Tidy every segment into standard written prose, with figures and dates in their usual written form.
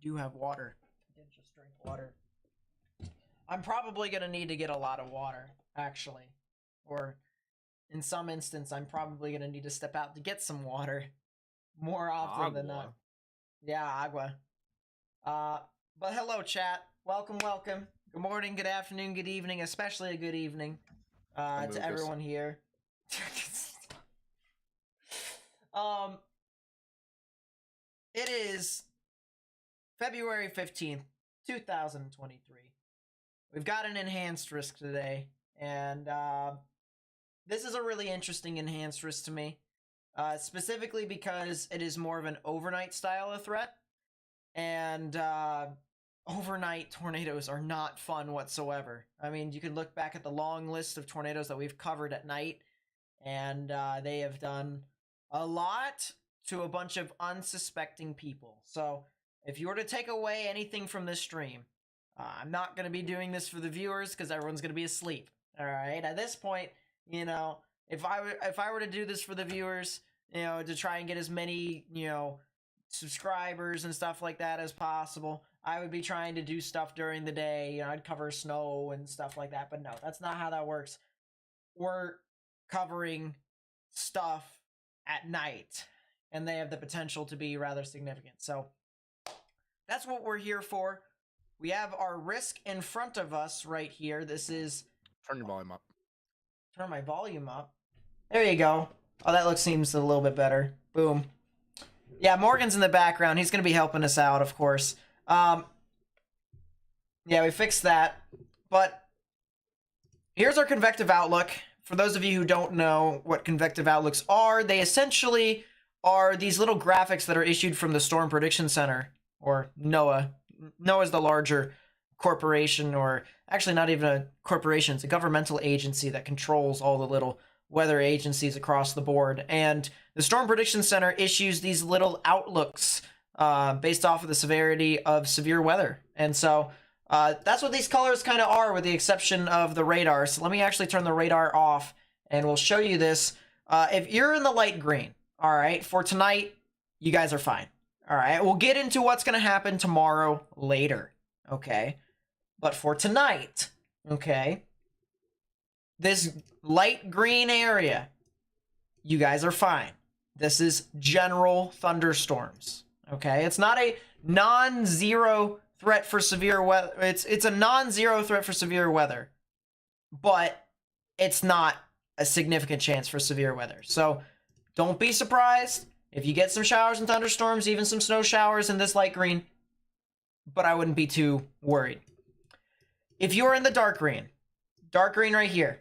do have water. I didn't just drink water. I'm probably going to need to get a lot of water, actually. Or in some instance, I'm probably going to need to step out to get some water more often than not. Yeah, agua. But hello, chat. Welcome, welcome. Good morning, good afternoon, good evening, especially a good evening to everyone here. It is February 15th, 2023. We've got an enhanced risk today, and this is a really interesting enhanced risk to me, specifically because it is more of an overnight style of threat, and overnight tornadoes are not fun whatsoever. I mean, you can look back at the long list of tornadoes that we've covered at night, and they have done a lot to a bunch of unsuspecting people. So if you were to take away anything from this stream, I'm not going to be doing this for the viewers because everyone's going to be asleep. All right. At this point, you know, if I were to do this for the viewers, you know, to try and get as many, you know, subscribers and stuff like that as possible, I would be trying to do stuff during the day. You know, I'd cover snow and stuff like that. But no, that's not how that works. We're covering stuff at night, and they have the potential to be rather significant. So that's what we're here for. We have our risk in front of us right here. This is... Turn your volume up. Turn my volume up. There you go. Oh, that seems a little bit better. Boom. Yeah, Morgan's in the background. He's going to be helping us out, of course. Yeah, we fixed that. But here's our convective outlook. For those of you who don't know what convective outlooks are, they essentially are these little graphics that are issued from the Storm Prediction Center, or NOAA. NOAA is the larger corporation, or actually not even a corporation. It's a governmental agency that controls all the little weather agencies across the board. And the Storm Prediction Center issues these little outlooks based off of the severity of severe weather. And so that's what these colors kind of are, with the exception of the radar. So let me actually turn the radar off, and we'll show you this. If you're in the light green, all right, for tonight, you guys are fine. All right, we'll get into what's going to happen tomorrow later, okay? But for tonight, okay, this light green area, you guys are fine. This is general thunderstorms, okay? It's not a non-zero threat for severe weather. It's a non-zero threat for severe weather, but it's not a significant chance for severe weather. So don't be surprised if you get some showers and thunderstorms, even some snow showers in this light green, but I wouldn't be too worried. If you're in the dark green right here,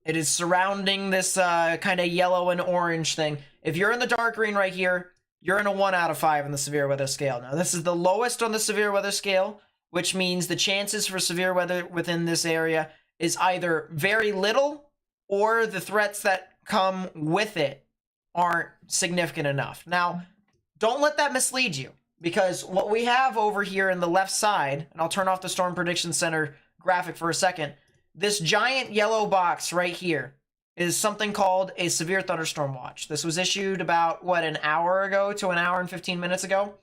it is surrounding this kind of yellow and orange thing. If you're in the dark green right here, you're in a 1 out of 5 in the severe weather scale. Now, this is the lowest on the severe weather scale, which means the chances for severe weather within this area is either very little, or the threats that come with it aren't significant enough. Now, don't let that mislead you, because what we have over here in the left side, and I'll turn off the Storm Prediction Center graphic for a second, this giant yellow box right here is something called a severe thunderstorm watch. This was issued about, what, an hour ago to an hour and 15 minutes ago?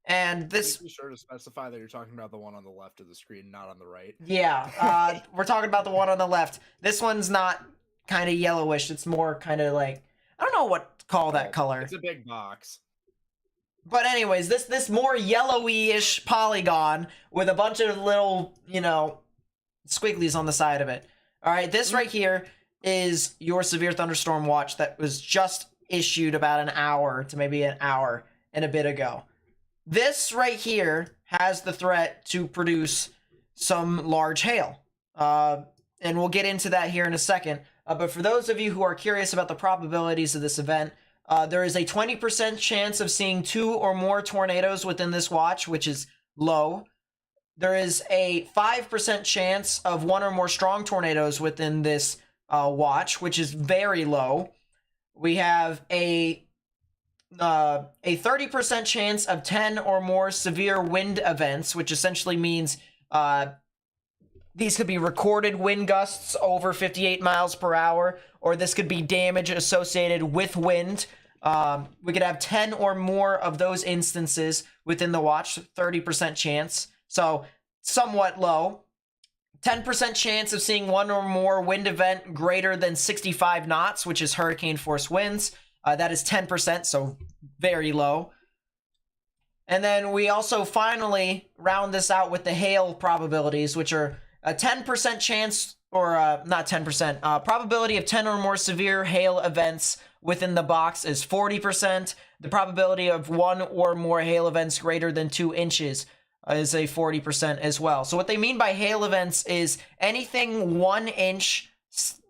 And this... Be sure to specify that you're talking about the one on the left of the screen, not on the right. Yeah, we're talking about the one on the left. This one's not kind of yellowish. It's more kind of like... I don't know what to call that color. It's a big box. But anyways, this more yellowy-ish polygon with a bunch of little, you know, squigglies on the side of it. All right, this right here is your severe thunderstorm watch that was just issued about an hour to maybe an hour and a bit ago. This right here has the threat to produce some large hail. And we'll get into that here in a second. But for those of you who are curious about the probabilities of this event, there is a 20% chance of seeing 2 or more tornadoes within this watch, which is low. There is a 5% chance of 1 or more strong tornadoes within this watch, which is very low. We have a 30% chance of 10 or more severe wind events, which essentially means these could be recorded wind gusts over 58 miles per hour, or this could be damage associated with wind. We could have 10 or more of those instances within the watch, 30% chance. So somewhat low. 10% chance of seeing one or more wind event greater than 65 knots, which is hurricane force winds. That is 10%, so very low. And then we also finally round this out with the hail probabilities, which are a 10% chance, or not 10%, probability of 10 or more severe hail events within the box is 40%. The probability of one or more hail events greater than 2 inches is a 40% as well. So what they mean by hail events is anything 1 inch,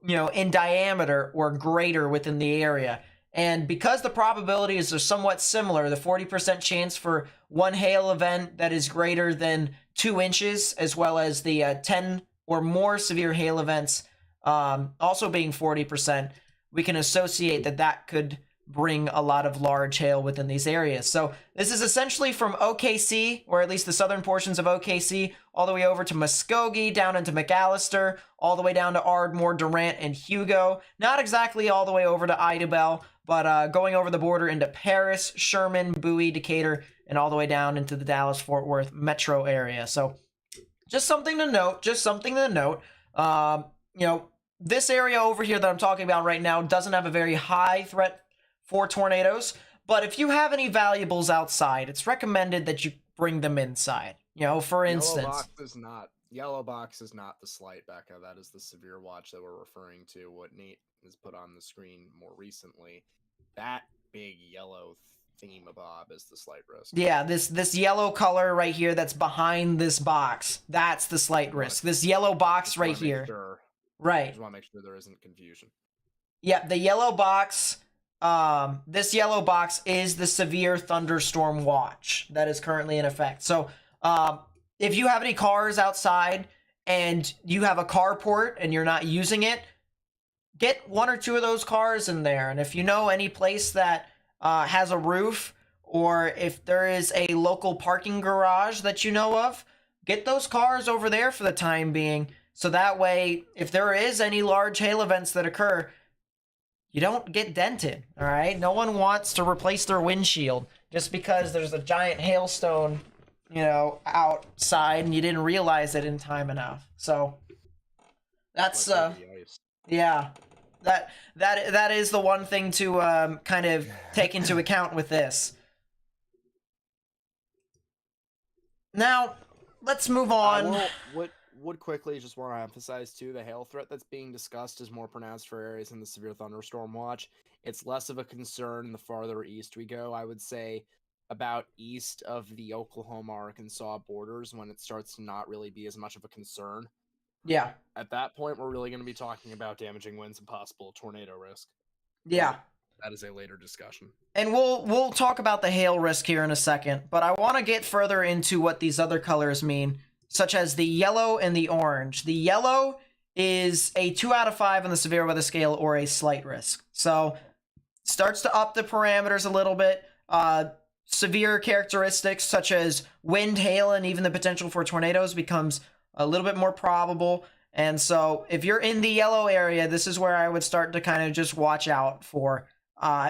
in diameter or greater within the area. And because the probabilities are somewhat similar, the 40% chance for one hail event that is greater than 2 inches, as well as the 10 or more severe hail events also being 40%, we can associate that could bring a lot of large hail within these areas. So this is essentially from OKC, or at least the southern portions of OKC, all the way over to Muskogee, down into McAllister, all the way down to Ardmore, Durant, and Hugo. Not exactly all the way over to Idabel, but going over the border into Paris, Sherman, Bowie, Decatur, and all the way down into the Dallas-Fort Worth metro area. So just something to note, this area over here that I'm talking about right now doesn't have a very high threat for tornadoes, but if you have any valuables outside, it's recommended that you bring them inside. For instance, Yellow box is not the slight, Becca. That is the severe watch that we're referring to. What Nate has put on the screen more recently, that big yellow thingamabob is the slight risk. Yeah, this yellow color right here that's behind this box, that's the slight risk. This yellow box right here. Right. Just want to make sure there isn't confusion. Yeah, the yellow box. This yellow box is the severe thunderstorm watch that is currently in effect. So, if you have any cars outside and you have a carport and you're not using it, get 1 or 2 of those cars in there. And if you know any place that has a roof, or if there is a local parking garage that you know of, get those cars over there for the time being. So that way, if there is any large hail events that occur, you don't get dented, all right? No one wants to replace their windshield just because there's a giant hailstone, outside and you didn't realize it in time enough. So that's yeah, that is the one thing to kind of take into account with this. Now, let's move on. Would quickly just want to emphasize too, the hail threat that's being discussed is more pronounced for areas in the severe thunderstorm watch. It's less of a concern the farther east we go. I would say about east of the Oklahoma-Arkansas borders when it starts to not really be as much of a concern. Yeah. At that point, we're really going to be talking about damaging winds and possible tornado risk. Yeah. That is a later discussion. And we'll talk about the hail risk here in a second, but I want to get further into what these other colors mean, such as the yellow and the orange. The yellow is a 2 out of 5 on the severe weather scale, or a slight risk. So starts to up the parameters a little bit. Severe characteristics such as wind, hail, and even the potential for tornadoes becomes a little bit more probable. And so if you're in the yellow area, this is where I would start to kind of just watch out for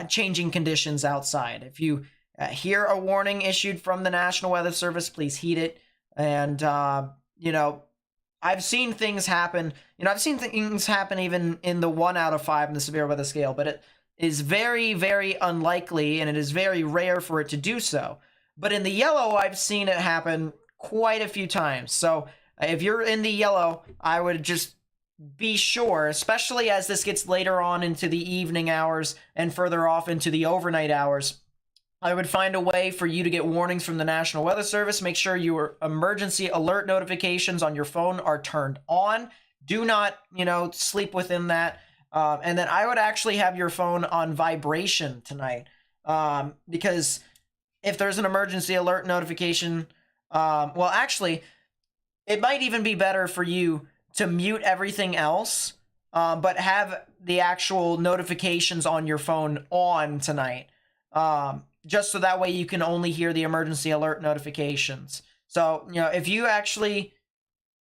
changing conditions outside. If you hear a warning issued from the National Weather Service, please heed it. And, I've seen things happen. I've seen things happen even in the 1 out of 5 in the severe weather scale, but it is very, very unlikely, and it is very rare for it to do so. But in the yellow, I've seen it happen quite a few times. So if you're in the yellow, I would just be sure, especially as this gets later on into the evening hours and further off into the overnight hours, I would find a way for you to get warnings from the National Weather Service. Make sure your emergency alert notifications on your phone are turned on. Do not, sleep within that. And then I would actually have your phone on vibration tonight. Because if there's an emergency alert notification, actually, it might even be better for you to mute everything else, but have the actual notifications on your phone on tonight. Just so that way you can only hear the emergency alert notifications. So, if you actually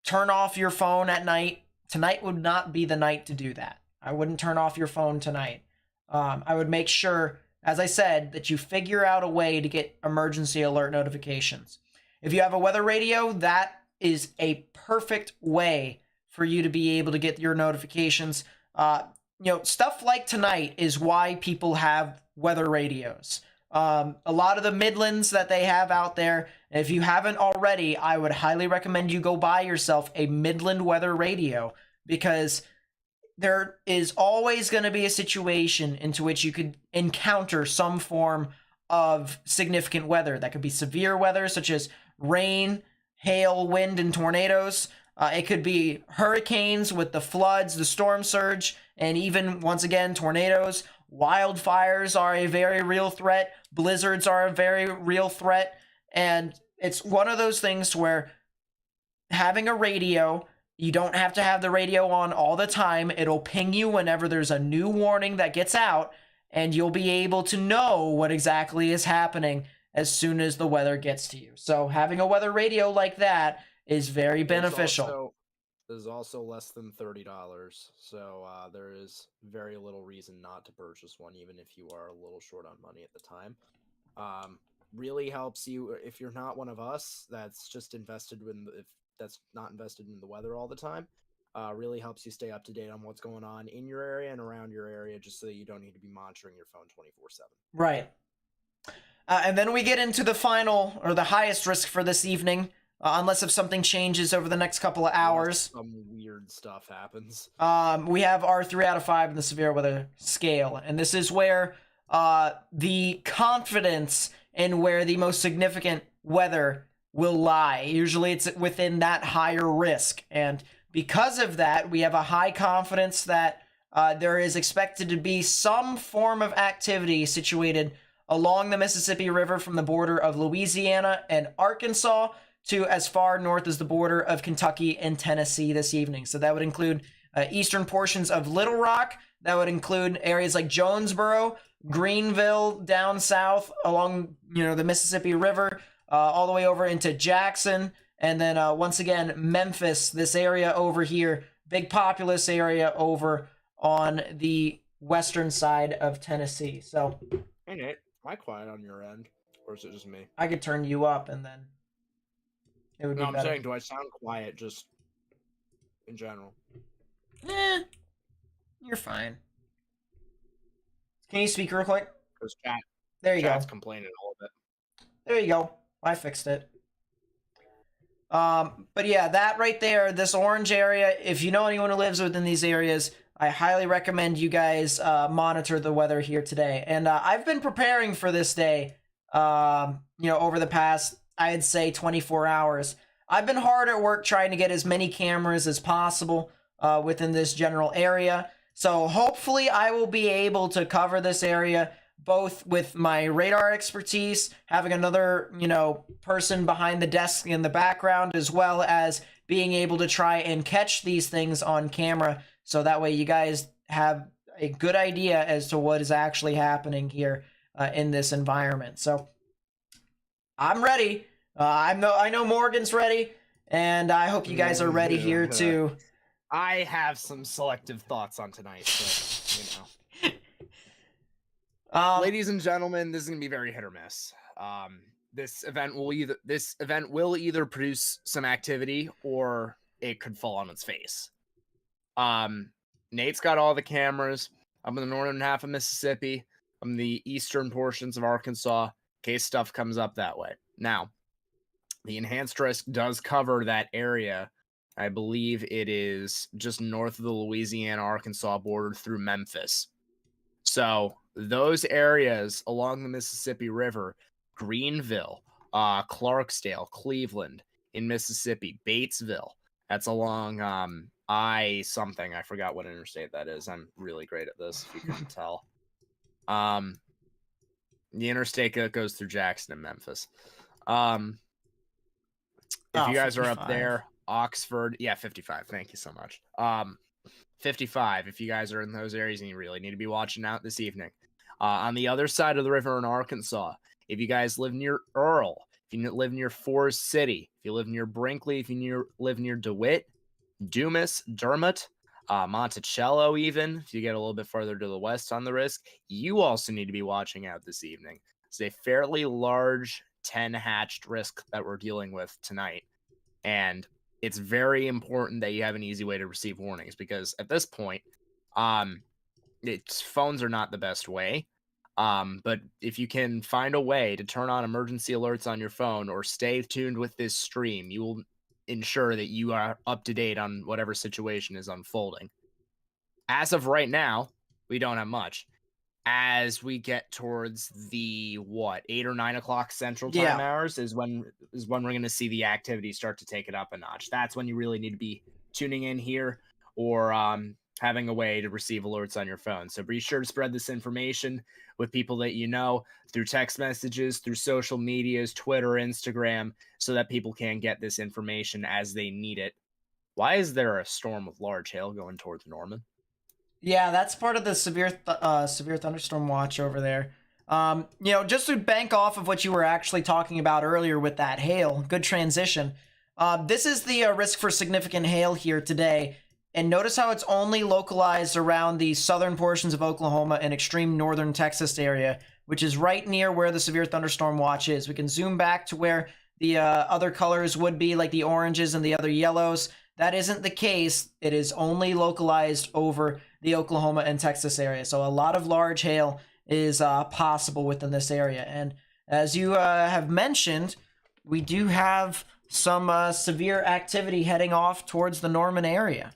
turn off your phone at night, tonight would not be the night to do that. I wouldn't turn off your phone tonight. I would make sure as I said, that you figure out a way to get emergency alert notifications. If you have a weather radio, that is a perfect way for you to be able to get your notifications. Stuff like tonight is why people have weather radios. A lot of the Midlands that they have out there, if you haven't already, I would highly recommend you go buy yourself a Midland weather radio, because there is always going to be a situation into which you could encounter some form of significant weather. That could be severe weather, such as rain, hail, wind, and tornadoes. It could be hurricanes with the floods, the storm surge, and even, once again, tornadoes. Wildfires are a very real threat. Blizzards are a very real threat. And it's one of those things where having a radio, you don't have to have the radio on all the time. It'll ping you whenever there's a new warning that gets out, and you'll be able to know what exactly is happening as soon as the weather gets to you. So having a weather radio like that is very beneficial. There's also less than $30, so there is very little reason not to purchase one, even if you are a little short on money at the time. Really helps you if you're not one of us that's just invested that's not invested in the weather all the time. Really helps you stay up to date on what's going on in your area and around your area, just so that you don't need to be monitoring your phone 24/7. Right. And then we get into the final, or the highest risk for this evening, unless if something changes over the next couple of hours. Some weird stuff happens. We have our 3 out of 5 in the severe weather scale, and this is where the confidence in where the most significant weather will lie. Usually it's within that higher risk, and because of that, we have a high confidence that there is expected to be some form of activity situated along the Mississippi River from the border of Louisiana and Arkansas to as far north as the border of Kentucky and Tennessee this evening. So that would include eastern portions of Little Rock. That would include areas like Jonesboro, Greenville, down south along the Mississippi River, all the way over into Jackson. And then once again, Memphis, this area over here, big populous area over on the western side of Tennessee. So, hey Nate, am I quiet on your end, or is it just me? I could turn you up and then it would be better. I'm saying, do I sound quiet just in general? You're fine. Can you speak real quick? Because there you chat's go. complaining a little bit. There you go. I fixed it. But yeah, that right there, this orange area, if you know anyone who lives within these areas, I highly recommend you guys monitor the weather here today. And I've been preparing for this day, over the past, I'd say 24 hours. I've been hard at work trying to get as many cameras as possible within this general area. So hopefully I will be able to cover this area both with my radar expertise, having another, person behind the desk in the background, as well as being able to try and catch these things on camera. So that way you guys have a good idea as to what is actually happening here in this environment. So I'm ready. I know Morgan's ready, and I hope you guys are ready here too. I have some selective thoughts on tonight, so, ladies and gentlemen, this is gonna be very hit or miss. This event will either produce some activity or it could fall on its face. Nate's got all the cameras. I'm in the northern half of Mississippi. I'm in the eastern portions of Arkansas, in case stuff comes up that way. Now, the enhanced risk does cover that area. I believe it is just north of the Louisiana-Arkansas border through Memphis. So those areas along the Mississippi River, Greenville, Clarksdale, Cleveland in Mississippi, Batesville, that's along I-something. I forgot what interstate that is. I'm really great at this, if you couldn't tell. The interstate that goes through Jackson and Memphis. If you guys 55. Are up there, Oxford, 55. Thank you so much. 55. If you guys are in those areas and you really need to be watching out this evening. On the other side of the river in Arkansas, if you guys live near Earl, if you live near Forest City, if you live near Brinkley, if you live near DeWitt, Dumas, Dermott, Monticello, even if you get a little bit further to the west on the risk, you also need to be watching out this evening. It's a fairly large 10 hatched risk that we're dealing with tonight. And it's very important that you have an easy way to receive warnings, because at this point, phones are not the best way. But if you can find a way to turn on emergency alerts on your phone or stay tuned with this stream, you will ensure that you are up to date on whatever situation is unfolding. As of right now, we don't have much. As we get towards the 8 or 9 o'clock Central Time hours is when we're going to see the activity start to take it up a notch. That's when you really need to be tuning in here or having a way to receive alerts on your phone. So be sure to spread this information with people that you know through text messages, through social medias, Twitter, Instagram, so that people can get this information as they need it. Why is there a storm of large hail going towards Norman? Yeah, that's part of the severe thunderstorm watch over there. Just to bank off of what you were actually talking about earlier with that hail, good transition. This is the risk for significant hail here today. And notice how it's only localized around the southern portions of Oklahoma and extreme northern Texas area, which is right near where the severe thunderstorm watch is. We can zoom back to where the other colors would be, like the oranges and the other yellows. That isn't the case. It is only localized over the Oklahoma and Texas area. So a lot of large hail is possible within this area. And as you have mentioned, we do have some severe activity heading off towards the Norman area.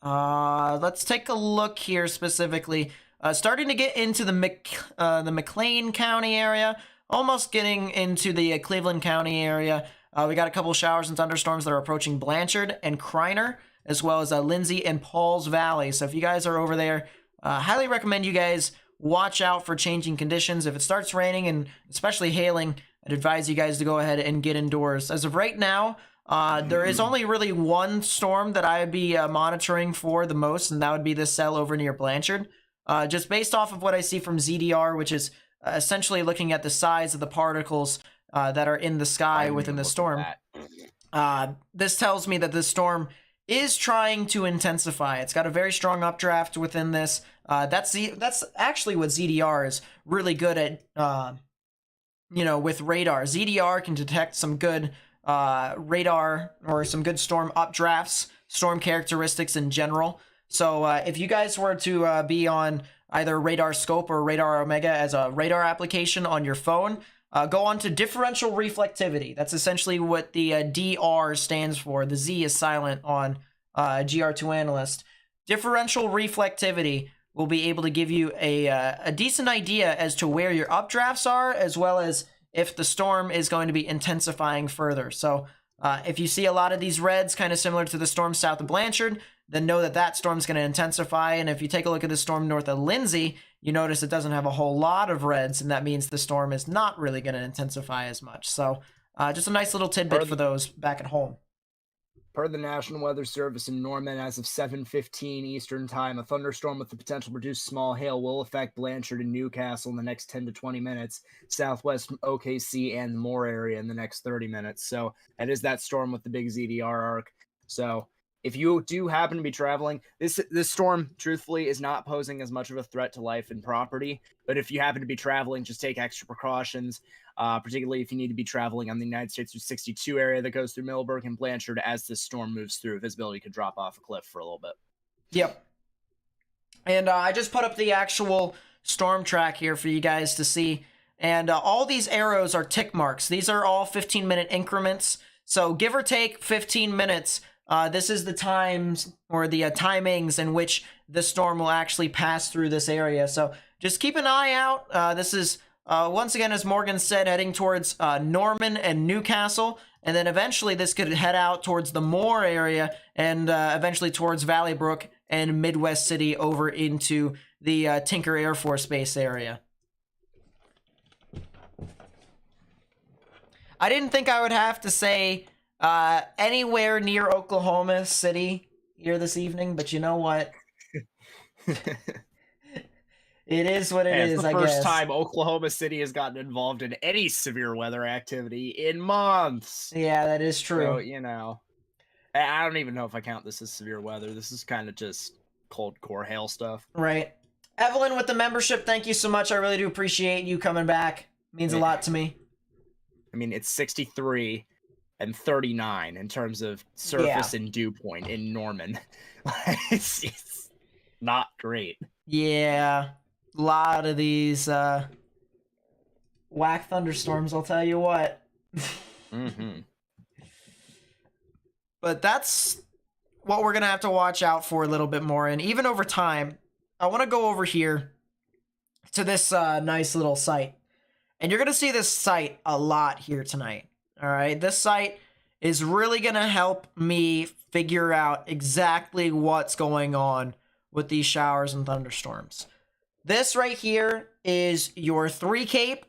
Let's take a look here specifically. Starting to get into the McLean County area, almost getting into the Cleveland County area. We got a couple showers and thunderstorms that are approaching Blanchard and Kreiner, as well as Lindsay and Pauls Valley. So if you guys are over there, highly recommend you guys watch out for changing conditions. If it starts raining and especially hailing, I'd advise you guys to go ahead and get indoors. As of right now, there is only really one storm that I would be monitoring for the most, and that would be this cell over near Blanchard. Just based off of what I see from ZDR, which is essentially looking at the size of the particles that are in the sky within the storm. This tells me that this storm is trying to intensify. It's got a very strong updraft within this. That's actually what ZDR is really good at, with radar. ZDR can detect some good radar or some good storm updrafts, storm characteristics in general. So if you guys were to be on either Radar Scope or Radar Omega as a radar application on your phone, go on to differential reflectivity. That's essentially what the DR stands for. The Z is silent on GR2 Analyst. Differential reflectivity will be able to give you a decent idea as to where your updrafts are, as well as if the storm is going to be intensifying further. So if you see a lot of these reds, kind of similar to the storm south of Blanchard, then know that that storm's going to intensify. And if you take a look at the storm north of Lindsay, you notice it doesn't have a whole lot of reds, and that means the storm is not really going to intensify as much. So just a nice little tidbit for those back at home. Per the National Weather Service in Norman, as of 7:15 Eastern Time, a thunderstorm with the potential to produce small hail will affect Blanchard and Newcastle in the next 10 to 20 minutes, southwest from OKC and the Moore area in the next 30 minutes. So that is that storm with the big ZDR arc. So if you do happen to be traveling, this storm, truthfully, is not posing as much of a threat to life and property. But if you happen to be traveling, just take extra precautions, particularly if you need to be traveling on the United States Route 62 area that goes through Middleburg and Blanchard. As this storm moves through, visibility could drop off a cliff for a little bit. Yep. And I just put up the actual storm track here for you guys to see. And all these arrows are tick marks. These are all 15-minute increments. So give or take 15 minutes, this is the times or the timings in which the storm will actually pass through this area. So just keep an eye out. This is, once again, as Morgan said, heading towards Norman and Newcastle. And then eventually this could head out towards the Moore area and eventually towards Valley Brook and Midwest City over into the Tinker Air Force Base area. I didn't think I would have to say anywhere near Oklahoma City here this evening, but you know what? It is what it is, I guess. It's the first time Oklahoma City has gotten involved in any severe weather activity in months. Yeah, that is true. So, I don't even know if I count this as severe weather. This is kind of just cold core hail stuff. Right. Evelyn with the membership, thank you so much. I really do appreciate you coming back. Means a lot to me. I mean, it's 63 and 39 in terms of surface and dew point in Norman. It's not great. Yeah. A lot of these whack thunderstorms, I'll tell you what. Mm-hmm. But that's what we're going to have to watch out for a little bit more. And even over time, I want to go over here to this nice little site. And you're going to see this site a lot here tonight. All right. This site is really going to help me figure out exactly what's going on with these showers and thunderstorms. This right here is your 3 cape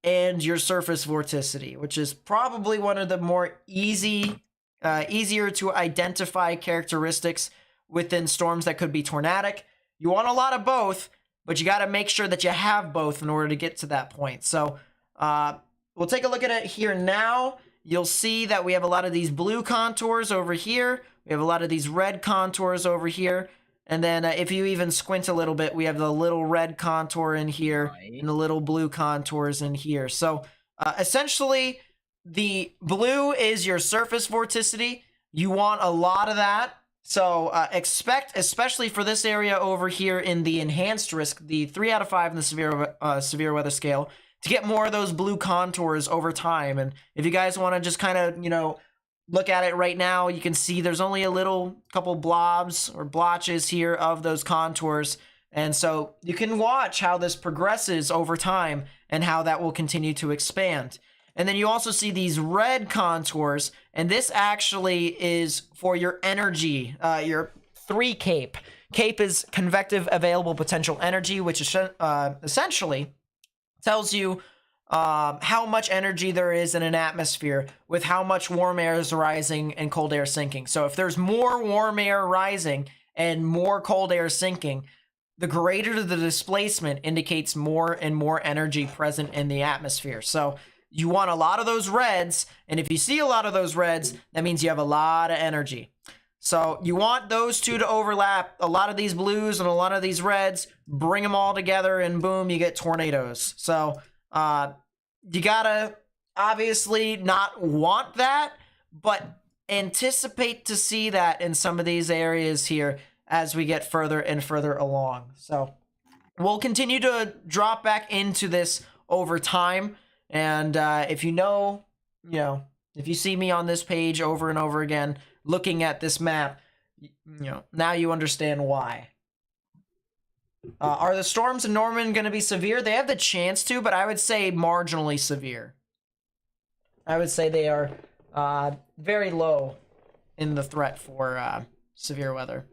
and your surface vorticity, which is probably one of the more easier to identify characteristics within storms that could be tornadic. You want a lot of both, but you got to make sure that you have both in order to get to that point. So we'll take a look at it here now. You'll see that we have a lot of these blue contours over here. We have a lot of these red contours over here. And then if you even squint a little bit, we have the little red contour in here and the little blue contours in here. So essentially, the blue is your surface vorticity. You want a lot of that. So expect, especially for this area over here in the enhanced risk, the 3 out of 5 in the severe weather scale, to get more of those blue contours over time. And if you guys want to just kind of, look at it right now, you can see there's only a little couple blobs or blotches here of those contours. And so you can watch how this progresses over time and how that will continue to expand. And then you also see these red contours, and this actually is for your energy, your 3 cape. Cape is convective available potential energy, which is essentially tells you how much energy there is in an atmosphere with how much warm air is rising and cold air sinking. So if there's more warm air rising and more cold air sinking, the greater the displacement indicates more and more energy present in the atmosphere. So you want a lot of those reds, and if you see a lot of those reds, that means you have a lot of energy. So you want those two to overlap, a lot of these blues and a lot of these reds, bring them all together, and boom, you get tornadoes. So you gotta obviously not want that, but anticipate to see that in some of these areas here as we get further and further along. So we'll continue to drop back into this over time. And if if you see me on this page over and over again, looking at this map, now you understand why. Are the storms in Norman going to be severe? They have the chance to, but I would say marginally severe. I would say they are very low in the threat for severe weather.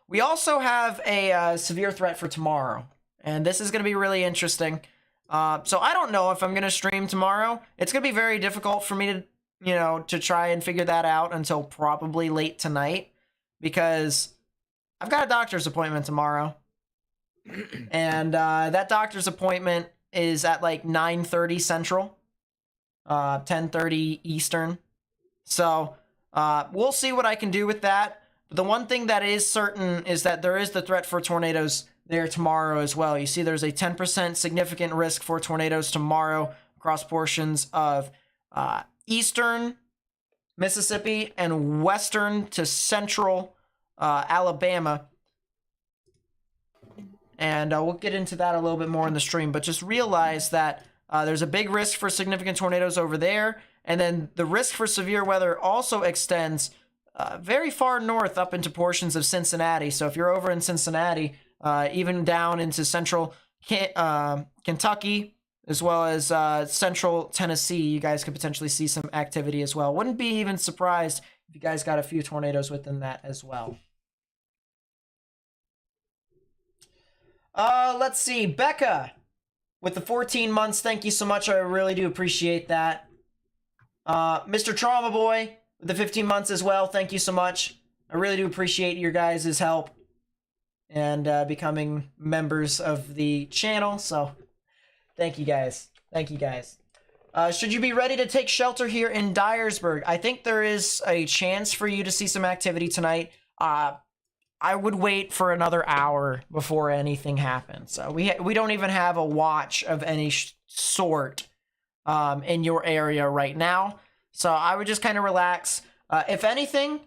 We also have a severe threat for tomorrow, and this is going to be really interesting. So I don't know if I'm going to stream tomorrow. It's going to be very difficult for me to, to try and figure that out until probably late tonight, because I've got a doctor's appointment tomorrow. And that doctor's appointment is at like 9:30 Central, 10:30 Eastern. So we'll see what I can do with that. But the one thing that is certain is that there is the threat for tornadoes there tomorrow as well. You see there's a 10% significant risk for tornadoes tomorrow across portions of eastern Mississippi and western to central Alabama. And we'll get into that a little bit more in the stream, but just realize that there's a big risk for significant tornadoes over there. And then the risk for severe weather also extends very far north up into portions of Cincinnati. So if you're over in Cincinnati, even down into central Kentucky, as well as central Tennessee, you guys could potentially see some activity as well. Wouldn't be even surprised if you guys got a few tornadoes within that as well. Let's see. Becca with the 14 months. Thank you so much. I really do appreciate that. Mr. Trauma Boy with the 15 months as well. Thank you so much. I really do appreciate your guys' help and becoming members of the channel. So thank you guys. Thank you guys. Should you be ready to take shelter here in Dyersburg? I think there is a chance for you to see some activity tonight. I would wait for another hour before anything happens. We don't even have a watch of any sort in your area right now. So I would just kind of relax. If anything,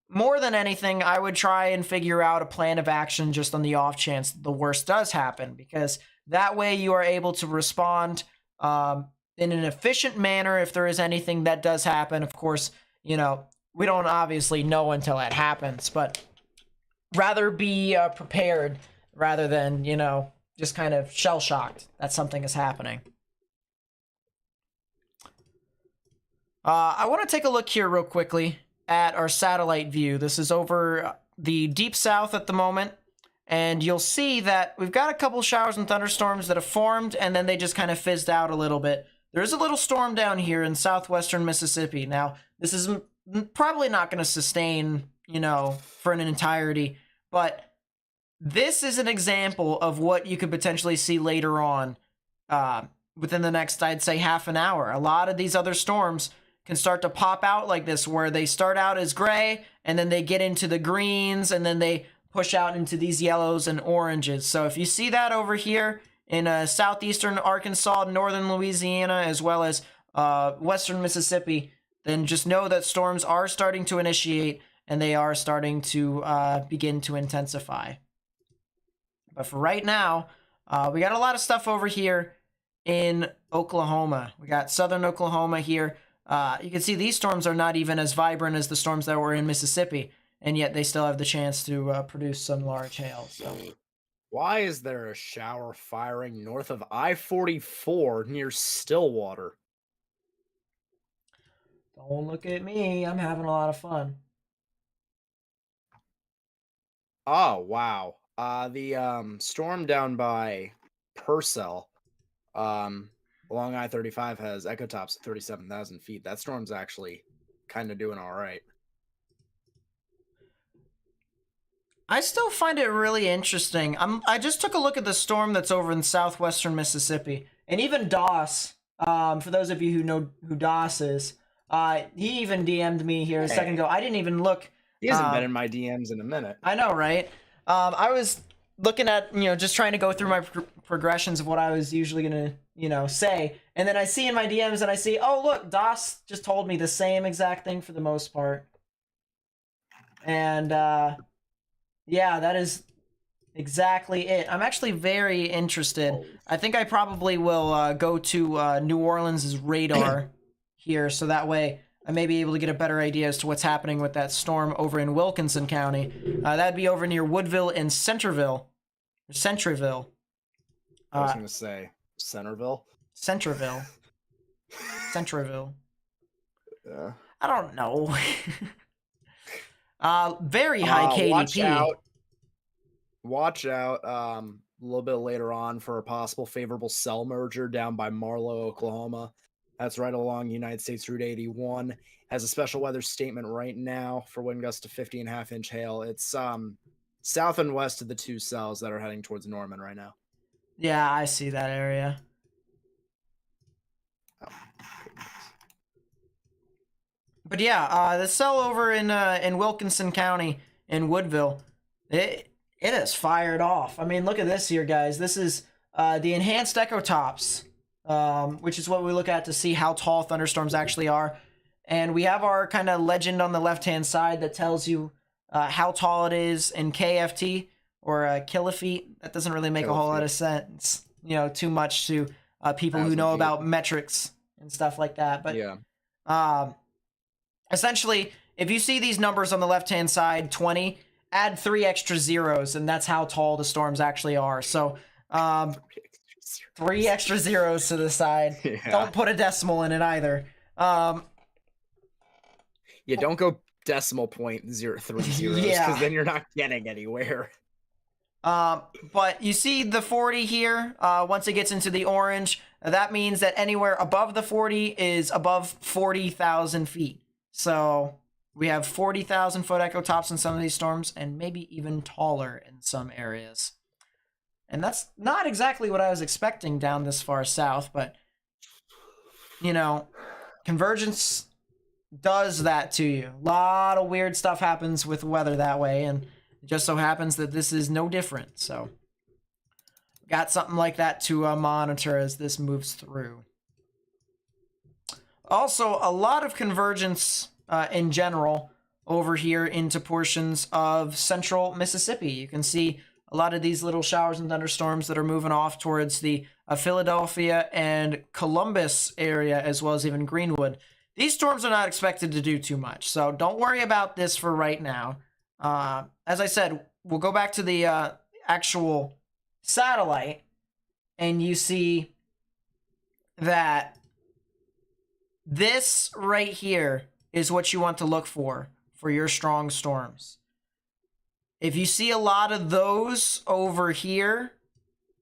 more than anything, I would try and figure out a plan of action just on the off chance the worst does happen, because that way you are able to respond in an efficient manner if there is anything that does happen. Of course, we don't obviously know until it happens, but rather be prepared rather than, just kind of shell-shocked that something is happening. I want to take a look here real quickly at our satellite view. This is over the deep south at the moment, and you'll see that we've got a couple showers and thunderstorms that have formed, and then they just kind of fizzed out a little bit. There's a little storm down here in southwestern Mississippi. Now, this is probably not going to sustain, for an entirety, but this is an example of what you could potentially see later on within the next, I'd say, half an hour. A lot of these other storms can start to pop out like this, where they start out as gray, and then they get into the greens, and then they push out into these yellows and oranges. So if you see that over here in southeastern Arkansas, northern Louisiana, as well as western Mississippi, then just know that storms are starting to initiate, and they are starting to begin to intensify. But for right now, we got a lot of stuff over here in Oklahoma. We got southern Oklahoma here. You can see these storms are not even as vibrant as the storms that were in Mississippi, and yet they still have the chance to produce some large hail. So, why is there a shower firing north of I-44 near Stillwater? Don't look at me. I'm having a lot of fun. Oh, wow. The storm down by Purcell along I-35 has echo tops at 37,000 feet. That storm's actually kind of doing all right. I still find it really interesting. I just took a look at the storm that's over in southwestern Mississippi, and even Doss. For those of you who know who Doss is, he even DM'd me here a second ago. I didn't even look. He hasn't been in my DMs in a minute. I know, right? I was looking at, just trying to go through my progressions of what I was usually gonna, say, and then I see in my DMs and I see, oh look, Doss just told me the same exact thing for the most part, and yeah, that is exactly it. I'm actually very interested. I think I probably will go to New Orleans' radar here, so that way I may be able to get a better idea as to what's happening with that storm over in Wilkinson County. That'd be over near Woodville and Centerville. Centreville. I was going to say Centerville. Centreville. Centreville. Yeah. I don't know. Very high KDP. Watch out a little bit later on for a possible favorable cell merger down by Marlow, Oklahoma. That's right along United States Route 81. Has a special weather statement right now for wind gusts to 50.5-inch hail. It's south and west of the two cells that are heading towards Norman right now. Yeah, I see that area. But yeah, the cell over in Wilkinson County in Woodville, it is fired off. I mean, look at this here, guys. This is the enhanced echo tops, which is what we look at to see how tall thunderstorms actually are. And we have our kind of legend on the left-hand side that tells you how tall it is in KFT or kilofeet. That doesn't really make a whole lot of sense, too much to people who know about metrics and stuff like that. But yeah. Essentially, if you see these numbers on the left-hand side, 20, add 3 extra zeros, and that's how tall the storms actually are. So 3 extra zeros to the side. Yeah. Don't put a decimal in it either. Yeah, don't go decimal point 0.3 zeros, because then you're not getting anywhere. But you see the 40 here, once it gets into the orange, that means that anywhere above the 40 is above 40,000 feet. So we have 40,000 foot echo tops in some of these storms, and maybe even taller in some areas. And that's not exactly what I was expecting down this far south, but you know, convergence does that to you. A lot of weird stuff happens with weather that way, and it just so happens that this is no different. So got something like that to monitor as this moves through. Also, a lot of convergence in general over here into portions of central Mississippi. You can see a lot of these little showers and thunderstorms that are moving off towards the Philadelphia and Columbus area, as well as even Greenwood. These storms are not expected to do too much, so don't worry about this for right now. As I said, we'll go back to the actual satellite, and you see that this right here is what you want to look for your strong storms. If you see a lot of those over here,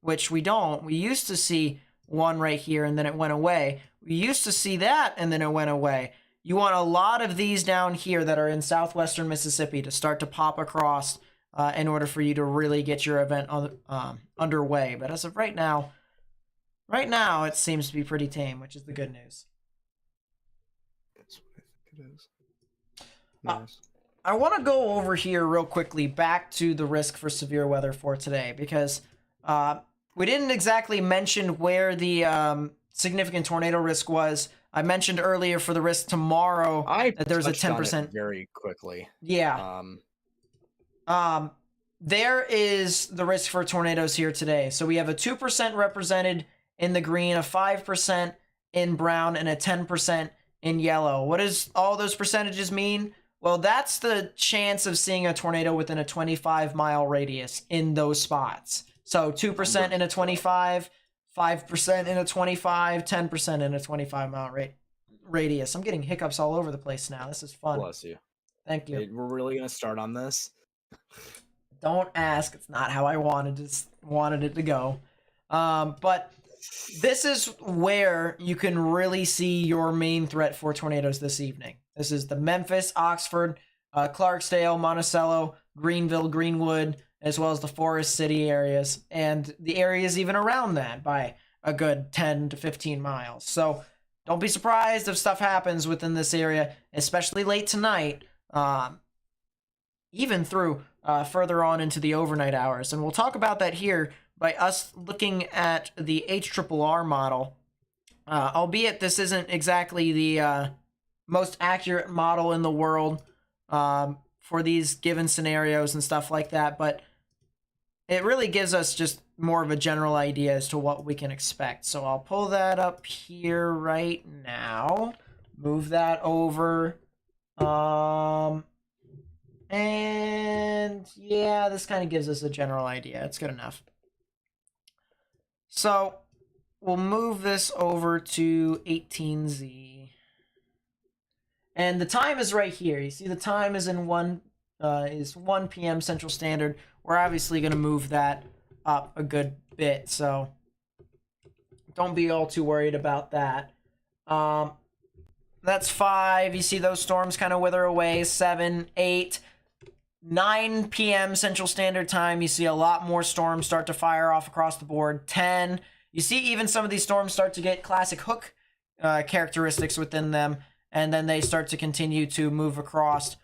which we don't, we used to see one right here and then it went away. We used to see that and then it went away. You want a lot of these down here that are in southwestern Mississippi to start to pop across in order for you to really get your event underway. But as of right now it seems to be pretty tame, which is the good news. That's what I think it is. Nice. I want to go over here real quickly back to the risk for severe weather for today, because we didn't exactly mention where the significant tornado risk was. I mentioned earlier for the risk tomorrow that there's a 10% very quickly. Yeah. There is the risk for tornadoes here today. So we have a 2% represented in the green, a 5% in brown, and a 10% in yellow. What does all those percentages mean? Well, that's the chance of seeing a tornado within a 25-mile radius in those spots. So 2% in a 25, 5% in a 25, 10% in a 25-mile radius. I'm getting hiccups all over the place now. This is fun. Bless you. Thank you. Hey, we're really going to start on this? Don't ask. It's not how I wanted it to go. But this is where you can really see your main threat for tornadoes this evening. This is the Memphis, Oxford, Clarksdale, Monticello, Greenville, Greenwood, as well as the Forest City areas, and the areas even around that by a good 10 to 15 miles. So don't be surprised if stuff happens within this area, especially late tonight, even through further on into the overnight hours. And we'll talk about that here by us looking at the HRRR model, albeit this isn't exactly the most accurate model in the world for these given scenarios and stuff like that, but it really gives us just more of a general idea as to what we can expect. So I'll pull that up here right now, move that over, and yeah, this kind of gives us a general idea. It's good enough. So we'll move this over to 18Z. And the time is right here. You see the time is in 1 p.m. Central Standard. We're obviously going to move that up a good bit, so don't be all too worried about that. That's 5. You see those storms kind of wither away. 7, 8, 9 p.m. Central Standard Time. You see a lot more storms start to fire off across the board. 10. You see even some of these storms start to get classic hook characteristics within them. And then they start to continue to move across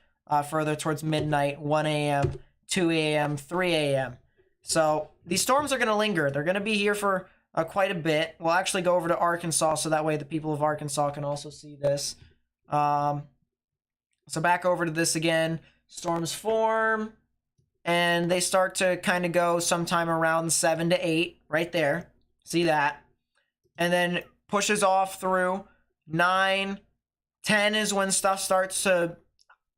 further towards midnight, 1 a.m., 2 a.m., 3 a.m. So these storms are going to linger. They're going to be here for quite a bit. We'll actually go over to Arkansas so that way the people of Arkansas can also see this. So back over to this again. Storms form, and they start to kind of go sometime around 7 to 8, right there. See that? And then pushes off through 9, 10 is when stuff starts to,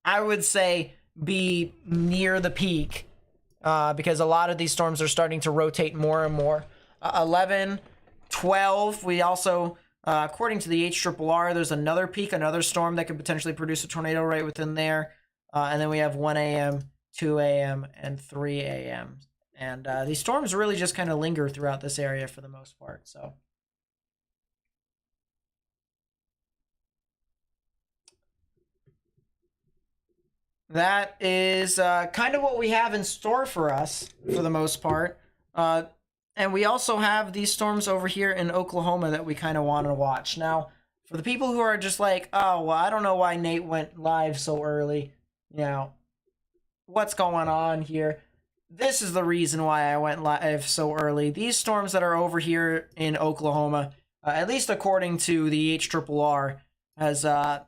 I would say, be near the peak because a lot of these storms are starting to rotate more and more. 11, 12, we also, according to the HRRR, there's another peak, another storm that could potentially produce a tornado right within there. And then we have 1 a.m., 2 a.m., and 3 a.m. And these storms really just kind of linger throughout this area for the most part, so. That is kind of what we have in store for us, for the most part. And we also have these storms over here in Oklahoma that we kind of want to watch. Now, for the people who are just like, oh, well, I don't know why Nate went live so early. You know, what's going on here? This is the reason why I went live so early. These storms that are over here in Oklahoma, at least according to the HRRR, has a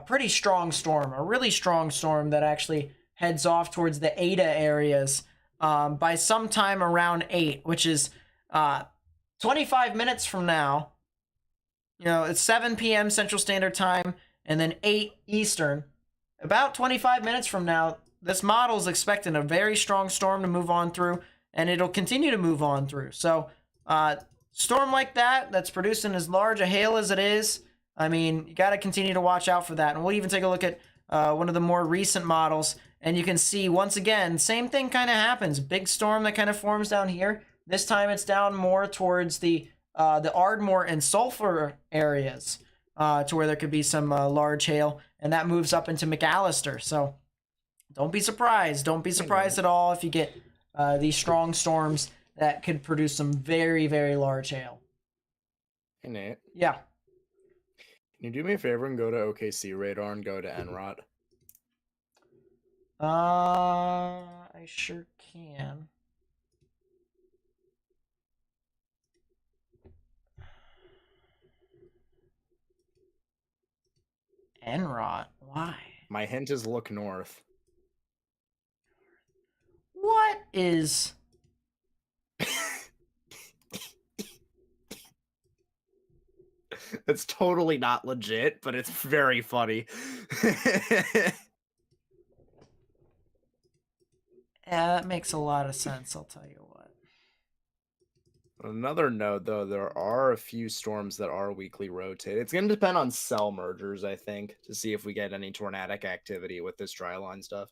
pretty strong storm, a really strong storm that actually heads off towards the Ada areas by sometime around 8, which is 25 minutes from now. You know, it's 7 p.m. Central Standard Time and then 8 Eastern. About 25 minutes from now, this model is expecting a very strong storm to move on through, and it'll continue to move on through. So, storm like that, that's producing as large a hail as it is, I mean, you got to continue to watch out for that. And we'll even take a look at one of the more recent models, and you can see, once again, same thing kind of happens. Big storm that kind of forms down here. This time it's down more towards the Ardmore and Sulphur areas, to where there could be some large hail, and that moves up into McAllister. So don't be surprised. Don't be surprised at all if you get these strong storms that could produce some very, very large hail. Hey, Nate. Yeah. Can you do me a favor and go to OKC radar and go to NROT? I sure can. NROT? Why? My hint is look north. What is... It's totally not legit, but it's very funny. Yeah, that makes a lot of sense, I'll tell you what. Another note, though, there are a few storms that are weakly rotated. It's going to depend on cell mergers, I think, to see if we get any tornadic activity with this dry line stuff.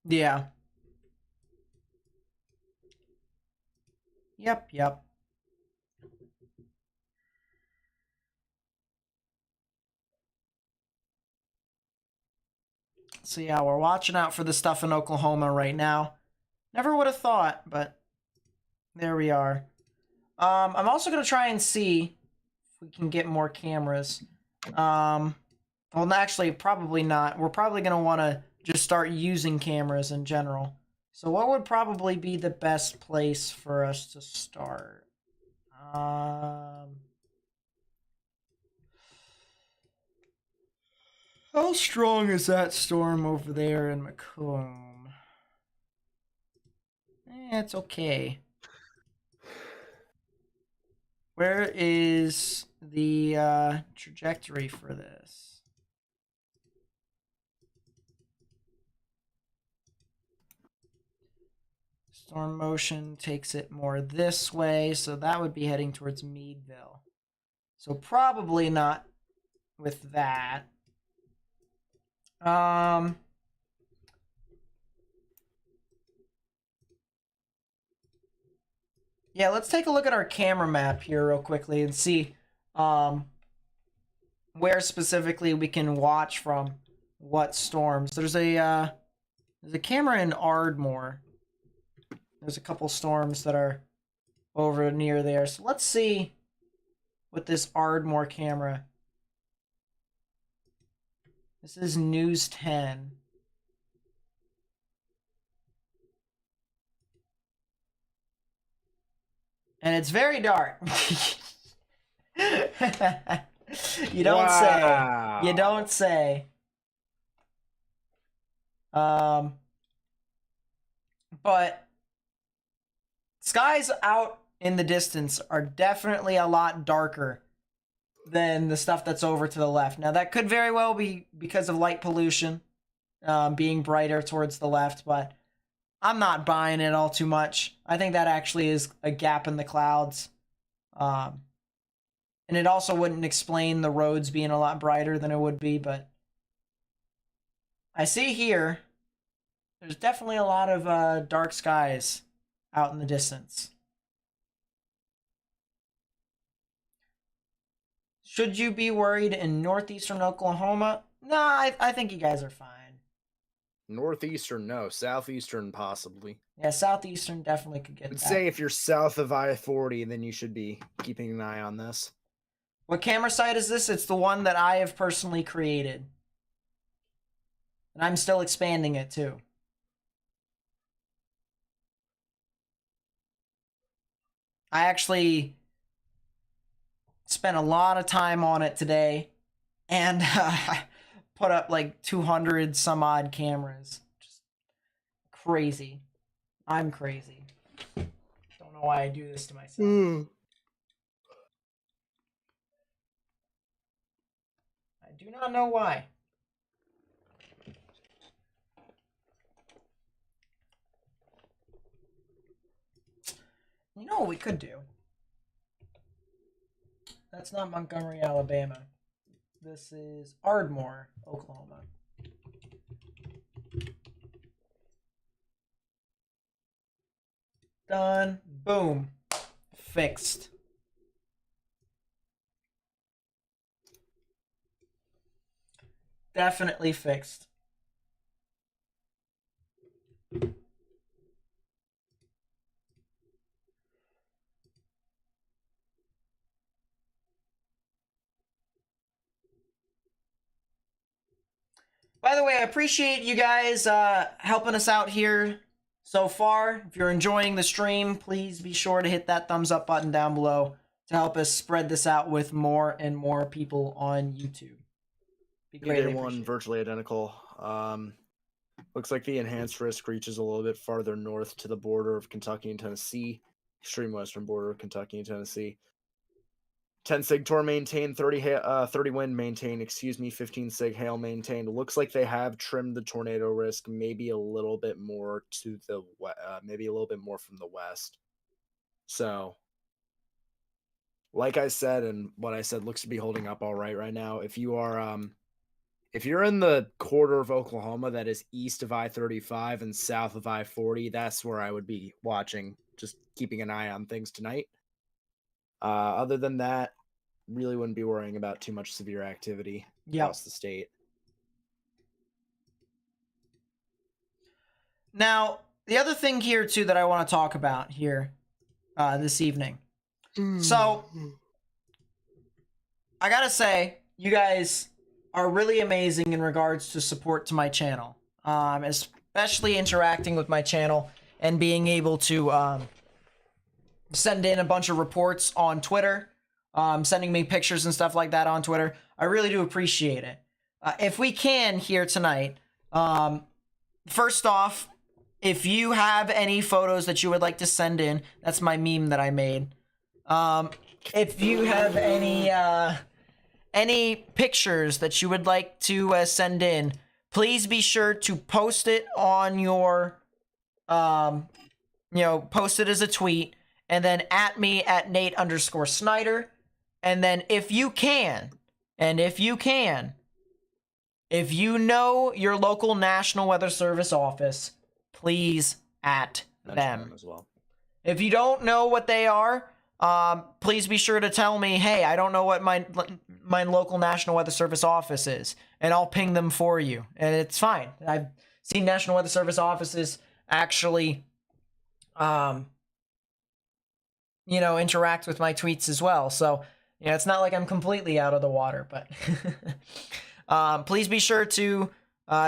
Yeah. Yep. So yeah, we're watching out for the stuff in Oklahoma right now. Never would have thought, but there we are. I'm also going to try and see if we can get more cameras. Well, actually, probably not. We're probably going to want to just start using cameras in general. So what would probably be the best place for us to start? How strong is that storm over there in Macomb? It's okay. Where is the trajectory for this? Storm motion takes it more this way, so that would be heading towards Meadville. So probably not with that. Yeah, let's take a look at our camera map here real quickly and see where specifically we can watch from what storms. There's a camera in Ardmore. There's a couple storms that are over near there. So let's see with this Ardmore camera. This is News 10. And it's very dark. You don't say. You don't say. But skies out in the distance are definitely a lot darker than the stuff that's over to the left. Now, that could very well be because of light pollution being brighter towards the left, but I'm not buying it all too much. I think that actually is a gap in the clouds. And it also wouldn't explain the roads being a lot brighter than it would be, but I see here there's definitely a lot of dark skies out in the distance. Should you be worried in northeastern Oklahoma? No, I think you guys are fine. Northeastern, no. Southeastern, possibly. Yeah, southeastern definitely could get I'd that. say if you're south of I-40, then you should be keeping an eye on this. What camera site is this? It's the one that I have personally created. And I'm still expanding it too. I actually spent a lot of time on it today and put up like 200 some odd cameras. Just crazy. I'm crazy. Don't know why I do this to myself. I do not know why. You know what we could do? That's not Montgomery, Alabama. This is Ardmore, Oklahoma. Done. Boom. Fixed. Definitely fixed. By the way, I appreciate you guys helping us out here so far. If you're enjoying the stream, please be sure to hit that thumbs up button down below to help us spread this out with more and more people on YouTube. Be greatly Day one appreciated. virtually identical. Looks like the enhanced risk reaches a little bit farther north to the border of Kentucky and Tennessee, extreme western border of Kentucky and Tennessee. 10 sig tor maintained, 30 wind maintained, 15 sig hail maintained. Looks like they have trimmed the tornado risk maybe a little bit more to the maybe a little bit more from the west. So, like I said, and what I said looks to be holding up all right now. If you're in the quarter of Oklahoma that is east of I-35 and south of I-40, that's where I would be watching, just keeping an eye on things tonight. Other than that, really wouldn't be worrying about too much severe activity across the state. Now, the other thing here, too, that I want to talk about here this evening. So, I gotta say, you guys are really amazing in regards to support to my channel. Especially interacting with my channel and being able to send in a bunch of reports on Twitter, sending me pictures and stuff like that on Twitter. I really do appreciate it. If we can here tonight, first off, if you have any photos that you would like to send in, that's my meme that I made. If you have any pictures that you would like to send in, please be sure to post it on your, post it as a tweet, and then at me at Nate_Snyder. And then if you know your local National Weather Service office, please at them as well. If you don't know what they are, please be sure to tell me, hey, I don't know what my local National Weather Service office is, and I'll ping them for you. And it's fine. I've seen National Weather Service offices actually, interact with my tweets as well. So, it's not like I'm completely out of the water, but please be sure to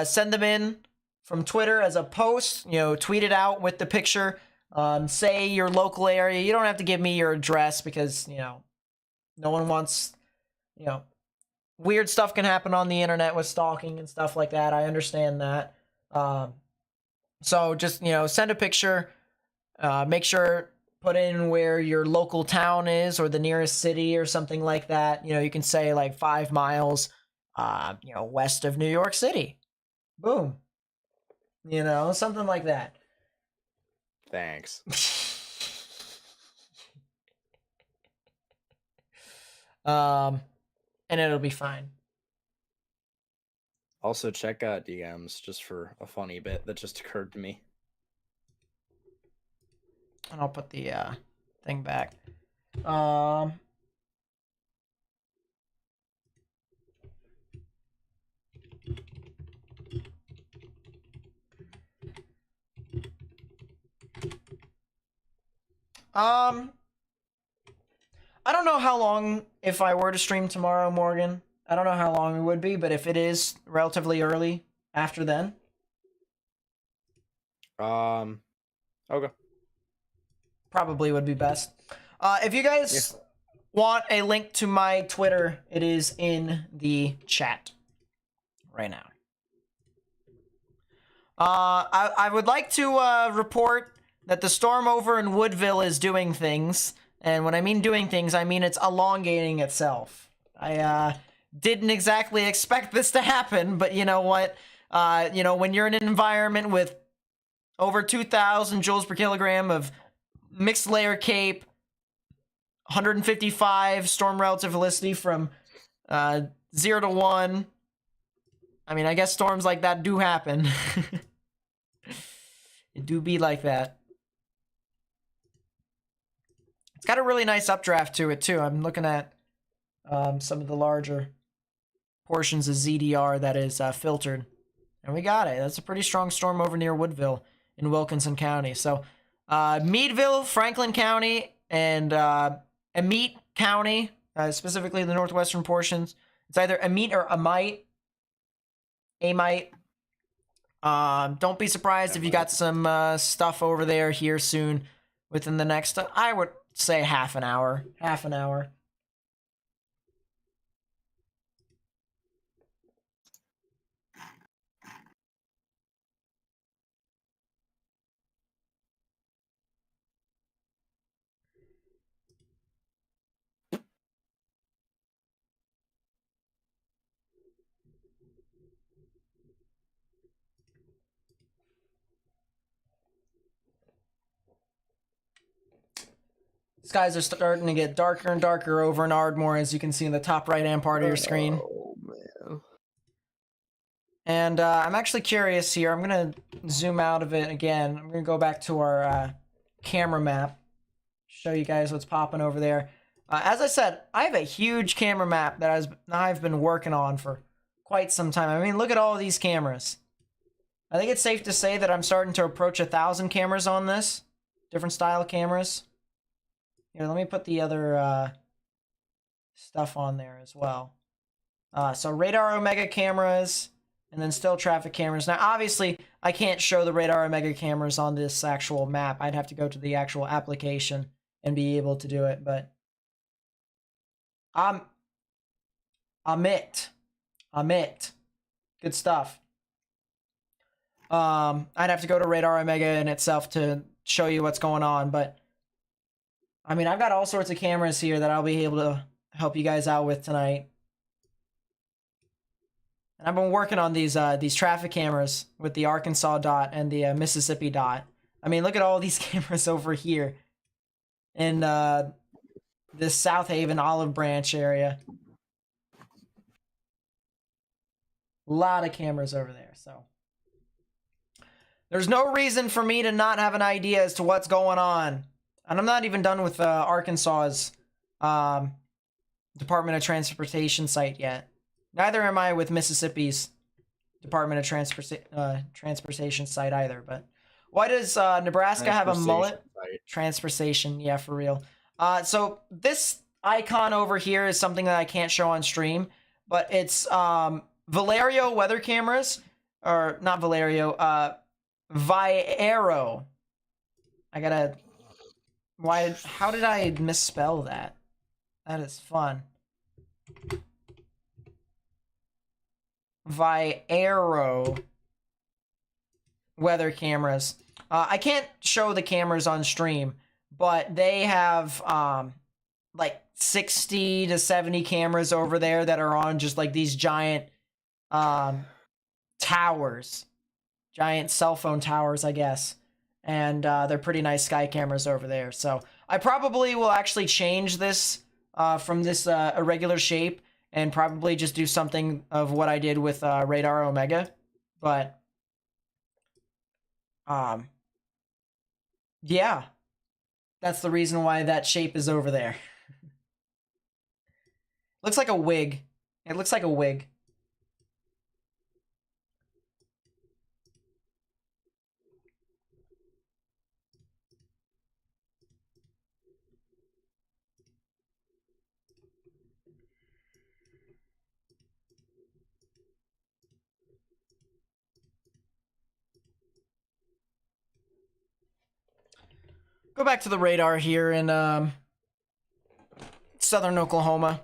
send them in from Twitter as a post, tweet it out with the picture. Say your local area. You don't have to give me your address because, no one wants, weird stuff can happen on the internet with stalking and stuff like that. I understand that. So just, send a picture, make sure, put in where your local town is or the nearest city or something like that. You can say like 5 miles, west of New York City. Boom. Something like that. Thanks. And it'll be fine. Also, check out DMs just for a funny bit that just occurred to me. And I'll put the thing back. I don't know how long, if I were to stream tomorrow, Morgan. I don't know how long it would be, but if it is relatively early after then. Okay. Probably would be best. If you guys want a link to my Twitter, it is in the chat right now. I would like to report that the storm over in Woodville is doing things. And when I mean doing things, I mean it's elongating itself. I didn't exactly expect this to happen, but you know what? When you're in an environment with over 2,000 joules per kilogram of mixed layer cape, 155 storm relative velocity from 0 to 1. I mean, I guess storms like that do happen. It do be like that. It's got a really nice updraft to it, too. I'm looking at some of the larger portions of ZDR that is filtered. And we got it. That's a pretty strong storm over near Woodville in Wilkinson County. So, Meadville, Franklin County, and Amite County, specifically the northwestern portions. It's either Amite or Amite. Don't be surprised if you got some stuff over there here soon within the next, I would say half an hour. Half an hour. Skies are starting to get darker and darker over in Ardmore, as you can see in the top right-hand part of your screen. Oh, man. And I'm actually curious here. I'm going to zoom out of it again. I'm going to go back to our camera map. Show you guys what's popping over there. As I said, I have a huge camera map that I've been working on for quite some time. I mean, look at all of these cameras. I think it's safe to say that I'm starting to approach 1,000 cameras on this. Different style cameras. Here, let me put the other stuff on there as well. So radar Omega cameras, and then still traffic cameras. Now, obviously, I can't show the radar Omega cameras on this actual map. I'd have to go to the actual application and be able to do it, but I'm it. Good stuff. I'd have to go to radar Omega in itself to show you what's going on, but I mean, I've got all sorts of cameras here that I'll be able to help you guys out with tonight. And I've been working on these traffic cameras with the Arkansas dot and the Mississippi dot. I mean, look at all these cameras over here in this South Haven Olive Branch area. A lot of cameras over there, so there's no reason for me to not have an idea as to what's going on. And I'm not even done with Arkansas's Department of Transportation site yet. Neither am I with Mississippi's Department of Transportation site either. But why does Nebraska have a mullet? Transportation, yeah, for real. So this icon over here is something that I can't show on stream, but it's Valerio weather cameras, or not Valerio, Viero. How did I misspell that? That is fun. Viero weather cameras. I can't show the cameras on stream, but they have like 60 to 70 cameras over there that are on just like these giant towers. Giant cell phone towers, I guess. And they're pretty nice sky cameras over there. So I probably will actually change this from this irregular shape and probably just do something of what I did with Radar Omega. But yeah, that's the reason why that shape is over there. Looks like a wig. It looks like a wig. go back to the radar here in southern Oklahoma.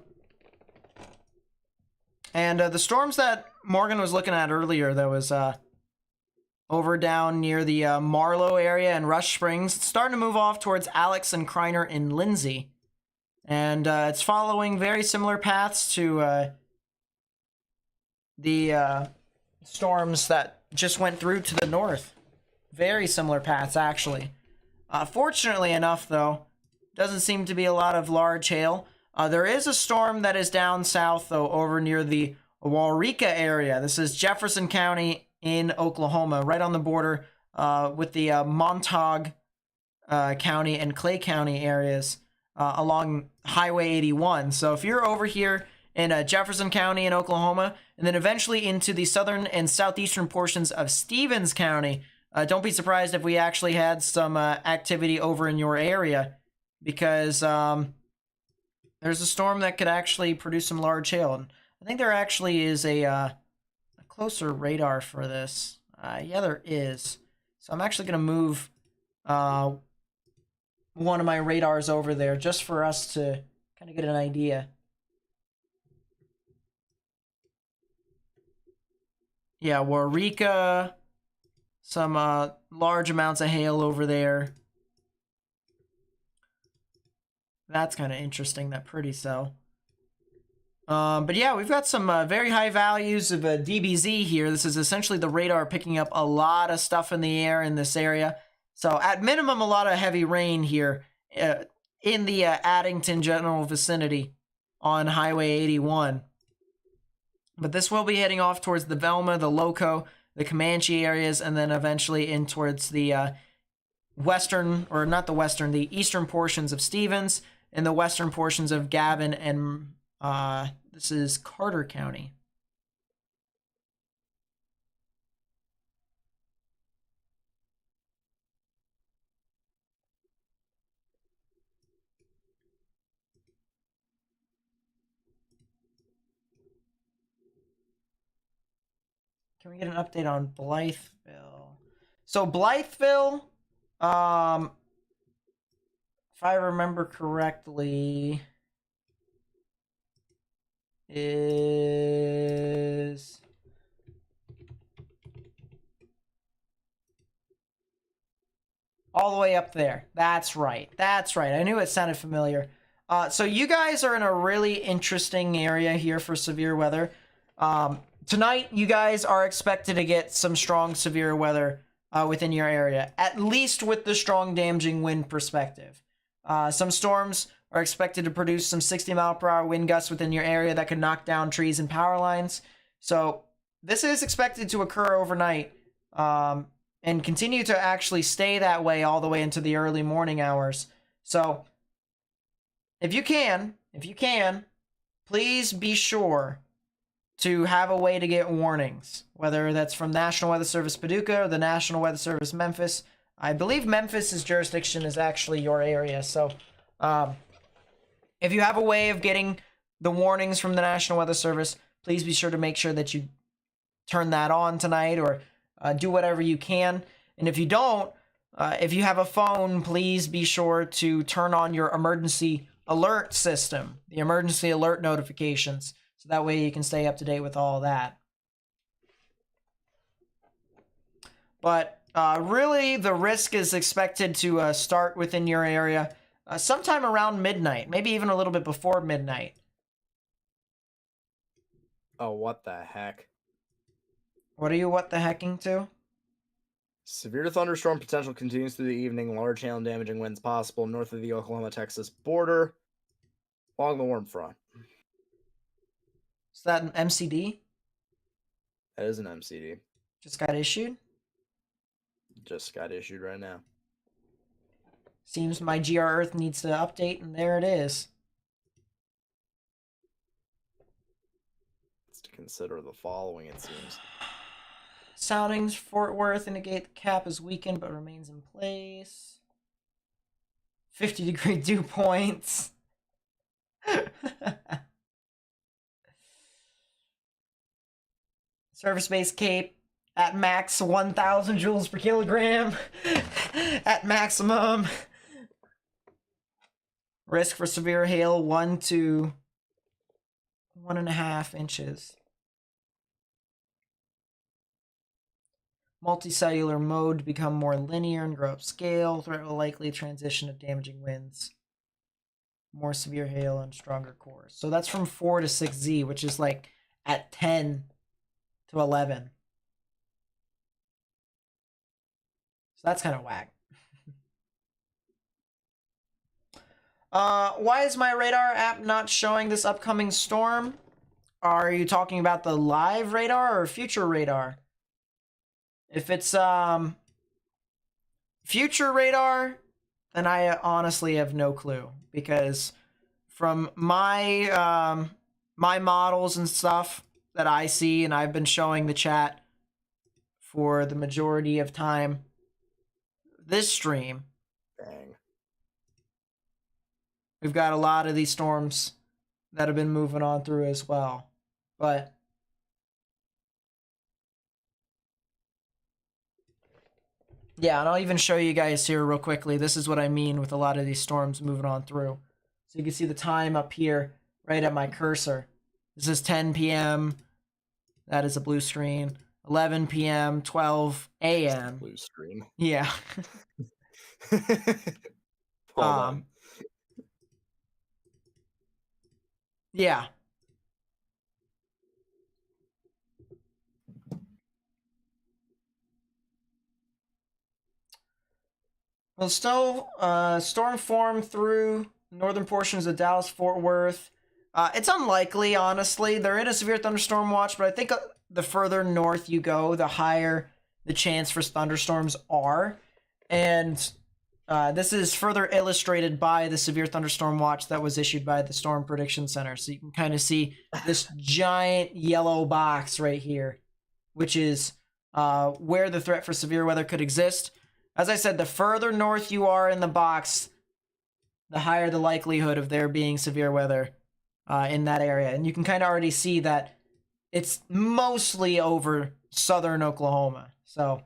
And the storms that Morgan was looking at earlier, that was over down near the Marlow area and Rush Springs, it's starting to move off towards Alex and Kreiner and Lindsay. And it's following very similar paths to the storms that just went through to the north. Very similar paths, actually. Fortunately enough, though, doesn't seem to be a lot of large hail. There is a storm that is down south, though, over near the Waurika area. This is Jefferson County in Oklahoma, right on the border with the Montauk County and Clay County areas along Highway 81. So if you're over here in Jefferson County in Oklahoma, and then eventually into the southern and southeastern portions of Stevens County, don't be surprised if we actually had some activity over in your area, because there's a storm that could actually produce some large hail. And I think there actually is a closer radar for this. Yeah, there is. So I'm actually going to move one of my radars over there just for us to kind of get an idea. Yeah, Waurika, some large amounts of hail over there. That's kind of interesting, that pretty cell. But yeah, we've got some very high values of DBZ here. This is essentially the radar picking up a lot of stuff in the air in this area. So at minimum, a lot of heavy rain here in the Addington general vicinity on Highway 81. But this will be heading off towards the Velma, the Loco, the Comanche areas, and then eventually in towards the western, or not the western, the eastern portions of Stevens and the western portions of Gavin and this is Carter County. Can we get an update on Blytheville? So Blytheville, if I remember correctly, is all the way up there. That's right. That's right. I knew it sounded familiar. So you guys are in a really interesting area here for severe weather. Tonight, you guys are expected to get some strong severe weather within your area, at least with the strong damaging wind perspective. Some storms are expected to produce some 60-mile-per-hour wind gusts within your area that could knock down trees and power lines. So this is expected to occur overnight and continue to actually stay that way all the way into the early morning hours. So if you can, please be sure to have a way to get warnings, whether that's from National Weather Service Paducah or the National Weather Service Memphis. I believe Memphis's jurisdiction is actually your area. So if you have a way of getting the warnings from the National Weather Service, please be sure to make sure that you turn that on tonight, or do whatever you can. And if you don't, if you have a phone, please be sure to turn on your emergency alert system, the emergency alert notifications, so that way you can stay up to date with all that. But really, the risk is expected to start within your area sometime around midnight, maybe even a little bit before midnight. Oh, what the heck? What are you what the hecking to? Severe thunderstorm potential continues through the evening. Large hail and damaging winds possible north of the Oklahoma-Texas border along the warm front. Is that an MCD? That is an MCD. Just got issued? Just got issued right now. Seems my GR Earth needs to update, and there it is. It's to consider the following, it seems. Soundings Fort Worth indicate the cap is weakened but remains in place. 50-degree dew points. Surface-based Cape at max 1,000 joules per kilogram. At maximum Risk for severe hail 1 to 1.5 inches. Multicellular mode to become more linear and grow upscale. Threat will likely transition to damaging winds. More severe hail and stronger cores. So that's from 4 to 6Z, which is like at 10 to 11. So that's kind of whack. Why is my radar app not showing this upcoming storm? Are you talking about the live radar or future radar? If it's future radar, then I honestly have no clue, because from my my models and stuff that I see, and I've been showing the chat for the majority of time this stream, Dang. we've got a lot of these storms that have been moving on through as well. But yeah, and I'll even show you guys here real quickly. This is what I mean with a lot of these storms moving on through. So you can see the time up here right at my cursor. This is 10 p.m. That is a blue screen. 11 p.m., 12 a.m. Blue screen. Yeah. Hold on. Yeah. Well, still, storm formed through northern portions of Dallas, Fort Worth. It's unlikely, honestly. They're in a severe thunderstorm watch, but I think the further north you go, the higher the chance for thunderstorms are. And this is further illustrated by the severe thunderstorm watch that was issued by the Storm Prediction Center. So you can kind of see this giant yellow box right here, which is where the threat for severe weather could exist. As I said, the further north you are in the box, the higher the likelihood of there being severe weather in that area. And you can kind of already see that it's mostly over southern Oklahoma. So,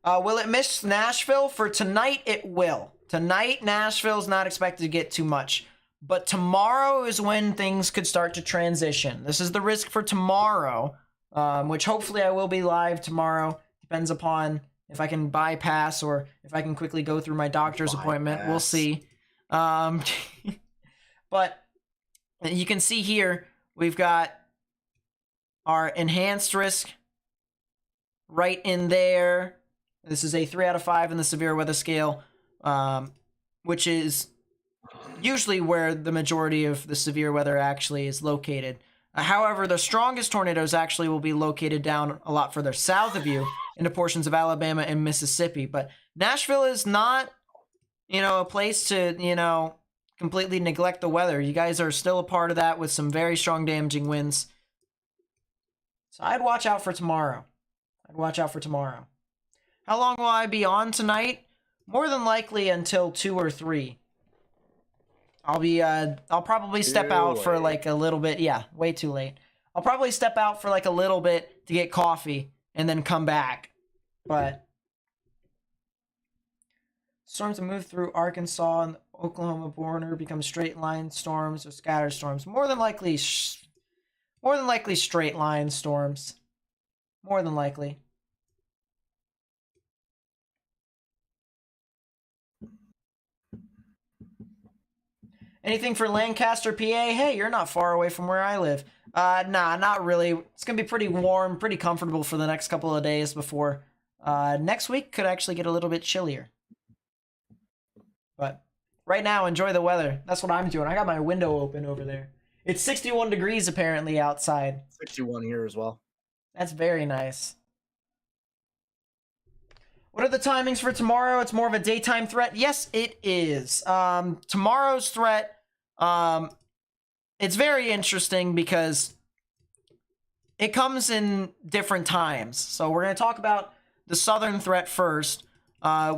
will it miss Nashville? For tonight, it will. Tonight, Nashville's not expected to get too much. But tomorrow is when things could start to transition. This is the risk for tomorrow. Which hopefully I will be live tomorrow. Depends upon if I can bypass or if I can quickly go through my doctor's appointment. We'll see. But you can see here, we've got our enhanced risk right in there. This is a 3 out of 5 in the severe weather scale, which is usually where the majority of the severe weather actually is located. However, the strongest tornadoes actually will be located down a lot further south of you into portions of Alabama and Mississippi. But Nashville is not, a place to, completely neglect the weather. You guys are still a part of that with some very strong damaging winds. So I'd watch out for tomorrow. How long will I be on tonight? More than likely until 2 or 3. I'll probably step out for like a little bit. Yeah, way too late. I'll probably step out for like a little bit to get coffee and then come back. But storms that move through Arkansas and the Oklahoma border become straight line storms or scatter storms. More than likely straight line storms. More than likely. Anything for Lancaster, PA? Hey, you're not far away from where I live. Nah, not really. It's going to be pretty warm, pretty comfortable for the next couple of days before next week could actually get a little bit chillier. But right now, enjoy the weather. That's what I'm doing. I got my window open over there. It's 61 degrees apparently outside. 61 here as well. That's very nice. What are the timings for tomorrow? It's more of a daytime threat. Yes, it is. Tomorrow's threat, it's very interesting because it comes in different times. So we're going to talk about the southern threat first,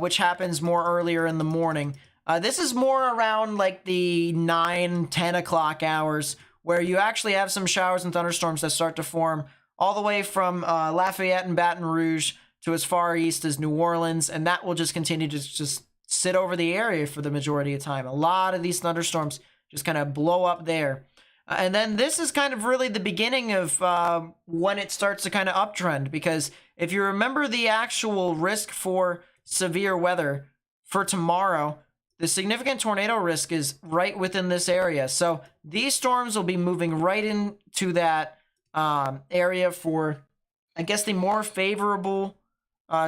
which happens more earlier in the morning. This is more around like the 9, 10 o'clock hours where you actually have some showers and thunderstorms that start to form all the way from Lafayette and Baton Rouge to as far east as New Orleans, and that will just continue to just sit over the area for the majority of time. A lot of these thunderstorms just kind of blow up there. And then this is kind of really the beginning of when it starts to kind of uptrend, because if you remember the actual risk for severe weather for tomorrow, the significant tornado risk is right within this area. So these storms will be moving right into that area for, I guess, the more favorable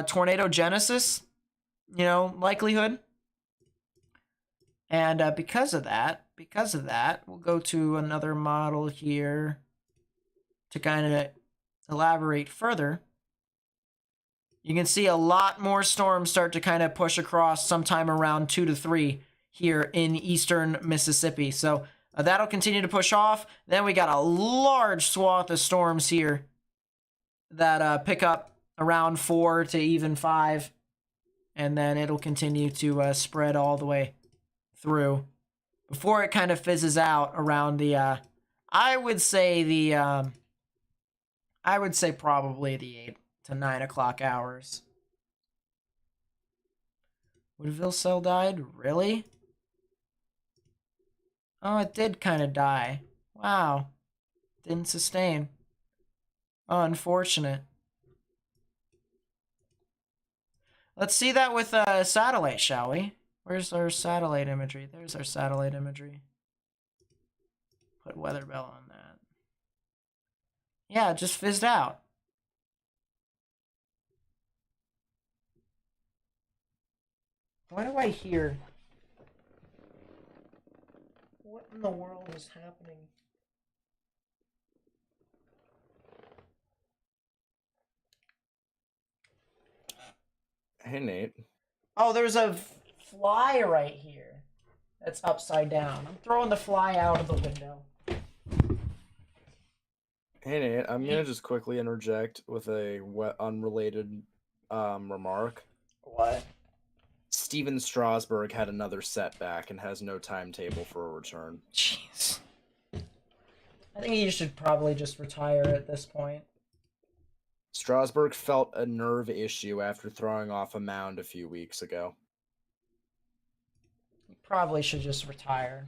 tornado genesis, likelihood. And because of that, we'll go to another model here to kind of elaborate further. You can see a lot more storms start to kind of push across sometime around 2 to 3 here in eastern Mississippi. So that'll continue to push off. Then we got a large swath of storms here that pick up around 4 to even 5. And then it'll continue to spread all the way through before it kind of fizzes out around the I would say probably the 8 to 9 o'clock hours. Woodville cell died? Really? Oh, it did kind of die. Wow. Didn't sustain. Oh, unfortunate. Let's see that with satellite, shall we? Where's our satellite imagery? There's our satellite imagery. Put weather bell on that. Yeah, it just fizzed out. Why do I hear? What in the world is happening? Hey, Nate. Oh, there's a fly right here that's upside down. I'm throwing the fly out of the window. Hey, Nate. I'm gonna just quickly interject with a unrelated remark. What? Steven Strasburg had another setback and has no timetable for a return. Jeez. I think you should probably just retire at this point. Strasburg felt a nerve issue after throwing off a mound a few weeks ago. You probably should just retire.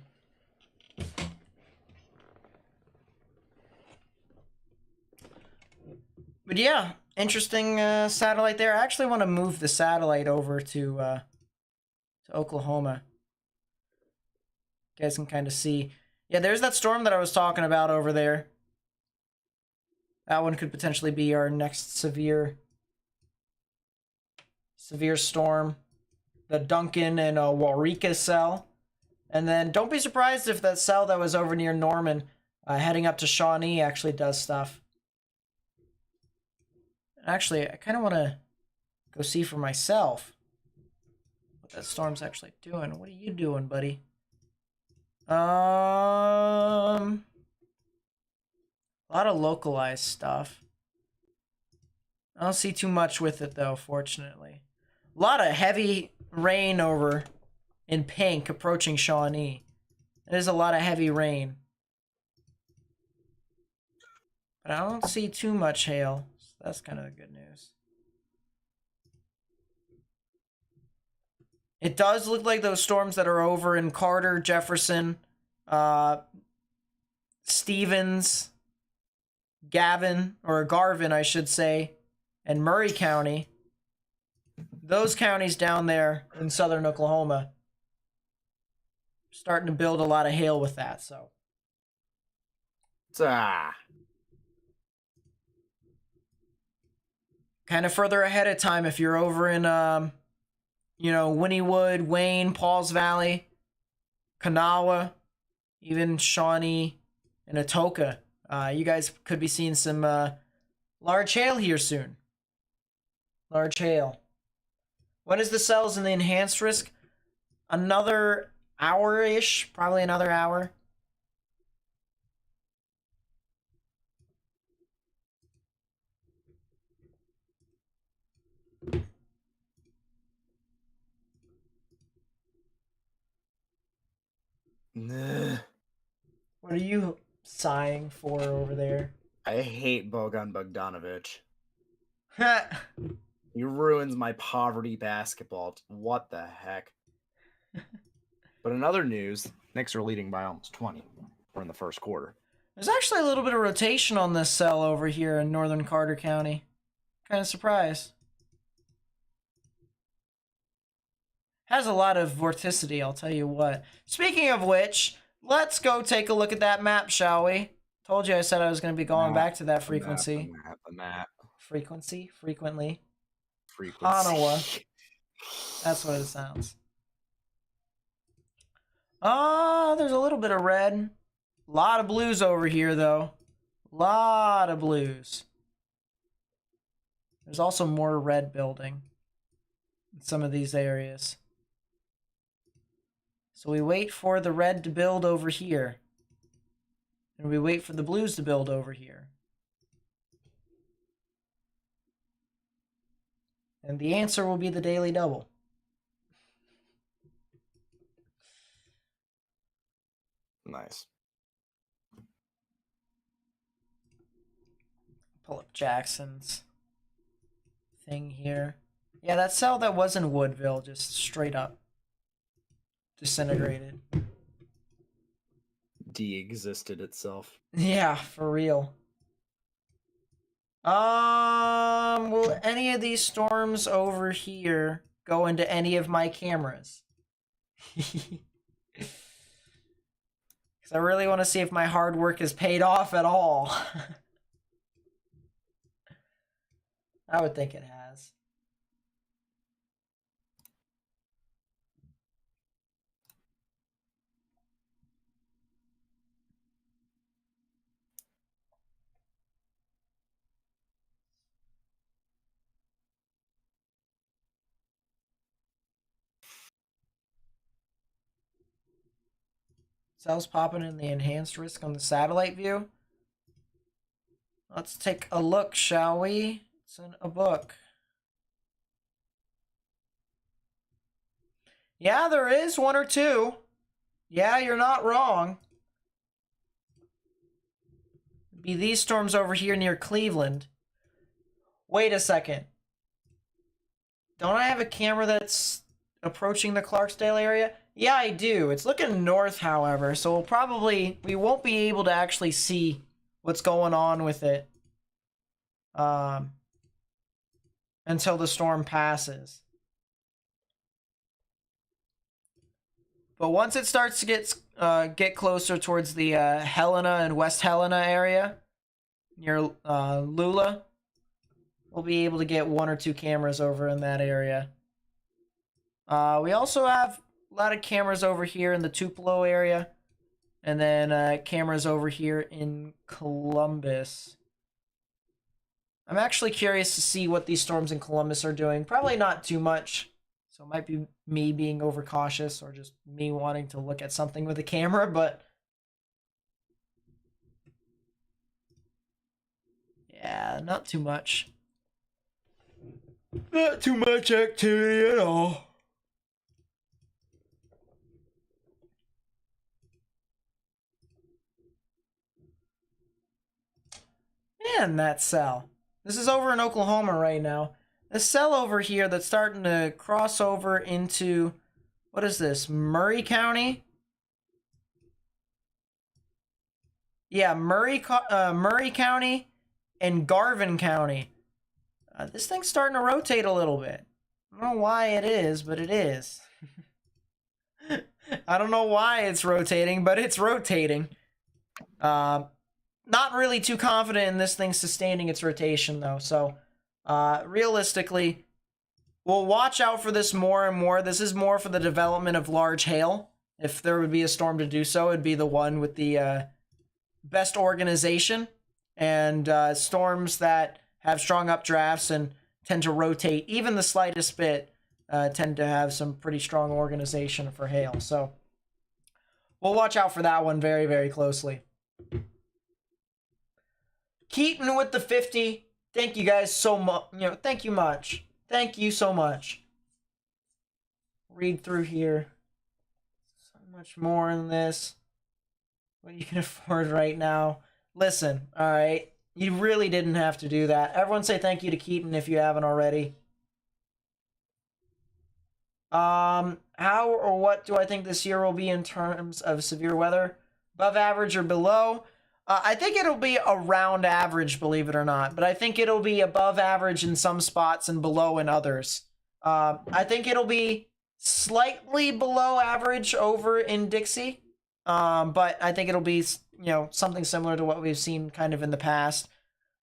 But yeah, interesting satellite there. I actually want to move the satellite over to Oklahoma. You guys can kind of see. Yeah, there's that storm that I was talking about over there. That one could potentially be our next severe storm. The Duncan and Waurika cell. And then don't be surprised if that cell that was over near Norman heading up to Shawnee actually does stuff. Actually, I kind of want to go see for myself what that storm's actually doing. What are you doing, buddy? A lot of localized stuff. I don't see too much with it, though, fortunately. A lot of heavy rain over in pink approaching Shawnee. There's a lot of heavy rain. But I don't see too much hail. So that's kind of the good news. It does look like those storms that are over in Carter, Jefferson, Stevens, Garvin, I should say, and Murray County. Those counties down there in southern Oklahoma starting to build a lot of hail with that, so. Kind of further ahead of time if you're over in, Wynnewood, Wayne, Pauls Valley, Kanawha, even Shawnee, and Atoka. You guys could be seeing some large hail here soon. Large hail. When is the cells in the enhanced risk? Another hour-ish, probably another hour. Nah. What are you sighing for over there? I hate Bogan Bogdanovic. He ruins my poverty basketball. What the heck? But in other news, Knicks are leading by almost 20. We're in the first quarter. There's actually a little bit of rotation on this cell over here in northern Carter County. Kind of surprised. Has a lot of vorticity, I'll tell you what. Speaking of which, let's go take a look at that map, shall we? Told you I said I was going to be going back to that frequency. The map. Frequency? Frequently? Frequency. Hanawa. That's what it sounds. There's a little bit of red. A lot of blues over here, though. Lot of blues. There's also more red building in some of these areas. So we wait for the red to build over here. And we wait for the blues to build over here. And the answer will be the daily double. Nice. Pull up Jackson's thing here. Yeah, that cell that was in Woodville just straight up disintegrated. De-existed itself. Yeah, for real. Will any of these storms over here go into any of my cameras? Because I really want to see if my hard work has paid off at all. I would think it has. Cells popping in the enhanced risk on the satellite view. Let's take a look, shall we? It's in a book. Yeah, there is one or two. Yeah, you're not wrong. It'd be these storms over here near Cleveland. Wait a second. Don't I have a camera that's approaching the Clarksdale area? Yeah, I do. It's looking north, however, so we won't be able to actually see what's going on with it until the storm passes. But once it starts to get closer towards the Helena and West Helena area near Lula, we'll be able to get one or two cameras over in that area. We also have a lot of cameras over here in the Tupelo area, and then cameras over here in Columbus. I'm actually curious to see what these storms in Columbus are doing. Probably not too much, so it might be me being overcautious or just me wanting to look at something with a camera, but yeah, not too much. Not too much activity at all. Man, that cell. This is over in Oklahoma right now. This cell over here that's starting to cross over into, what is this, Murray County? Yeah, Murray County and Garvin County. This thing's starting to rotate a little bit. I don't know why it is, but it is. I don't know why it's rotating, but it's rotating. Not really too confident in this thing sustaining its rotation, though. So, realistically, we'll watch out for this more and more. This is more for the development of large hail. If there would be a storm to do so, it'd be the one with the best organization. And storms that have strong updrafts and tend to rotate even the slightest bit tend to have some pretty strong organization for hail. So, we'll watch out for that one very, very closely. Keaton with the 50. Thank you guys so much. Thank you much. Thank you so much. Read through here. So much more in this. What you can afford right now. Listen, all right. You really didn't have to do that. Everyone say thank you to Keaton if you haven't already. How or what do I think this year will be in terms of severe weather? Above average or below? I think it'll be around average, believe it or not. But I think it'll be above average in some spots and below in others. I think it'll be slightly below average over in Dixie. But I think it'll be, something similar to what we've seen kind of in the past.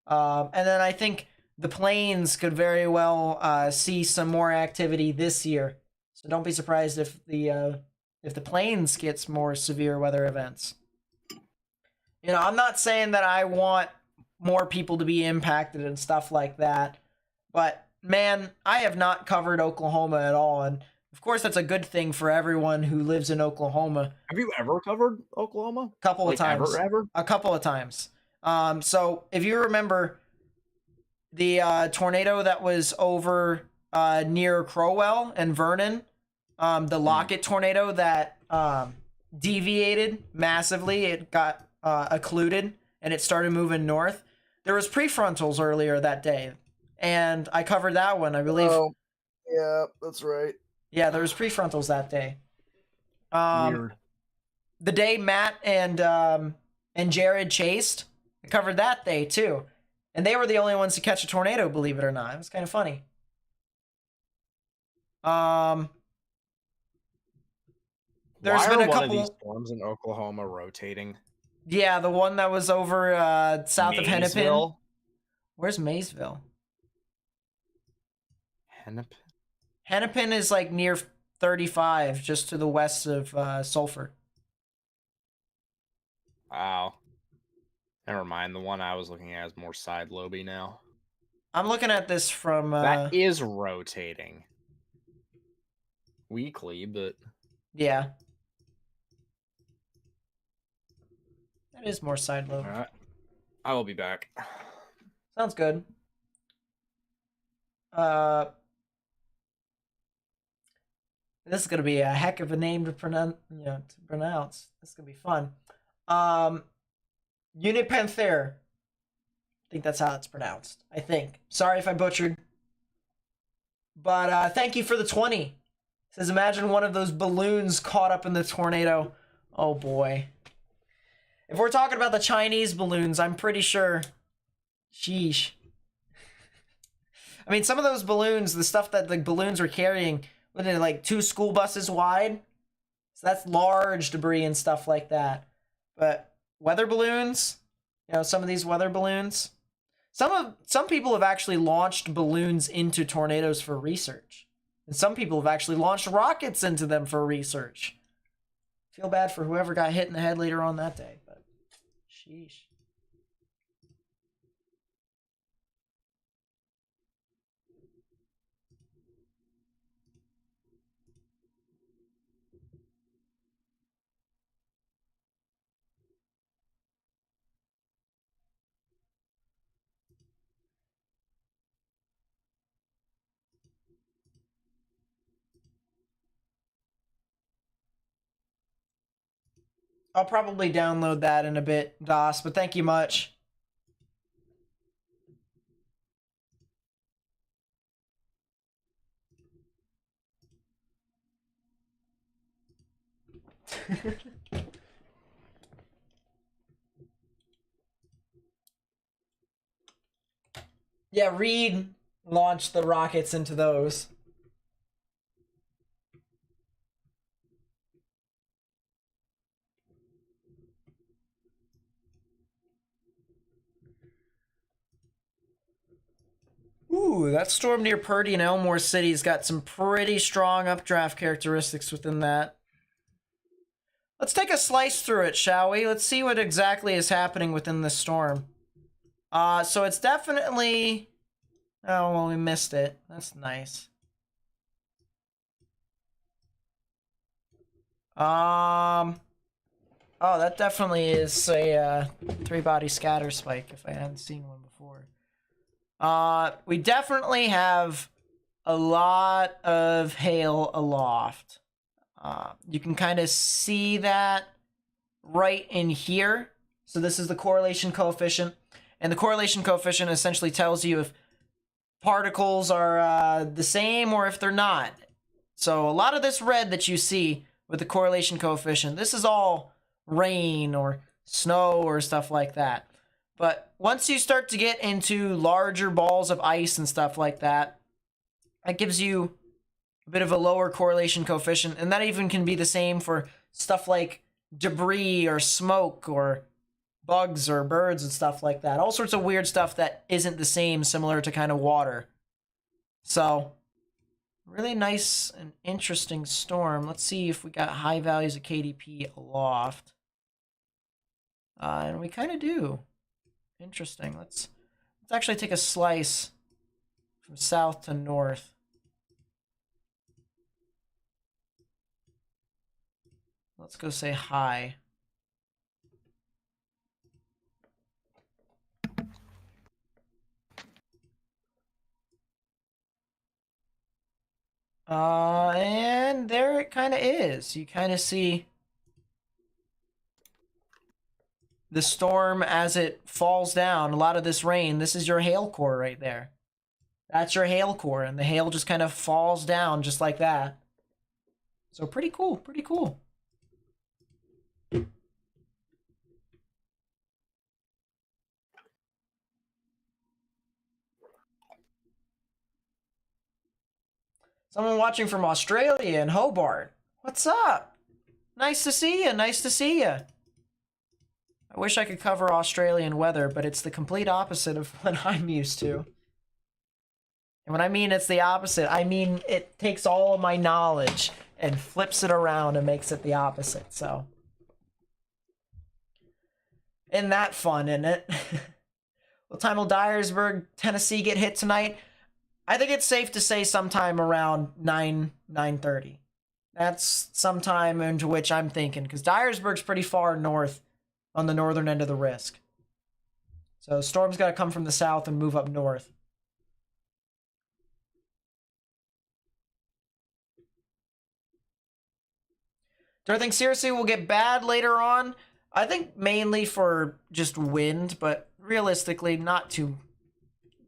And then I think the plains could very well see some more activity this year. So don't be surprised if the plains gets more severe weather events. I'm not saying that I want more people to be impacted and stuff like that, but man, I have not covered Oklahoma at all, and of course that's a good thing for everyone who lives in Oklahoma. Have you ever covered Oklahoma? A couple of times. Ever? A couple of times. So if you remember the tornado that was over near Crowell and Vernon, the Lockett tornado that deviated massively, it got occluded and it started moving north. There was prefrontals earlier that day, and I covered that one, I believe. Oh, yeah, that's right. Yeah, there was prefrontals that day. Weird. The day Matt and Jared chased, I covered that day too, and they were the only ones to catch a tornado, believe it or not. It was kind of funny. There's been a couple of these storms in Oklahoma rotating. Yeah, the one that was over south of Hennepin. Maysville? Where's Maysville? Hennepin? Hennepin is like near 35, just to the west of Sulphur. Wow. Never mind. The one I was looking at is more side loby now. I'm looking at this from... that is rotating. Weekly, but... Yeah. That is more side lobe. Alright. I will be back. Sounds good. This is gonna be a heck of a name to pronounce. This is gonna be fun. Unipanther. I think that's how it's pronounced. I think. Sorry if I butchered. But thank you for the 20. It says, imagine one of those balloons caught up in the tornado. Oh boy. If we're talking about the Chinese balloons, I'm pretty sure. Sheesh. I mean, some of those balloons, the stuff that the balloons were carrying, wasn't it like 2 school buses wide? So that's large debris and stuff like that. But weather balloons, some of these weather balloons, some people have actually launched balloons into tornadoes for research. And some people have actually launched rockets into them for research. Feel bad for whoever got hit in the head later on that day, but sheesh. I'll probably download that in a bit, DOS, but thank you much. Yeah, Reed launched the rockets into those. Ooh, that storm near Purdy and Elmore City's got some pretty strong updraft characteristics within that. Let's take a slice through it, shall we? Let's see what exactly is happening within this storm. So it's definitely... Oh, well, we missed it. That's nice. Oh, that definitely is a 3-body scatter spike if I hadn't seen one before. We definitely have a lot of hail aloft. You can kind of see that right in here. So this is the correlation coefficient. And the correlation coefficient essentially tells you if particles are the same or if they're not. So a lot of this red that you see with the correlation coefficient, this is all rain or snow or stuff like that. But once you start to get into larger balls of ice and stuff like that, that gives you a bit of a lower correlation coefficient. And that even can be the same for stuff like debris or smoke or bugs or birds and stuff like that. All sorts of weird stuff that isn't the same, similar to kind of water. So, really nice and interesting storm. Let's see if we got high values of KDP aloft. And we kind of do. Interesting. Let's actually take a slice from south to north. Let's go say high. And there it kind of is. You kind of see the storm as it falls down. A lot of this rain, this is your hail core right there. That's your hail core, and the hail just kind of falls down just like that. So pretty cool, pretty cool. Someone watching from Australia and Hobart. What's up? Nice to see you. Nice to see you. I wish I could cover Australian weather, but it's the complete opposite of what I'm used to. And when I mean it's the opposite, I mean it takes all of my knowledge and flips it around and makes it the opposite. So, isn't that fun, isn't it? What time will Dyersburg, Tennessee get hit tonight? I think it's safe to say sometime around 9:30. That's sometime into which I'm thinking, because Dyersburg's pretty far north on the northern end of the risk. So storm's got to come from the south and move up north. Do I think seriously we'll get bad later on? I think mainly for just wind, but realistically not too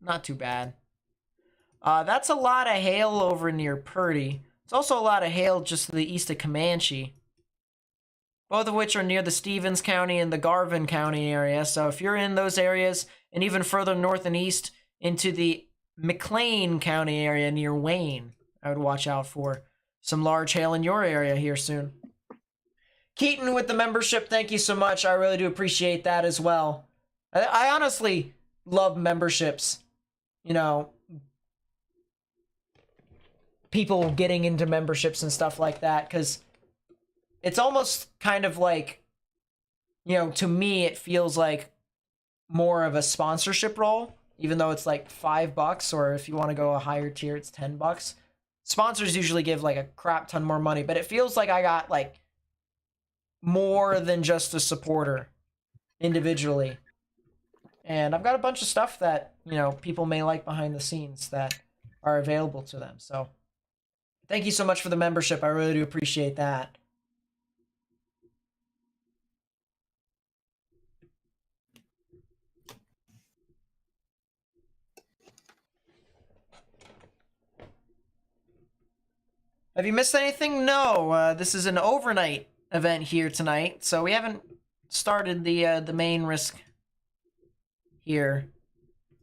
bad. That's a lot of hail over near Purdy. It's also a lot of hail just to the east of Comanche. Both of which are near the Stevens County and the Garvin County area. So if you're in those areas, and even further north and east into the McLean County area near Wayne, I would watch out for some large hail in your area here soon. Keaton with the membership, thank you so much. I really do appreciate that as well. I honestly love memberships. You know, people getting into memberships and stuff like that, because it's almost kind of like, you know, to me it feels like more of a sponsorship role, even though it's like $5, or if you want to go a higher tier it's $10. Sponsors usually give like a crap ton more money, but it feels like I got like more than just a supporter individually. And I've got a bunch of stuff that, you know, people may like behind the scenes that are available to them. So thank you so much for the membership. I really do appreciate that. Have you missed anything? No. This is an overnight event here tonight, so we haven't started the main risk here.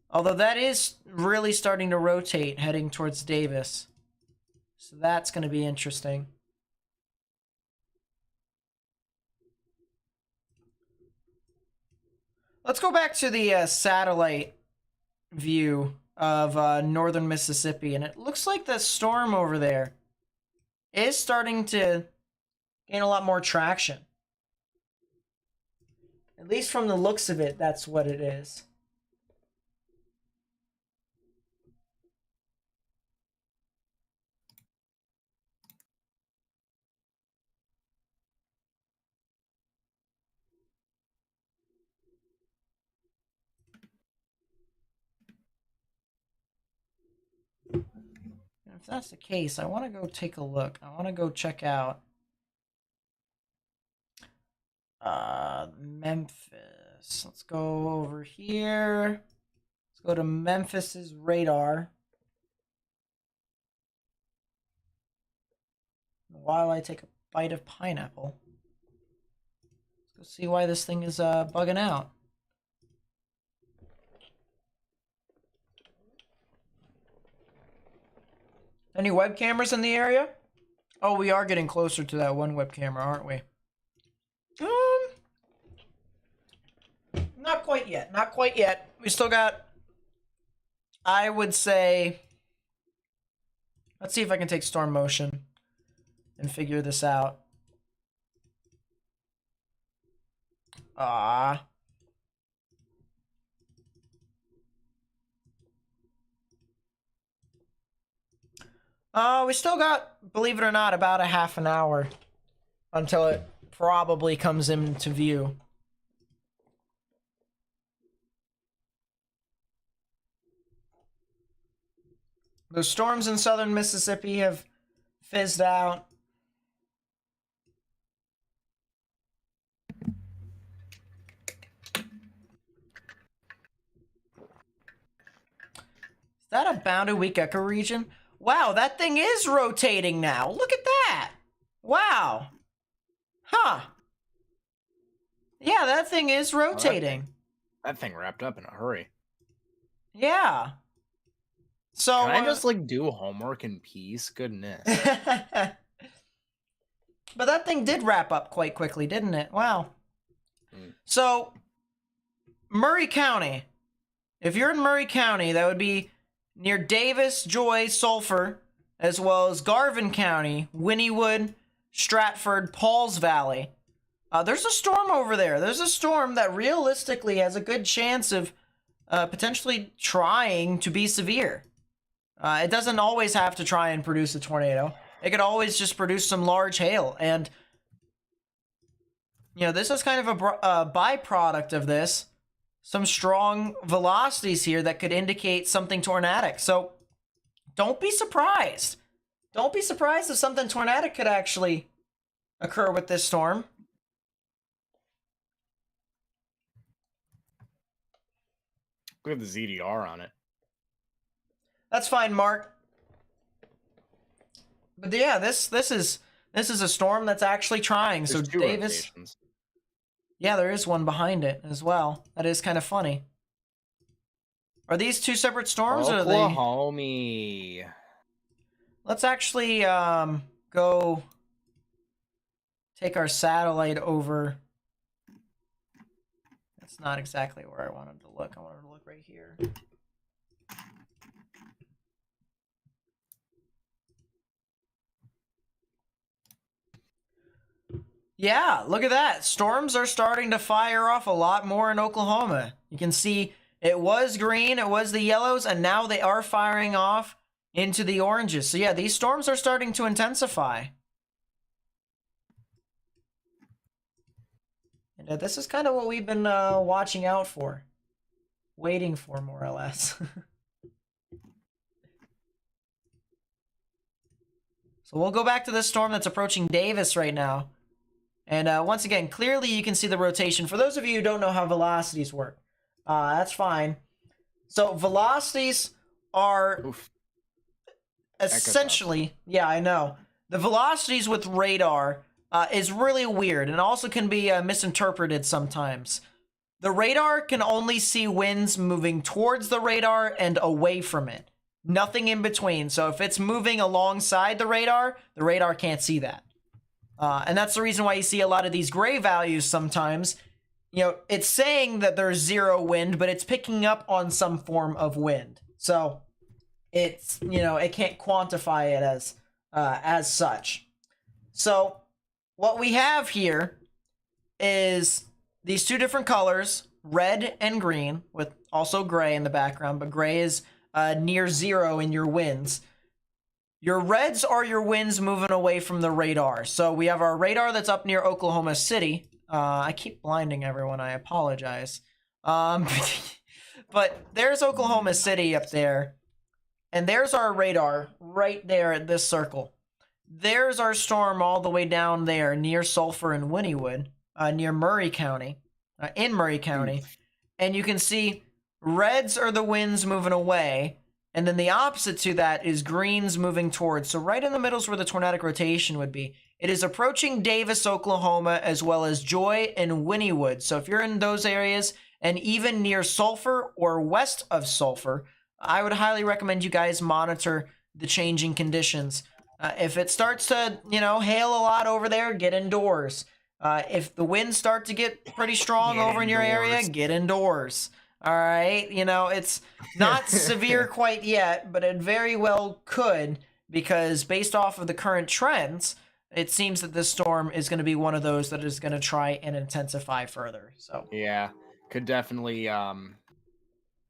Although that is really starting to rotate, heading towards Davis. So that's going to be interesting. Let's go back to the satellite view of northern Mississippi, and it looks like the storm over there is starting to gain a lot more traction. At least from the looks of it, that's what it is. If that's the case, I want to go take a look. I want to go check out Memphis. Let's go over here. Let's go to Memphis's radar. while I take a bite of pineapple. Let's go see why this thing is bugging out. Any web cameras in the area? Oh, we are getting closer to that one web camera, aren't we? Not quite yet. Not quite yet. We still got, I would say, let's see if I can take storm motion and figure this out. We still got, believe it or not, about a half an hour until it probably comes into view. The storms in southern Mississippi have fizzed out. Is that a bounded weak echo region? Wow, that thing is rotating now. Look at that. Wow. Huh. Yeah, that thing is rotating. That thing wrapped up in a hurry. Yeah. So Can I just like do homework in peace? Goodness. But that thing did wrap up quite quickly, didn't it? Wow. So Murray County. If you're in Murray County, that would be near Davis, Joy, Sulphur, as well as Garvin County, Wynnewood, Stratford, Pauls Valley. There's a storm over there. There's a storm that realistically has a good chance of potentially trying to be severe. It doesn't always have to try and produce a tornado. It could always just produce some large hail. And, you know, this is kind of a byproduct of this. Some strong velocities here that could indicate something tornadic. So don't be surprised. Don't be surprised if something tornadic could actually occur with this storm. We have the ZDR on it. That's fine, Mark. But yeah, this is a storm that's actually trying. There's so two Davis. rotations. Yeah, there is one behind it as well. That is kind of funny. Are these two separate storms or are they? Oklahoma. Let's actually go take our satellite over. That's not exactly where I wanted to look. I wanted to look right here. Yeah, look at that. Storms are starting to fire off a lot more in Oklahoma. You can see it was green, it was the yellows, and now they are firing off into the oranges. So yeah, these storms are starting to intensify. And this is kind of what we've been watching out for. Waiting for, more or less. So we'll go back to this storm that's approaching Davis right now. And once again, clearly you can see the rotation. For those of you who don't know how velocities work, that's fine. So velocities are essentially, yeah, I know. The velocities with radar is really weird and also can be misinterpreted sometimes. The radar can only see winds moving towards the radar and away from it. Nothing in between. So if it's moving alongside the radar can't see that. And that's the reason why you see a lot of these gray values sometimes. You know, it's saying that there's zero wind, but it's picking up on some form of wind. So it's, you know, it can't quantify it as such. So what we have here is these two different colors, red and green, with also gray in the background, but gray is near zero in your winds. Your reds are your winds moving away from the radar. So we have our radar that's up near Oklahoma City. I keep blinding everyone. I apologize. But there's Oklahoma City up there. And there's our radar right there at this circle. There's our storm all the way down there near Sulphur and Wynnewood, near Murray County, in Murray County. And you can see reds are the winds moving away. And then the opposite to that is greens moving towards. So right in the middle is where the tornadic rotation would be. It is approaching Davis, Oklahoma, as well as Joy and Wynnewood. So if you're in those areas and even near Sulphur or west of Sulphur, I would highly recommend you guys monitor the changing conditions. If it starts to, hail a lot over there, get indoors. If the winds start to get pretty strong over in your area, get indoors. All right, it's not severe quite yet, but it very well could, because based off of the current trends, it seems that this storm is going to be one of those that is going to try and intensify further. So yeah, could definitely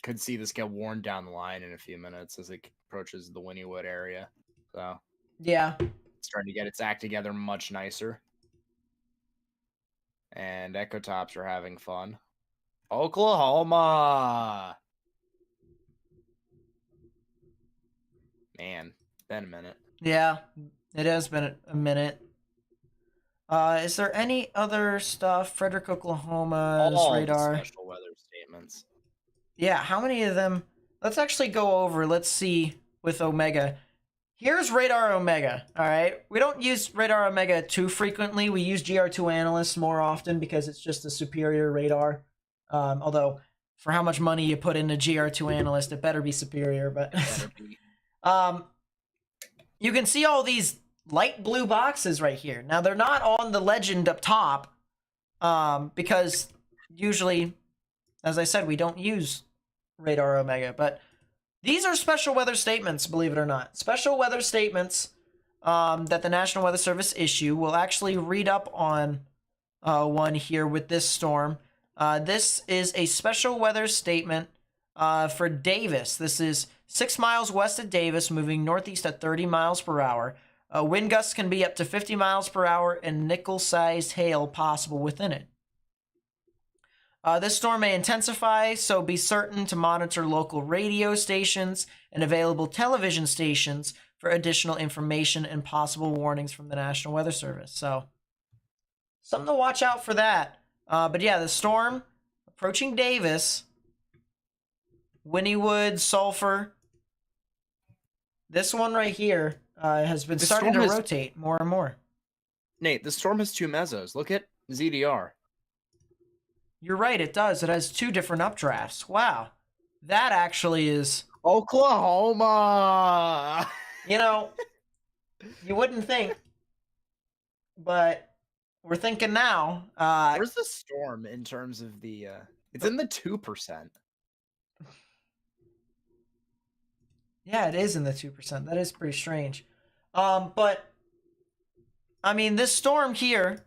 could see this get worn down the line in a few minutes as it approaches the Wynnewood area. So yeah, it's starting to get its act together much nicer. And Echo Tops are having fun. Oklahoma! Man, it's been a minute. Yeah, it has been a minute. Is there any other stuff? Frederick, Oklahoma's All radar. the special weather statements. Yeah, how many of them? Let's actually go over. Let's see with Omega. Here's Radar Omega, all right? We don't use Radar Omega too frequently. We use GR2 Analyst more often because it's just a superior radar. Although, for how much money you put into GR2 Analyst, it better be superior. But you can see all these light blue boxes right here. Now, they're not on the legend up top because usually, as I said, we don't use Radar Omega. But these are special weather statements, believe it or not. Special weather statements that the National Weather Service issue. We'll actually read up on one here with this storm. This is a special weather statement for Davis. This is 6 miles west of Davis, moving northeast at 30 miles per hour. Wind gusts can be up to 50 miles per hour and nickel-sized hail possible within it. This storm may intensify, so be certain to monitor local radio stations and available television stations for additional information and possible warnings from the National Weather Service. So, something to watch out for that. But yeah, the storm approaching Davis, Wynnewood, Sulphur. This one right here has been starting to rotate more and more. Nate, the storm has 2 mesos. Look at ZDR. You're right, it does. It has 2 different updrafts. Wow. That actually is... Oklahoma! You wouldn't think, but we're thinking now. Where's the storm in terms of the... It's in the 2%. Yeah, it is in the 2%. That is pretty strange. But, I mean, this storm here...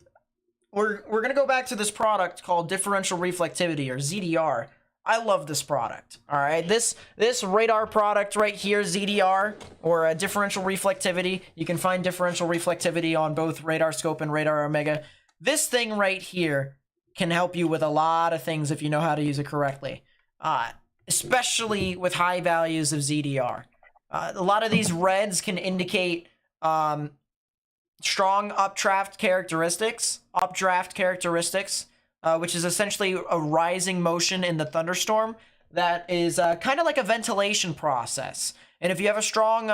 We're going to go back to this product called differential reflectivity, or ZDR. I love this product, all right? This radar product right here, ZDR, or differential reflectivity. You can find differential reflectivity on both Radar Scope and Radar Omega. This thing right here can help you with a lot of things if you know how to use it correctly, especially with high values of ZDR. A lot of these reds can indicate... strong updraft characteristics, which is essentially a rising motion in the thunderstorm that is kind of like a ventilation process. And if you have a strong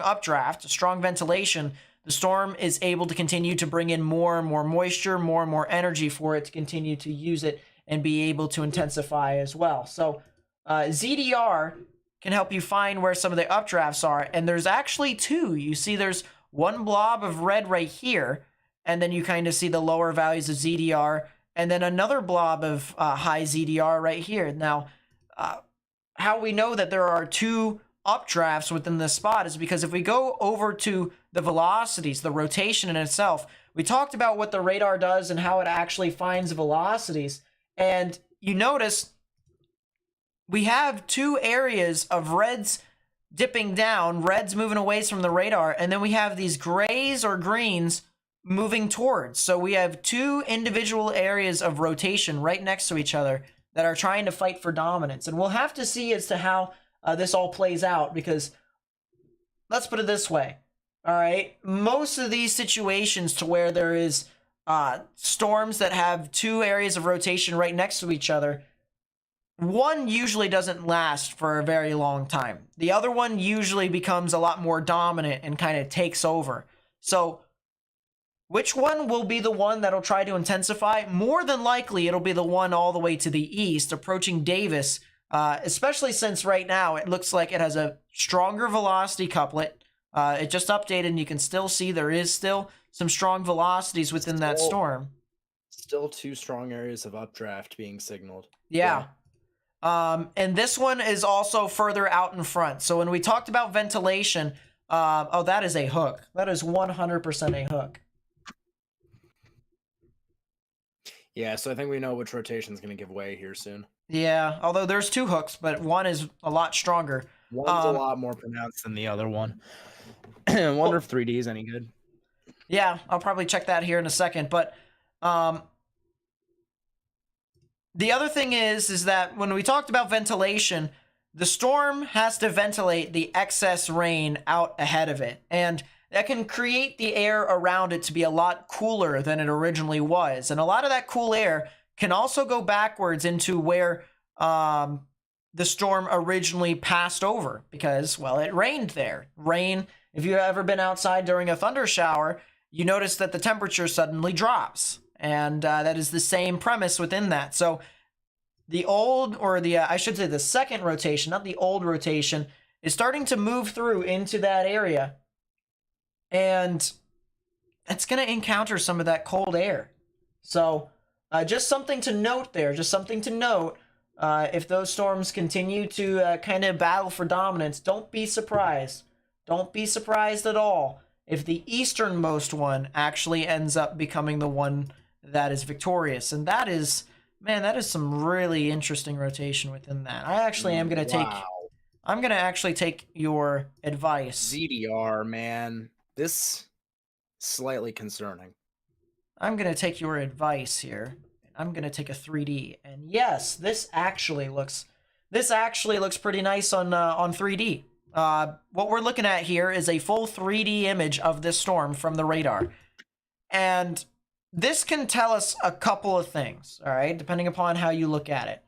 updraft, a strong ventilation, the storm is able to continue to bring in more and more moisture, more and more energy for it to continue to use it and be able to intensify as well. So ZDR can help you find where some of the updrafts are. And there's actually 2. You see there's one blob of red right here, and then you kind of see the lower values of ZDR, and then another blob of high ZDR right here. Now, how we know that there are 2 updrafts within this spot is because if we go over to the velocities, the rotation in itself, we talked about what the radar does and how it actually finds velocities. And you notice we have 2 areas of reds dipping down, reds moving away from the radar, and then we have these grays or greens moving towards. So we have 2 individual areas of rotation right next to each other that are trying to fight for dominance. And we'll have to see as to how this all plays out, because let's put it this way. All right, most of these situations to where there is storms that have 2 areas of rotation right next to each other, one usually doesn't last for a very long time. The other one usually becomes a lot more dominant and kind of takes over. So which one will be the one that'll try to intensify? More than likely, it'll be the one all the way to the east, approaching Davis, especially since right now it looks like it has a stronger velocity couplet. It just updated, and you can still see there is still some strong velocities within that storm. Still 2 strong areas of updraft being signaled. Yeah. And this one is also further out in front. So when we talked about ventilation, oh, that is a hook. That is 100% a hook. Yeah, so I think we know which rotation is going to give way here soon. Yeah, although there's 2 hooks, but one is a lot stronger. One's a lot more pronounced than the other one. I wonder if 3D is any good. Yeah, I'll probably check that here in a second. But the other thing is that when we talked about ventilation, the storm has to ventilate the excess rain out ahead of it. And that can create the air around it to be a lot cooler than it originally was. And a lot of that cool air can also go backwards into where the storm originally passed over because, well, it rained there. Rain, if you've ever been outside during a thunder shower, you notice that the temperature suddenly drops. And that is the same premise within that. So the old, or the, I should say the second rotation, not the old rotation, is starting to move through into that area. And it's going to encounter some of that cold air. So just something to note there, just something to note. If those storms continue to kind of battle for dominance, don't be surprised. Don't be surprised at all if the easternmost one actually ends up becoming the one that is victorious. And that is, man, that is some really interesting rotation within that. I actually am going to take, I'm going to actually take your advice. ZDR, man. This slightly concerning. I'm going to take your advice here. I'm going to take a 3D. And yes, this actually looks pretty nice on 3D. What we're looking at here is a full 3D image of this storm from the radar. And this can tell us a couple of things, all right, depending upon how you look at it.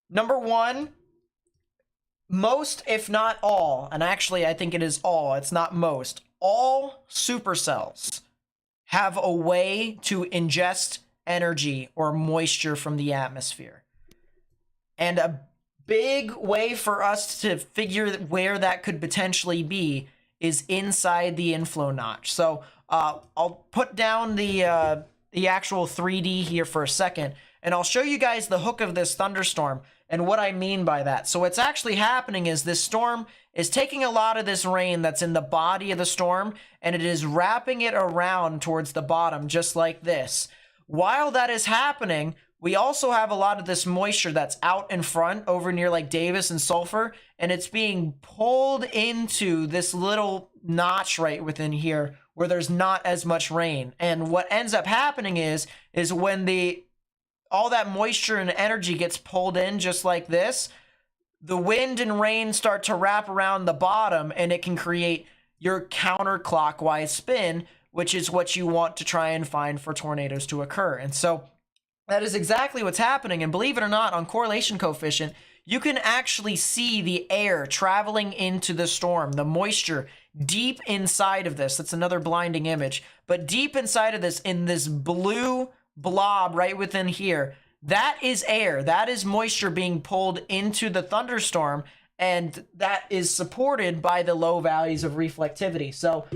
Number one, most, if not all, and actually I think it is all, it's not most, all supercells have a way to ingest energy or moisture from the atmosphere. And a big way for us to figure where that could potentially be is inside the inflow notch. So I'll put down the actual 3D here for a second, and I'll show you guys the hook of this thunderstorm and what I mean by that. So what's actually happening is this storm is taking a lot of this rain that's in the body of the storm, and it is wrapping it around towards the bottom, just like this. While that is happening, we also have a lot of this moisture that's out in front over near like Davis and Sulphur, and it's being pulled into this little notch right within here where there's not as much rain. And what ends up happening is when all that moisture and energy gets pulled in just like this, the wind and rain start to wrap around the bottom, and it can create your counterclockwise spin, which is what you want to try and find for tornadoes to occur. And so that is exactly what's happening. And believe it or not, on correlation coefficient, you can actually see the air traveling into the storm, the moisture deep inside of this. That's another blinding image. But deep inside of this, in this blue blob right within here, that is air. That is moisture being pulled into the thunderstorm, and that is supported by the low values of reflectivity. So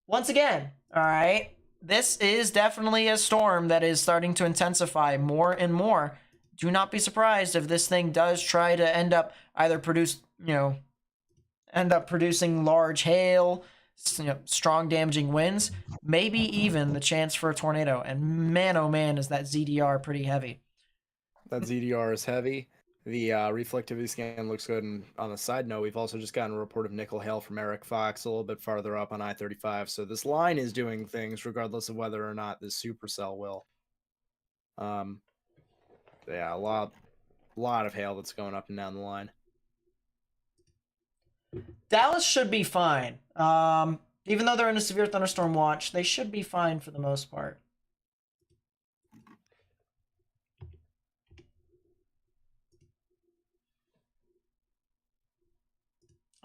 once again, all right, this is definitely a storm that is starting to intensify more and more. Do not be surprised if this thing does try to end up either producing large hail, strong damaging winds, maybe even the chance for a tornado. And man, oh man, is that ZDR pretty heavy. That ZDR is heavy. The reflectivity scan looks good. And on the side note, we've also just gotten a report of nickel hail from Eric Fox a little bit farther up on I-35. So this line is doing things regardless of whether or not this supercell will. Yeah, a lot of hail that's going up and down the line. Dallas should be fine. Even though they're in a severe thunderstorm watch, they should be fine for the most part.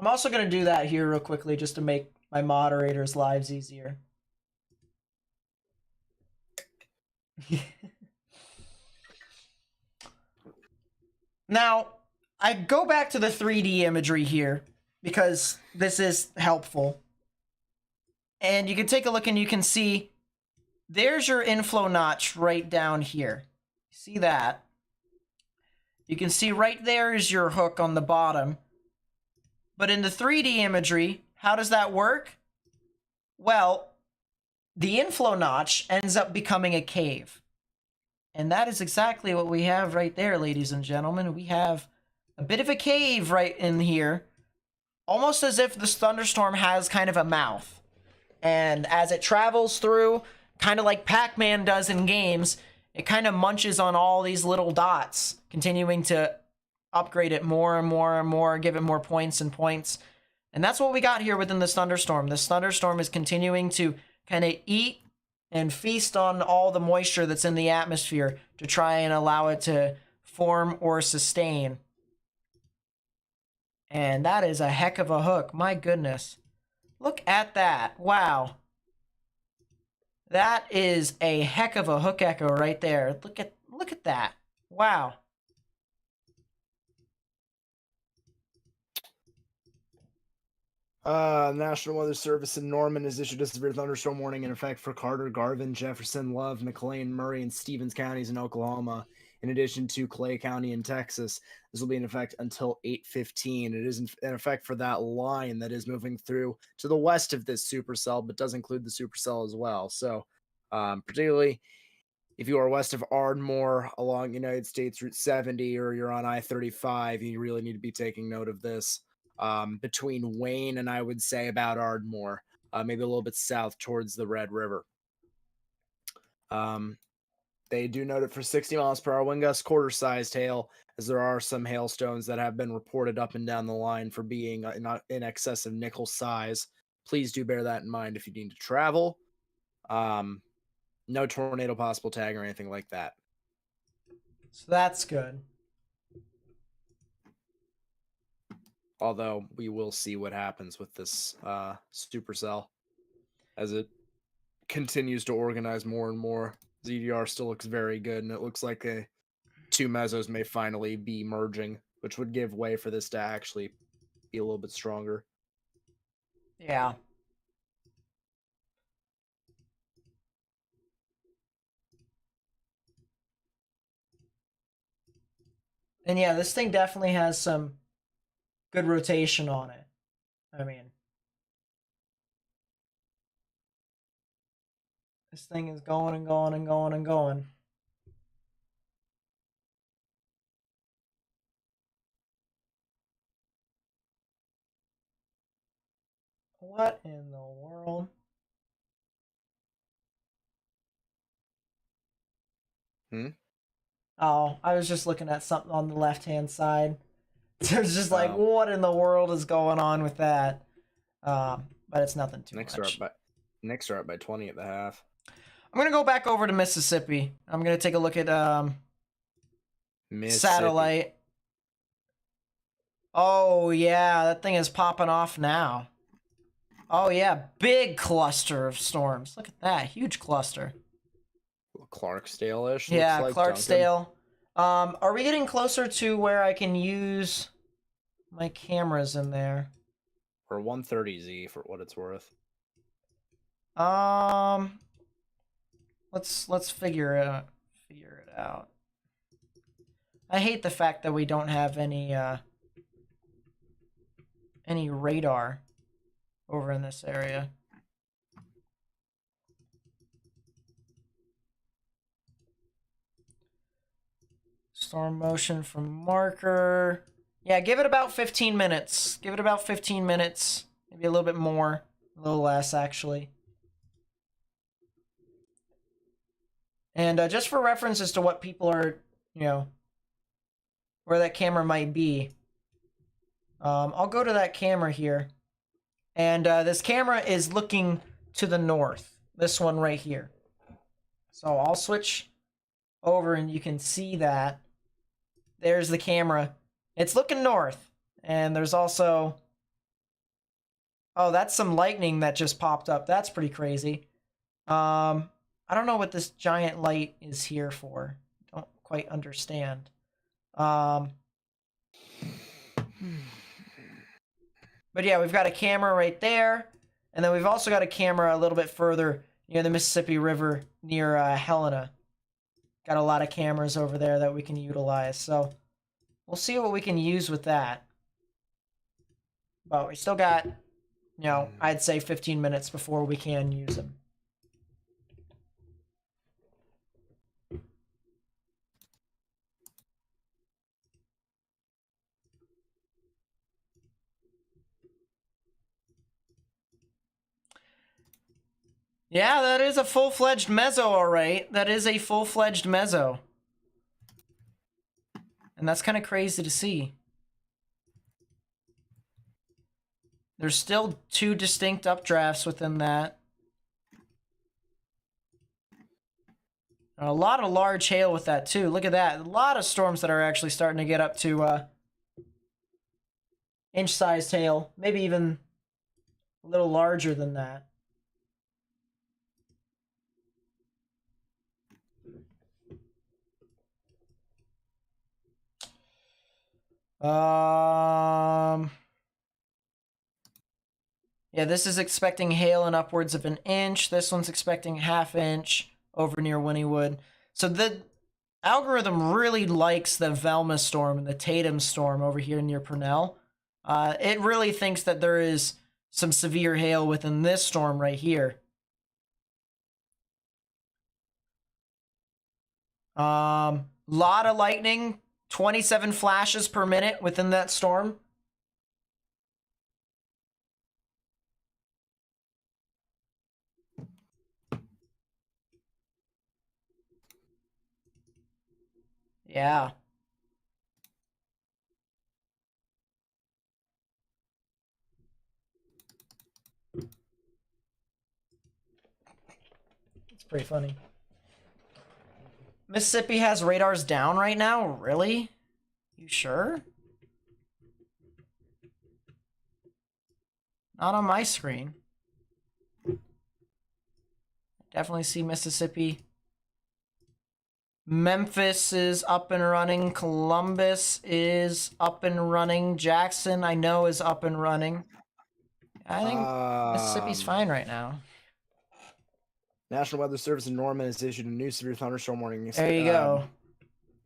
I'm also going to do that here real quickly just to make my moderators' lives easier. Now, I go back to the 3D imagery here because this is helpful. And you can take a look and you can see there's your inflow notch right down here. See that? You can see right there is your hook on the bottom. But in the 3D imagery, how does that work? Well, the inflow notch ends up becoming a cave. And that is exactly what we have right there, ladies and gentlemen. We have a bit of a cave right in here, almost as if this thunderstorm has kind of a mouth. And as it travels through, kind of like Pac-Man does in games, it kind of munches on all these little dots, continuing to upgrade it more and more and more, give it more points and points. And that's what we got here within this thunderstorm. This thunderstorm is continuing to kind of eat and feast on all the moisture that's in the atmosphere to try and allow it to form or sustain. And that is a heck of a hook. My goodness. Look at that. Wow. That is a heck of a hook echo right there. Look at that. Wow. National Weather Service in Norman has issued a severe thunderstorm warning in effect for Carter, Garvin, Jefferson, Love, McLean, Murray, and Stevens counties in Oklahoma, in addition to Clay County in Texas. This will be in effect until 8:15. It is in effect for that line that is moving through to the west of this supercell, but does include the supercell as well. So, particularly if you are west of Ardmore along United States Route 70 or you're on I-35, you really need to be taking note of this. Between Wayne and I would say about Ardmore, maybe a little bit south towards the Red River. They do note it for 60 miles per hour wind gust, quarter-sized hail, as there are some hailstones that have been reported up and down the line for being in excess of nickel size. Please do bear that in mind if you need to travel. No tornado possible tag or anything like that. So that's good. Although we will see what happens with this supercell as it continues to organize more and more. ZDR still looks very good, and it looks like two mesos may finally be merging, which would give way for this to actually be a little bit stronger. Yeah. And yeah, this thing definitely has some good rotation on it. I mean, this thing is going and going and going and going. What in the world? Oh, I was just looking at something on the left-hand side. So it's just like, what in the world is going on with that? But it's nothing too much. Knicks are up by 20 at the half. I'm going to go back over to Mississippi. I'm going to take a look at satellite. Oh, yeah, that thing is popping off now. Oh, yeah, big cluster of storms. Look at that, huge cluster. Clarksdale-ish. Yeah, like Clarksdale. Are we getting closer to where I can use my cameras in there? Or 130Z for what it's worth. Let's figure it out. I hate the fact that we don't have any radar over in this area. Storm motion from marker. Yeah, give it about 15 minutes. Give it about 15 minutes. Maybe a little bit more. A little less, actually. And just for reference as to what people are, where that camera might be. I'll go to that camera here. And this camera is looking to the north. This one right here. So I'll switch over and you can see that. There's the camera. It's looking north. And there's also Oh, that's some lightning that just popped up. That's pretty crazy. I don't know what this giant light is here for. Don't quite understand. But yeah, we've got a camera right there. And then we've also got a camera a little bit further near the Mississippi River near Helena. Got a lot of cameras over there that we can utilize. So we'll see what we can use with that. But we still got, you know, I'd say 15 minutes before we can use them. Yeah, that is a full-fledged mezzo, all right. That is a full-fledged mezzo. And that's kind of crazy to see. There's still 2 distinct updrafts within that. And a lot of large hail with that, too. Look at that. A lot of storms that are actually starting to get up to inch-sized hail. Maybe even a little larger than that. Yeah, this is expecting hail in upwards of 1 inch. This one's expecting 1/2 inch over near Wynnewood. So the algorithm really likes the Velma storm and the Tatum storm over here near Purnell. It really thinks that there is some severe hail within this storm right here. Lot of lightning, 27 flashes per minute within that storm. Yeah. It's pretty funny. Mississippi has radars down right now? Really? You sure? Not on my screen. Definitely see Mississippi. Memphis is up and running. Columbus is up and running. Jackson, I know, is up and running. I think Mississippi's fine right now. National Weather Service in Norman has issued a new severe thunderstorm warning. There you go.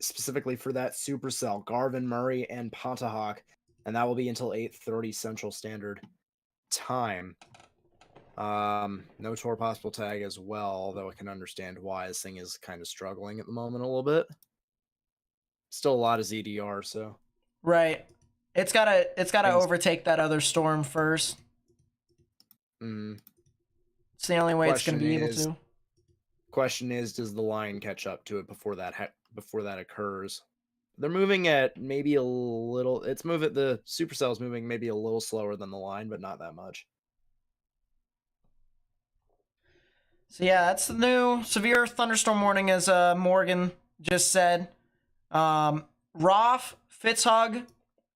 Specifically for that supercell, Garvin, Murray, and Pontohawk, and that will be until 8:30 Central Standard Time. No tour possible tag as well, although I can understand why this thing is kind of struggling at the moment a little bit. Still a lot of ZDR, so. Right. It's gotta overtake that other storm first. It's the only way it's gonna be able to. Question is, does the line catch up to it before that occurs? They're moving at maybe a little. The supercell is moving maybe a little slower than the line, but not that much. So yeah, that's the new severe thunderstorm warning, as Morgan just said. Roth, Fitzhugh,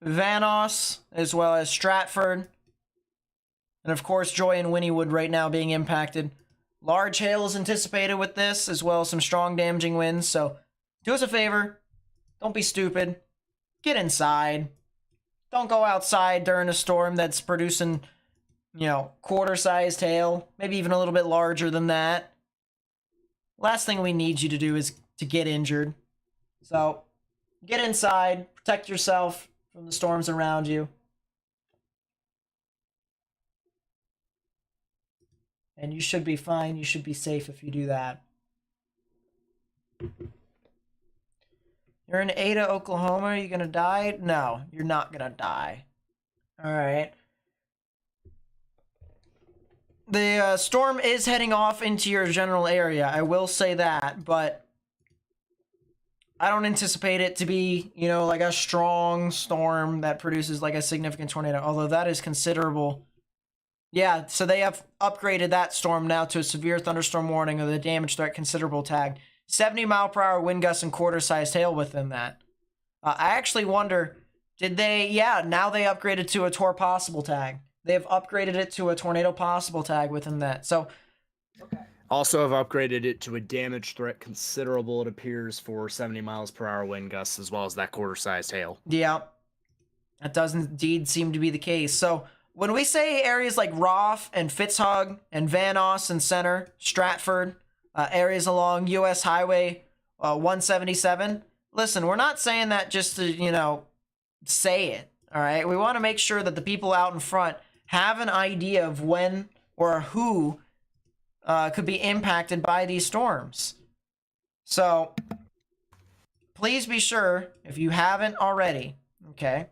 Vanos, as well as Stratford, and of course Joy and Wynnewood right now being impacted. Large hail is anticipated with this, as well as some strong damaging winds. So do us a favor, don't be stupid. Get inside. Don't go outside during a storm that's producing, you know, quarter-sized hail, maybe even a little bit larger than that. Last thing we need you to do is to get injured. So get inside, protect yourself from the storms around you. And you should be fine. You should be safe if you do that. You're in Ada, Oklahoma. Are you going to die? No, you're not going to die. All right. The storm is heading off into your general area. I will say that, but I don't anticipate it to be, you know, like a strong storm that produces like a significant tornado, although that is considerable. Yeah, so they have upgraded that storm now to a severe thunderstorm warning with a damage threat considerable tag. 70-mile-per-hour wind gusts and quarter-sized hail within that. I actually wonder, did they, yeah, now they upgraded to a tour possible tag. They have upgraded it to a tornado possible tag within that. So, Also have upgraded it to a damage threat considerable, it appears, for 70 miles per hour wind gusts, as well as that quarter-sized hail. yeah, that does indeed seem to be the case. So when we say areas like Roth and Fitzhugh and Van Oss and Center, Stratford, areas along U.S. Highway 177, listen, we're not saying that just to, say it, all right? We want to make sure that the people out in front have an idea of when or who could be impacted by these storms. So please be sure, if you haven't already, okay,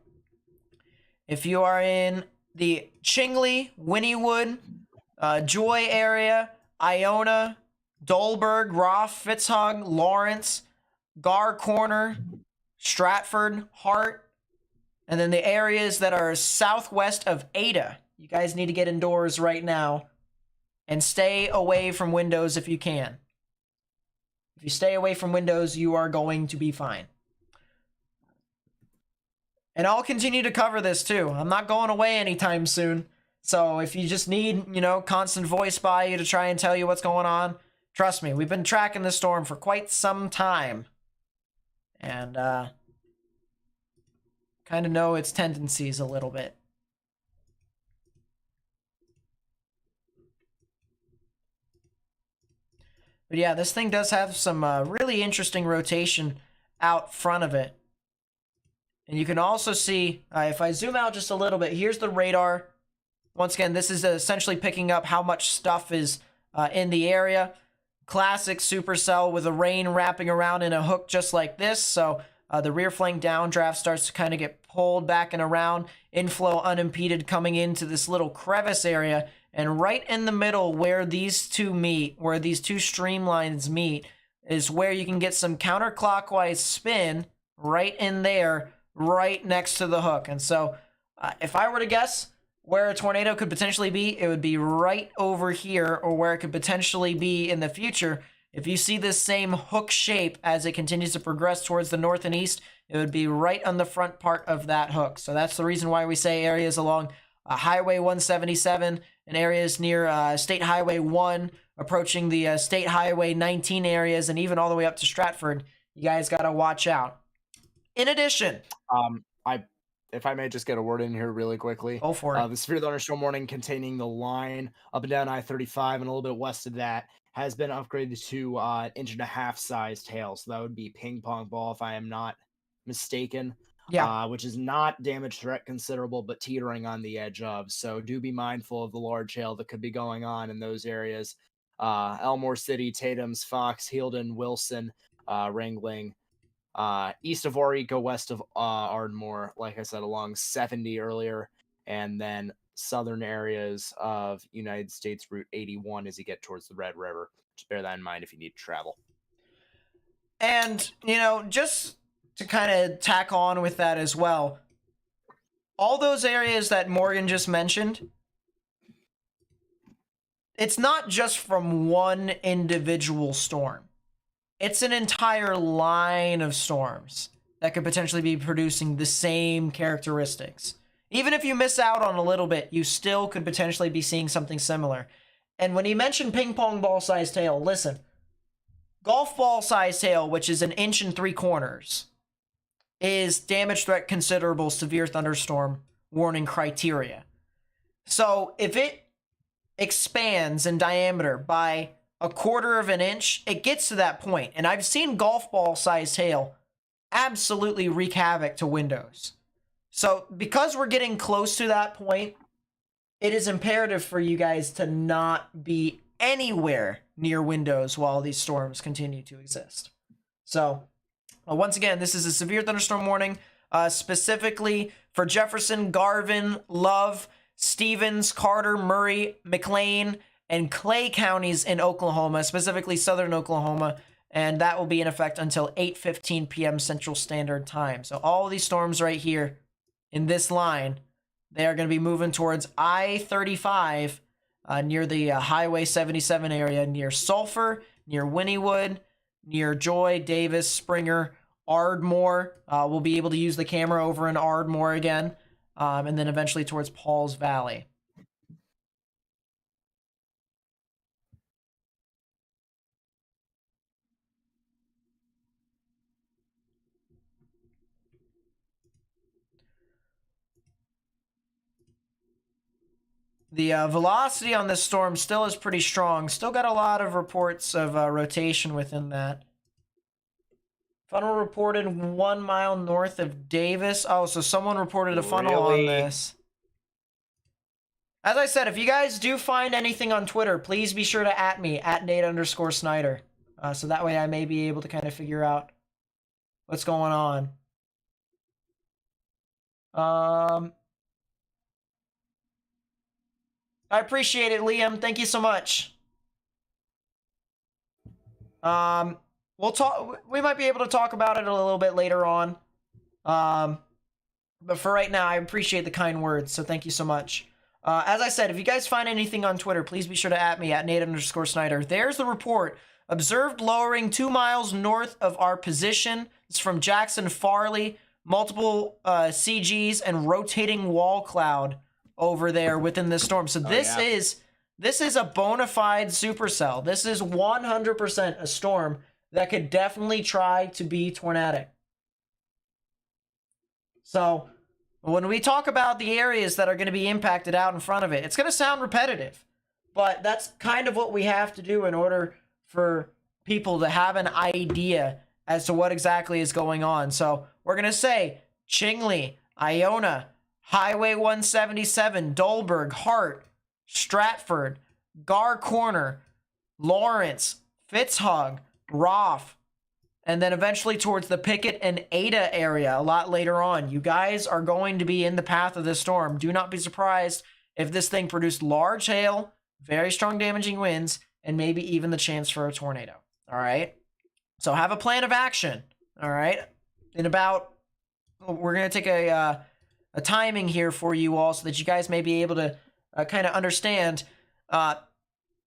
if you are in the Chingley, Wynnewood, Joy area, Iona, Dolberg, Roth, Fitzhugh, Lawrence, Gar Corner, Stratford, Hart, and then the areas that are southwest of Ada, you guys need to get indoors right now and stay away from windows if you can. If you stay away from windows, you are going to be fine. And I'll continue to cover this too. I'm not going away anytime soon. So if you just need, constant voice by you to try and tell you what's going on, trust me, we've been tracking this storm for quite some time. And kind of know its tendencies a little bit. But yeah, this thing does have some really interesting rotation out front of it. And you can also see, if I zoom out just a little bit, here's the radar. Once again, this is essentially picking up how much stuff is in the area. Classic Supercell with a rain wrapping around in a hook just like this. So the rear flank downdraft starts to kind of get pulled back and around. Inflow unimpeded coming into this little crevice area. And right in the middle where these two meet, where these two streamlines meet, is where you can get some counterclockwise spin right in there, right next to the hook. And so if I were to guess where a tornado could potentially be, it would be right over here, or where it could potentially be in the future. If you see this same hook shape as it continues to progress towards the north and east, it would be right on the front part of that hook. So that's the reason why we say areas along Highway 177 and areas near State Highway 1, approaching the State Highway 19 areas, and even all the way up to Stratford, you guys got to watch out. In addition, if I may just get a word in here really quickly. Go for it. The severe thunderstorm warning containing the line up and down I-35 and a little bit west of that has been upgraded to 1.5-inch sized hail. So that would be ping pong ball, if I am not mistaken. Yeah. Which is not damage threat considerable, but teetering on the edge of. So do be mindful of the large hail that could be going on in those areas. Elmore City, Tatum's, Fox, Healdon, Wilson, Ringling. East of Ori, go west of Ardmore, like I said, along 70 earlier, and then southern areas of United States Route 81 as you get towards the Red River. Just bear that in mind if you need to travel. And, just to kind of tack on with that as well, all those areas that Morgan just mentioned, it's not just from one individual storm. It's an entire line of storms that could potentially be producing the same characteristics. Even if you miss out on a little bit, you still could potentially be seeing something similar. And when he mentioned ping pong ball sized hail, listen, golf ball sized hail, which is 1 3/4 inches, is damage threat considerable severe thunderstorm warning criteria. So if it expands in diameter by 1/4 inch, it gets to that point. And I've seen golf ball sized hail absolutely wreak havoc to windows. So because we're getting close to that point, it is imperative for you guys to not be anywhere near windows while these storms continue to exist. So once again, this is a severe thunderstorm warning, specifically for Jefferson, Garvin, Love, Stevens, Carter, Murray, McLean, and Clay counties in Oklahoma, specifically southern Oklahoma, and that will be in effect until 8:15 p.m. Central Standard Time. So all of these storms right here in this line, they are going to be moving towards I-35 near the Highway 77 area, near Sulphur, near Wynnewood, near Joy, Davis, Springer, Ardmore. We'll be able to use the camera over in Ardmore again, and then eventually towards Pauls Valley. The velocity on this storm still is pretty strong. Still got a lot of reports of rotation within that. Funnel reported 1 mile north of Davis. Oh, so someone reported a funnel on this. As I said, if you guys do find anything on Twitter, please be sure to @ me, @Nate_Snyder. So that way I may be able to kind of figure out what's going on. I appreciate it, Liam. Thank you so much. We'll talk. We might be able to talk about it a little bit later on. But for right now, I appreciate the kind words. So thank you so much. As I said, if you guys find anything on Twitter, please be sure to @ me, @Nate_Snyder. There's the report. Observed lowering 2 miles north of our position. It's from Jackson Farley. Multiple CGs and rotating wall cloud over there within this storm. So this is a bona fide supercell. This is 100% a storm that could definitely try to be tornadic. So when we talk about the areas that are going to be impacted out in front of it, it's going to sound repetitive, but that's kind of what we have to do in order for people to have an idea as to what exactly is going on. So we're going to say Chingley, Iona, Highway 177, Dolberg, Hart, Stratford, Gar Corner, Lawrence, Fitzhugh, Roth, and then eventually towards the Pickett and Ada area a lot later on. You guys are going to be in the path of this storm. Do not be surprised if this thing produced large hail, very strong damaging winds, and maybe even the chance for a tornado. All right? So have a plan of action. All right? We're going to take a timing here for you all so that you guys may be able to kind of understand.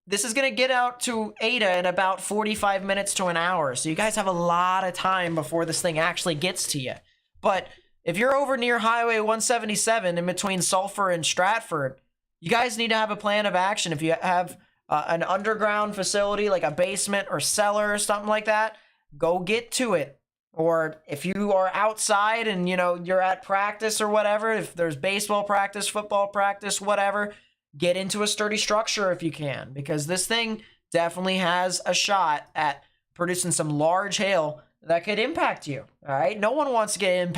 This is going to get out to Ada in about 45 minutes to an hour. So you guys have a lot of time before this thing actually gets to you. But if you're over near Highway 177 in between Sulphur and Stratford, you guys need to have a plan of action. If you have an underground facility like a basement or cellar or something like that, go get to it. Or if you are outside and, you're at practice or whatever, if there's baseball practice, football practice, whatever, get into a sturdy structure if you can, because this thing definitely has a shot at producing some large hail that could impact you. All right. No one wants to get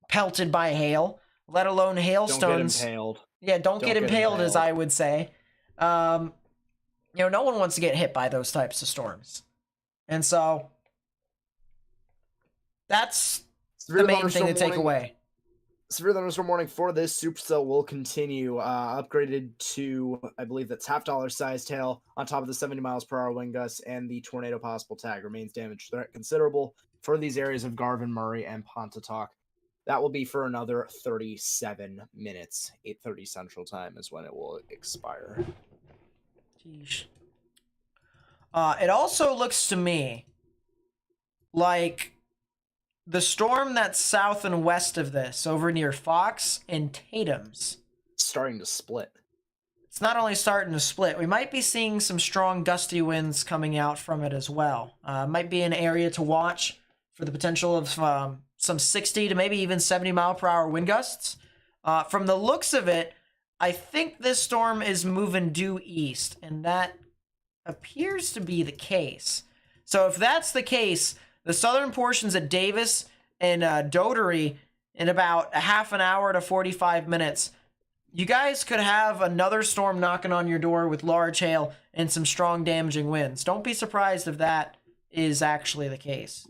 pelted by hail, let alone hailstones. Don't get impaled. Yeah. Don't get impaled, as I would say. No one wants to get hit by those types of storms. And so that's the main thing to take away. Severe thunderstorm warning for this supercell will continue. Upgraded to, I believe that's $half sized hail on top of the 70 miles per hour wind gusts, and the tornado possible tag remains damage threat considerable for these areas of Garvin, Murray, and Pontotoc. That will be for another 37 minutes. 8:30 Central Time is when it will expire. Jeez. It also looks to me like the storm that's south and west of this, over near Fox and Tatum's, starting to split. It's not only starting to split, we might be seeing some strong gusty winds coming out from it as well. Might be an area to watch for the potential of some 60 to maybe even 70 mile per hour wind gusts. From the looks of it, I think this storm is moving due east, and that appears to be the case. So if that's the case, the southern portions of Davis and Dotery in about a half an hour to 45 minutes, you guys could have another storm knocking on your door with large hail and some strong damaging winds. Don't be surprised if that is actually the case.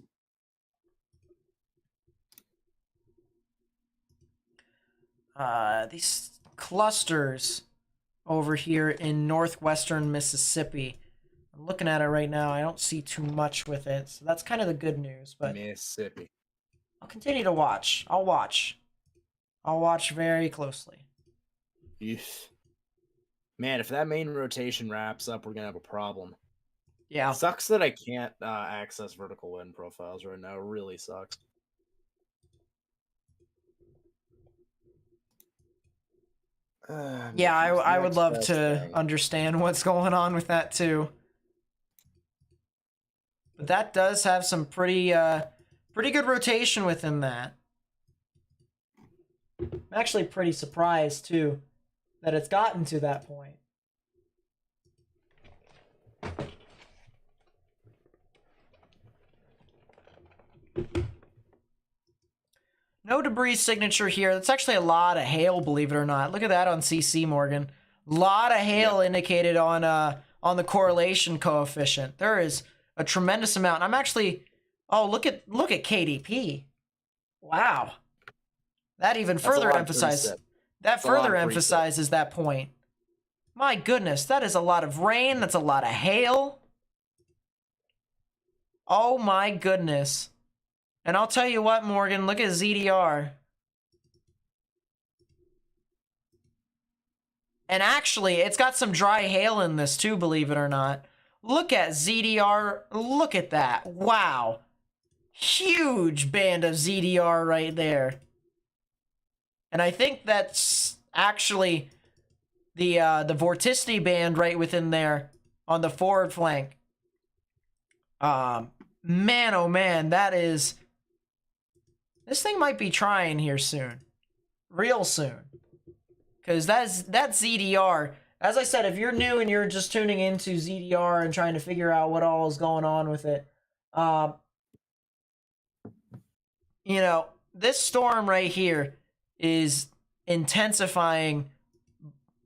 These clusters over here in northwestern Mississippi, I'm looking at it right now. I don't see too much with it, so that's kind of the good news. But Mississippi, I'll continue to watch. I'll watch very closely. Eesh. Man, if that main rotation wraps up, we're gonna have a problem. Yeah. It sucks that I can't access vertical wind profiles right now. It really sucks. Yeah, I would love to understand what's going on with that too. But that does have some pretty good rotation within that. I'm actually pretty surprised too that it's gotten to that point. No debris signature here. That's actually a lot of hail, believe it or not. Look at that on CC, Morgan. A lot of hail indicated on the correlation coefficient. There is a tremendous amount. I'm actually, oh, look at KDP. Wow. That even further emphasizes that point. My goodness, that is a lot of rain. That's a lot of hail. Oh my goodness. And I'll tell you what, Morgan, look at ZDR. And actually, it's got some dry hail in this too, believe it or not. Look at ZDR. Look at that. Wow. Huge band of ZDR right there. And I think that's actually the vorticity band right within there on the forward flank. Man, oh man, that is... This thing might be trying here soon. Real soon. Because that's ZDR. As I said, if you're new and you're just tuning into ZDR and trying to figure out what all is going on with it, you know, this storm right here is intensifying,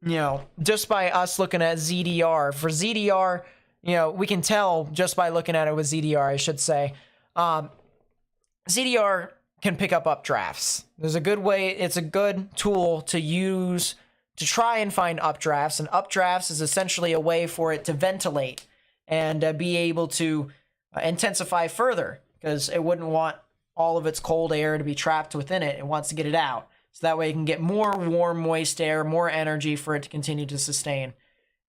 you know, just by us looking at ZDR. For ZDR, you know, we can tell just by looking at it with ZDR, I should say. ZDR can pick up updrafts. There's a good way, it's a good tool to use to try and find updrafts, and updrafts is essentially a way for it to ventilate and be able to intensify further, because it wouldn't want all of its cold air to be trapped within it. It wants to get it out. So that way it can get more warm, moist air, more energy for it to continue to sustain.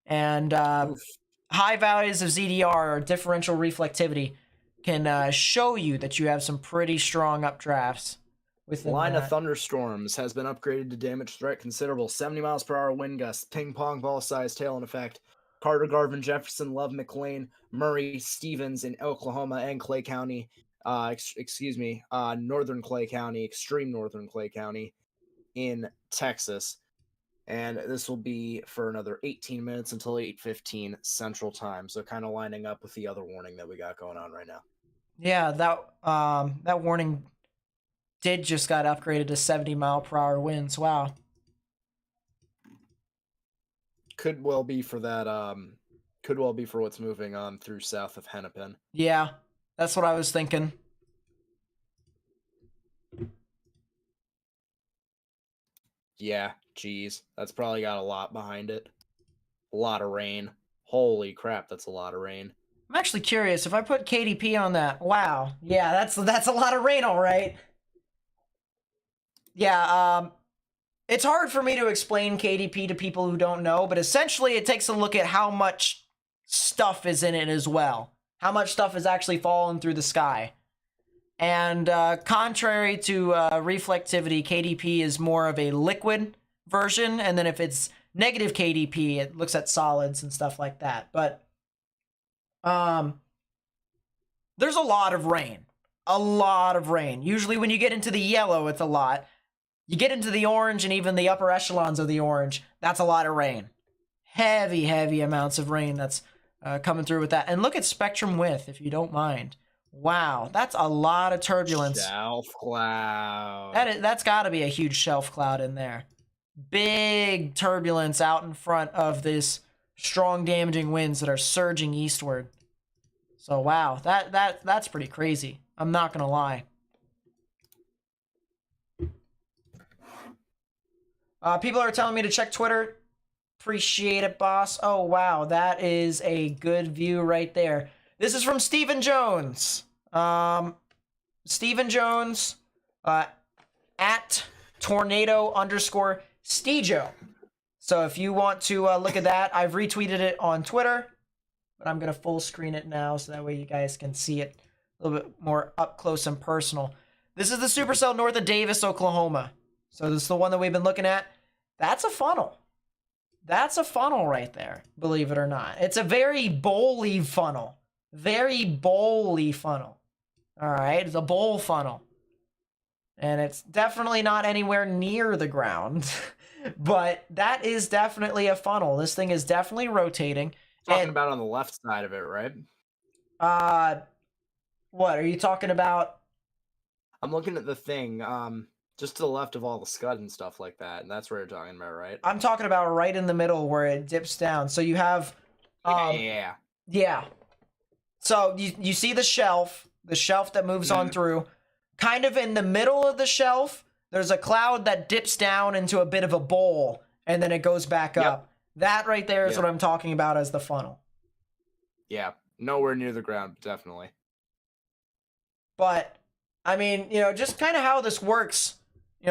And high values of ZDR, or differential reflectivity, can show you that you have some pretty strong updrafts. Line of thunderstorms has been upgraded to damage threat considerable. 70 miles per hour wind gusts, ping pong ball size tail in effect. Carter, Garvin, Jefferson, Love, McLean, Murray, Stevens in Oklahoma and Clay County. Northern Clay County, extreme northern Clay County in Texas. And this will be for another 18 minutes until 8:15 Central Time. So kind of lining up with the other warning that we got going on right now. Yeah, that warning did just got upgraded to 70 mile per hour winds. Wow. Could well be for that. Could well be for what's moving on through south of Hennepin. Yeah, that's what I was thinking. Yeah, geez, that's probably got a lot behind it. A lot of rain. Holy crap, that's a lot of rain. I'm actually curious if I put KDP on that. Wow. Yeah, that's a lot of rain, all right. Yeah, it's hard for me to explain KDP to people who don't know, but essentially it takes a look at how much stuff is in it as well. How much stuff is actually falling through the sky. And contrary to reflectivity, KDP is more of a liquid version, and then if it's negative KDP, it looks at solids and stuff like that. But there's a lot of rain. A lot of rain. Usually when you get into the yellow, it's a lot. You get into the orange and even the upper echelons of the orange, that's a lot of rain. Heavy, heavy amounts of rain that's coming through with that. And look at spectrum width, if you don't mind. Wow, that's a lot of turbulence. Shelf cloud. That's got to be a huge shelf cloud in there. Big turbulence out in front of this strong damaging winds that are surging eastward. So wow, that's pretty crazy. I'm not gonna lie. People are telling me to check Twitter. Appreciate it, boss. Oh wow, that is a good view right there. This is from Stephen Jones. Stephen Jones at Tornado_Stejo. So if you want to look at that, I've retweeted it on Twitter, but I'm going to full screen it now so that way you guys can see it a little bit more up close and personal. This is the Supercell north of Davis, Oklahoma. So this is the one that we've been looking at. That's a funnel. That's a funnel right there, believe it or not. It's a very bowly funnel. Very bowly funnel. All right, it's a bowl funnel. And it's definitely not anywhere near the ground. But that is definitely a funnel. This thing is definitely rotating. Talking And about on the left side of it, right? what are you talking about? I'm looking at the thing, just to the left of all the scud and stuff like that, and that's where you're talking about, right? I'm talking about right in the middle where it dips down. So you have Yeah. yeah. So you see the shelf that moves on through. Kind of in the middle of the shelf, there's a cloud that dips down into a bit of a bowl, and then it goes back up. That right there is what I'm talking about as the funnel. Yeah, nowhere near the ground, definitely. But, I mean, just kind of how this works,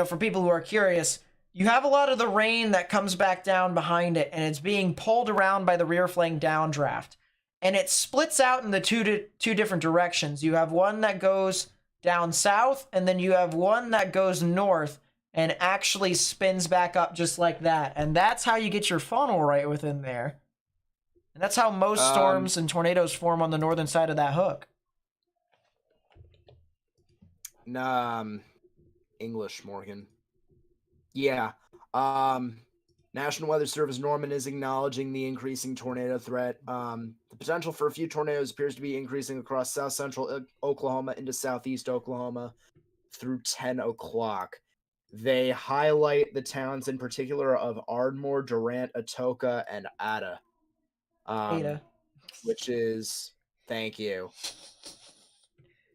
for people who are curious, you have a lot of the rain that comes back down behind it, and it's being pulled around by the rear flank downdraft. And it splits out in the two different directions. You have one that goes down south, and then you have one that goes north and actually spins back up just like that. And that's how you get your funnel right within there. And that's how most storms and tornadoes form on the northern side of that hook. English, Morgan. Yeah. National Weather Service Norman is acknowledging the increasing tornado threat. The potential for a few tornadoes appears to be increasing across south central Oklahoma into southeast Oklahoma through 10 o'clock. They highlight the towns in particular of Ardmore, Durant, Atoka, and Ada. Ada. Which is, thank you.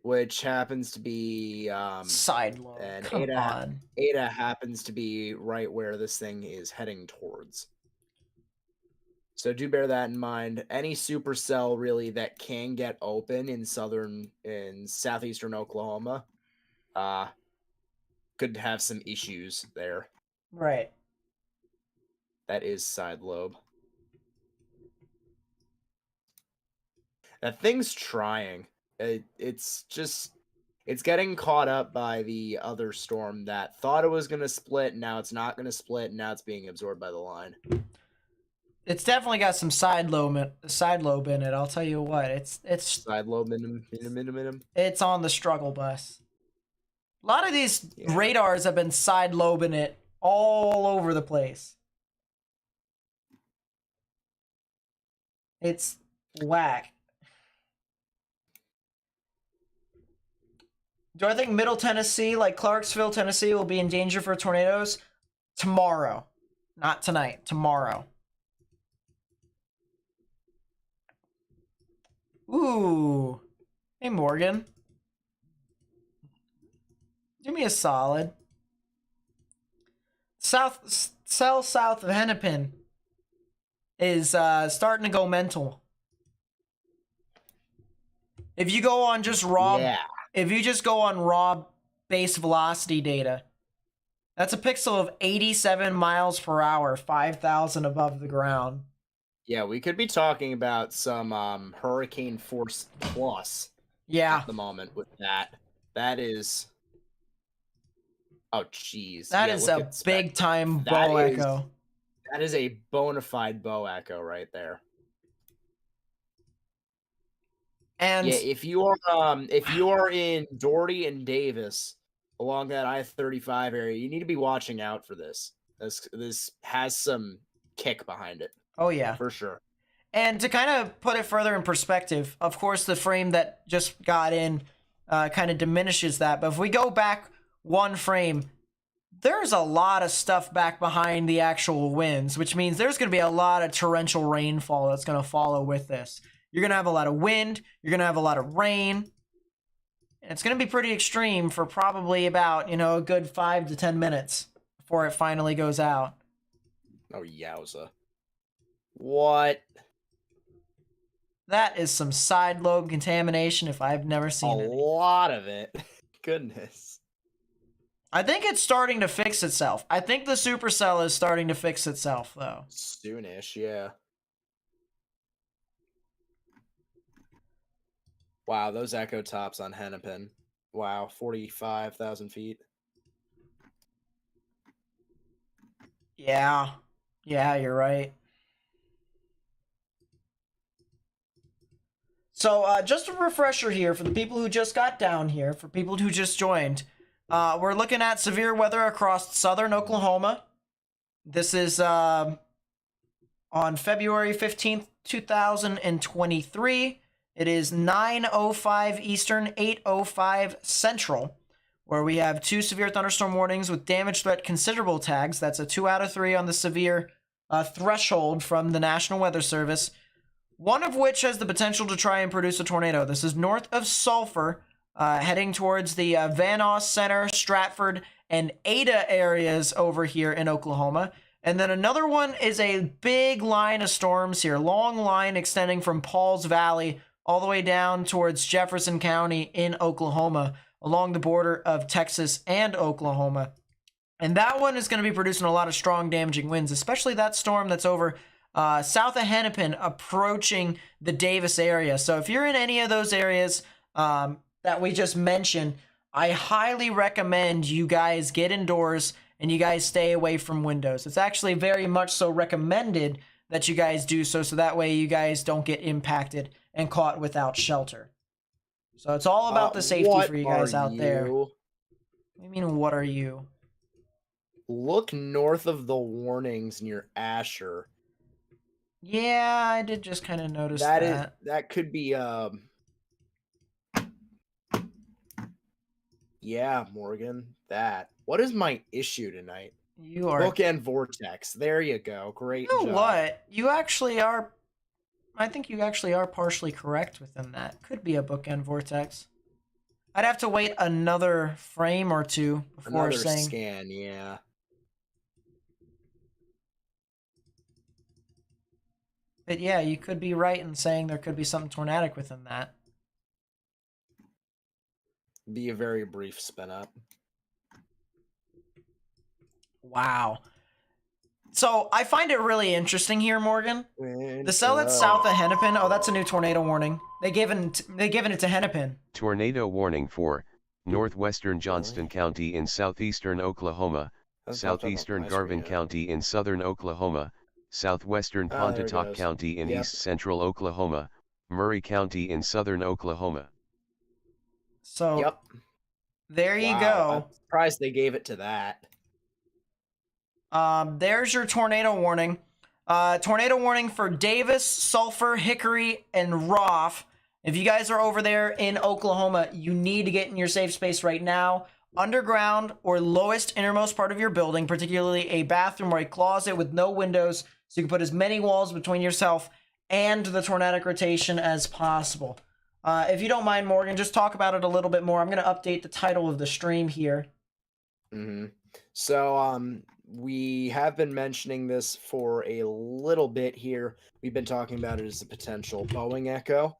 Which happens to be side load. And Come on. Ada happens to be right where this thing is heading towards. So do bear that in mind. Any supercell really that can get open in southeastern Oklahoma, could have some issues there. Right. That is side lobe. That thing's trying. It's getting caught up by the other storm that thought it was going to split, and now it's not going to split, and now it's being absorbed by the line. It's definitely got some side lobe in it. I'll tell you what. It's side lobe minimum. It's on the struggle bus. A lot of these radars have been side lobing it all over the place. It's whack. Do I think Middle Tennessee, like Clarksville, Tennessee, will be in danger for tornadoes? Tomorrow. Not tonight. Tomorrow. Ooh. Hey, Morgan. Do me a solid. South of Hennepin is starting to go mental. If you go on just raw... If you just go on raw base velocity data, that's a pixel of 87 miles per hour, 5,000 above the ground. Yeah, we could be talking about some hurricane force plus at the moment with that. That is... Oh, jeez. That is a big-time bow echo. That is a bona fide bow echo right there. And yeah, if you are in Doherty and Davis along that I-35 area, you need to be watching out for this. This has some kick behind it. Oh yeah, for sure. And to kind of put it further in perspective, of course, the frame that just got in kind of diminishes that. But if we go back one frame, there's a lot of stuff back behind the actual winds, which means there's going to be a lot of torrential rainfall that's going to follow with this. You're going to have a lot of wind. You're going to have a lot of rain. And it's going to be pretty extreme for probably about, a good 5 to 10 minutes before it finally goes out. Oh, yowza. What? That is some side lobe contamination if I've never seen it. A lot of it. Goodness. I think it's starting to fix itself. I think the Supercell is starting to fix itself, though. Soonish, yeah. Wow, those echo tops on Hennepin. Wow, 45,000 feet. Yeah. Yeah, you're right. So, just a refresher here for the people who just got down here, for people who just joined. We're looking at severe weather across southern Oklahoma, This is on February 15th, 2023. It is 9:05 Eastern, 8:05 Central, where we have 2 severe thunderstorm warnings with damage threat considerable tags. That's a 2 out of 3 on the severe threshold from the National Weather Service, one of which has the potential to try and produce a tornado. This is north of Sulphur, heading towards the Van Nuys Center, Stratford, and Ada areas over here in Oklahoma. And then another one is a big line of storms here, long line extending from Pauls Valley all the way down towards Jefferson County in Oklahoma, along the border of Texas and Oklahoma. And that one is going to be producing a lot of strong damaging winds, especially that storm that's over south of Hennepin approaching the Davis area. So if you're in any of those areas that we just mentioned, I highly recommend you guys get indoors and you guys stay away from windows. It's actually very much so recommended that you guys do so that way you guys don't get impacted and caught without shelter. So it's all about the safety for you guys out there. What do you mean, what are you? Look north of the warnings near Asher. Yeah, I did just kind of notice that. That could be yeah, Morgan. That. What is my issue tonight? You are bookend vortex. There you go. Great job. You know what? You actually are. I think you actually are partially correct within that. Could be a bookend vortex. I'd have to wait another frame or two before saying. Scan, yeah. But yeah, you could be right in saying there could be something tornadic within that. Be a very brief spin up. Wow. So I find it really interesting here, Morgan. The cell that's south of Hennepin. Oh, that's a new tornado warning. They given it to Hennepin. Tornado warning for northwestern Johnston County in southeastern Oklahoma, southeastern Garvin County in southern Oklahoma, southwestern Pontotoc County in east central Oklahoma, Murray County in southern Oklahoma. So there you go. I'm surprised they gave it to that. There's your tornado warning. Tornado warning for Davis, Sulphur, Hickory, and Roth. If you guys are over there in Oklahoma, you need to get in your safe space right now. Underground or lowest innermost part of your building, particularly a bathroom or a closet with no windows, so you can put as many walls between yourself and the tornadic rotation as possible. If you don't mind, Morgan, just talk about it a little bit more. I'm going to update the title of the stream here. So, we have been mentioning this for a little bit here. We've been talking about it as a potential Boeing echo.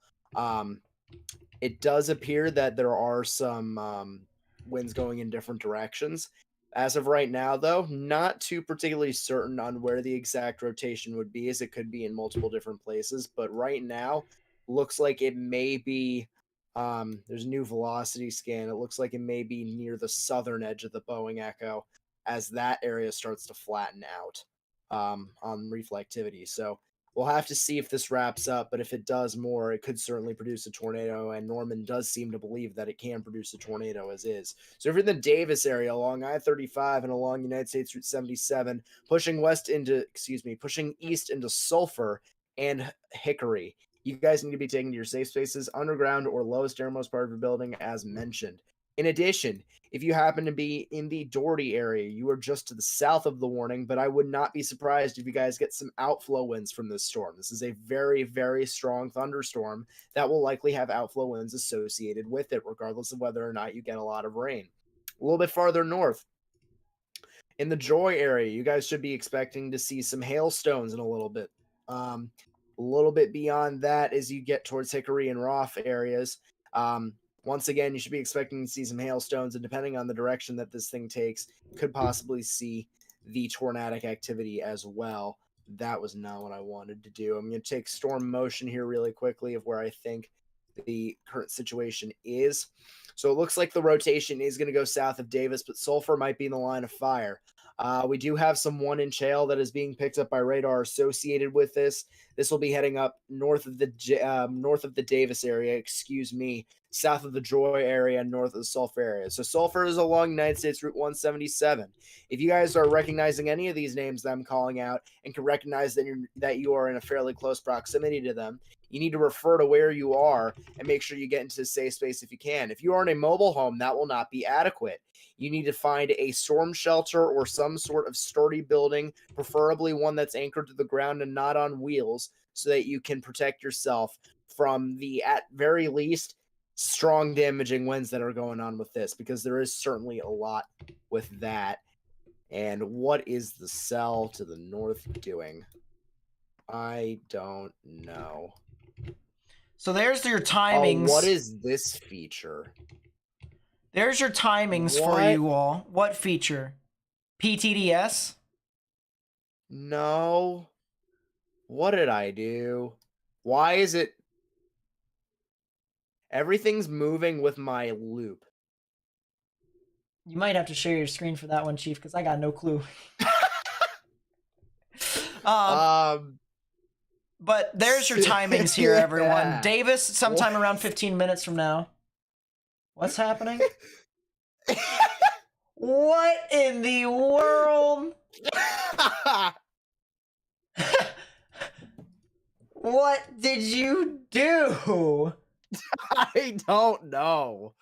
It does appear that there are some winds going in different directions. As of right now, though, not too particularly certain on where the exact rotation would be, as it could be in multiple different places. But right now, looks like it may be, there's a new velocity scan. It looks like it may be near the southern edge of the Boeing echo, as that area starts to flatten out on reflectivity. So we'll have to see if this wraps up, but if it does more, it could certainly produce a tornado, and Norman does seem to believe that it can produce a tornado as is. So if you're in the Davis area along I-35 and along United States Route 77, pushing east into Sulphur and Hickory, you guys need to be taken to your safe spaces, underground or lowest innermost part of your building, as mentioned. In addition, if you happen to be in the Doherty area, you are just to the south of the warning, but I would not be surprised if you guys get some outflow winds from this storm. This is a very, very strong thunderstorm that will likely have outflow winds associated with it, regardless of whether or not you get a lot of rain. A little bit farther north, in the Joy area, you guys should be expecting to see some hailstones in a little bit. A little bit beyond that, as you get towards Hickory and Roth areas, once again, you should be expecting to see some hailstones, and depending on the direction that this thing takes, could possibly see the tornadic activity as well. That was not what I wanted to do. I'm going to take storm motion here really quickly of where I think the current situation is. So it looks like the rotation is going to go south of Davis, but Sulphur might be in the line of fire. We do have some 1-inch hail that is being picked up by radar associated with this. This will be heading up north of the Davis area, south of the Joy area, north of the Sulphur area. So Sulphur is along United States Route 177. If you guys are recognizing any of these names that I'm calling out and can recognize that you are in a fairly close proximity to them, you need to refer to where you are and make sure you get into a safe space if you can. If you are in a mobile home, that will not be adequate. You need to find a storm shelter or some sort of sturdy building, preferably one that's anchored to the ground and not on wheels, so that you can protect yourself from the, at very least, strong damaging winds that are going on with this, because there is certainly a lot with that. And what is the cell to the north doing? I don't know. So there's your timings. Oh, what is this feature? There's your timings for you all. What feature? PTDS? No. What did I do? Why is it... Everything's moving with my loop. You might have to share your screen for that one, Chief, because I got no clue. But there's your timings here, everyone. Yeah. Davis, sometime around 15 minutes from now. What's happening? What in the world? What did you do? I don't know.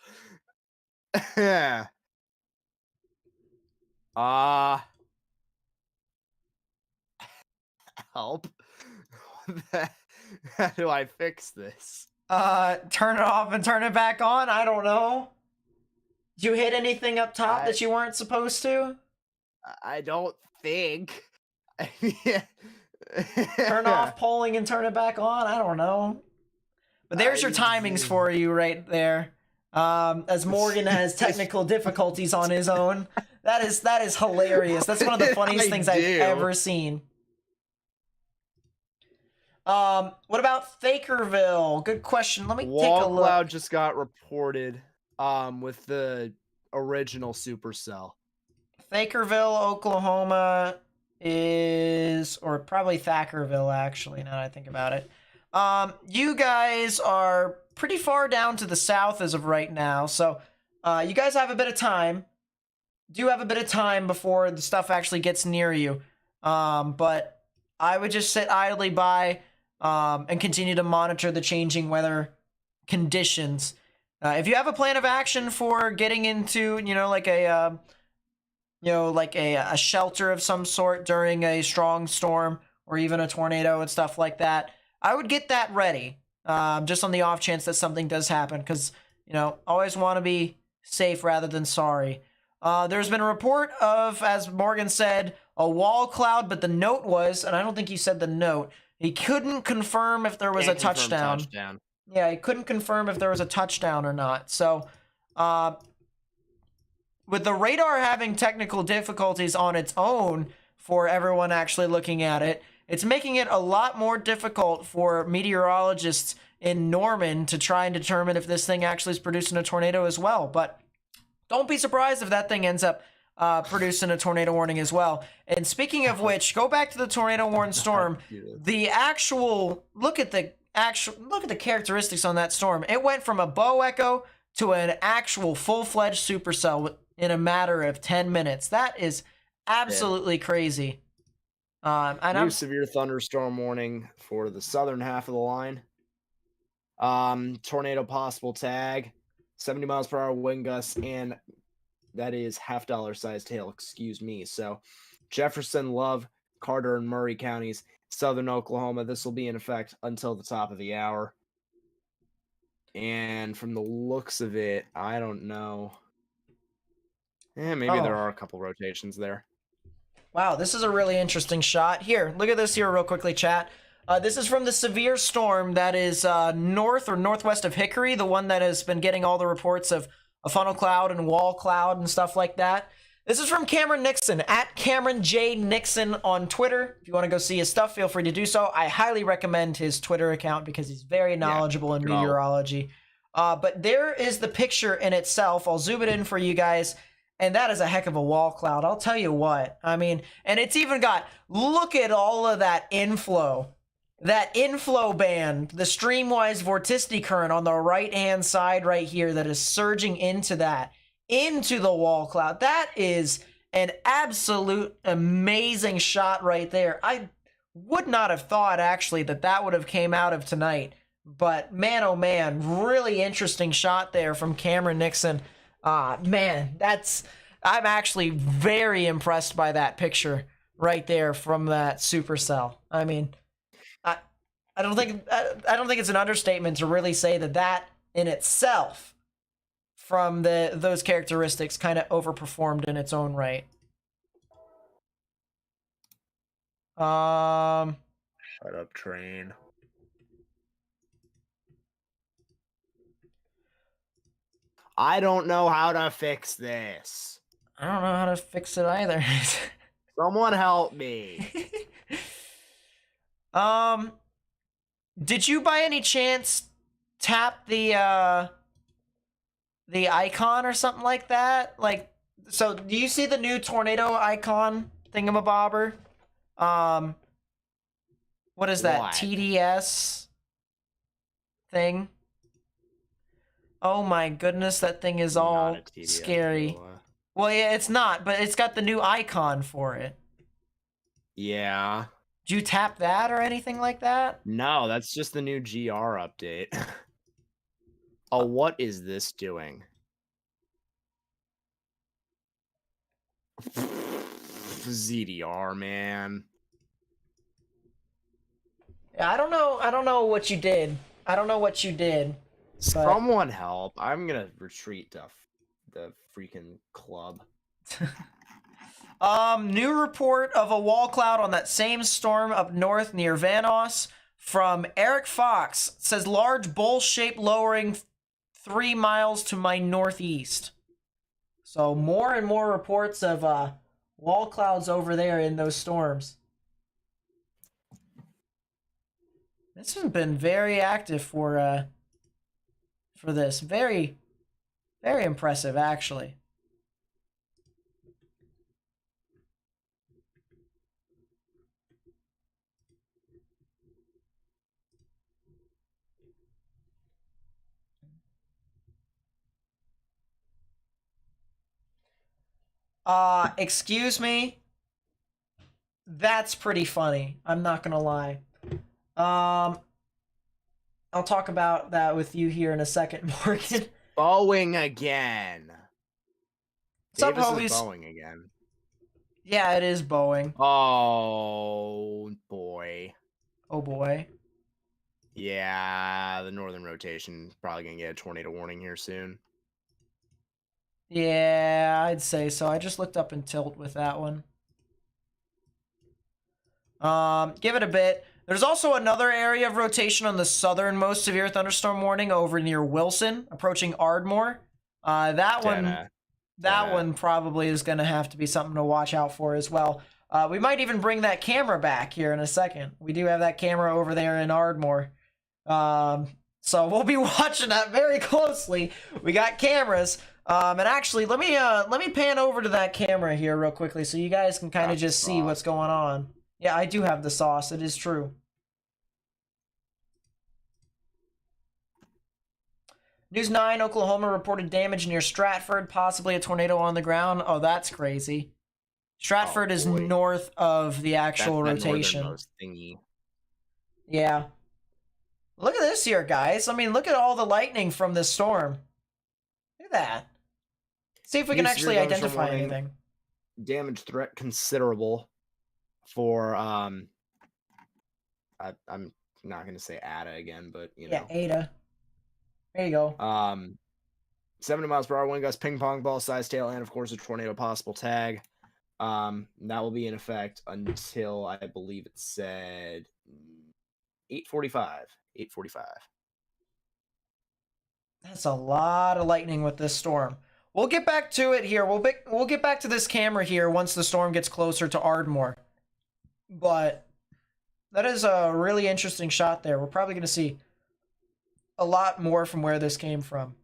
Help. How do I fix this? Turn it off and turn it back on? I don't know. Did you hit anything up top that you weren't supposed to? I don't think. Turn off polling and turn it back on? I don't know. But there's your timings for you right there. As Morgan has technical difficulties on his own. That is hilarious. That's one of the funniest things I've ever seen. What about Thakerville? Good question. Let me take a look. Cloud just got reported with the original Supercell. Thakerville, Oklahoma is, or probably Thackerville actually, now that I think about it. You guys are pretty far down to the south as of right now, so you guys have a bit of time. Do have a bit of time before the stuff actually gets near you. But I would just sit idly by and continue to monitor the changing weather conditions. If you have a plan of action for getting into, like a shelter of some sort during a strong storm or even a tornado and stuff like that, I would get that ready, just on the off chance that something does happen, because, always want to be safe rather than sorry. There's been a report of, as Morgan said, a wall cloud, but the note was, and I don't think he said the note, he couldn't confirm if there was a touchdown. Yeah, he couldn't confirm if there was a touchdown or not. So, with the radar having technical difficulties on its own for everyone actually looking at it, it's making it a lot more difficult for meteorologists in Norman to try and determine if this thing actually is producing a tornado as well. But don't be surprised if that thing ends up producing a tornado warning as well. And speaking of which, go back to the tornado warning storm. The actual look at the characteristics on that storm. It went from a bow echo to an actual full-fledged supercell in a matter of 10 minutes. That is absolutely crazy. New severe thunderstorm warning for the southern half of the line. Tornado possible tag, 70 miles per hour wind gusts, and that is $half sized hail, excuse me. So Jefferson, Love, Carter, and Murray counties, southern Oklahoma, this will be in effect until the top of the hour. And from the looks of it, I don't know. Maybe there are a couple rotations there. Wow, this is a really interesting shot. Here, look at this here real quickly, chat. This is from the severe storm that is north or northwest of Hickory, the one that has been getting all the reports of a funnel cloud and wall cloud and stuff like that. This is from Cameron Nixon, at Cameron J. Nixon on Twitter. If you want to go see his stuff, feel free to do so. I highly recommend his Twitter account because he's very knowledgeable in meteorology. But there is the picture in itself. I'll zoom it in for you guys. And that is a heck of a wall cloud. I'll tell you what. I mean, and it's even got, look at all of that inflow that inflow band, the streamwise vorticity current on the right-hand side right here that is surging into the wall cloud. That is an absolute amazing shot right there. I would not have thought, actually, that would have came out of tonight. But, man, oh, man, really interesting shot there from Cameron Nixon. Man, I'm actually very impressed by that picture right there from that Supercell. I mean, I don't think it's an understatement to really say that in itself, from those characteristics, kind of overperformed in its own right. Shut up, train. I don't know how to fix this. I don't know how to fix it either. Someone help me. Did you by any chance tap the icon or something like that? Like, so do you see the new tornado icon thingamabobber? What is that? What? TDS thing? Oh my goodness, that thing is all Not a TDS scary. anymore. Well, yeah, it's not, but it's got the new icon for it. Yeah. Did you tap that or anything like that? No, that's just the new GR update. Oh, what is this doing? ZDR, man. Yeah, I don't know what you did. I don't know what you did. But... Someone help. I'm gonna retreat to the freaking club. New report of a wall cloud on that same storm up north near Vanos from Eric Fox. It says large bowl-shaped lowering 3 miles to my northeast. So more and more reports of wall clouds over there in those storms. This has been very active for this. Very, very impressive, actually. Excuse me? That's pretty funny. I'm not gonna lie. I'll talk about that with you here in a second, Morgan. Boeing again. What's up, Davis homies? is Boeing again. Yeah, it is Boeing. Oh, boy. Oh, boy. Yeah, the northern rotation probably gonna get a tornado warning here soon. Yeah, I'd say so. I just looked up in tilt with that one. Give it a bit. There's also another area of rotation on the southernmost severe thunderstorm warning over near Wilson, approaching Ardmore. That one probably is going to have to be something to watch out for as well. We might even bring that camera back here in a second. We do have that camera over there in Ardmore. So we'll be watching that very closely. We got cameras. And actually, let me pan over to that camera here real quickly so you guys can kind of just see what's going on. Yeah, I do have the sauce. It is true. News 9, Oklahoma reported damage near Stratford, possibly a tornado on the ground. Oh, that's crazy. Stratford is north of the actual rotation. Thingy. Yeah. Look at this here, guys. I mean, look at all the lightning from this storm. Look at that. See if we can actually identify anything. Damage threat considerable for I'm not gonna say Ada again, but you know. Yeah, Ada. There you go. 70 miles per hour wind gust, ping pong ball size tail, and of course a tornado possible tag. That will be in effect until I believe it said 8:45. 8:45. That's a lot of lightning with this storm. We'll get back to it here. We'll get back to this camera here once the storm gets closer to Ardmore. But that is a really interesting shot there. We're probably going to see a lot more from where this came from.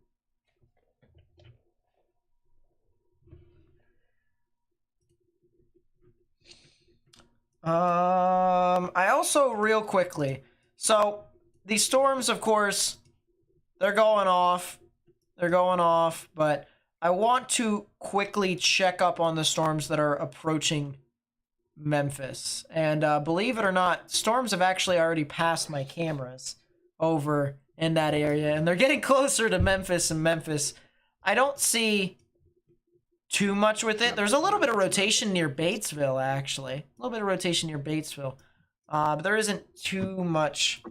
I also, real quickly, So these storms, of course, they're going off. They're going off, but I want to quickly check up on the storms that are approaching Memphis. And believe it or not, storms have actually already passed my cameras over in that area, and they're getting closer to Memphis and Memphis. I don't see too much with it. There's a little bit of rotation near Batesville, actually. A little bit of rotation near Batesville. But there isn't too much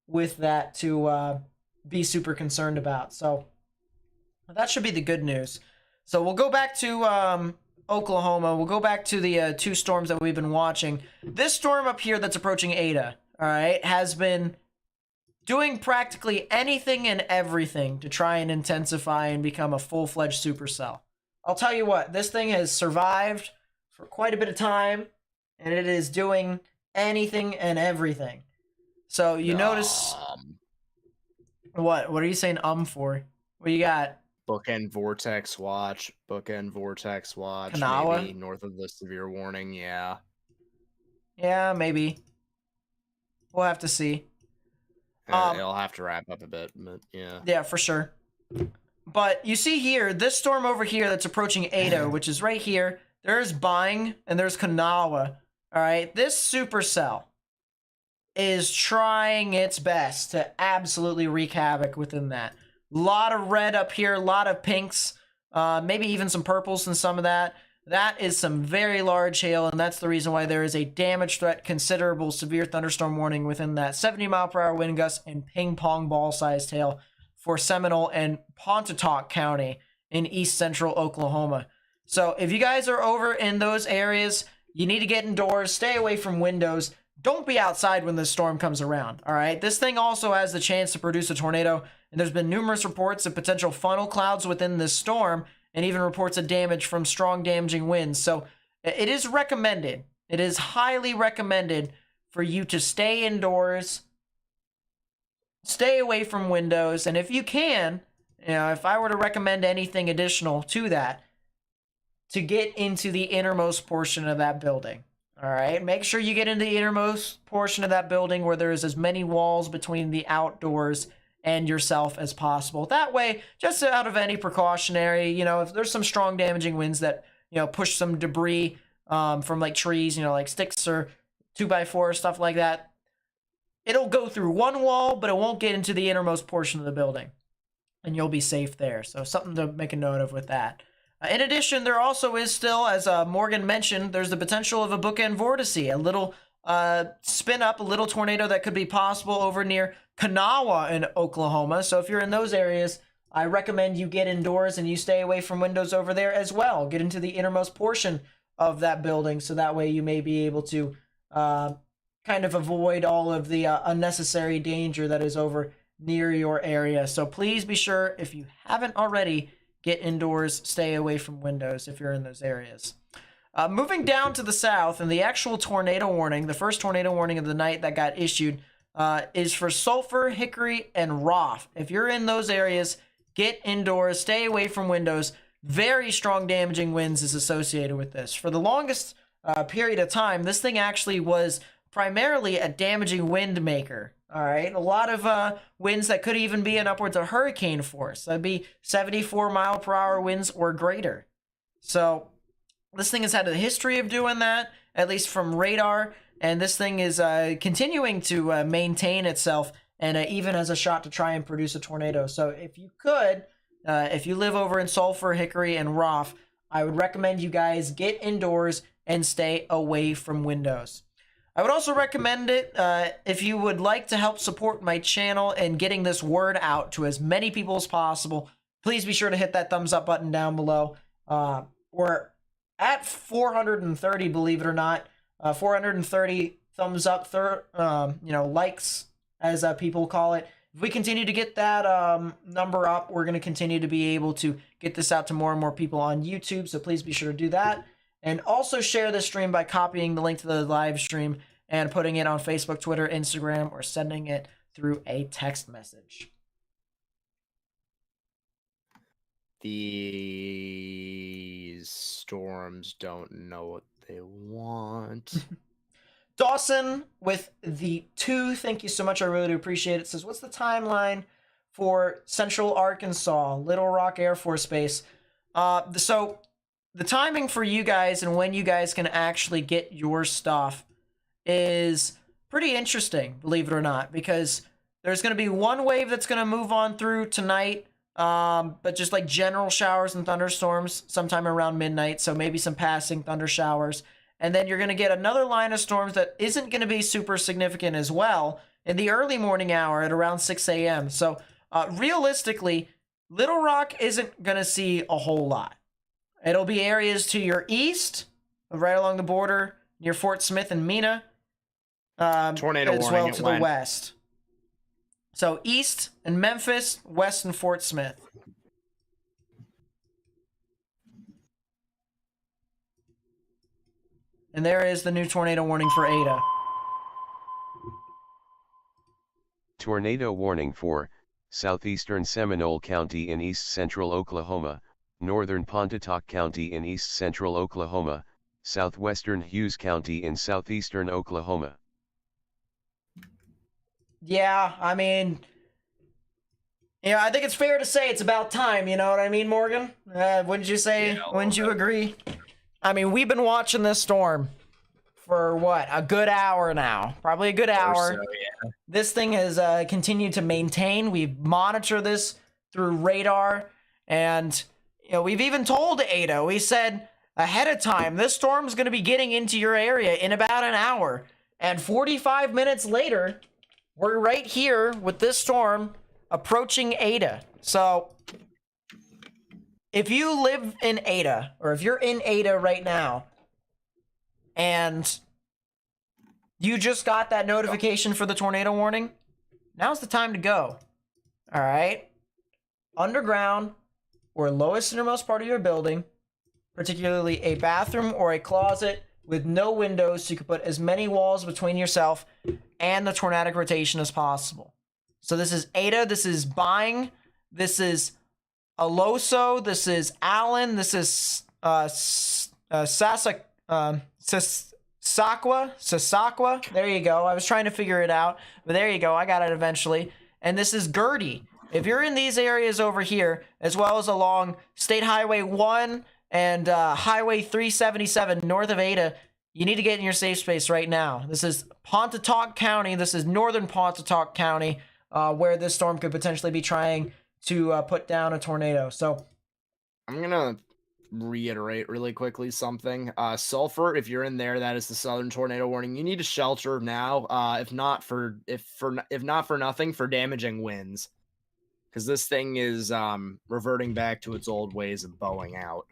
with that to be super concerned about. So that should be the good news. So we'll go back to Oklahoma. We'll go back to the two storms that we've been watching. This storm up here that's approaching Ada, all right, has been doing practically anything and everything to try and intensify and become a full-fledged supercell. I'll tell you what, this thing has survived for quite a bit of time, and it is doing anything and everything. So you notice... What are you saying for? What you got? Bookend vortex watch. Kanawha? Maybe north of the severe warning, yeah. Yeah, maybe. We'll have to see. It'll have to wrap up a bit, but yeah. Yeah, for sure. But you see here, this storm over here that's approaching Ada, which is right here, there's Bang and there's Kanawha. All right, this supercell is trying its best to absolutely wreak havoc within that. A lot of red up here, a lot of pinks, maybe even some purples and some of that. That is some very large hail, and that's the reason why there is a damage threat, considerable severe thunderstorm warning within that 70-mile-per-hour wind gusts and ping-pong ball-sized hail for Seminole and Pontotoc County in east central Oklahoma. So if you guys are over in those areas, you need to get indoors, stay away from windows. Don't be outside when the storm comes around, all right? This thing also has the chance to produce a tornado, and there's been numerous reports of potential funnel clouds within this storm, and even reports of damage from strong damaging winds. So it is recommended, it is highly recommended for you to stay indoors, stay away from windows, and if you can, you know, if I were to recommend anything additional to that, to get into the innermost portion of that building. All right, make sure you get into the innermost portion of that building where there is as many walls between the outdoors and yourself as possible. That way, just out of any precautionary, you know, if there's some strong damaging winds that, you know, push some debris from like trees, you know, like sticks or 2x4, stuff like that, it'll go through one wall, but it won't get into the innermost portion of the building. And you'll be safe there. So something to make a note of with that. In addition, there also is still, as Morgan mentioned, there's the potential of a bookend vortice, a little spin up, a little tornado that could be possible over near Kanawha in Oklahoma. So if you're in those areas, I recommend you get indoors and you stay away from windows over there as well. Get into the innermost portion of that building, so that way you may be able to kind of avoid all of the unnecessary danger that is over near your area. So please be sure, if you haven't already, get indoors, stay away from windows if you're in those areas. Moving down to the south, and the actual tornado warning, the first tornado warning of the night that got issued is for Sulphur, Hickory, and Roth. If you're in those areas, get indoors, stay away from windows. Very strong damaging winds is associated with this. For the longest period of time, this thing actually was primarily a damaging wind maker. All right, a lot of winds that could even be in upwards of hurricane force. That'd be 74-mile-per-hour winds or greater. So this thing has had a history of doing that, at least from radar, and this thing is continuing to maintain itself and even has a shot to try and produce a tornado. So if you could, if you live over in Sulphur, Hickory, and Roth, I would recommend you guys get indoors and stay away from windows. I would also recommend it if you would like to help support my channel and getting this word out to as many people as possible. Please be sure to hit that thumbs up button down below. We're at 430, believe it or not. 430 thumbs up, likes, as people call it. If we continue to get that number up, we're going to continue to be able to get this out to more and more people on YouTube. So please be sure to do that. And also share this stream by copying the link to the live stream and putting it on Facebook, Twitter, Instagram, or sending it through a text message. These storms don't know what they want. Dawson with the 2, thank you so much. I really do appreciate it. Says, what's the timeline for Central Arkansas, Little Rock Air Force Base? So the timing for you guys and when you guys can actually get your stuff is pretty interesting, believe it or not, because there's going to be one wave that's going to move on through tonight, but just like general showers and thunderstorms sometime around midnight, so maybe some passing thunder showers. And then you're going to get another line of storms that isn't going to be super significant as well in the early morning hour at around 6 a.m. So realistically, Little Rock isn't going to see a whole lot. It'll be areas to your east, right along the border near Fort Smith and Mena, Tornado as warning well to the west. So east and Memphis, west and Fort Smith. And there is the new tornado warning for Ada. Tornado warning for southeastern Seminole County in east central Oklahoma, northern Pontotoc County in east central Oklahoma, southwestern Hughes County in southeastern Oklahoma. Yeah, I mean, I think it's fair to say it's about time, you know what I mean, Morgan? Wouldn't you say, wouldn't you agree? I mean, we've been watching this storm for what, a good hour now, probably a good hour. So, yeah. This thing has continued to maintain. We monitor this through radar, and we've even told Ada, we said ahead of time, this storm's going to be getting into your area in about an hour, and 45 minutes later, we're right here with this storm approaching Ada. So if you live in Ada, or if you're in Ada right now, and you just got that notification for the tornado warning, now's the time to go. All right? Underground, or lowest innermost part of your building, particularly a bathroom or a closet with no windows, so you can put as many walls between yourself and the tornadic rotation as possible. So this is Ada, this is Byng, this is Aloso, this is Allen, this is Sasakwa. There you go. I was trying to figure it out, but there you go. I got it eventually. And this is Gertie. If you're in these areas over here, as well as along State Highway 1 and Highway 377 north of Ada, you need to get in your safe space right now. This is Pontotoc County. This is northern Pontotoc County, where this storm could potentially be trying to put down a tornado. So I'm going to reiterate really quickly something. Sulphur, if you're in there, that is the southern tornado warning. You need to shelter now, if not for nothing, for damaging winds. Because this thing is reverting back to its old ways of bowing out.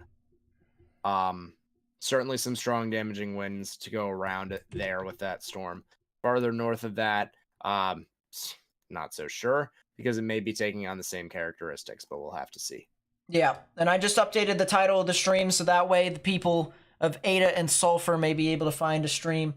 Certainly some strong damaging winds to go around it there with that storm. Farther north of that, not so sure, because it may be taking on the same characteristics, but we'll have to see. Yeah, and I just updated the title of the stream so that way the people of Ada and Sulphur may be able to find a stream.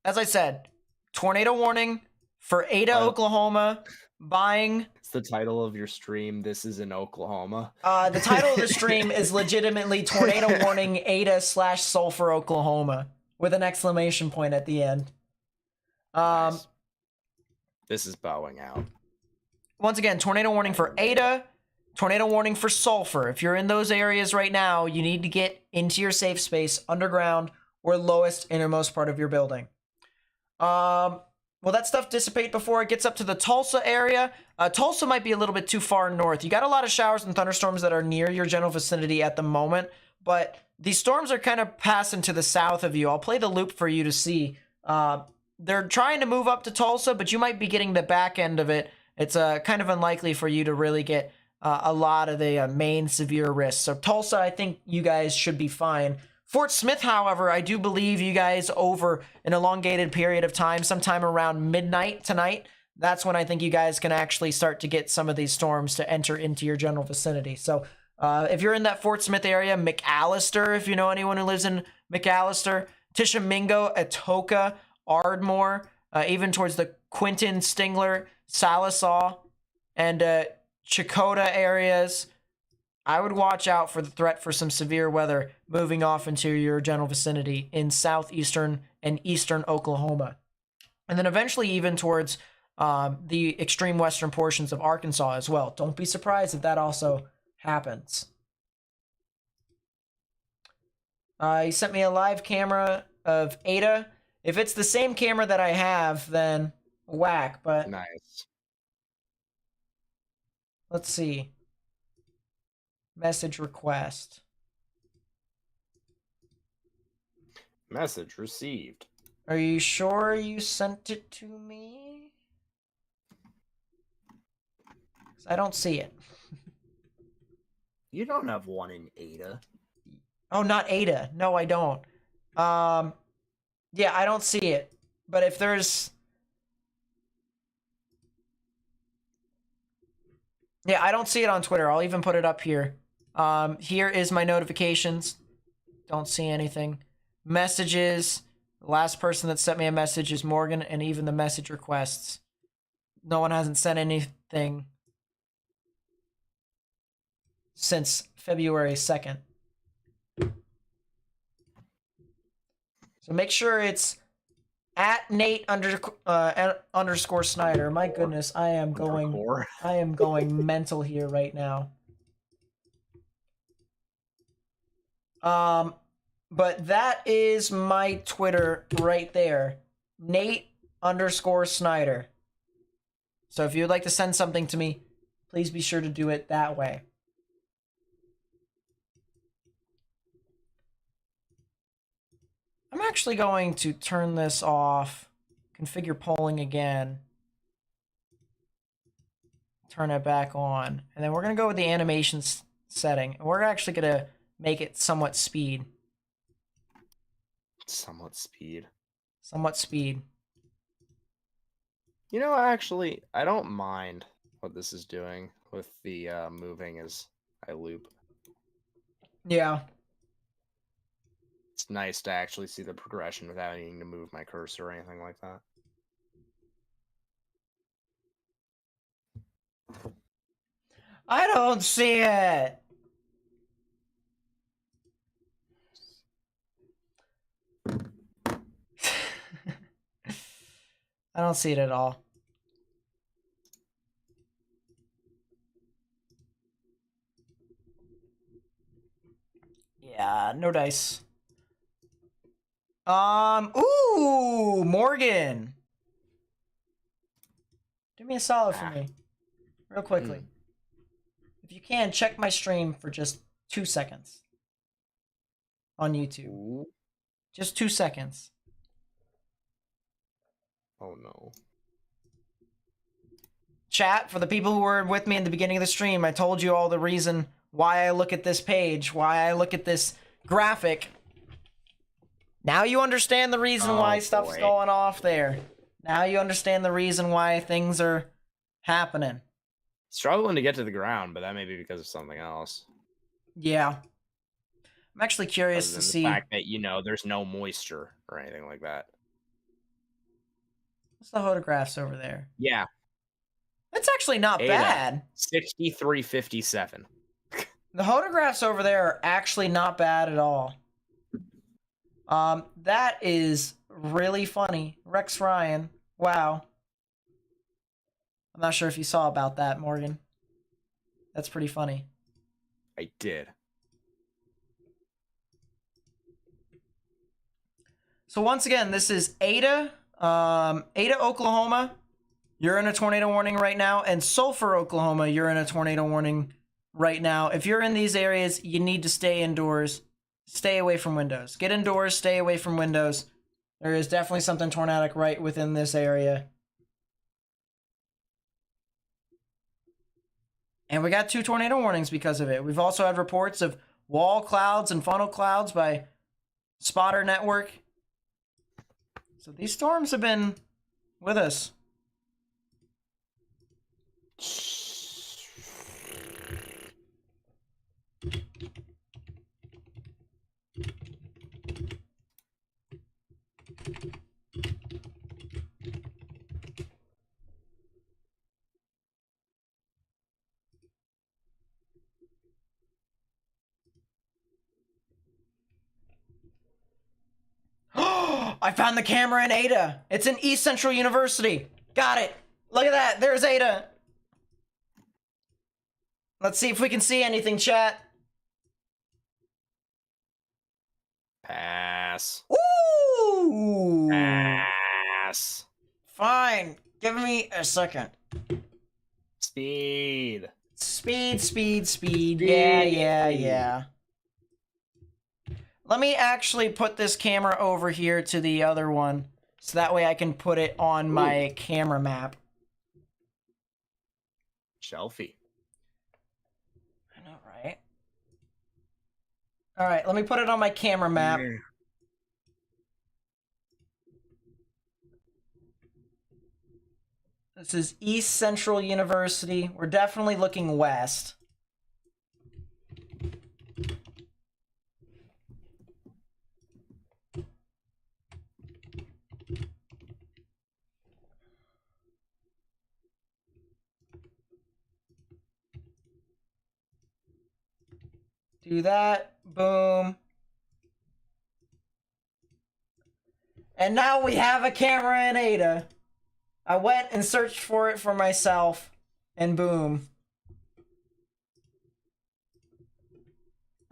As I said, tornado warning for Ada, Oklahoma, Byng. It's the title of your stream. This is in Oklahoma. The title of the stream is legitimately Tornado Warning Ada/Sulphur, Oklahoma, with an exclamation point at the end. Nice. This is bowing out. Once again, tornado warning for Ada, tornado warning for Sulphur. If you're in those areas right now, you need to get into your safe space, underground, or lowest innermost part of your building. Will that stuff dissipate before it gets up to the Tulsa area? Tulsa might be a little bit too far north. You got a lot of showers and thunderstorms that are near your general vicinity at the moment, but these storms are kind of passing to the south of you. I'll play the loop for you to see. They're trying to move up to Tulsa, but you might be getting the back end of it. It's kind of unlikely for you to really get a lot of the main severe risks. So Tulsa, I think you guys should be fine. Fort Smith, however, I do believe you guys over an elongated period of time, sometime around midnight tonight, that's when I think you guys can actually start to get some of these storms to enter into your general vicinity. So if you're in that Fort Smith area, McAllister, if you know anyone who lives in McAllister, Tishomingo, Atoka, Ardmore, even towards the Quinton, Stingler, Salisaw, and Chakotah areas, I would watch out for the threat for some severe weather moving off into your general vicinity in southeastern and eastern Oklahoma. And then eventually even towards the extreme western portions of Arkansas as well. Don't be surprised if that also happens. He sent me a live camera of Ada. If it's the same camera that I have, then whack, but Nice. let's see. Message request. Message received. Are you sure you sent it to me? 'Cause I don't see it. You don't have one in Ada. Oh, not Ada. No, I don't. Yeah, I don't see it. But if there's... Yeah, I don't see it on Twitter. I'll even put it up here. Here is my notifications. Don't see anything. Messages. The last person that sent me a message is Morgan, and even the message requests. No one hasn't sent anything since February 2nd. So make sure it's at Nate underscore Snyder. My goodness, I am going mental here right now. But that is my Twitter right there. Nate underscore Snyder. So if you'd like to send something to me, please be sure to do it that way. I'm actually going to turn this off, configure polling again, turn it back on, and then we're going to go with the animation setting. And we're actually going to make it somewhat speed. Somewhat speed. Somewhat speed. You know, actually, I don't mind what this is doing with the moving as I loop. Yeah. It's nice to actually see the progression without needing to move my cursor or anything like that. I don't see it. I don't see it at all. Yeah, no dice. Ooh, Morgan. Do me a solid for me. Real quickly. If you can, check my stream for just 2 seconds. On YouTube. Ooh. Just 2 seconds. Oh no. Chat, for the people who were with me in the beginning of the stream, I told you all the reason why I look at this page, why I look at this graphic. Now you understand the reason why stuff's going off there. Now you understand the reason why things are happening. Struggling to get to the ground, but that may be because of something else. Yeah. I'm actually curious to see... the fact that, you know, there's no moisture or anything like that. What's the photographs over there? Yeah. It's actually not bad. 6357. The photographs over there are actually not bad at all. That is really funny. Rex Ryan. Wow. I'm not sure if you saw about that, Morgan. That's pretty funny. I did. So once again, this is Ada. Ada, Oklahoma. You're in a tornado warning right now. And Sulphur, Oklahoma, you're in a tornado warning right now. If you're in these areas, you need to stay indoors. Stay away from windows. Get indoors, stay away from windows. There is definitely something tornadic right within this area. And we got 2 tornado warnings because of it. We've also had reports of wall clouds and funnel clouds by Spotter Network. So these storms have been with us. I found the camera in Ada. It's in East Central University. Got it. Look at that. There's Ada. Let's see if we can see anything, chat. Pass. Ooh. Pass. Fine. Give me a second. Speed. Speed. Yeah. Let me actually put this camera over here to the other one, so that way I can put it on my camera map. Shelfie. I know, right? All right, let me put it on my camera map. This is East Central University. We're definitely looking west. Do that. Boom. And now we have a camera in Ada. I went and searched for it for myself, and boom.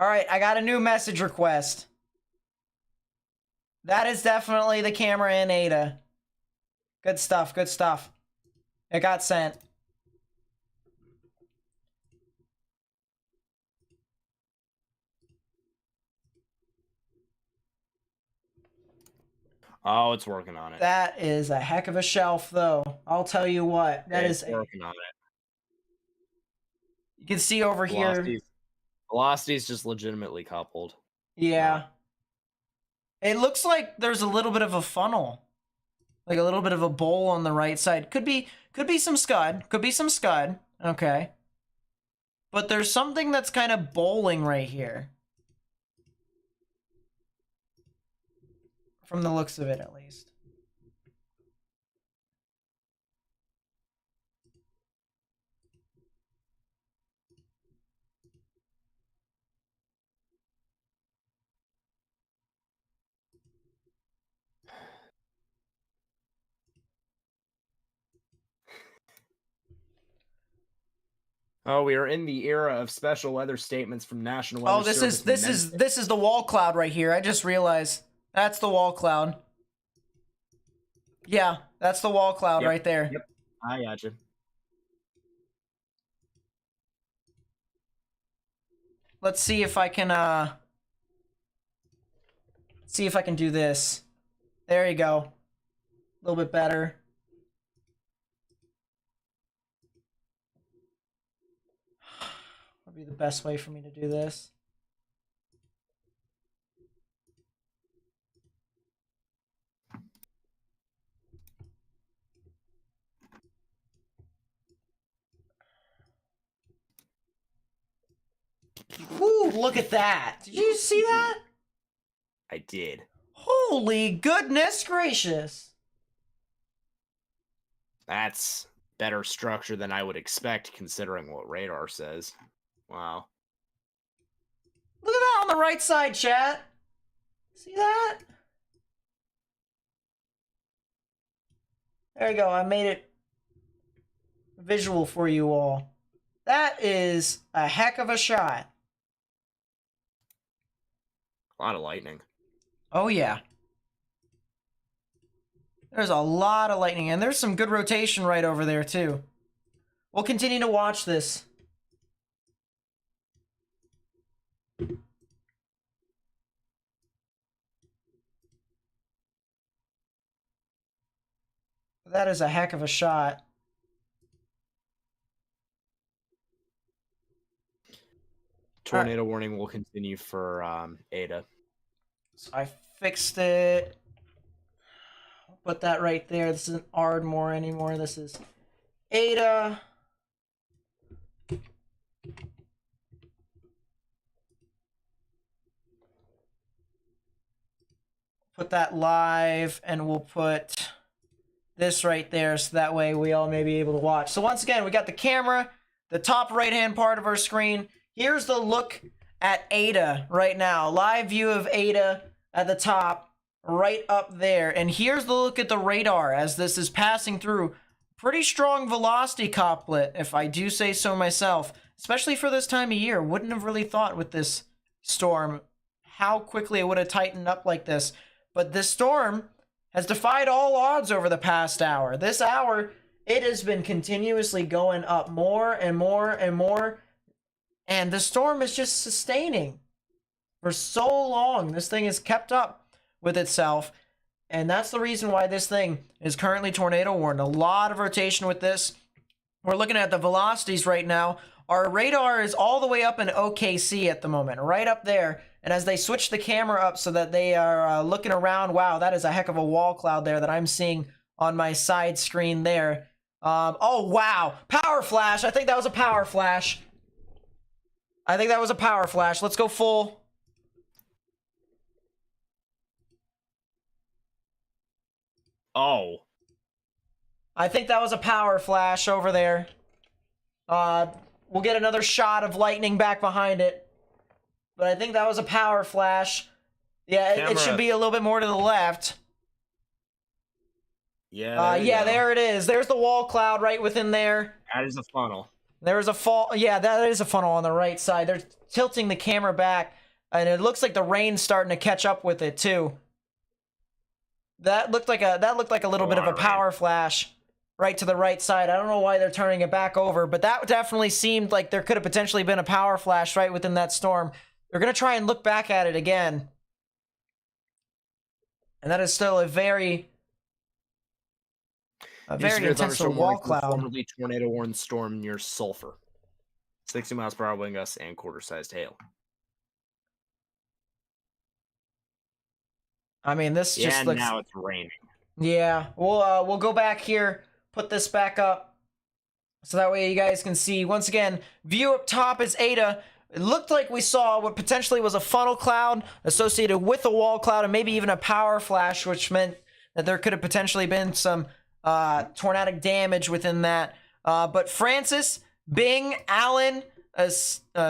Alright, I got a new message request. That is definitely the camera in Ada. Good stuff, good stuff. It got sent. Oh, it's working on it. That is a heck of a shelf, though. I'll tell you what. That It's is working on it. You can see over here. Velocity's just legitimately coupled. Yeah. It looks like there's a little bit of a funnel. Like a little bit of a bowl on the right side. Could be some scud. Could be some scud. Okay. But there's something that's kind of bowling right here. From the looks of it, at least. Oh, we are in the era of special weather statements from National Weather Service. This is the wall cloud right here. I just realized that's the wall cloud. Yeah, that's the wall cloud right there. Yep, I gotcha. Let's see if I can do this. There you go. A little bit better. Would be the best way for me to do this. Ooh, look at that. Did you see that? I did. Holy goodness gracious. That's better structure than I would expect considering what radar says. Wow. Look at that on the right side, chat. See that? There you go. I made it visual for you all. That is a heck of a shot. A lot of lightning. Oh, yeah. There's a lot of lightning, and there's some good rotation right over there, too. We'll continue to watch this. That is a heck of a shot. Tornado warning will continue for Ada. So I fixed it. Put that right there. This isn't Ardmore anymore. This is Ada. Put that live, and we'll put this right there, so that way we all may be able to watch. So once again, we got the camera, the top right-hand part of our screen. Here's the look at Ada right now. Live view of Ada at the top. right up there. And here's the look at the radar as this is passing through. Pretty strong velocity couplet, if I do say so myself, especially for this time of year. Wouldn't have really thought with this storm how quickly it would have tightened up like this. But this storm has defied all odds over the past hour. This hour, it has been continuously going up more and more and more. And the storm is just sustaining for so long. This thing has kept up with itself. And that's the reason why this thing is currently tornado warned. A lot of rotation with this. We're looking at the velocities right now. Our radar is all the way up in OKC at the moment, right up there. And as they switch the camera up so that they are looking around, wow, that is a heck of a wall cloud there that I'm seeing on my side screen there. Oh, wow. Power flash. I think that was a power flash. Let's go full. Oh. I think that was a power flash over there. We'll get another shot of lightning back behind it. But I think that was a power flash. Yeah, it should be a little bit more to the left. Yeah. Yeah, there it is. There's the wall cloud right within there. That is a funnel. There's a yeah, that is a funnel on the right side. They're tilting the camera back, and it looks like the rain's starting to catch up with it too. That looked like a little bit of a power flash right to the right side. I don't know why they're turning it back over, but that definitely seemed like there could have potentially been a power flash right within that storm. They're going to try and look back at it again. And that is still a very intense wall cloud. Formerly tornado warned storm near Sulphur. 60 miles per hour wind gusts and quarter-sized hail. I mean, this just looks... now it's raining. Yeah, we'll go back here, put this back up, so that way you guys can see. Once again, view up top is Ada. It looked like we saw what potentially was a funnel cloud associated with a wall cloud and maybe even a power flash, which meant that there could have potentially been some tornadic damage within that. But Francis, Bing, Allen, Sasakwa,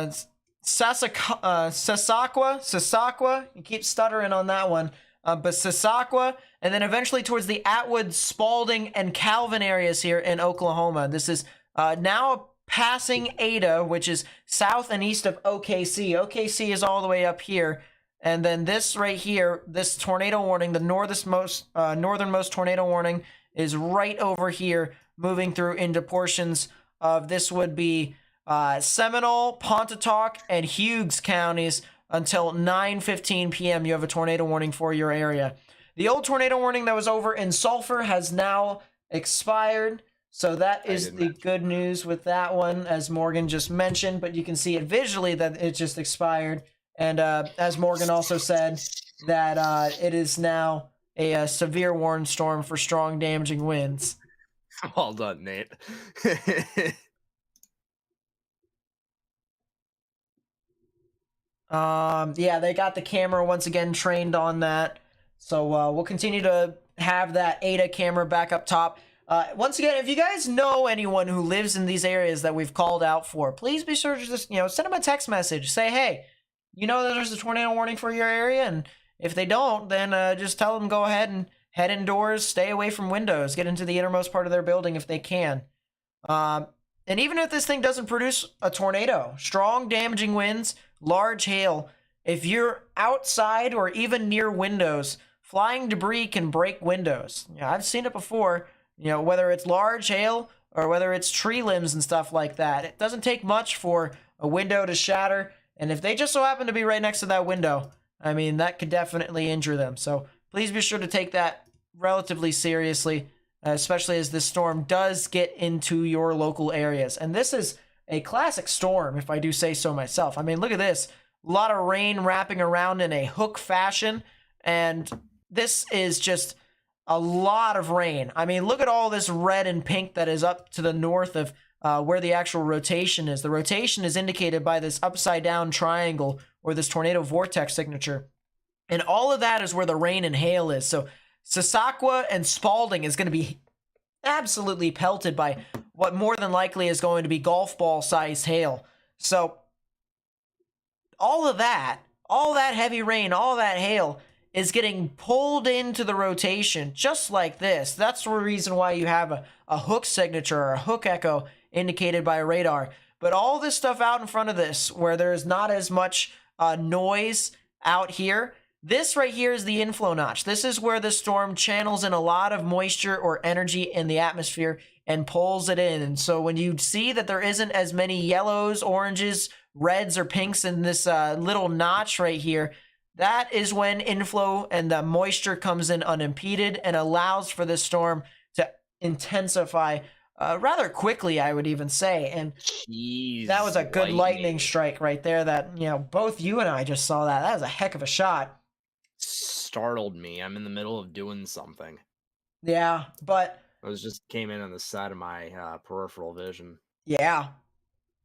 you keep stuttering on that one. But Sasakwa, and then eventually towards the Atwood, Spalding, and Calvin areas here in Oklahoma. This is now passing Ada, which is south and east of OKC. OKC is all the way up here. And then this right here, this tornado warning, the northernmost tornado warning is right over here, moving through into portions of, this would be Seminole, Pontotoc, and Hughes counties. Until 9:15 p.m. you have a tornado warning for your area. The old tornado warning that was over in Sulphur has now expired. So that is the good news with that one, as Morgan just mentioned. But you can see it visually that it just expired. And as Morgan also said, that it is now a severe warning storm for strong damaging winds. Well done, Nate. Yeah, they got the camera once again trained on that. So we'll continue to have that Ada camera back up top. Once again, if you guys know anyone who lives in these areas that we've called out for, please be sure to just, send them a text message. Say, hey, you know that there's a tornado warning for your area? And if they don't, then just tell them go ahead and head indoors, stay away from windows, get into the innermost part of their building if they can. And even if this thing doesn't produce a tornado, strong damaging winds, large hail, if you're outside or even near windows, flying debris can break windows. I've seen it before, whether it's large hail or whether it's tree limbs and stuff like that. It doesn't take much for a window to shatter, and if they just so happen to be right next to that window, I mean, that could definitely injure them. So please be sure to take that relatively seriously, especially as this storm does get into your local areas. And this is a classic storm, if I do say so myself. I mean, look at this. A lot of rain wrapping around in a hook fashion, and this is just a lot of rain. I mean, look at all this red and pink that is up to the north of where the actual rotation is. The rotation is indicated by this upside down triangle or this tornado vortex signature. And all of that is where the rain and hail is. So Sasakwa and Spalding is going to be absolutely pelted by what more than likely is going to be golf ball sized hail. So all that heavy rain, all that hail is getting pulled into the rotation just like this. That's the reason why you have a hook signature or a hook echo indicated by radar. But all this stuff out in front of this, where there's not as much noise out here, this right here is the inflow notch. This is where the storm channels in a lot of moisture or energy in the atmosphere and pulls it in. And so when you see that there isn't as many yellows, oranges, reds, or pinks in this little notch right here, that is when inflow and the moisture comes in unimpeded and allows for this storm to intensify rather quickly, I would even say. And Jeez, that was a good lightning strike right there that, both you and I just saw that. That was a heck of a shot. Startled me. I'm in the middle of doing something. Yeah, but It just came in on the side of my peripheral vision. yeah.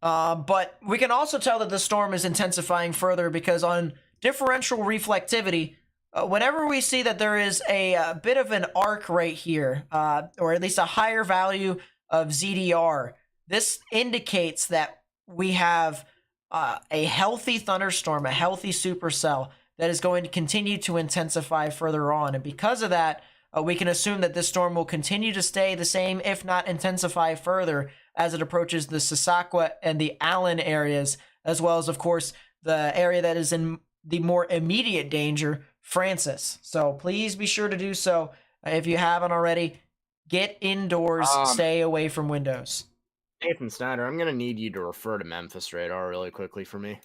But we can also tell that the storm is intensifying further because on differential reflectivity, whenever we see that there is a bit of an arc right here, or at least a higher value of ZDR, this indicates that we have a healthy thunderstorm, a healthy supercell that is going to continue to intensify further on. And because of that, we can assume that this storm will continue to stay the same, if not intensify further, as it approaches the Sasakwa and the Allen areas, as well as, of course, the area that is in the more immediate danger, Francis. So please be sure to do so. If you haven't already, get indoors, stay away from windows. Nathan Snyder, I'm going to need you to refer to Memphis radar really quickly for me.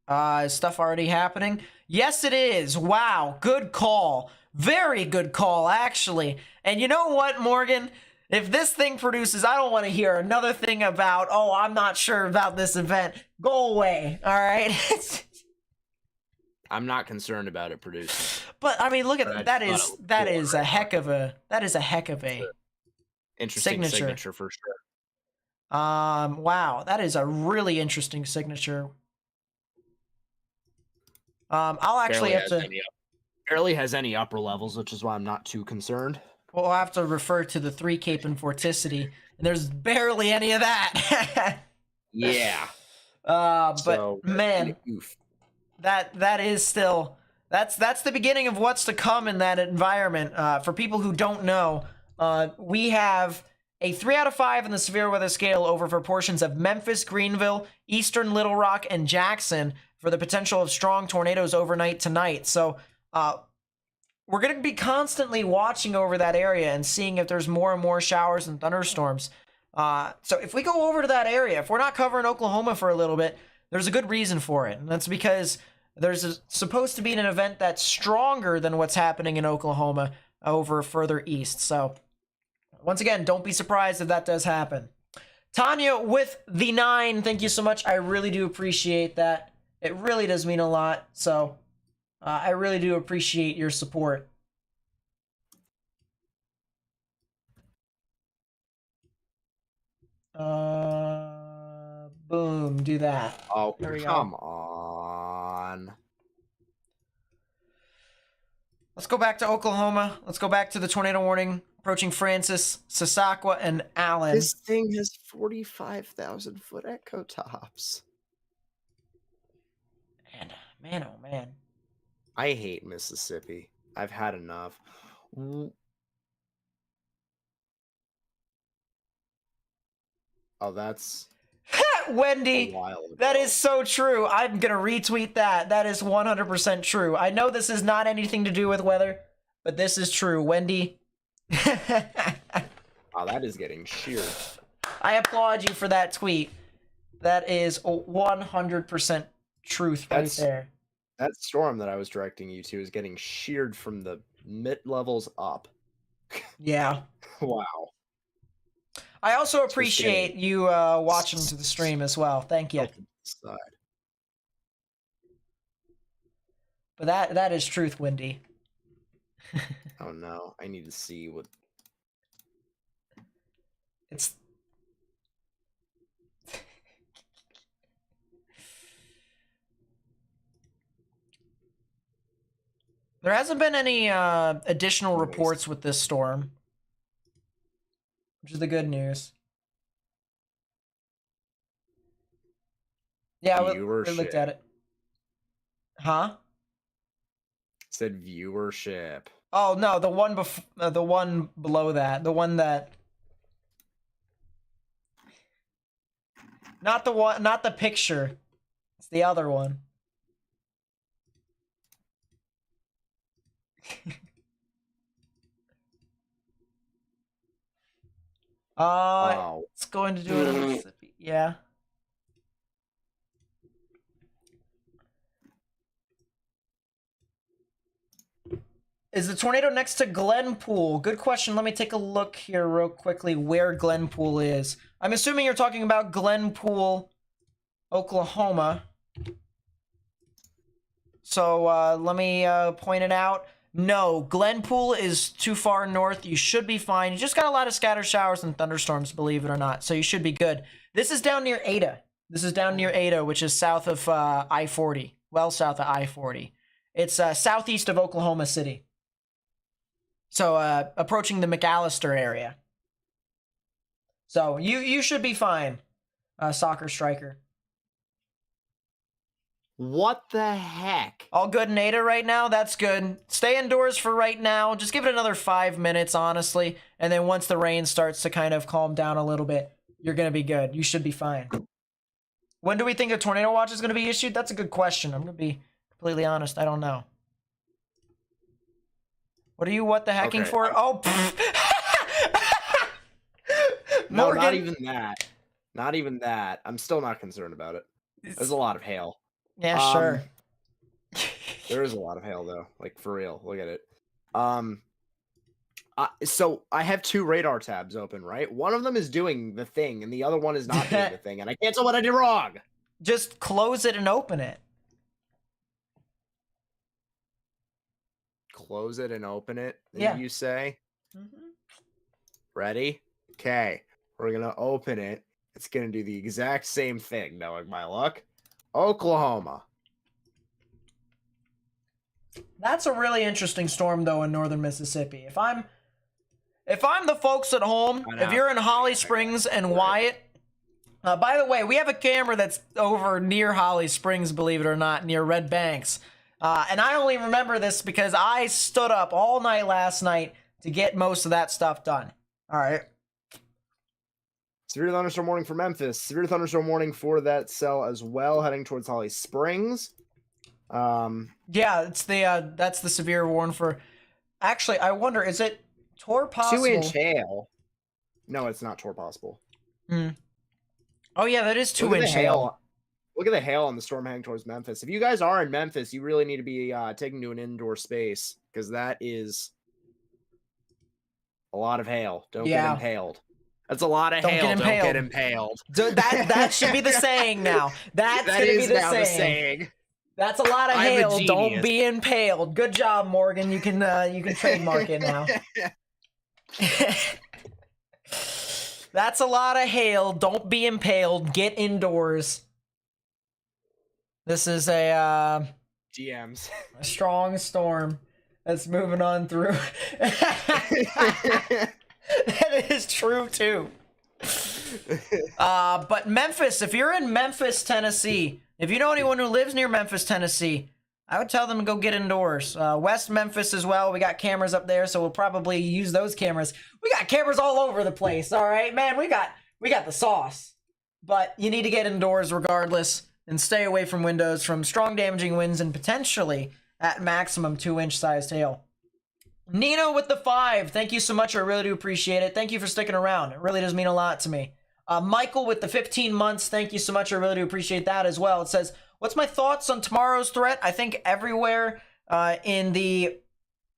Is stuff already happening? Yes, it is. Wow, good call. Very good call, actually. And you know what, Morgan? If this thing produces, I don't want to hear another thing about, oh, I'm not sure about this event. Go away, all right? I'm not concerned about it producing. But I mean, look at that. That is a heck of a interesting signature for sure. Wow, that is a really interesting signature. I'll actually have to. Barely has any upper levels, which is why I'm not too concerned. Well, I'll have to refer to the 3 Cape and Vorticity, and there's barely any of that. Yeah. But So, man, that is still that's the beginning of what's to come in that environment. For people who don't know, we have a 3 out of 5 in the severe weather scale over for portions of Memphis, Greenville, Eastern Little Rock, and Jackson for the potential of strong tornadoes overnight tonight. So we're going to be constantly watching over that area and seeing if there's more and more showers and thunderstorms. So if we go over to that area, if we're not covering Oklahoma for a little bit, there's a good reason for it. And that's because there's supposed to be an event that's stronger than what's happening in Oklahoma over further east. So once again, don't be surprised if that does happen. Tanya with the 9, thank you so much. I really do appreciate that. It really does mean a lot. So I really do appreciate your support. Boom, do that. Oh, there we come go. on. Let's go back to Oklahoma. Let's go back to the tornado warning approaching Francis, Sasakwa, and Allen. This thing has 45,000 foot echo tops. And man, oh man. I hate Mississippi. I've had enough. Oh, that's Wendy, a while ago. that is so true. I'm going to retweet that. That is 100% true. I know this is not anything to do with weather, but this is true. Wendy. Wow, that is getting sheared. I applaud you for that tweet. That is 100% truth right there. That storm that I was directing you to is getting sheared from the mid-levels up. Yeah. Wow. I also appreciate you watching to the stream as well. Thank you. But that is truth, Wendy. Oh no, I need to see what It's There hasn't been any additional reports with this storm, which is the good news. Yeah, we looked at it. Huh? Said viewership. Oh no, the one below that, the one that. Not the picture. It's the other one. Wow. It's going to do it in Mississippi. Yeah. Is the tornado next to Glenpool? Good question. Let me take a look here real quickly where Glenpool is. I'm assuming you're talking about Glenpool, Oklahoma. So let me point it out. No, Glenpool is too far north. You should be fine. You just got a lot of scattered showers and thunderstorms, believe it or not. So you should be good. This is down near Ada. This is down near Ada, which is south of I-40. Well south of I-40. It's southeast of Oklahoma City. So approaching the McAllister area. So you should be fine, Soccer Striker. What the heck? All good in Ada right now? That's good. Stay indoors for right now. Just give it another 5 minutes, honestly. And then once the rain starts to kind of calm down a little bit, you're going to be good. You should be fine. When do we think a tornado watch is going to be issued? That's a good question. I'm going to be completely honest. I don't know. What are you what the hecking for? Oh, No, Morgan. not even that. Not even that. I'm still not concerned about it. There's a lot of hail. Yeah, sure. There is a lot of hail though, like for real. Look at it. So I have 2 radar tabs open, right? One of them is doing the thing, and the other one is not doing the thing, and I can't tell what I did wrong. Just close it and open it. Close it and open it. Yeah. You say. Mm-hmm. Ready? Okay. We're gonna open it. It's gonna do the exact same thing, knowing my luck. Oklahoma. That's a really interesting storm, though, in northern Mississippi. If I'm the folks at home, if you're in Holly Springs and Wyatt, by the way, we have a camera that's over near Holly Springs, believe it or not, near Red Banks. And I only remember this because I stood up all night last night to get most of that stuff done. All right. Severe thunderstorm warning for Memphis. Severe thunderstorm warning for that cell as well, heading towards Holly Springs. Yeah, it's the that's the severe warn for. Actually, I wonder, is it Tor possible? 2-inch hail. No, it's not Tor possible. Oh yeah, that is 2-inch hail. Look at the hail on the storm heading towards Memphis. If you guys are in Memphis, you really need to be taken to an indoor space because that is a lot of hail. Don't get impaled. That's a lot of hail. Don't get impaled. That should be the saying now. That's gonna be the saying. That's a lot of hail. Don't be impaled. Good job, Morgan. You can trademark it now. That's a lot of hail. Don't be impaled. Get indoors. This is a GMs. A strong storm that's moving on through. That is true too. But Memphis, if you're in Memphis, Tennessee, if you know anyone who lives near Memphis, Tennessee, I would tell them to go get indoors. West Memphis as well. We got cameras up there, so we'll probably use those cameras. We got cameras all over the place. All right, man, we got the sauce. But you need to get indoors regardless and stay away from windows from strong damaging winds and potentially at maximum 2-inch sized hail. Nino with the 5. Thank you so much. I really do appreciate it. Thank you for sticking around. It really does mean a lot to me. Michael with the 15 months. Thank you so much. I really do appreciate that as well. It says, what's my thoughts on tomorrow's threat? I think everywhere in the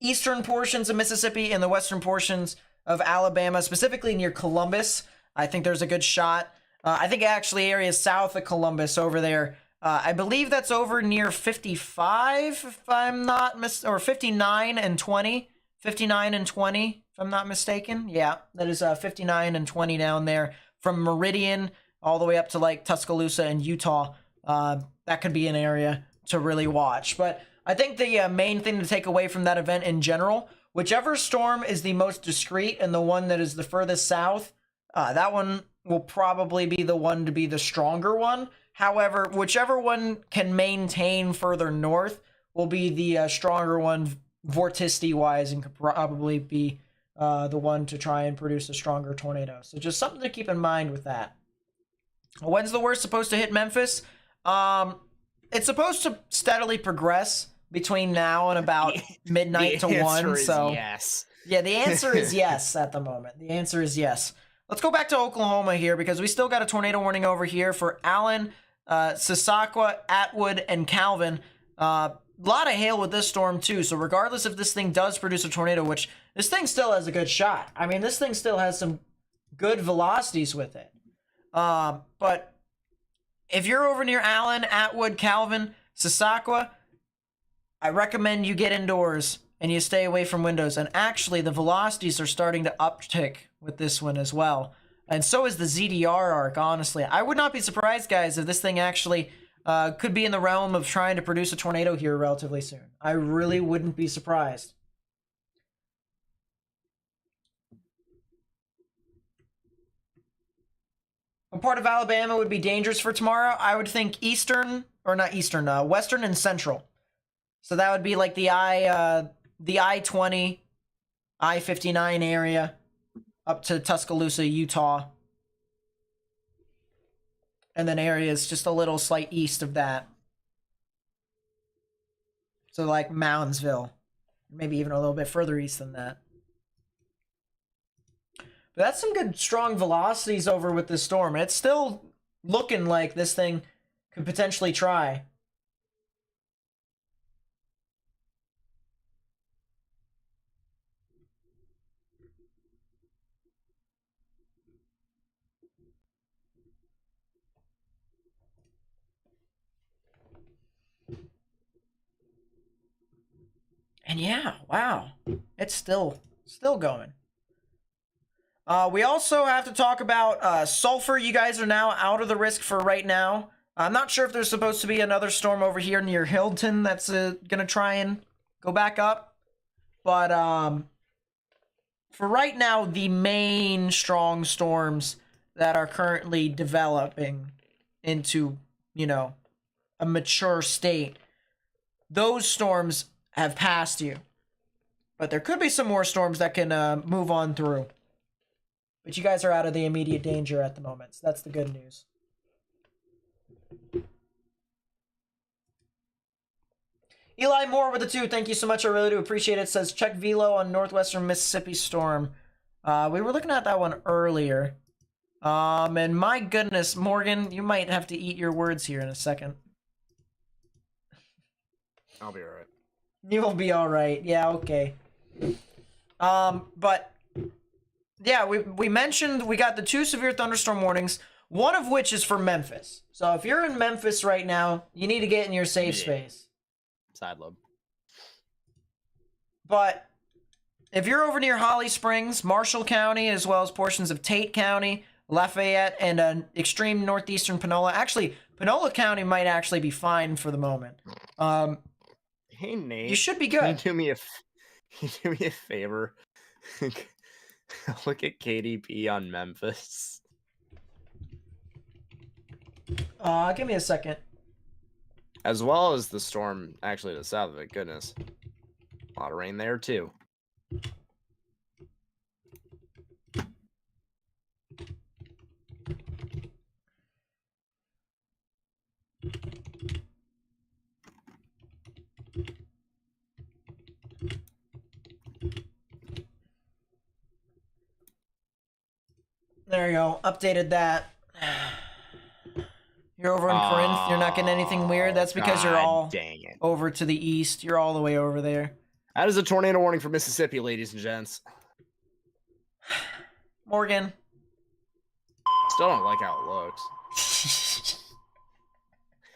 eastern portions of Mississippi and the western portions of Alabama, specifically near Columbus, I think there's a good shot. I think actually areas south of Columbus over there. I believe that's over near 55, if I'm not or 59 and 20. 59 and 20, if I'm not mistaken. Yeah, that is 59 and 20 down there from Meridian all the way up to like Tuscaloosa and Utah. That could be an area to really watch. But I think the main thing to take away from that event in general, whichever storm is the most discreet and the one that is the furthest south, that one will probably be the one to be the stronger one. However, whichever one can maintain further north will be the stronger one vorticity-wise and could probably be the one to try and produce a stronger tornado. So just something to keep in mind with that. When's the worst supposed to hit Memphis? It's supposed to steadily progress between now and about midnight to 1. So yes. Yeah, the answer is yes at the moment. The answer is yes. Let's go back to Oklahoma here because we still got a tornado warning over here for Allen, Sasakwa, Atwood, and Calvin. A lot of hail with this storm too. So regardless if this thing does produce a tornado, which this thing still has a good shot. I mean, this thing still has some good velocities with it. But if you're over near Allen, Atwood, Calvin, Sasakwa, I recommend you get indoors and you stay away from windows. And actually, the velocities are starting to uptick with this one as well. And so is the ZDR arc, honestly. I would not be surprised, guys, if this thing actually could be in the realm of trying to produce a tornado here relatively soon. I really wouldn't be surprised. What part of Alabama would be dangerous for tomorrow? I would think eastern, or not eastern, western and central. So that would be like the I-20, I-59 area up to Tuscaloosa, Utah. And then areas just a little slight east of that. So like Moundsville, maybe even a little bit further east than that. But that's some good strong velocities over with this storm. It's still looking like this thing could potentially try. And yeah, wow, it's still going. We also have to talk about sulfur. You guys are now out of the risk for right now. I'm not sure if there's supposed to be another storm over here near Hilton that's gonna try and go back up. But for right now, the main strong storms that are currently developing into, you know, a mature state, those storms have passed you. But there could be some more storms that can move on through. But you guys are out of the immediate danger at the moment, so that's the good news. Eli Moore with the 2, thank you so much, I really do appreciate it. Says, check velo on northwestern Mississippi storm. We were looking at that one earlier. And my goodness, Morgan, you might have to eat your words here in a second. I'll be alright. You will be alright, yeah, okay. But yeah, we mentioned we got the 2 severe thunderstorm warnings, one of which is for Memphis. So if you're in Memphis right now, you need to get in your safe space. Side lobe. But if you're over near Holly Springs, Marshall County, as well as portions of Tate County, Lafayette, and extreme northeastern Panola. Actually, Panola County might actually be fine for the moment. Hey, Nate. You should be good. Can you do me a favor? Look at KDP on Memphis. Give me a second. As well as the storm actually to the south of it. Goodness. A lot of rain there, too. There you go. Updated that. You're over in Corinth. You're not getting anything weird. That's because you're all dang it. over to the east. You're all the way over there. That is a tornado warning for Mississippi, ladies and gents. Morgan. Still don't like how it looks.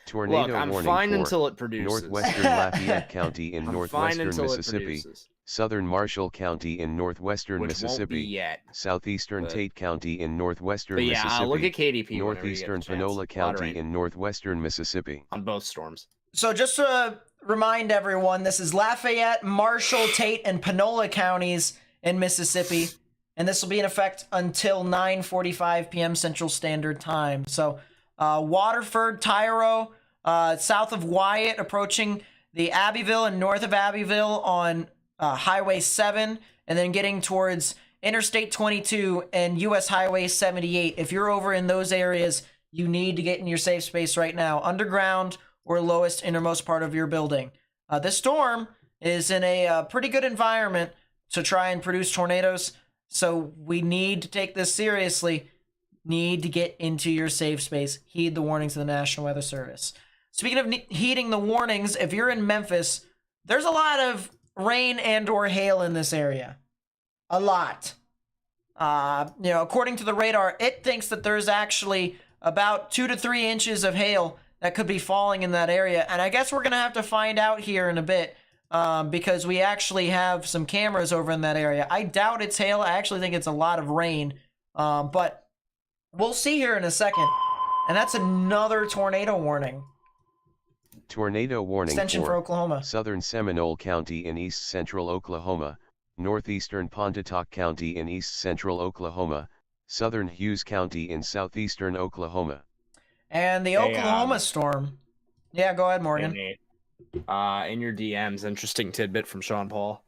Tornado Look, I'm warning fine for until it produces. northwestern Lafayette County in I'm fine northwestern until Mississippi, it produces. southern Marshall County in northwestern Which won't be Mississippi, yet. southeastern but- Tate County in northwestern But yeah, Mississippi, look at KDP whenever you get northeastern the chance. Panola A lot of County rain in northwestern Mississippi. on both storms. So just to remind everyone, this is Lafayette, Marshall, Tate, and Panola counties in Mississippi. And this will be in effect until 9:45 p.m. Central Standard Time. So Waterford, Tyro, south of Wyatt, approaching the Abbeville and north of Abbeville on Highway 7, and then getting towards Interstate 22 and US Highway 78. If you're over in those areas, you need to get in your safe space right now, underground or lowest innermost part of your building. This storm is in a pretty good environment to try and produce tornadoes, so we need to take this seriously. Need to get into your safe space. Heed the warnings of the National Weather Service. Speaking of heeding the warnings, if you're in Memphis, there's a lot of rain and or hail in this area. A lot. According to the radar, it thinks that there's actually about 2 to 3 inches of hail that could be falling in that area. And I guess we're going to have to find out here in a bit because we actually have some cameras over in that area. I doubt it's hail. I actually think it's a lot of rain. But we'll see here in a second. And that's another tornado warning. Tornado warning Extension for Oklahoma. Southern Seminole County in east central Oklahoma, northeastern Pontotoc County in east central Oklahoma, southern Hughes County in southeastern Oklahoma. And the Oklahoma storm. Yeah, go ahead, Morgan. In your DMs, interesting tidbit from Sean Paul.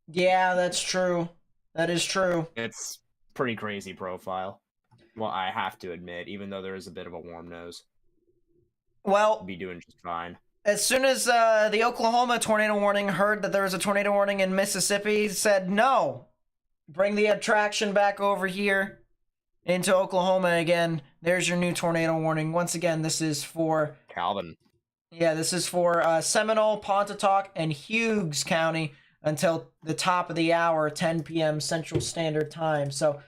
Yeah, that's true. That is true. It's pretty crazy profile. Well, I have to admit, even though there is a bit of a warm nose. Well, Be doing just fine. as soon as the Oklahoma tornado warning heard that there was a tornado warning in Mississippi, said no. Bring the attraction back over here into Oklahoma again. There's your new tornado warning. Once again, this is for Calvin. Yeah, this is for Seminole, Pontotoc, and Hughes County until the top of the hour, 10 p.m. Central Standard Time. So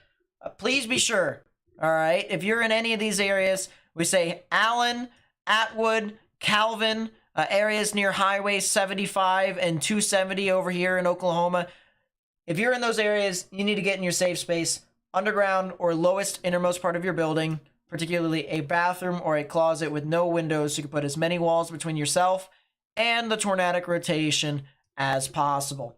please be sure, all right? If you're in any of these areas, we say Allen, Atwood, Calvin, areas near Highway 75 and 270 over here in Oklahoma. If you're in those areas, you need to get in your safe space, underground or lowest innermost part of your building, particularly a bathroom or a closet with no windows so you can put as many walls between yourself and the tornadic rotation as possible.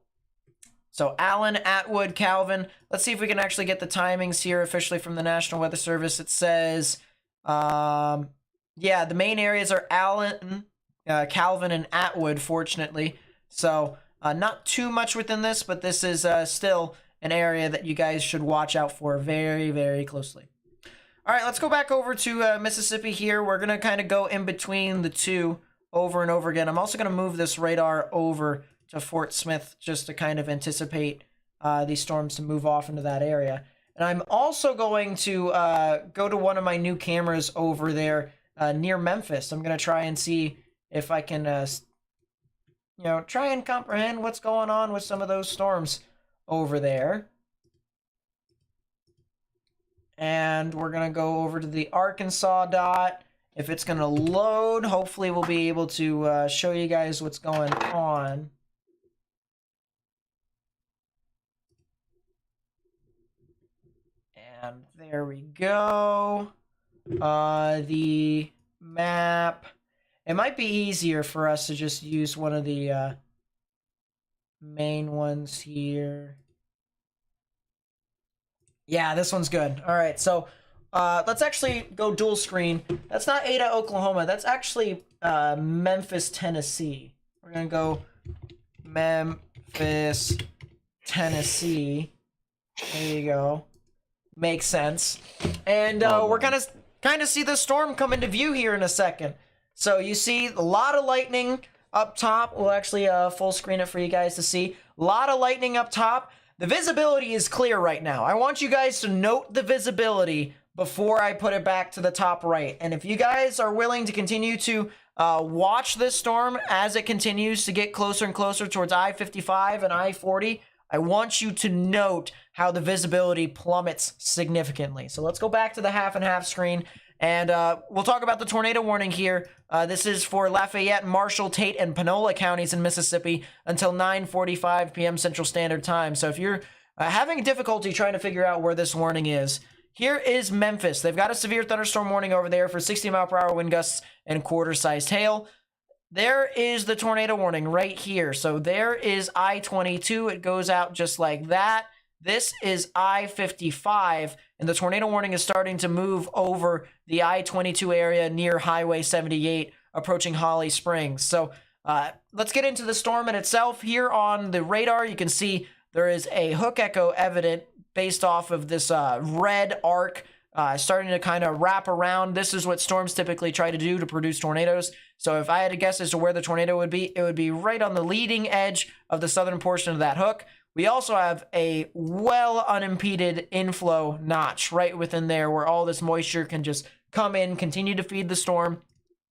So Allen, Atwood, Calvin. Let's see if we can actually get the timings here officially from the National Weather Service. It says, yeah, the main areas are Allen, Calvin, and Atwood, fortunately. So not too much within this, but this is still an area that you guys should watch out for very, very closely. All right, let's go back over to Mississippi here. We're going to kind of go in between the two over and over again. I'm also going to move this radar over to Fort Smith just to kind of anticipate these storms to move off into that area. And I'm also going to go to one of my new cameras over there near Memphis. I'm going to try and see if I can, try and comprehend what's going on with some of those storms over there. And we're going to go over to the Arkansas dot. If it's going to load, hopefully we'll be able to show you guys what's going on. And there we go. The map. It might be easier for us to just use one of the main ones here. Yeah, this one's good. All right, so let's actually go dual screen. That's not Ada, Oklahoma. That's actually Memphis, Tennessee. We're going to go Memphis, Tennessee. There you go. Makes sense. And we're going to kind of see the storm come into view here in a second. So you see a lot of lightning up top. We'll actually full screen it for you guys to see. A lot of lightning up top. The visibility is clear right now. I want you guys to note the visibility before I put it back to the top right. And if you guys are willing to continue to watch this storm as it continues to get closer and closer towards I-55 and I-40, I want you to note how the visibility plummets significantly. So let's go back to the half and half screen. And we'll talk about the tornado warning here. This is for Lafayette, Marshall, Tate, and Panola counties in Mississippi until 9:45 p.m. Central Standard Time. So if you're having difficulty trying to figure out where this warning is, here is Memphis. They've got a severe thunderstorm warning over there for 60-mile-per-hour wind gusts and quarter-sized hail. There is the tornado warning right here. So there is I-22. It goes out just like that. This is I-55, and the tornado warning is starting to move over the I-22 area near Highway 78, approaching Holly Springs. So let's get into the storm in itself. Here on the radar, you can see there is a hook echo evident based off of this red arc starting to kind of wrap around. This is what storms typically try to do to produce tornadoes. So if I had to guess as to where the tornado would be, it would be right on the leading edge of the southern portion of that hook. We also have a well unimpeded inflow notch right within there where all this moisture can just come in, continue to feed the storm,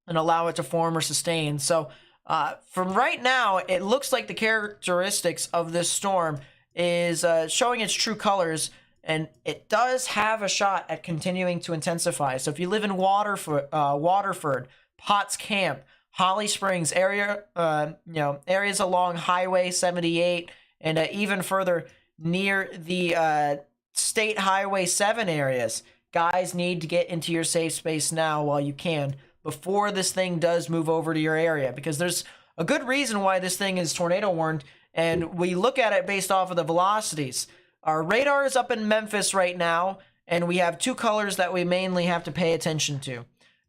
and allow it to form or sustain. So from right now, it looks like the characteristics of this storm is showing its true colors, and it does have a shot at continuing to intensify. So if you live in Waterford, Potts Camp, Holly Springs area, areas along Highway 78, and even further near the State Highway 7 areas, guys need to get into your safe space now while you can, before this thing does move over to your area, because there's a good reason why this thing is tornado warned, and we look at it based off of the velocities. Our radar is up in Memphis right now, and we have two colors that we mainly have to pay attention to.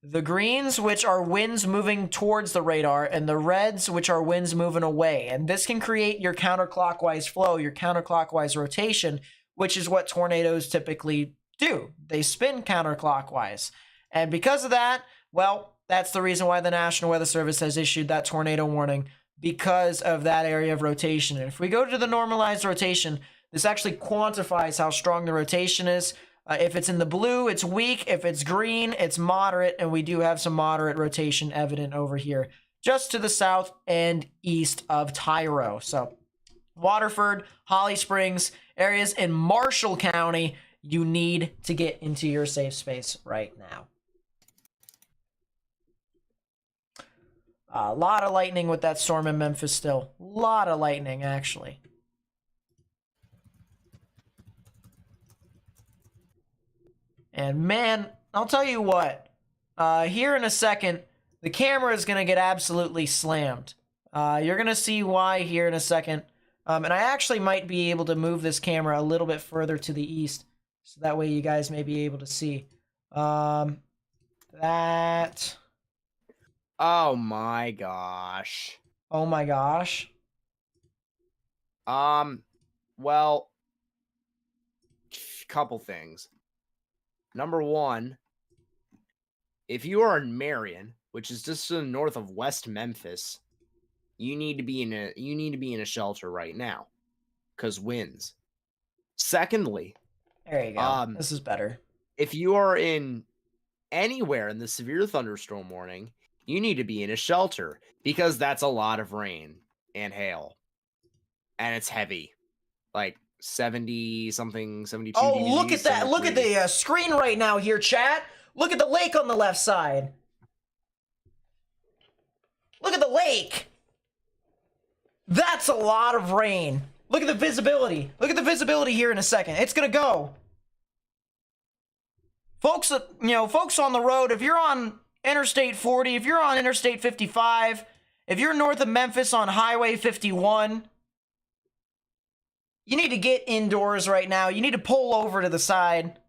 The greens, which are winds moving towards the radar, and the reds, which are winds moving away. And this can create your counterclockwise flow, your counterclockwise rotation, which is what tornadoes typically do. They spin counterclockwise. And because of that, well, that's the reason why the National Weather Service has issued that tornado warning, because of that area of rotation. And if we go to the normalized rotation, this actually quantifies how strong the rotation is. If it's in the blue, it's weak. If it's green, it's moderate. And we do have some moderate rotation evident over here, just to the south and east of Tyro. So Waterford, Holly Springs, areas in Marshall County, you need to get into your safe space right now. A lot of lightning with that storm in Memphis still. A lot of lightning, actually. And man, I'll tell you what. Here in a second, the camera is going to get absolutely slammed. You're going to see why here in a second. And I actually might be able to move this camera a little bit further to the east, so that way you guys may be able to see. That... Oh my gosh. Oh my gosh. Well, couple things. Number one, if you are in Marion, which is just to the north of West Memphis, you need to be in a shelter right now, because winds. Secondly, there you go. This is better. If you are in anywhere in the severe thunderstorm warning, you need to be in a shelter, because that's a lot of rain and hail. And it's heavy. Like 70 something, 72 Oh, degrees, look at that. 73. Look at the screen right now here, chat. Look at the lake on the left side. Look at the lake. That's a lot of rain. Look at the visibility. Look at the visibility here in a second. It's going to go. Folks, folks on the road, if you're on Interstate 40, if you're on Interstate 55, if you're north of Memphis on Highway 51, you need to get indoors right now. You need to pull over to the side,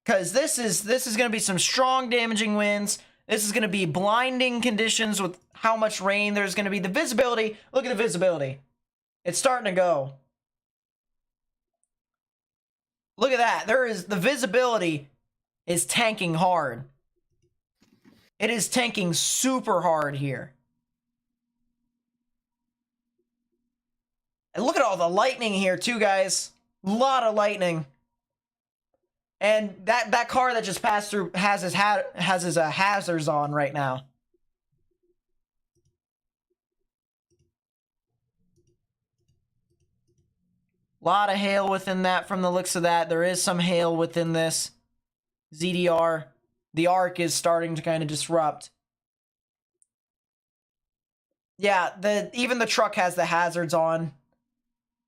because this is going to be some strong damaging winds. This is going to be blinding conditions with how much rain there's going to be. The visibility, look at the visibility. It's starting to go. Look at that. The visibility is tanking hard. It is tanking super hard here. And look at all the lightning here too, guys. A lot of lightning. And that car that just passed through has his hazards on right now. A lot of hail within that from the looks of that. There is some hail within this. ZDR. The arc is starting to kind of disrupt. Yeah, even the truck has the hazards on.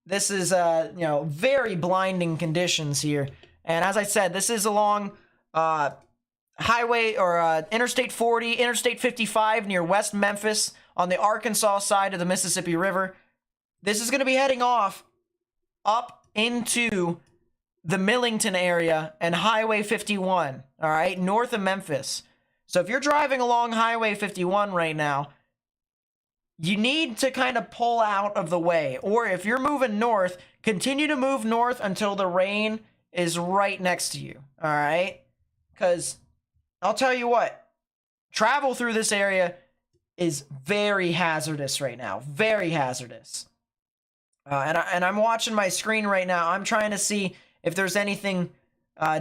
This is, very blinding conditions here. And as I said, this is along highway or Interstate 40, Interstate 55 near West Memphis on the Arkansas side of the Mississippi River. This is going to be heading off up into the Millington area and Highway 51, all right, north of Memphis. So if you're driving along Highway 51 right now, you need to kind of pull out of the way. Or if you're moving north, continue to move north until the rain is right next to you, all right? Because I'll tell you what, travel through this area is very hazardous right now, very hazardous. And I'm watching my screen right now. I'm trying to see if there's anything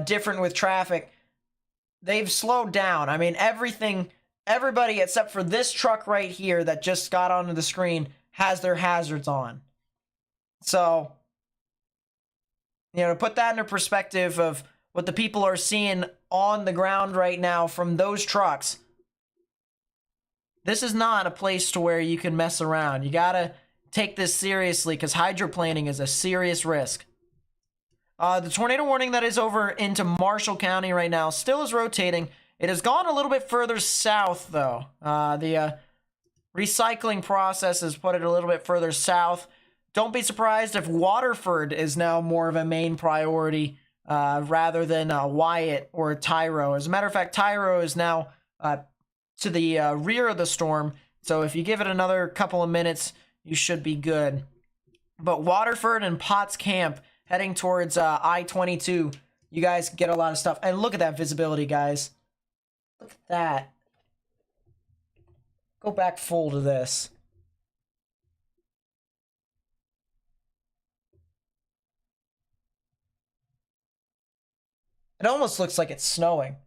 different with traffic. They've slowed down. I mean, everybody except for this truck right here that just got onto the screen has their hazards on. So, you know, to put that into perspective of what the people are seeing on the ground right now from those trucks, this is not a place to where you can mess around. You gotta take this seriously because hydroplaning is a serious risk. The tornado warning that is over into Marshall County right now still is rotating. It has gone a little bit further south, though. The recycling process has put it a little bit further south. Don't be surprised if Waterford is now more of a main priority rather than Wyatt or Tyro. As a matter of fact, Tyro is now to the rear of the storm. So if you give it another couple of minutes, you should be good. But Waterford and Potts Camp heading towards I-22, you guys get a lot of stuff. And look at that visibility, guys. Look at that. Go back full to this. It almost looks like it's snowing.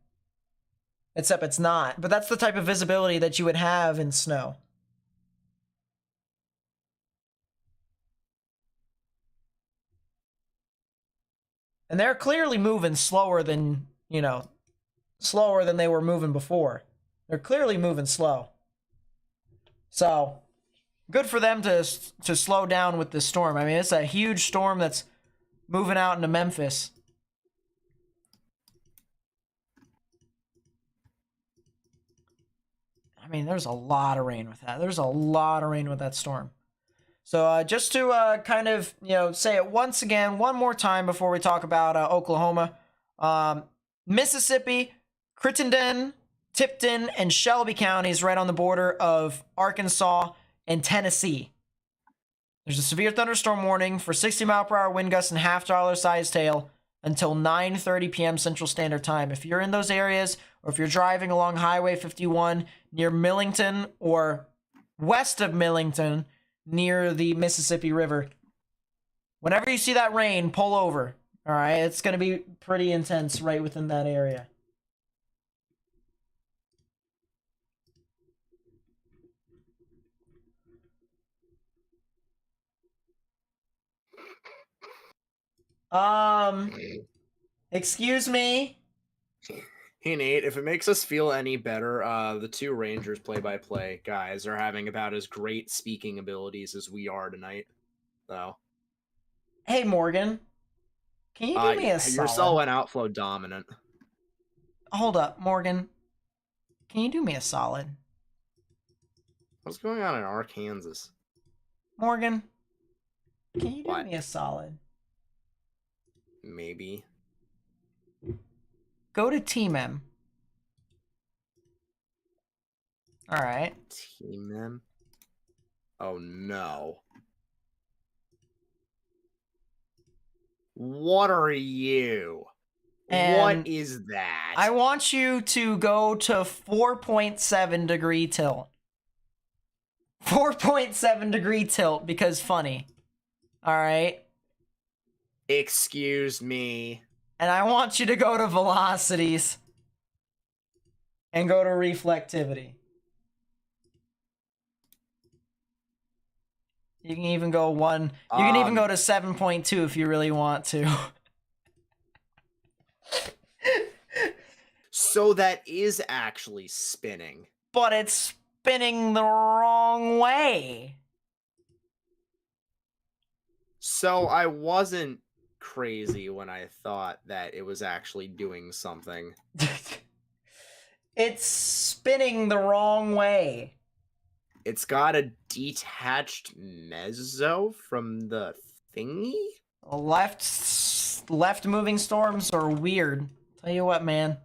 Except it's not. But that's the type of visibility that you would have in snow. And they're clearly moving slower than, you know, slower than they were moving before. They're clearly moving slow. So, good for them to slow down with this storm. I mean, it's a huge storm that's moving out into Memphis. I mean, there's a lot of rain with that. There's a lot of rain with that storm. So just to kind of, you know, say it once again, one more time before we talk about Oklahoma. Mississippi, Crittenden, Tipton, and Shelby counties right on the border of Arkansas and Tennessee. There's a severe thunderstorm warning for 60-mile-per-hour wind gusts and half-dollar sized hail until 9:30 p.m. Central Standard Time. If you're in those areas, or if you're driving along Highway 51 near Millington or west of Millington near the Mississippi River, whenever you see that rain, pull over. All right, it's going to be pretty intense right within that area. Excuse me? Hey Nate, if it makes us feel any better, the two Rangers play-by-play guys are having about as great speaking abilities as we are tonight. So, Hey Morgan, can you do me a your solid? cell went outflow dominant. Hold up, Morgan. Can you do me a solid? What's going on in Arkansas? Morgan, can you do What? me a solid? Maybe. Go to TMEM. All right. Team. Oh no. What are you? And what is that? I want you to go to 4.7 degree tilt. 4.7 degree tilt because funny. All right. Excuse me. And I want you to go to velocities and go to reflectivity. You can even go one. You can even go to 7.2 if you really want to. So that is actually spinning. But it's spinning the wrong way. So I wasn't crazy when I thought that it was actually doing something. It's spinning the wrong way. It's got a detached mezzo from the thingy? Left moving storms are weird. Tell you what, man.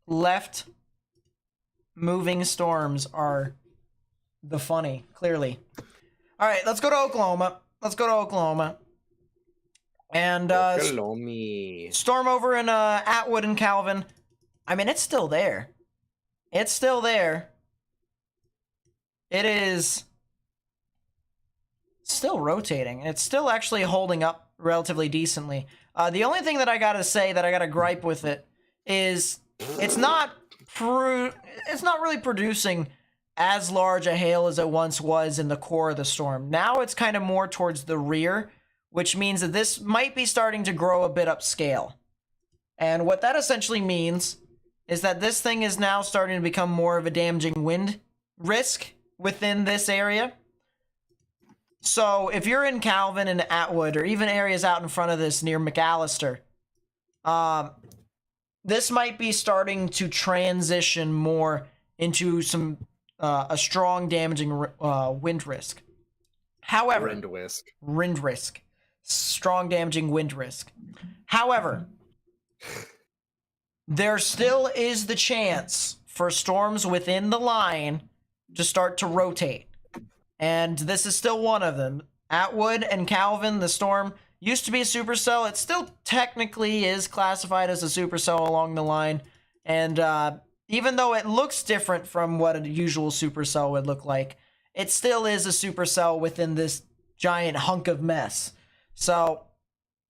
Left moving storms are the funny, clearly. All right, let's go to Oklahoma. And storm over in Atwood and Calvin. I mean, it's still there. It is still rotating. It's still actually holding up relatively decently. The only thing that I gotta say that I gotta gripe with it is it's not really producing as large a hail as it once was in the core of the storm. Now it's kind of more towards the rear, which means that this might be starting to grow a bit upscale. And what that essentially means is that this thing is now starting to become more of a damaging wind risk within this area. So if you're in Calvin and Atwood, or even areas out in front of this near McAllister, this might be starting to transition more into some a strong damaging wind risk. However, wind risk. Strong damaging wind risk. However, there still is the chance for storms within the line to start to rotate. And this is still one of them. Atwood and Calvin, the storm used to be a supercell. It still technically is classified as a supercell along the line. And even though it looks different from what a usual supercell would look like, it still is a supercell within this giant hunk of mess. So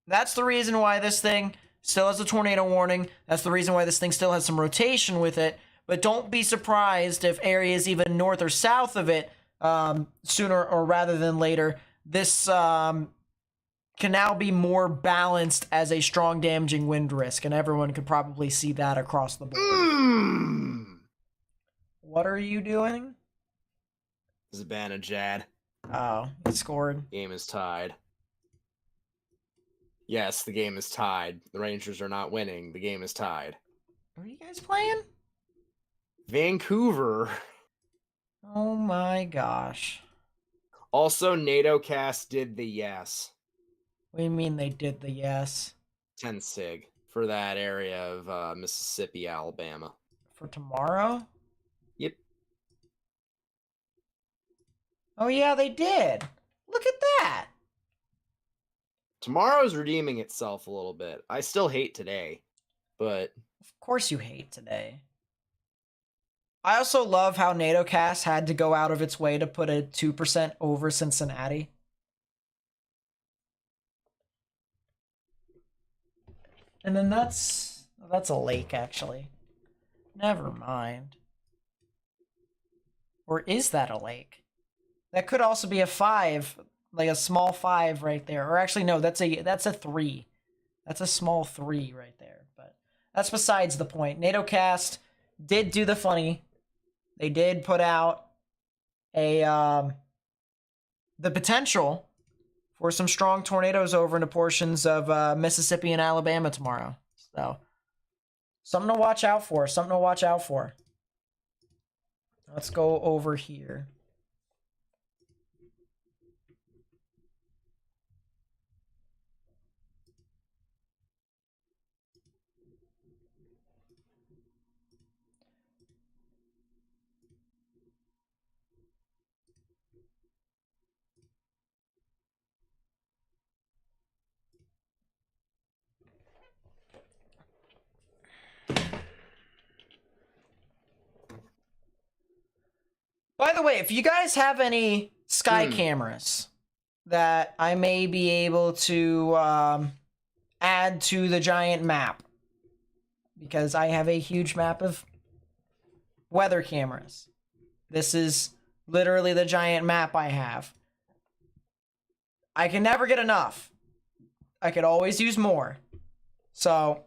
that's the reason why this thing still has a tornado warning. That's the reason why this thing still has some rotation with it. But don't be surprised if areas even north or south of it, sooner or rather than later, this can now be more balanced as a strong damaging wind risk. And everyone could probably see that across the board. What are you doing? Zibanejad. Oh, he scored. Game is tied. Yes, the game is tied. The Rangers are not winning. The game is tied. What are you guys playing? Vancouver. Oh my gosh. Also, NATO cast did the yes. What do you mean they did the yes? 10 sig for that area of Mississippi, Alabama. For tomorrow? Yep. Oh yeah, they did. Look at that. Tomorrow's redeeming itself a little bit. I still hate today, but... Of course you hate today. I also love how NATOcast had to go out of its way to put a 2% over Cincinnati. And then that's a lake, actually. Never mind. Or is that a lake? That could also be a 5, like a small 5 right there. Or actually, no, that's a 3. That's a small 3 right there. But that's besides the point. NATOcast did do the funny. They did put out the potential for some strong tornadoes over into portions of Mississippi and Alabama tomorrow. So, something to watch out for. Let's go over here. By the way, if you guys have any sky cameras that I may be able to add to the giant map, because I have a huge map of weather cameras. This is literally the giant map I have. I can never get enough. I could always use more. So,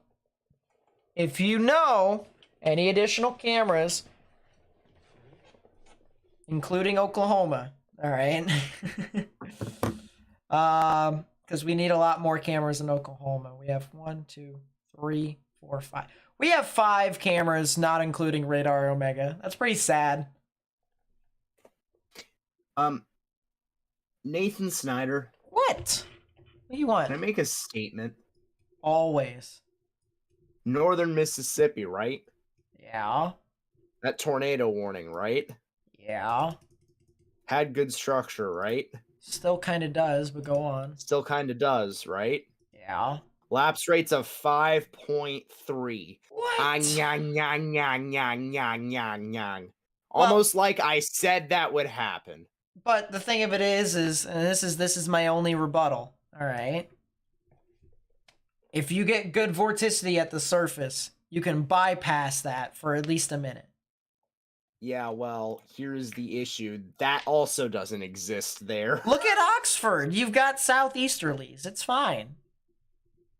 if you know any additional cameras, including Oklahoma, all right? Because we need a lot more cameras in Oklahoma. We have 1, 2, 3, 4, 5. We have 5 cameras, not including Radar Omega. That's pretty sad. Nathan Snyder. What? What do you want? Can I make a statement? Always. Northern Mississippi, right? Yeah. That tornado warning, right? Yeah. Had good structure, right? Still kind of does, but go on. Still kind of does, right? Yeah. Lapse rates of 5.3. What? Almost like I said that would happen. But the thing of it is and this is my only rebuttal. All right. If you get good vorticity at the surface, you can bypass that for at least a minute. Yeah, well, here's the issue. That also doesn't exist there. Look at Oxford. You've got southeasterlies. It's fine.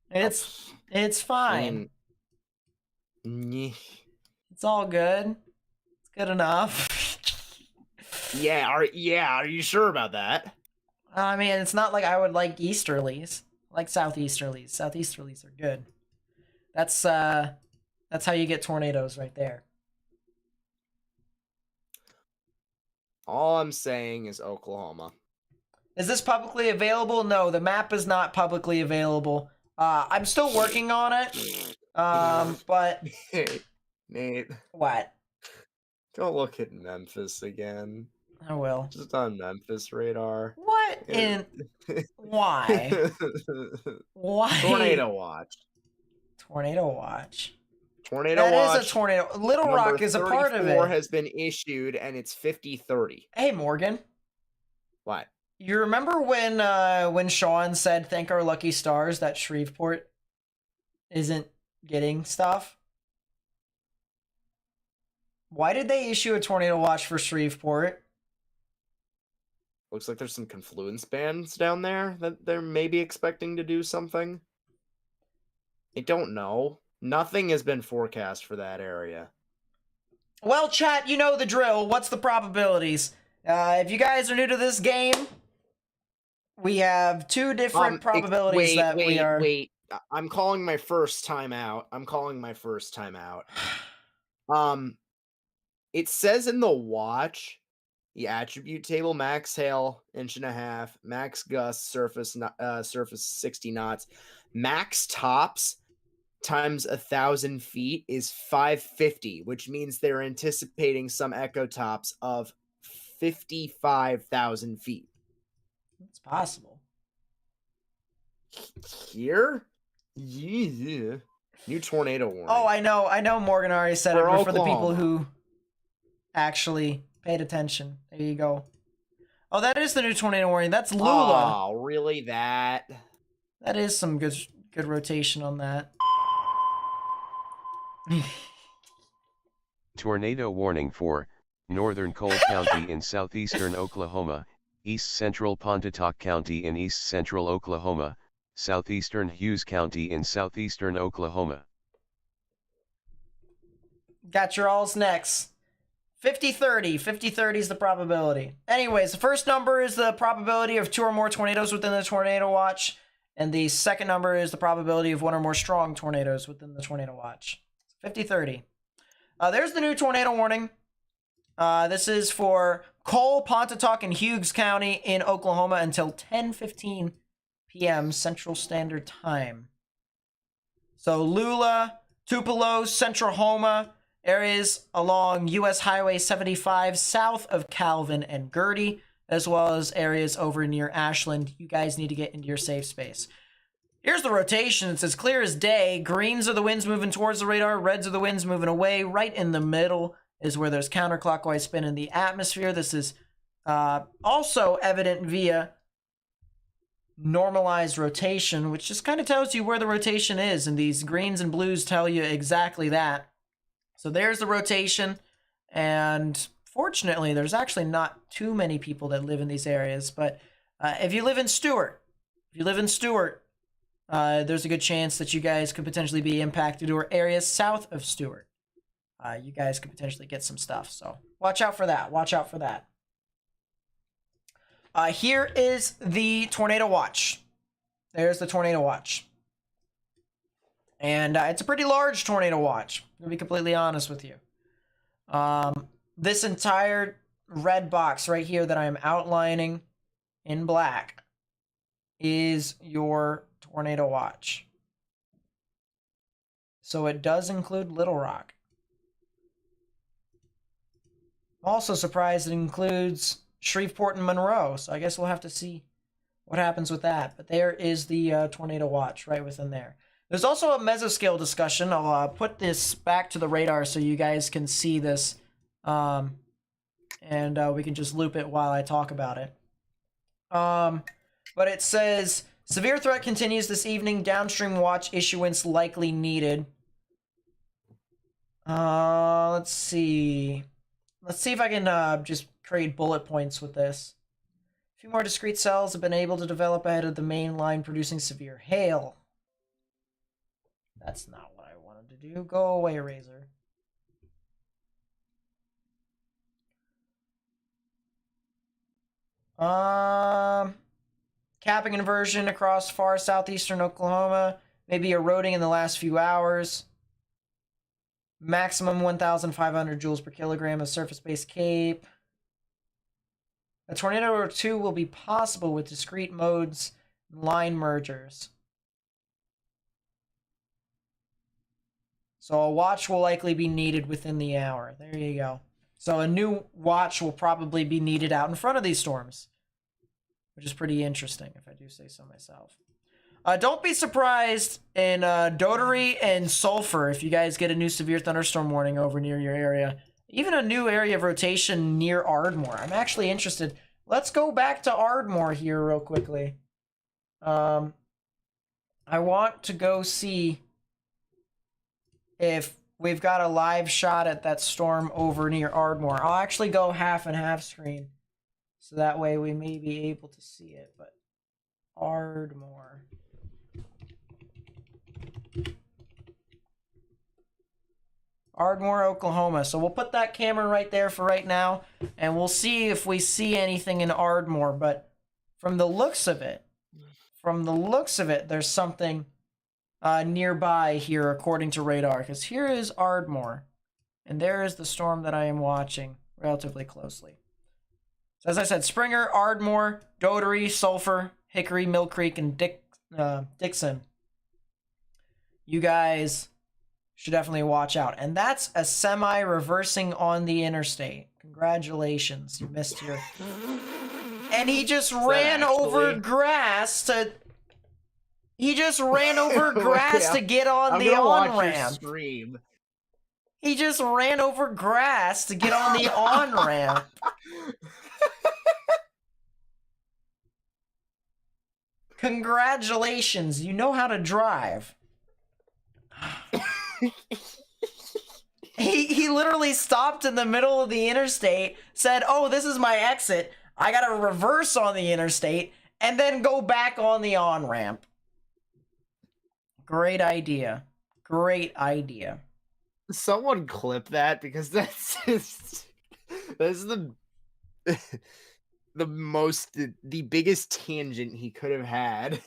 It's fine. It's all good. It's good enough. Yeah, are you sure about that? I mean, it's not like I would like easterlies. I like southeasterlies. Southeasterlies are good. That's how you get tornadoes right there. All I'm saying is Oklahoma. Is this publicly available? No, the map is not publicly available. I'm still working on it. But Nate, what? don't look at Memphis again. I will. Just on Memphis radar. What in? Why? Why? Tornado watch. Tornado watch. Tornado That watch. is a tornado. Little Rock is a part of it. Has been issued, and it's 50-30. Hey, Morgan. What? You remember when Sean said, "Thank our lucky stars that Shreveport isn't getting stuff"? Why did they issue a tornado watch for Shreveport? Looks like there's some confluence bands down there that they're maybe expecting to do something. I don't know. Nothing has been forecast for that area. Well, chat, you know the drill. What's the probabilities? If you guys are new to this game, we have 2 different probabilities we are... Wait. I'm calling my first time out. It says in the watch, the attribute table, max hail, 1.5 inches, max gust, surface 60 knots, max tops times 1,000 feet is 550, which means they're anticipating some echo tops of 55,000 feet. It's possible. Here? Yeah. New tornado warning. Oh, I know Morgan already said it, but for the people Oklahoma. who actually paid attention. There you go. Oh, that is the new tornado warning. That's Lula. Oh, really? That is some good rotation on that. Tornado warning for northern Cole County in southeastern Oklahoma, east central Pontotoc County in east central Oklahoma, southeastern Hughes County in southeastern Oklahoma. Got your alls next. 50-30. 50-30 is the probability. Anyways, the first number is the probability of 2 or more tornadoes within the tornado watch, and the second number is the probability of 1 or more strong tornadoes within the tornado watch. 50-30. There's the new tornado warning. This is for Cole, Pontotoc, and Hughes County in Oklahoma until 10:15 p.m. Central Standard Time. So Lula, Tupelo, Central Homa, areas along U.S. Highway 75 south of Calvin and Gertie, as well as areas over near Ashland. You guys need to get into your safe space. Here's the rotation. It's as clear as day. Greens are the winds moving towards the radar. Reds are the winds moving away. Right in the middle is where there's counterclockwise spin in the atmosphere. This is also evident via normalized rotation, which just kind of tells you where the rotation is. And these greens and blues tell you exactly that. So there's the rotation. And fortunately, there's actually not too many people that live in these areas. But if you live in Stewart, there's a good chance that you guys could potentially be impacted, or areas south of Stewart. You guys could potentially get some stuff. So watch out for that. Watch out for that. Here is the tornado watch. There's the tornado watch. And it's a pretty large tornado watch, to be completely honest with you. This entire red box right here that I'm outlining in black is your tornado watch. So it does include Little Rock. I'm also surprised it includes Shreveport and Monroe, so I guess we'll have to see what happens with that. But there is the tornado watch right within there. There's also a mesoscale discussion. I'll put this back to the radar so you guys can see this. And we can just loop it while I talk about it. But it says, severe threat continues this evening. Downstream watch issuance likely needed. Let's see. Let's see if I can just create bullet points with this. A few more discrete cells have been able to develop ahead of the main line producing severe hail. That's not what I wanted to do. Go away, Razor. Capping inversion across far southeastern Oklahoma, maybe eroding in the last few hours. Maximum 1,500 joules per kilogram of surface-based CAPE. A tornado or two will be possible with discrete modes line mergers. So a watch will likely be needed within the hour. There you go. So a new watch will probably be needed out in front of these storms, which is pretty interesting, if I do say so myself. Don't be surprised in Dotery and Sulphur if you guys get a new severe thunderstorm warning over near your area. Even a new area of rotation near Ardmore. I'm actually interested. Let's go back to Ardmore here real quickly. I want to go see if we've got a live shot at that storm over near Ardmore. I'll actually go half and half screen, so that way we may be able to see it. But Ardmore. Ardmore, Oklahoma. So we'll put that camera right there for right now, and we'll see if we see anything in Ardmore. But from the looks of it, there's something nearby here, according to radar. Because here is Ardmore, and there is the storm that I am watching relatively closely. So as I said, Springer, Ardmore, Dotery, Sulphur, Hickory, Mill Creek, and Dixon. You guys should definitely watch out. And that's a semi reversing on the interstate. Congratulations, you missed your... And he just ran over grass to... He just ran over grass to get on the on-ramp. He just ran over grass to get on the on-ramp. Congratulations, you know how to drive. He literally stopped in the middle of the interstate, said, oh, this is my exit. I gotta reverse on the interstate, and then go back on the on-ramp. Great idea. Great idea. Someone clip that, because that's the the biggest tangent he could have had.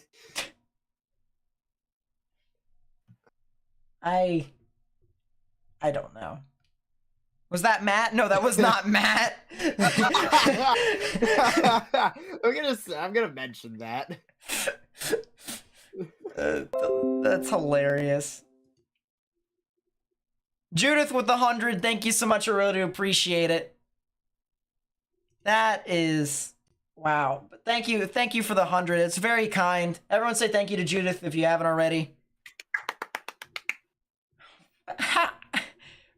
I don't know. Was that Matt? No, that was not Matt. I'm gonna mention that. That's hilarious. Judith with the 100. Thank you so much. I really do appreciate it. That is wow. Thank you for the 100. It's very kind. Everyone say thank you to Judith if you haven't already.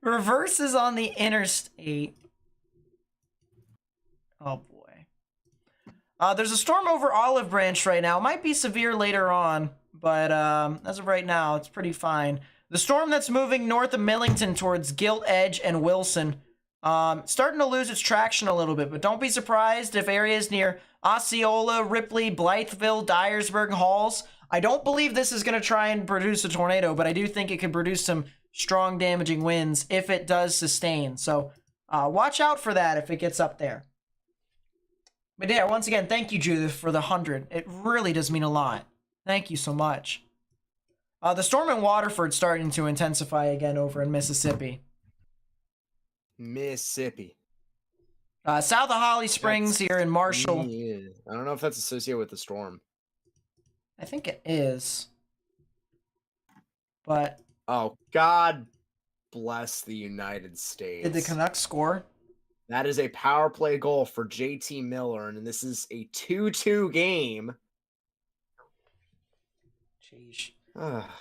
Reverses on the interstate. Oh boy. There's a storm over Olive Branch right now. It might be severe later on, but as of right now, it's pretty fine. The storm that's moving north of Millington towards Gilt Edge and Wilson, starting to lose its traction a little bit, but don't be surprised if areas near Osceola, Ripley, Blytheville, Dyersburg, Halls. I don't believe this is going to try and produce a tornado, but I do think it could produce some strong damaging winds if it does sustain. So watch out for that if it gets up there. But yeah, once again, thank you, Judith, for the 100. It really does mean a lot. Thank you so much. The storm in Waterford's starting to intensify again over in Mississippi. Mississippi. South of Holly Springs here in Marshall. Yeah. I don't know if that's associated with the storm. I think it is. But Oh, God bless the United States. did the Canucks score? That is a power play goal for JT Miller, and this is a 2-2 game. Jeez.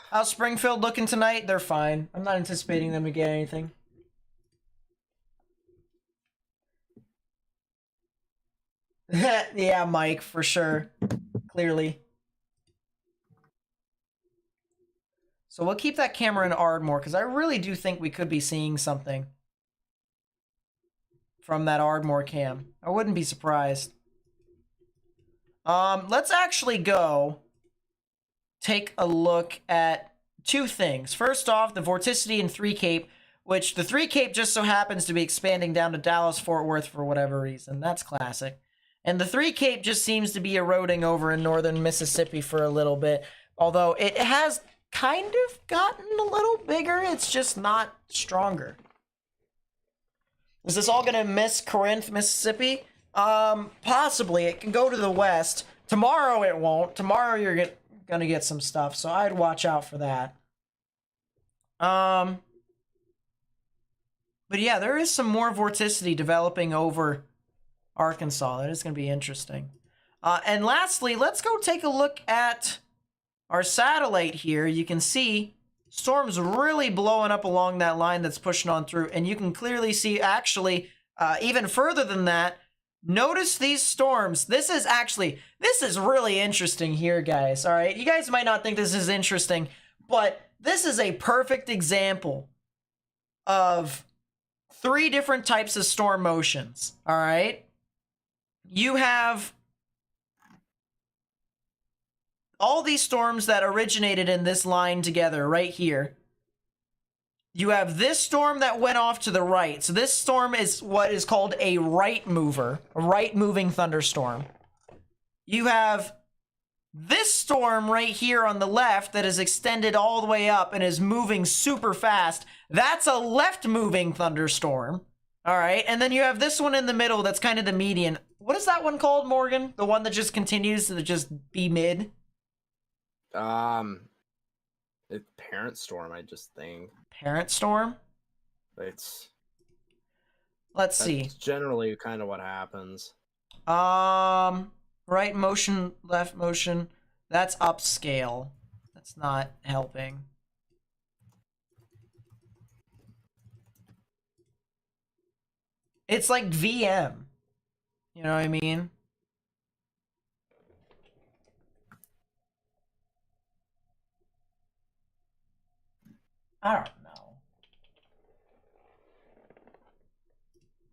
How's Springfield looking tonight? They're fine. I'm not anticipating them to get anything. Yeah, Mike, for sure. Clearly. So we'll keep that camera in Ardmore, because I really do think we could be seeing something from that Ardmore cam. I wouldn't be surprised. Let's actually go take a look at two things. First off, the vorticity in 3 Cape, which the 3 Cape just so happens to be expanding down to Dallas-Fort Worth for whatever reason. That's classic. And the 3 Cape just seems to be eroding over in northern Mississippi for a little bit. Although it has kind of gotten a little bigger, it's just not stronger. Is this all going to miss Corinth, Mississippi? Possibly. It can go to the west. Tomorrow it won't. Tomorrow you're going to get some stuff, so I'd watch out for that. But yeah, there is some more vorticity developing over Arkansas. That is going to be interesting. And lastly, let's go take a look at our satellite here. You can see storms really blowing up along that line that's pushing on through. And you can clearly see, actually, even further than that, notice these storms. This is really interesting here, guys. All right, you guys might not think this is interesting, but this is a perfect example of 3 different types of storm motions. All right, you have all these storms that originated in this line together right here. You have this storm that went off to the right. So this storm is what is called a right mover, a right moving thunderstorm. You have this storm right here on the left that is extended all the way up and is moving super fast. That's a left moving thunderstorm. All right. And then you have this one in the middle that's kind of the median. What is that one called, Morgan? The one that just continues to just be mid? It's parent storm, I just think. Parent storm? Let's see. That's generally kind of what happens. Right motion, left motion. That's upscale. That's not helping. It's like VM. You know what I mean? I don't know.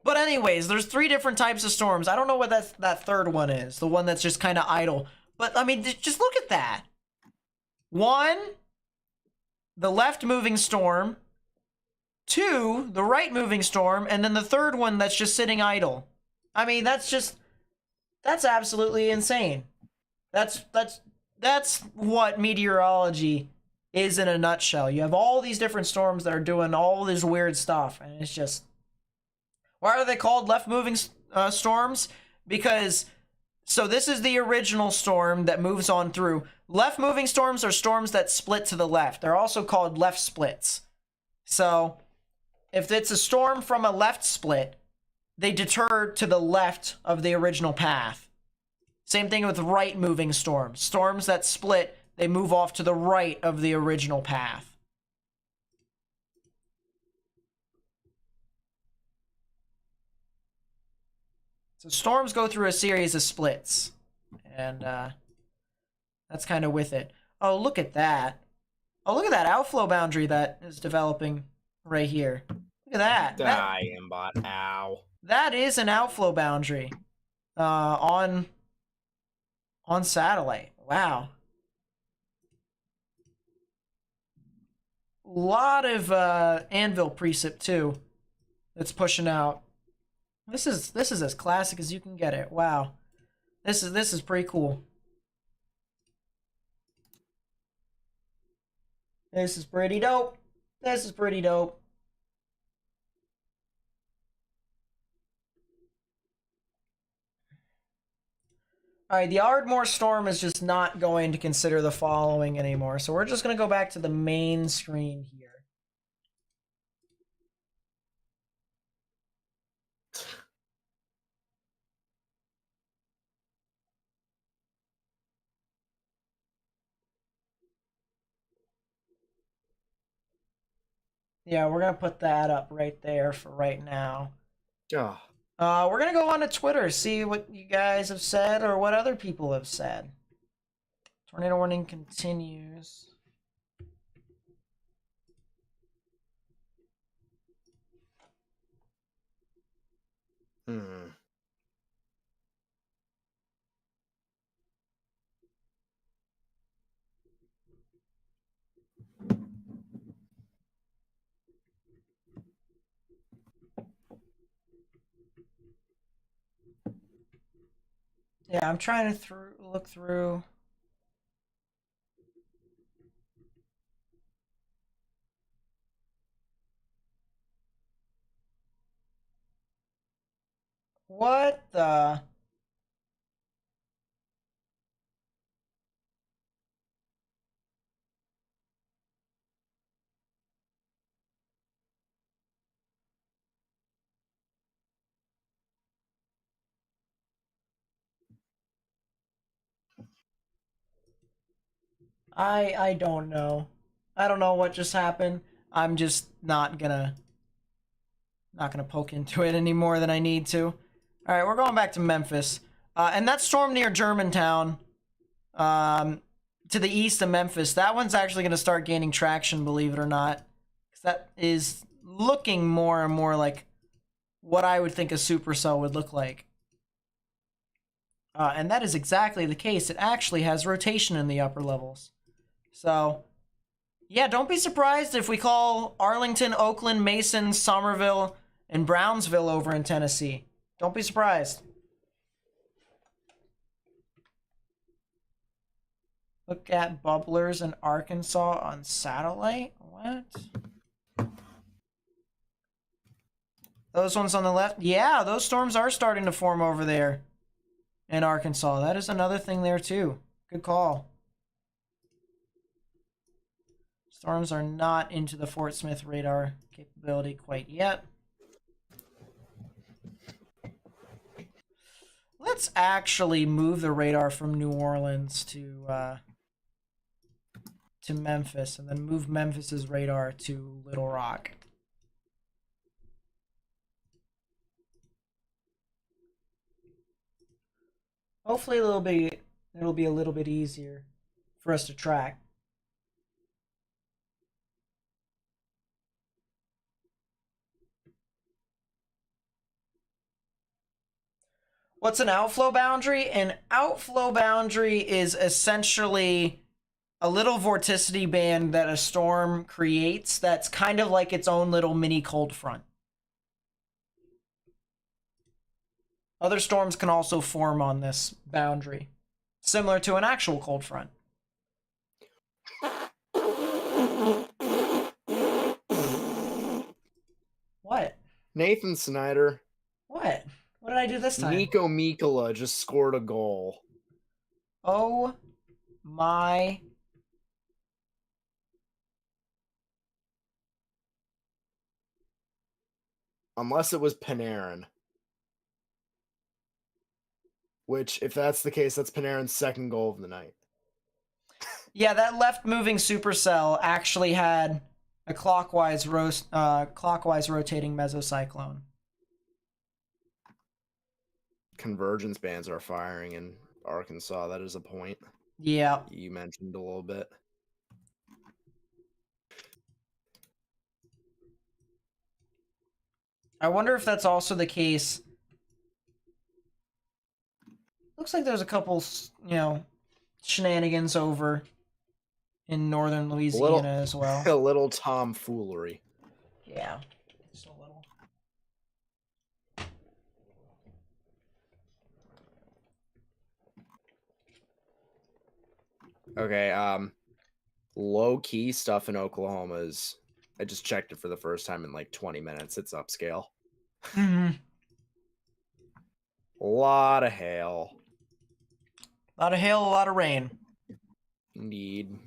But anyways, there's 3 different types of storms. I don't know what that third one is. The one that's just kind of idle. But, I mean, just look at that. 1, the left moving storm. 2, the right moving storm. And then the third one that's just sitting idle. I mean, that's absolutely insane. That's what meteorology is in a nutshell. You have all these different storms that are doing all this weird stuff, and it's just, why are they called left moving storms? Because, so this is the original storm that moves on through. Left moving storms are storms that split to the left. They're also called left splits. So if it's a storm from a left split, they deter to the left of the original path. Same thing with right moving storms. Storms that split, they move off to the right of the original path. So storms go through a series of splits. And that's kind of with it. Oh, look at that. Oh, look at that outflow boundary that is developing right here. Look at that. Die, Mbot. Ow. That is an outflow boundary on satellite. Wow. Lot of anvil precip too that's pushing out. This is as classic as you can get it. Wow. This is pretty cool. This is pretty dope. This is pretty dope. Alright, the Ardmore Storm is just not going to consider the following anymore. So we're just going to go back to the main screen here. Yeah, we're going to put that up right there for right now. Oh. We're going to go on to Twitter, see what you guys have said or what other people have said. Tornado warning continues. Yeah, I'm trying to look through. What the? I don't know. I don't know what just happened. I'm just not gonna poke into it any more than I need to. All right, we're going back to Memphis, and that storm near Germantown, to the east of Memphis. That one's actually gonna start gaining traction, believe it or not, because that is looking more and more like what I would think a supercell would look like. And that is exactly the case. It actually has rotation in the upper levels. So, yeah, don't be surprised if we call Arlington, Oakland, Mason, Somerville, and Brownsville over in Tennessee. Don't be surprised. Look at bubblers in Arkansas on satellite. What? Those ones on the left? Yeah, those storms are starting to form over there in Arkansas. That is another thing there, too. Good call. Storms are not into the Fort Smith radar capability quite yet. Let's actually move the radar from New Orleans to Memphis, and then move Memphis's radar to Little Rock. Hopefully it'll be a little bit easier for us to track. What's an outflow boundary? An outflow boundary is essentially a little vorticity band that a storm creates that's kind of like its own little mini cold front. Other storms can also form on this boundary, similar to an actual cold front. What? Nathan Snyder. What? What did I do this time? Nico Mikola just scored a goal. Oh my. Unless it was Panarin. Which, if that's the case, that's Panarin's second goal of the night. Yeah, that left-moving supercell actually had a clockwise rotating mesocyclone. Convergence bands are firing in Arkansas. That is a point. Yeah. You mentioned a little bit. I wonder if that's also the case. Looks like there's a couple, shenanigans over in northern Louisiana as well. A little tomfoolery. Yeah, just a little. Okay, Low-key stuff in Oklahoma is... I just checked it for the first time in like 20 minutes. It's upscale. Mm-hmm. A lot of hail. A lot of hail, a lot of rain. Indeed.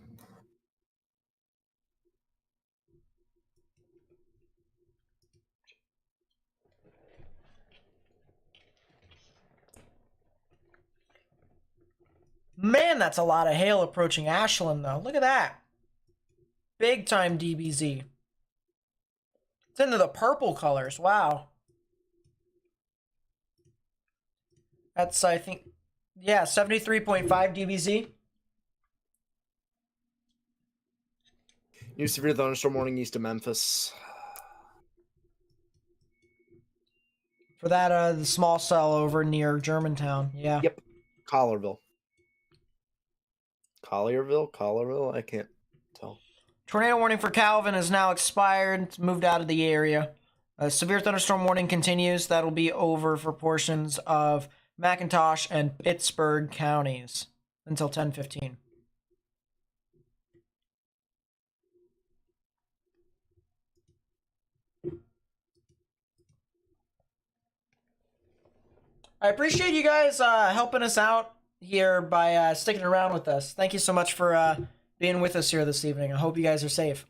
Man, that's a lot of hail approaching Ashland, though. Look at that. Big time DBZ. It's into the purple colors. Wow. That's, I think, yeah, 73.5 DBZ. New severe thunderstorm warning east of Memphis. For that, the small cell over near Germantown. Yeah. Yep. Collierville. Collierville? I can't tell. Tornado warning for Calvin has now expired. It's moved out of the area. Severe thunderstorm warning continues. That'll be over for portions of McIntosh and Pittsburgh counties until 10:15. I appreciate you guys helping us out here by sticking around with us. Thank you so much for being with us here this evening. I hope you guys are safe.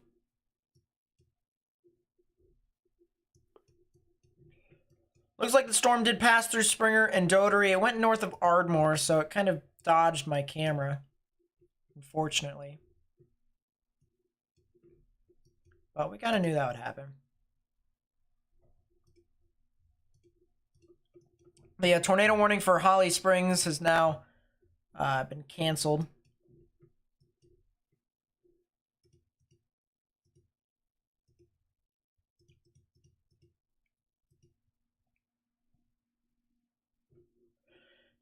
Looks like the storm did pass through Springer and Dotery. It went north of Ardmore, so it kind of dodged my camera, unfortunately. But we kind of knew that would happen. The tornado warning for Holly Springs has now been canceled.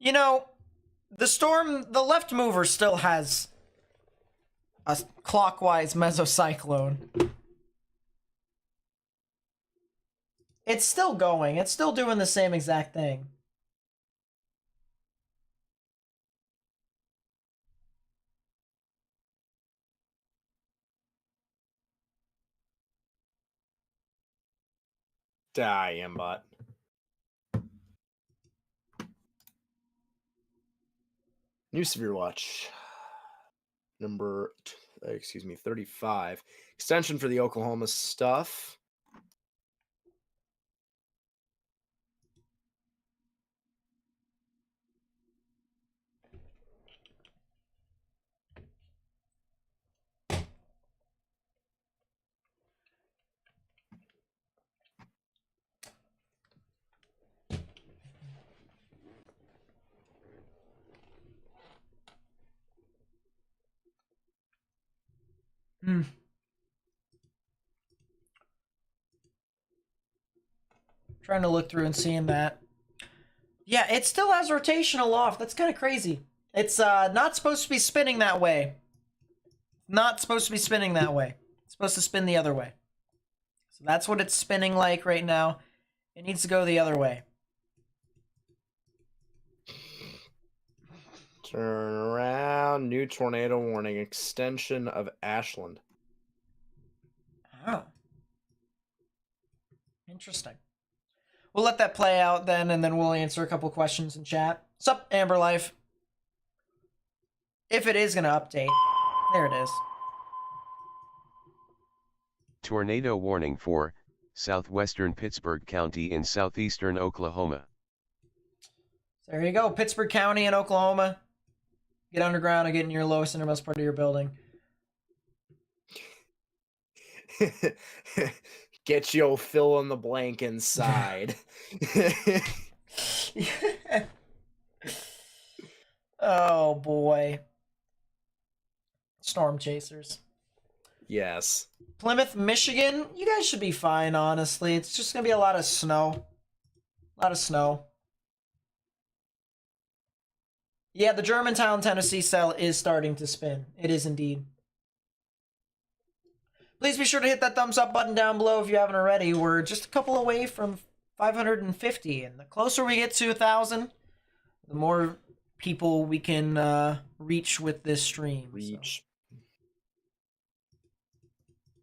You know, the storm, the left mover still has a clockwise mesocyclone. It's still going. It's still doing the same exact thing. Die, Mbot. New severe watch. Number, 35. Extension for the Oklahoma stuff. Trying to look through and seeing that. Yeah, it still has rotational off. That's kind of crazy. It's not supposed to be spinning that way. Not supposed to be spinning that way. It's supposed to spin the other way. So that's what it's spinning like right now. It needs to go the other way. Turn around. New tornado warning. Extension of Ashland. Oh. Interesting. We'll let that play out then, and then we'll answer a couple questions in chat. Sup, Amber Life? If it is going to update. There it is. Tornado warning for southwestern Pittsburgh County in southeastern Oklahoma. There you go. Pittsburgh County in Oklahoma. Get underground and get in your lowest innermost part of your building. Get your fill in the blank inside. Oh boy. Storm chasers. Yes. Plymouth, Michigan. You guys should be fine, honestly. It's just going to be a lot of snow. A lot of snow. Yeah, the Germantown, Tennessee cell is starting to spin. It is indeed. Please be sure to hit that thumbs up button down below if you haven't already. We're just a couple away from 550, and the closer we get to 1,000, the more people we can reach with this stream. Reach.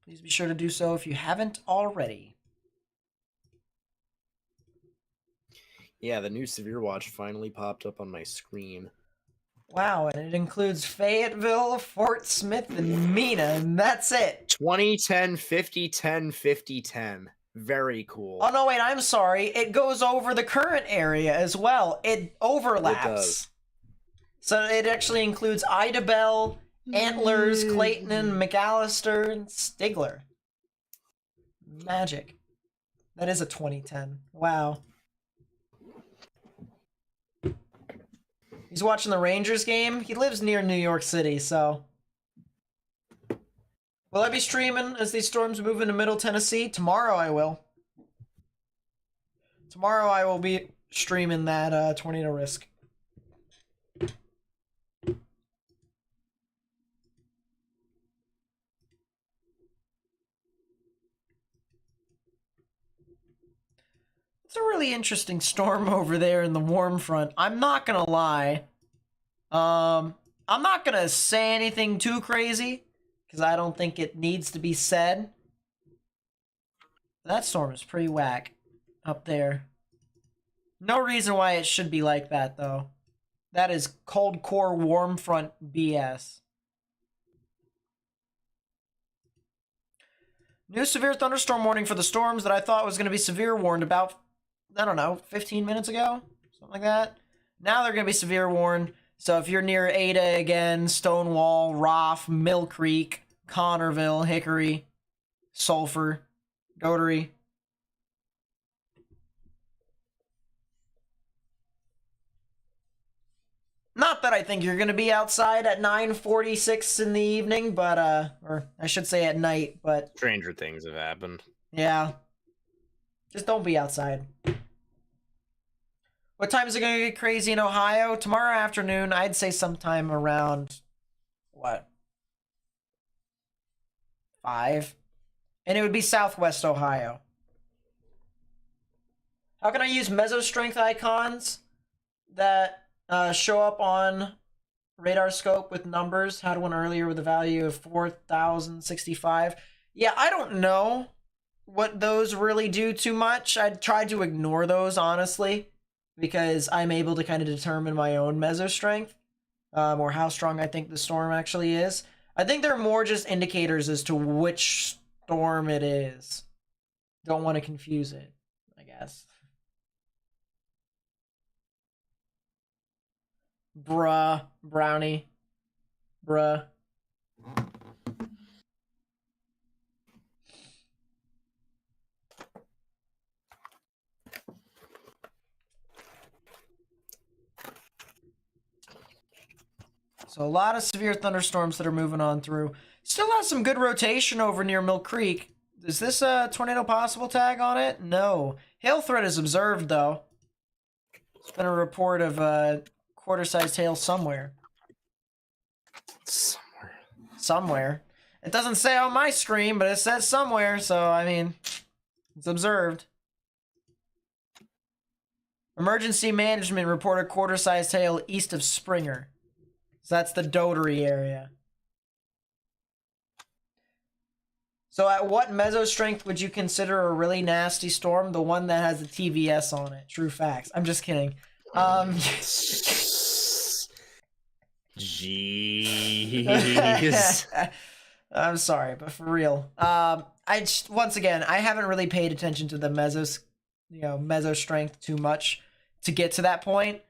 Please be sure to do so if you haven't already. Yeah, the new severe watch finally popped up on my screen. Wow, and it includes Fayetteville, Fort Smith, and Mena, and that's it. 2010, 50, 10, 50, 10. Very cool. Oh, no, wait, I'm sorry. It goes over the current area as well. It overlaps. It does. So it actually includes Idabel, Antlers, Clayton, and McAllister, and Stigler. Magic. That is a 2010. Wow. He's watching the Rangers game. He lives near New York City, so... Will I be streaming as these storms move into Middle Tennessee? Tomorrow I will. Tomorrow I will be streaming that tornado risk. It's a really interesting storm over there in the warm front. I'm not gonna lie. I'm not gonna say anything too crazy, because I don't think it needs to be said. That storm is pretty whack up there. No reason why it should be like that, though. That is cold core warm front BS. New severe thunderstorm warning for the storms that I thought was going to be severe warned about, I don't know, 15 minutes ago? Something like that. Now they're going to be severe warned. So if you're near Ada again, Stonewall, Roth, Mill Creek, Connorville, Hickory, Sulphur, Godery. Not that I think you're going to be outside at 9:46 in the evening, but, or I should say at night, but... Stranger things have happened. Yeah. Just don't be outside. What time is it going to get crazy in Ohio? Tomorrow afternoon, I'd say sometime around, what? 5? And it would be Southwest Ohio. How can I use mesostrength icons that show up on radar scope with numbers? Had one earlier with a value of 4,065. Yeah, I don't know what those really do too much. I tried to ignore those, honestly, because I'm able to kind of determine my own mesostrength, or how strong I think the storm actually is. I think they're more just indicators as to which storm it is. Don't want to confuse it, I guess. Bruh, brownie, bruh. So a lot of severe thunderstorms that are moving on through. Still has some good rotation over near Mill Creek. Is this a tornado possible tag on it? No. Hail threat is observed, though. There's been a report of quarter-sized hail somewhere. Somewhere. It doesn't say on my screen, but it says somewhere, so, I mean, it's observed. Emergency management reported quarter-sized hail east of Springer. So that's the Dotery area. So at what mesostrength would you consider a really nasty storm? The one that has the TVS on it. True facts. I'm just kidding. Jeez. I'm sorry, but for real. Once again, I haven't really paid attention to the mesostrength too much to get to that point.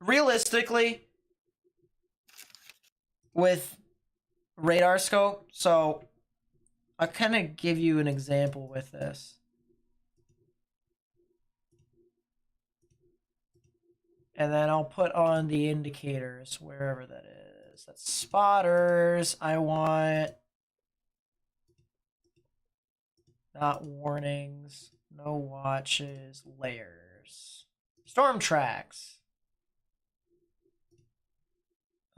Realistically, with radar scope, so I'll kind of give you an example with this. And then I'll put on the indicators, wherever that is. That's spotters. I want not warnings, no watches, layers. Storm tracks.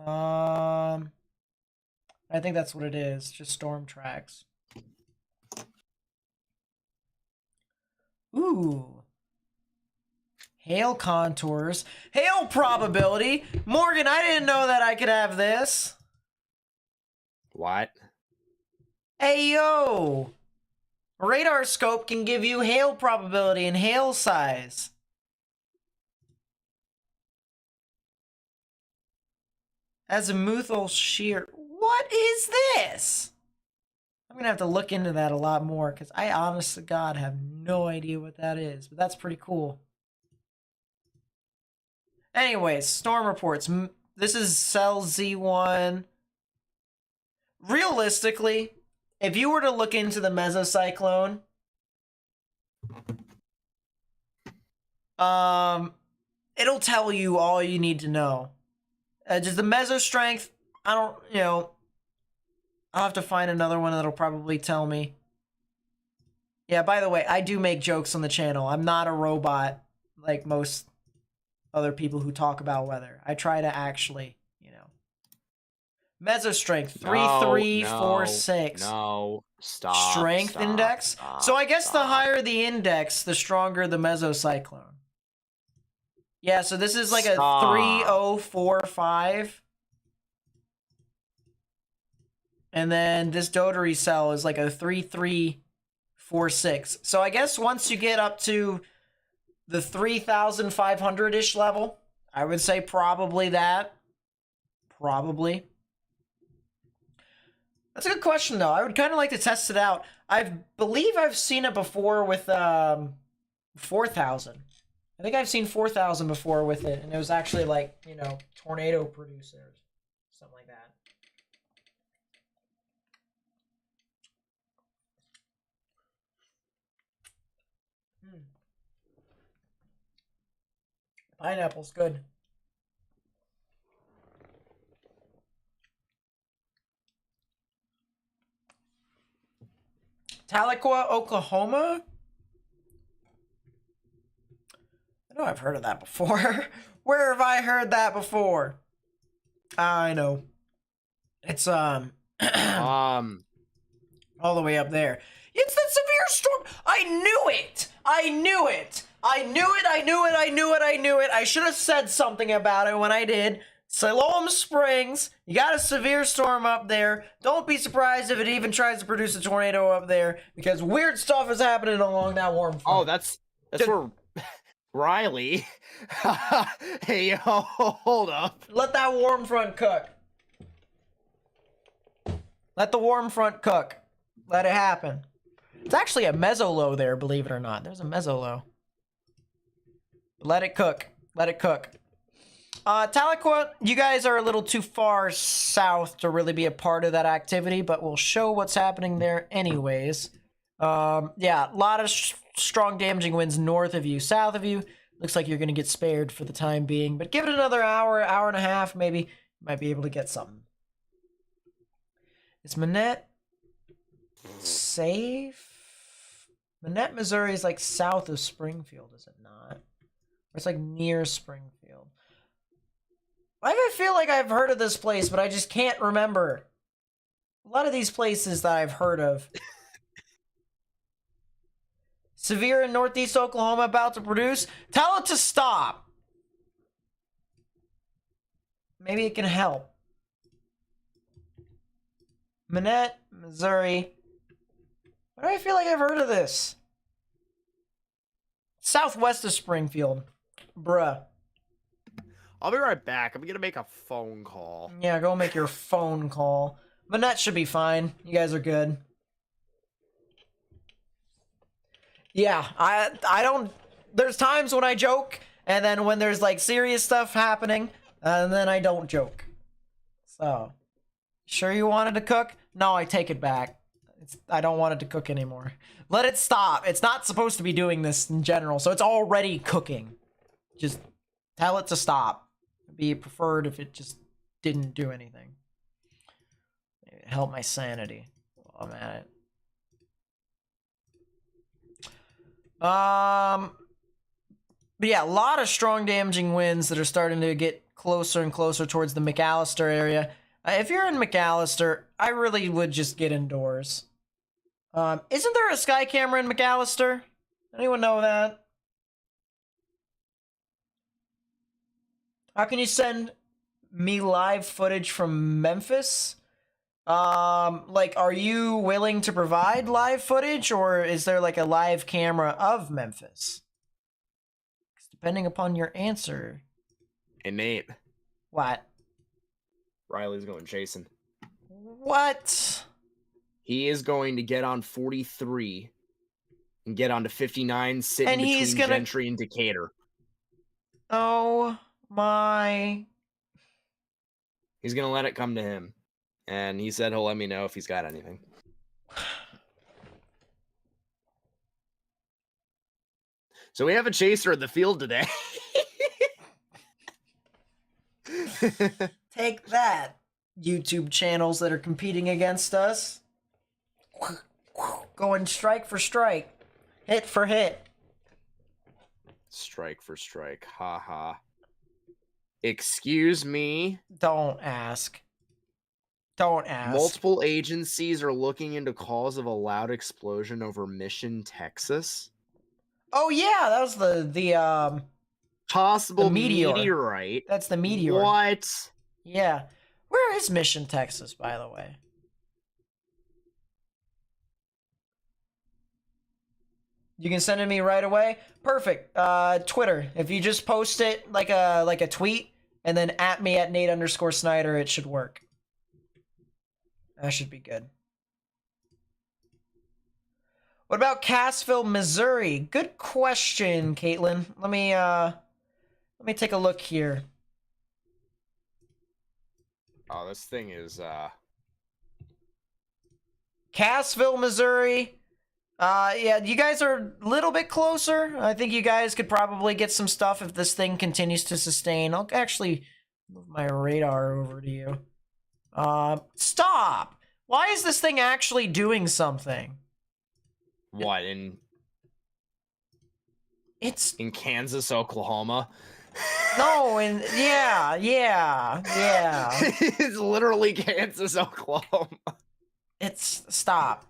I think that's what it is, just storm tracks. Ooh. Hail contours. Hail probability. Morgan, I didn't know that I could have this. What? Hey, yo! Radar scope can give you hail probability and hail size. Azimuthal shear. What is this? I'm gonna have to look into that a lot more because I honest to God have no idea what that is, but that's pretty cool. Anyways, storm reports. This is cell Z1. Realistically, if you were to look into the mesocyclone, it'll tell you all you need to know. Just the meso strength, I'll have to find another one that'll probably tell me. Yeah, by the way, I do make jokes on the channel. I'm not a robot like most other people who talk about weather. I try to actually, Meso strength, 3.346. No, stop. Strength index? So I guess the higher the index, the stronger the mesocyclone. Yeah, so this is like a 3045. And then this dotary cell is like a 3346. So I guess once you get up to the 3,500-ish level, I would say probably that. Probably. That's a good question, though. I would kind of like to test it out. I believe I've seen it before with 4,000. I think I've seen 4,000 before with it, and it was actually like, tornado producers, something like that. Pineapple's good. Tahlequah, Oklahoma? I know I've heard of that before. Where have I heard that before? I know. It's, all the way up there. It's the severe storm! I knew it! I knew it! I knew it! I knew it! I knew it! I knew it! I should have said something about it when I did. Siloam Springs, you got a severe storm up there. Don't be surprised if it even tries to produce a tornado up there, because weird stuff is happening along that warm front. Oh, that's where Riley. Hey, yo, hold up. Let that warm front cook. Let the warm front cook. Let it happen. It's actually a mesolow there, believe it or not. There's a mesolow. Let it cook. Let it cook. Tahlequah, you guys are a little too far south to really be a part of that activity, but we'll show what's happening there anyways. Yeah, a lot of strong damaging winds north of you. South of you, looks like you're going to get spared for the time being, but give it another hour, hour and a half, maybe, you might be able to get something. Is Manette safe? Manette, Missouri is like south of Springfield, is it not? Or it's like near Springfield. I feel like I've heard of this place, but I just can't remember. A lot of these places that I've heard of. Severe in northeast Oklahoma about to produce. Tell it to stop. Maybe it can help. Manette, Missouri. Why do I feel like I've heard of this? Southwest of Springfield. Bruh. I'll be right back. I'm gonna make a phone call. Yeah, go make your phone call. Manette should be fine. You guys are good. Yeah, I don't... There's times when I joke, and then when there's, like, serious stuff happening, and then I don't joke. So, sure you wanted to cook? No, I take it back. I don't want it to cook anymore. Let it stop. It's not supposed to be doing this in general, so it's already cooking. Just tell it to stop. It'd be preferred if it just didn't do anything. Maybe it'd help my sanity while I'm at it. But yeah, a lot of strong damaging winds that are starting to get closer and closer towards the McAllister area. If you're in McAllister, I really would just get indoors. Isn't there a sky camera in McAllister? Anyone know that? How can you send me live footage from Memphis? Like, are you willing to provide live footage, or is there like a live camera of Memphis? Depending upon your answer. Hey, Nate. What? Riley's going chasing. What? He is going to get on 43 and get onto 59, sitting And between he's gonna... Gentry and Decatur. Oh my... He's going to let it come to him. And he said he'll let me know if he's got anything. So we have a chaser in the field today. Take that, YouTube channels that are competing against us. Going strike for strike. Hit for hit. Strike for strike. Ha ha. Excuse me. Don't ask. Don't ask. Multiple agencies are looking into cause of a loud explosion over Mission, Texas. Oh yeah, that was the Possible the meteor. meteorite. That's the meteor. What? Yeah. Where is Mission, Texas, by the way? You can send it to me right away. Perfect. Twitter. If you just post it like a tweet and then at me at Nate_Snyder, it should work. That should be good. What about Cassville, Missouri? Good question, Caitlin. Let me take a look here. Oh, this thing is Cassville, Missouri. Yeah, you guys are a little bit closer. I think you guys could probably get some stuff if this thing continues to sustain. I'll actually move my radar over to you. Stop! Why is this thing actually doing something? what It's in Kansas, Oklahoma? no, and yeah. It's literally Kansas, Oklahoma. It's stop.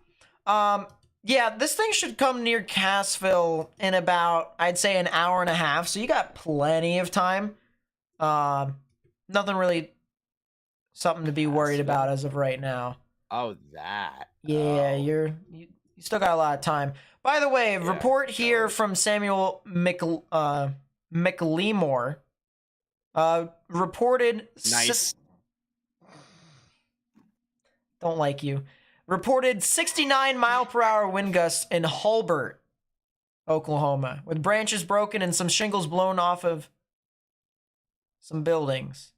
Yeah, this thing should come near Cassville in about, I'd say, an hour and a half. So you got plenty of time. Nothing really, something to be worried about as of right now. Oh, that. Yeah, Oh. you still got a lot of time. By the way, Yeah, report here totally. from Samuel McLemore. Reported. Nice. Don't like you. Reported 69-mile-per-hour wind gusts in Hulbert, Oklahoma, with branches broken and some shingles blown off of some buildings.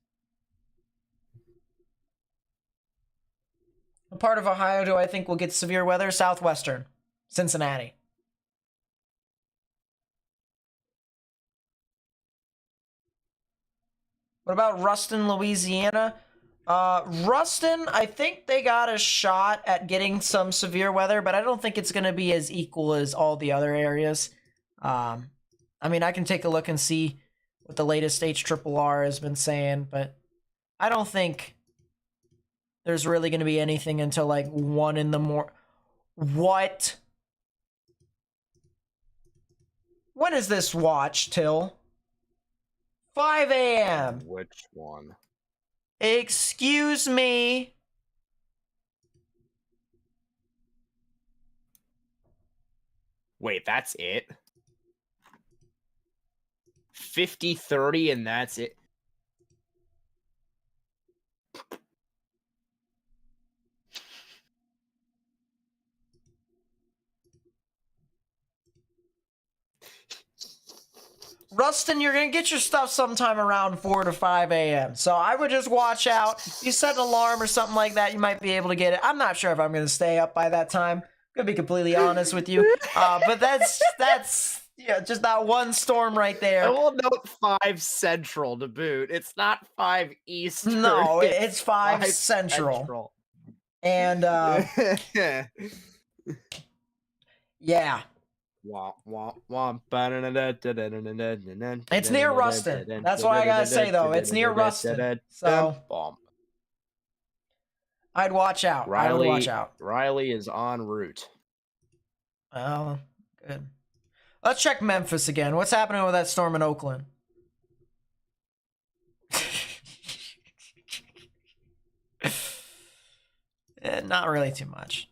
What part of Ohio do I think will get severe weather? Southwestern. Cincinnati. What about Ruston, Louisiana? Ruston, I think they got a shot at getting some severe weather, but I don't think it's going to be as equal as all the other areas. I mean, I can take a look and see what the latest HRRR has been saying, but I don't think there's really going to be anything until like 1 in the morning. What? When is this watch till? 5 a.m. Which one? Excuse me. Wait, that's it? 50-30 and that's it? Rustin, you're going to get your stuff sometime around 4 to 5 a.m. So I would just watch out. You set an alarm or something like that, you might be able to get it. I'm not sure if I'm going to stay up by that time. I'm going to be completely honest with you. But that's yeah, just that one storm right I there. will note 5 Central to boot. It's not 5 Eastern. No, it's 5 Central. And, yeah. It's near Ruston. That's what I gotta say, though. It's near Ruston. So I'd watch out. I would watch out. Riley is en route. Oh, good. Let's check Memphis again. What's happening with that storm in Oakland? Not really too much.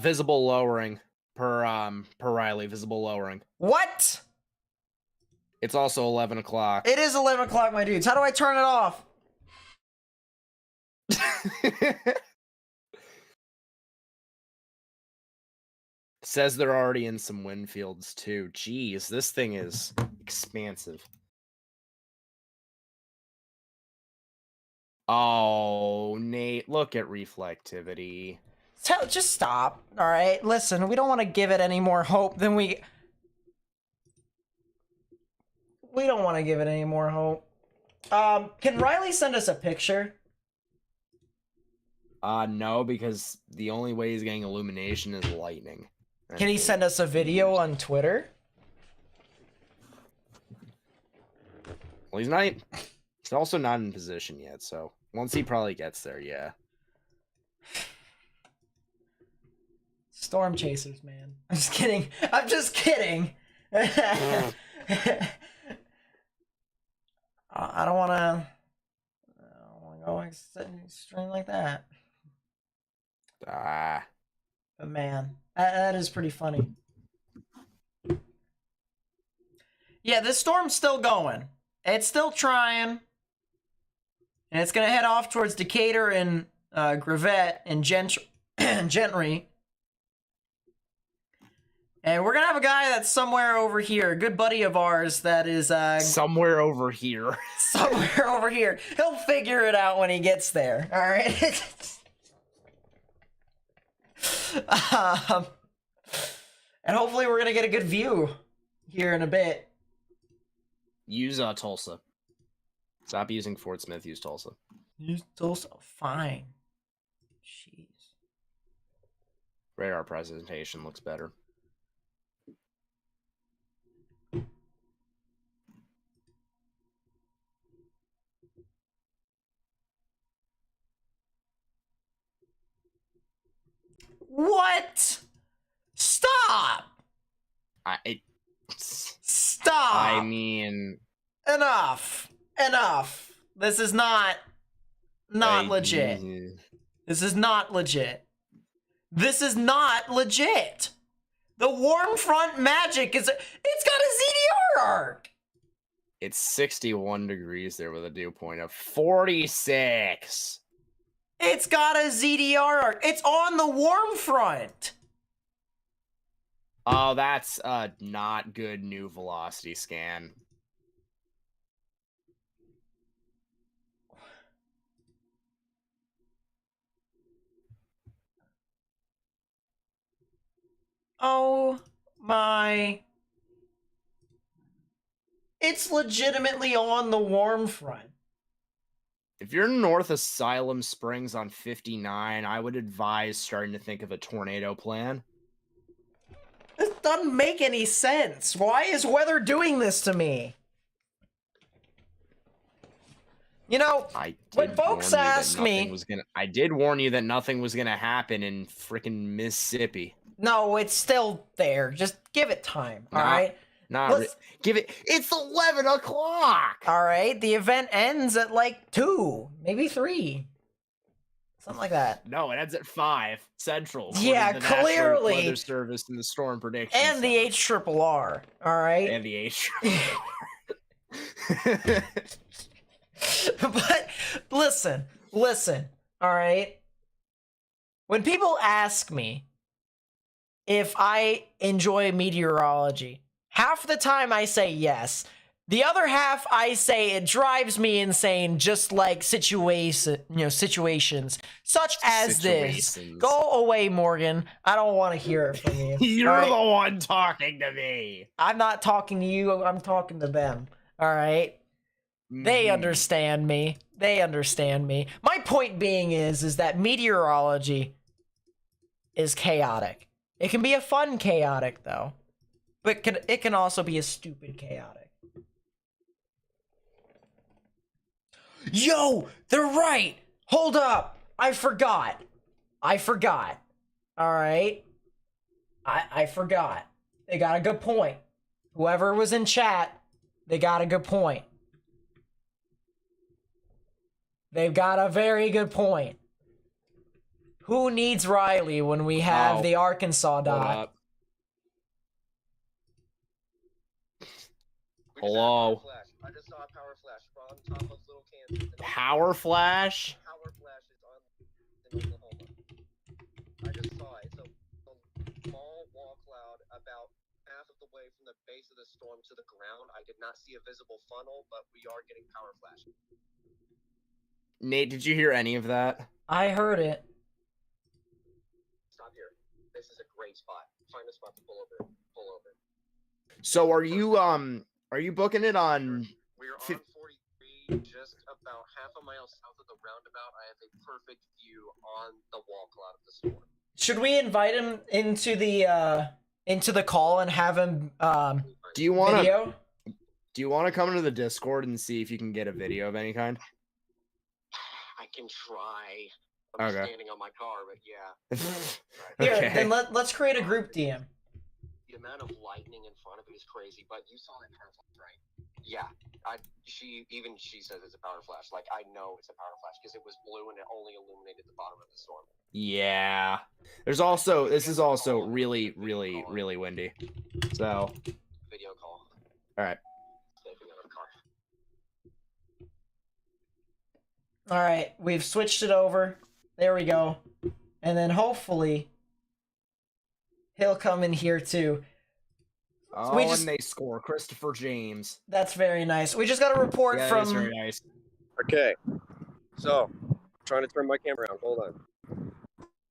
Visible lowering per Riley. Visible lowering. What? It's also 11 o'clock. It is 11 o'clock, my dudes. How do I turn it off? Says they're already in some wind fields too. Jeez, this thing is expansive. Oh, Nate, look at reflectivity. Just stop. All right, listen, we don't want to give it any more hope than we don't want to give it any more hope. Can Riley send us a picture? No, because the only way he's getting illumination is lightning. Can he send us a video on Twitter? Well, he's also not in position yet, so once he probably gets there, yeah. Storm chasers, man. I'm just kidding. I'm just kidding. I don't want to go extreme like that. Ah. But man, that is pretty funny. Yeah, this storm's still going. It's still trying. And it's going to head off towards Decatur and Gravette and Gentry. And we're going to have a guy that's somewhere over here, a good buddy of ours that is... somewhere over here. Somewhere over here. He'll figure it out when he gets there, all right? And hopefully we're going to get a good view here in a bit. Use Tulsa. Stop using Fort Smith, use Tulsa. Use Tulsa? Fine. Jeez. Radar presentation looks better. What? Stop! Stop! I mean... Enough. Enough. This is not legit. This is not legit. This is not legit. The warm front magic it's got a ZDR arc. It's 61 degrees there with a dew point of 46. It's got a ZDR arc. It's on the warm front. Oh, that's a not good new velocity scan. Oh my. It's legitimately on the warm front. If you're north of Asylum Springs on 59, I would advise starting to think of a tornado plan. This doesn't make any sense. Why is weather doing this to me? You know, when folks ask me... I did warn you that nothing was going to happen in frickin' Mississippi. No, it's still there. Just give it time, all right? Give it... It's 11 o'clock! All right, the event ends at like 2, maybe 3. Something like that. No, it ends at 5 Central. Yeah, National clearly. Weather Service and the Storm Prediction And the HRRR, all right? And the But listen, all right? When people ask me if I enjoy meteorology, half the time I say yes. The other half I say it drives me insane, just like situations such as this. Go away, Morgan. I don't want to hear it from you. You're the one talking to me. I'm not talking to you. I'm talking to them. All right? They understand me. They understand me. My point being is that meteorology is chaotic. It can be a fun chaotic, though. But it can also be a stupid chaotic. Yo, they're right. Hold up. I forgot. All right? I forgot. They got a good point. Whoever was in chat, they got a good point. They've got a very good point. Who needs Riley when we have Oh. the Arkansas Hold dot? up. Hello. Hello. I just saw a power flash on top of Little Kansas. Power flash? Power flash is on in Oklahoma. I just saw it. It's a small wall cloud about half of the way from the base of the storm to the ground. I did not see a visible funnel, but we are getting power flash. Nate, did you hear any of that? I heard it. Stop here. This is a great spot. Find a spot to pull over. Pull over. So are you booking it on We're on Fif- 43, just about half a mile south of the roundabout. I have a perfect view on the wall cloud of the storm. Should we invite him into the call and have him do you want to video? come into the Discord and see if you can get a video of any kind? I can try. I'm Okay. standing on my car, but yeah. Here, Okay. then let's create a group DM. The amount of lightning in front of it is crazy, but you saw that power flash, right? Yeah. She says it's a power flash. Like, I know it's a power flash because it was blue and it only illuminated the bottom of the storm. Yeah. This is also really, really, really windy. So, Video call. all right. Stepping out of the car. All right, we've switched it over. There we go. And then hopefully he'll come in here too. Oh, we just- and they score. Christopher James. That's very nice. We just got a report Yeah, that's from very nice. Okay. So, trying to turn my camera around. Hold on.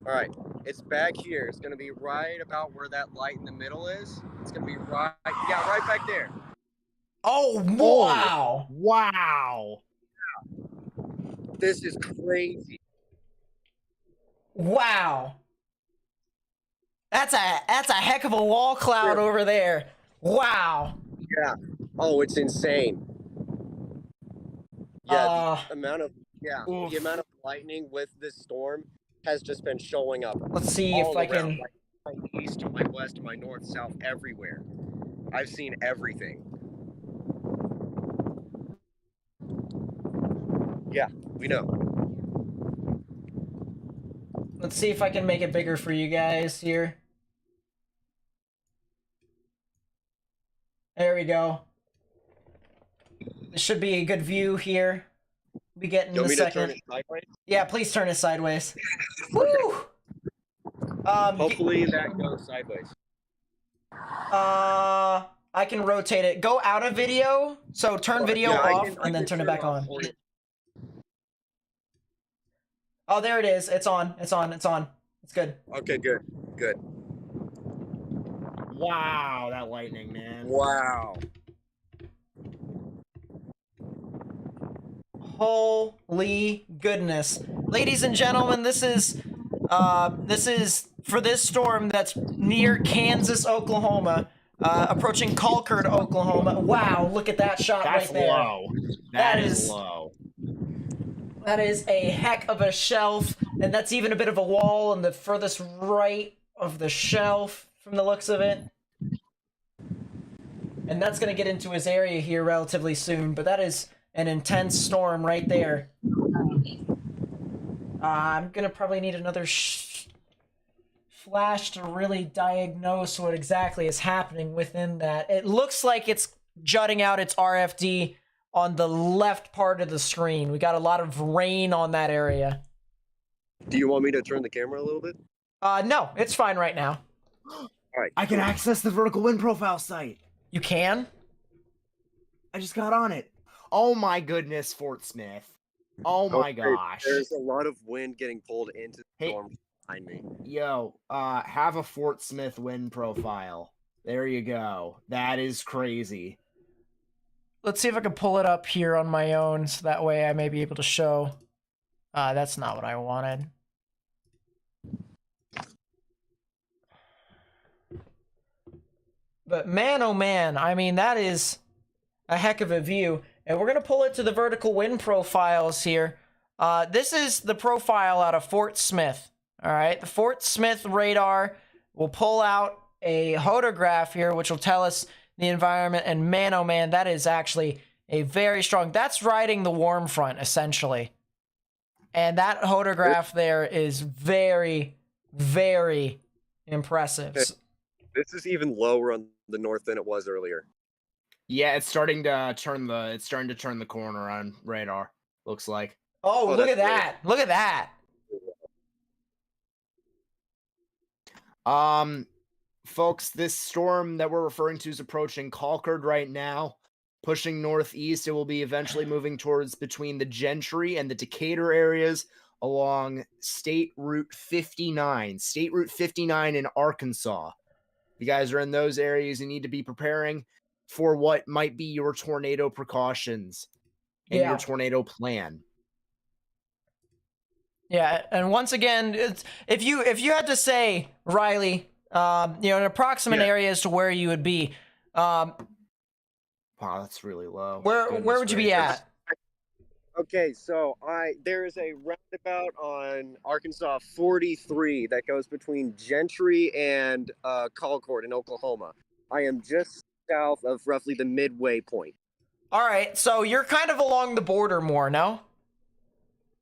All right. It's back here. It's going to be right about where that light in the middle is. It's going to be right back there. Oh, wow. Wow. This is crazy. Wow. That's a heck of a wall cloud over there. Wow. Yeah. Oh, it's insane. Yeah, the amount of lightning with this storm has just been showing up. Let's see all if I around, can. like, my east to my west to my north, south, everywhere. I've seen everything. Yeah, we know. Let's see if I can make it bigger for you guys here. There we go. This should be a good view here. We get in You a want me to turn second. it sideways? Yeah, please turn it sideways. Woo! Hopefully that goes sideways. I can rotate it. Go out of video. So turn video Yeah, I off can and then turn it back off on. for you. Oh, there it is. It's on. It's on. It's on. It's good. Okay, good. Good. Wow, that lightning, man. Wow. Holy goodness. Ladies and gentlemen, this is for this storm that's near Kansas, Oklahoma, approaching Colcord, Oklahoma. Wow, look at that shot That's right there. low. That That is is- low. That is a heck of a shelf, and that's even a bit of a wall on the furthest right of the shelf from the looks of it. And that's going to get into his area here relatively soon, but that is an intense storm right there. I'm going to probably need another flash to really diagnose what exactly is happening within that. It looks like it's jutting out its RFD on the left part of the screen. We got a lot of rain on that area. Do you want me to turn the camera a little bit? No, it's fine right now. All right. I can access the vertical wind profile site. You can? I just got on it. Oh my goodness, Fort Smith. Oh my Okay, gosh. There's a lot of wind getting pulled into the Hey. storm behind me. Yo, have a Fort Smith wind profile. There you go. That is crazy. Let's see if I can pull it up here on my own, so that way I may be able to show. That's not what I wanted. But man, oh man, I mean, that is a heck of a view. And we're going to pull it to the vertical wind profiles here. This is the profile out of Fort Smith. All right, the Fort Smith radar will pull out a hodograph here, which will tell us the environment. And man, oh man, that is actually a very strong... That's riding the warm front, essentially. And that photograph there is very, very impressive. This is even lower on the north than it was earlier. Yeah, it's starting to turn the corner on radar. Looks like. Oh, look at that's that. Look at that. Folks, this storm that we're referring to is approaching Concord right now, pushing northeast. It will be eventually moving towards between the Gentry and the Decatur areas along State Route 59. State Route 59 in Arkansas. If you guys are in those areas, you need to be preparing for what might be your tornado precautions and your tornado plan. Yeah, and once again, it's, if you had to say, Riley, an approximate area as to where you would be, wow, that's really low. Where would you be at? Okay, so there is a roundabout on Arkansas 43 that goes between Gentry and Concord in Oklahoma. I am just south of roughly the midway point. All right, so you're kind of along the border more, no?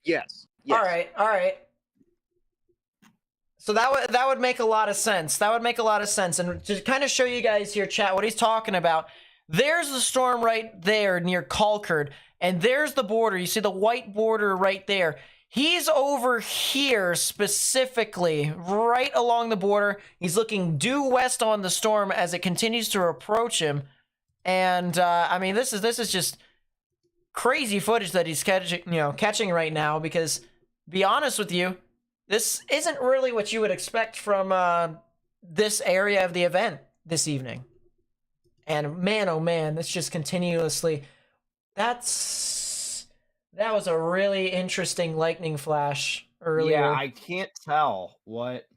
Yes. All right. So that would make a lot of sense. And to kind of show you guys here, chat, what he's talking about, there's the storm right there near Concord, and there's the border. You see the white border right there. He's over here specifically, right along the border. He's looking due west on the storm as it continues to approach him. And I mean, this is just crazy footage that he's catching right now, because be honest with you, this isn't really what you would expect from this area of the event this evening. And man, oh man, this just continuously, that was a really interesting lightning flash earlier. Yeah, I can't tell what.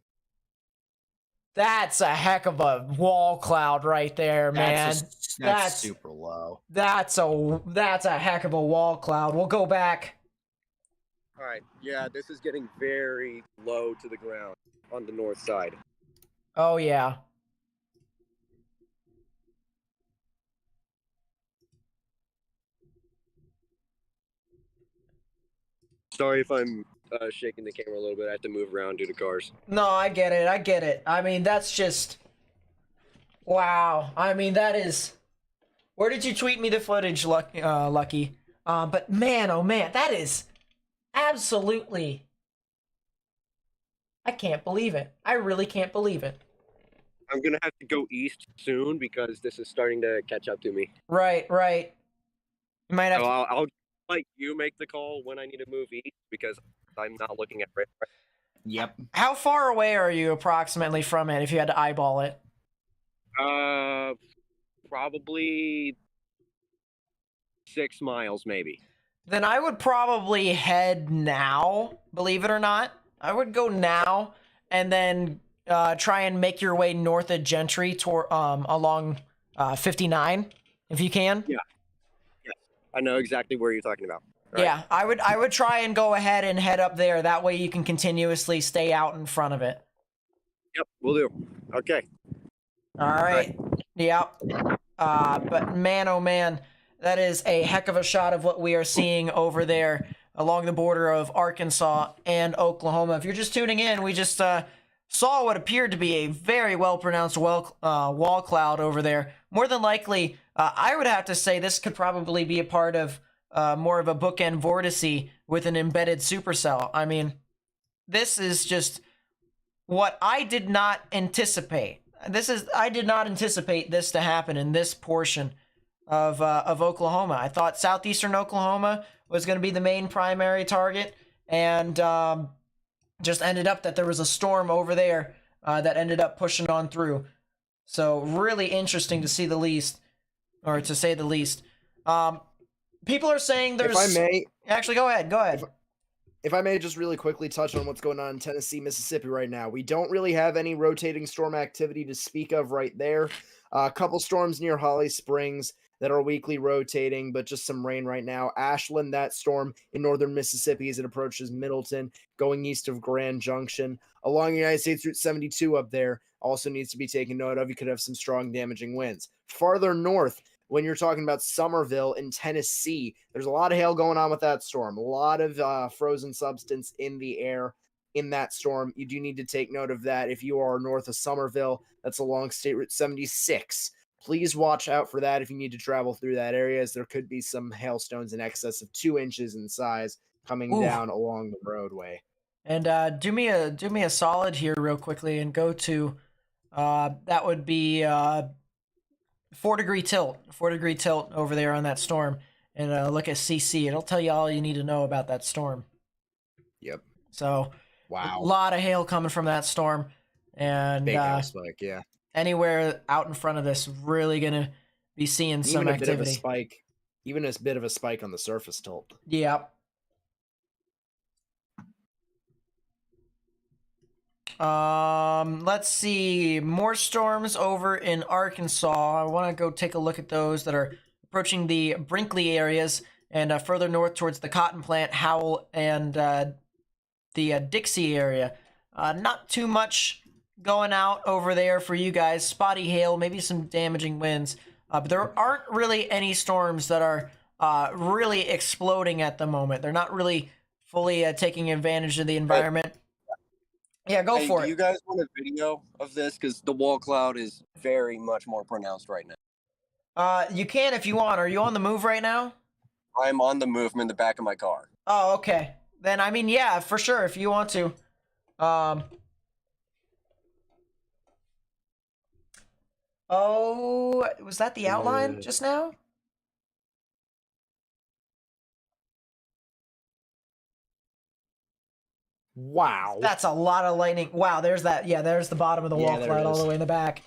That's a heck of a wall cloud right there, man. That's super low. That's a heck of a wall cloud. We'll go back. All right. Yeah, this is getting very low to the ground on the north side. Oh yeah. Sorry if I'm shaking the camera a little bit. I have to move around due to cars. No, I get it. I mean, that's just... Wow. I mean, that is... Where did you tweet me the footage, Lucky? But man, oh man, that is absolutely... I can't believe it. I really can't believe it. I'm going to have to go east soon because this is starting to catch up to me. Right. You might have So I'll let you make the call when I need to move east because I'm not looking at it. Yep. How far away are you approximately from it if you had to eyeball it? Probably 6 miles, maybe. Then I would probably head now, believe it or not. I would go now and then try and make your way north of Gentry along 59, if you can. Yeah. I know exactly where you're talking about. Right. Yeah, I would try and go ahead and head up there. That way you can continuously stay out in front of it. Yep, we'll do. Okay. All right. Yep. But man, oh man, that is a heck of a shot of what we are seeing over there along the border of Arkansas and Oklahoma. If you're just tuning in, we just saw what appeared to be a very well-pronounced wall cloud over there. More than likely, I would have to say this could probably be a part of more of a bookend vortice with an embedded supercell. I mean, this is just what I did not anticipate. I did not anticipate this to happen in this portion of Oklahoma. I thought southeastern Oklahoma was going to be the main primary target, and just ended up that there was a storm over there that ended up pushing on through. So really interesting to say the least. People are saying there's... If I may... Actually, go ahead. If I may just really quickly touch on what's going on in Tennessee, Mississippi right now. We don't really have any rotating storm activity to speak of right there. A couple storms near Holly Springs that are weakly rotating, but just some rain right now. Ashland, that storm in northern Mississippi as it approaches Middleton, going east of Grand Junction. Along United States Route 72 up there also needs to be taken note of. You could have some strong damaging winds. Farther north, when you're talking about Somerville in Tennessee, there's a lot of hail going on with that storm. A lot of frozen substance in the air in that storm. You do need to take note of that. If you are north of Somerville, that's along State Route 76. Please watch out for that if you need to travel through that area, as there could be some hailstones in excess of 2 inches in size coming down along the roadway. And do me a solid here real quickly and go to that would be 4-degree tilt over there on that storm, and look at CC. It'll tell you all you need to know about that storm. Yep. So wow, a lot of hail coming from that storm, and big hail spike, yeah. Anywhere out in front of this, really gonna be seeing some activity. Bit of a spike, even a bit of a spike on the surface tilt. Yep. Let's see. More storms over in Arkansas. I want to go take a look at those that are approaching the Brinkley areas and further north towards the cotton plant, Howell, and the Dixie area. Not too much going out over there for you guys. Spotty hail, maybe some damaging winds. But there aren't really any storms that are really exploding at the moment. They're not really fully taking advantage of the environment. Yeah, go for it. Do you guys want a video of this? Because the wall cloud is very much more pronounced right now. You can if you want. Are you on the move right now? I'm on the move. I'm in the back of my car. Oh, okay. Then, I mean, yeah, for sure, if you want to. Oh, was that the outline just now? Wow. That's a lot of lightning. Wow, there's that. Yeah, there's the bottom of the wall cloud all the way in the back.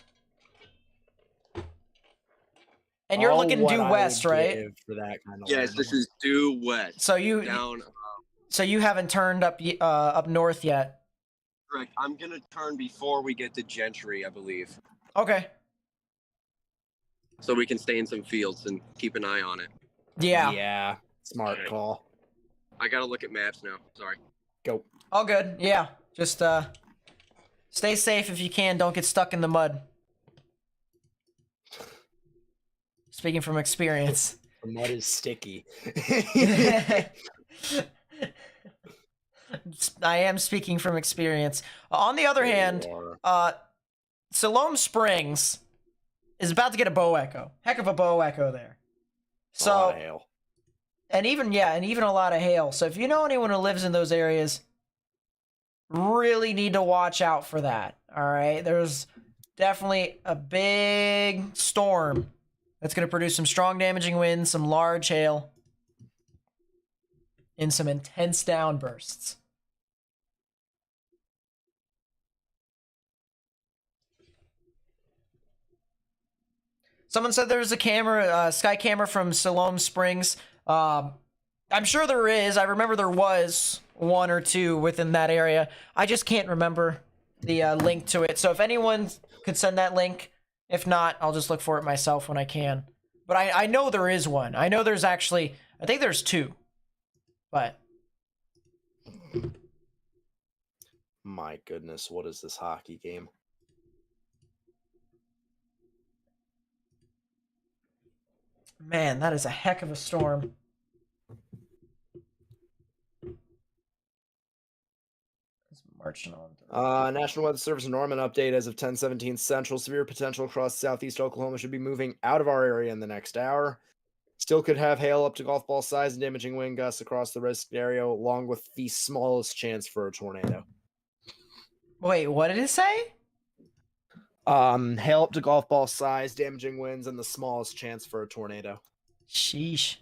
And you're looking due west, right? For that kind of yes, this is due west. So you down. So you haven't turned up north yet. Correct. I'm gonna turn before we get to Gentry, I believe. Okay. So we can stay in some fields and keep an eye on it. Yeah. Yeah. Smart call. I gotta look at maps now. Sorry. Go. All good. Yeah. Just stay safe if you can. Don't get stuck in the mud. Speaking from experience. The mud is sticky. I am speaking from experience. On the other hand, Siloam Springs is about to get a bow echo. Heck of a bow echo there. So, a lot of hail. And even a lot of hail. So if you know anyone who lives in those areas, really need to watch out for that. All right, there's definitely a big storm that's going to produce some strong damaging winds, some large hail, and some intense downbursts. Someone said there's a camera, sky camera from Siloam Springs. I'm sure there is. I remember there was one or two within that area. I just can't remember the link to it. So if anyone could send that link, if not, I'll just look for it myself when I can. But I know there is one. I know there's actually, I think there's two. But my goodness, what is this hockey game? Man, that is a heck of a storm. It's marching on. National Weather Service Norman update as of 10:17 Central. Severe potential across southeast Oklahoma should be moving out of our area in the next hour. Still could have hail up to golf ball size and damaging wind gusts across the risk area, along with the smallest chance for a tornado. Wait, what did it say? Hail up to golf ball size, damaging winds, and the smallest chance for a tornado. Sheesh.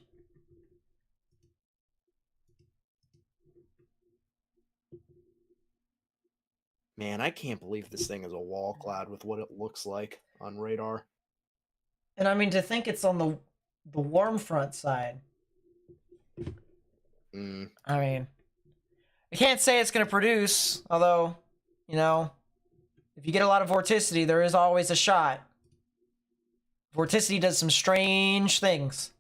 Man, I can't believe this thing is a wall cloud with what it looks like on radar. And I mean, to think it's on the warm front side. I mean, I can't say it's going to produce, although, you know, if you get a lot of vorticity, there is always a shot. Vorticity does some strange things.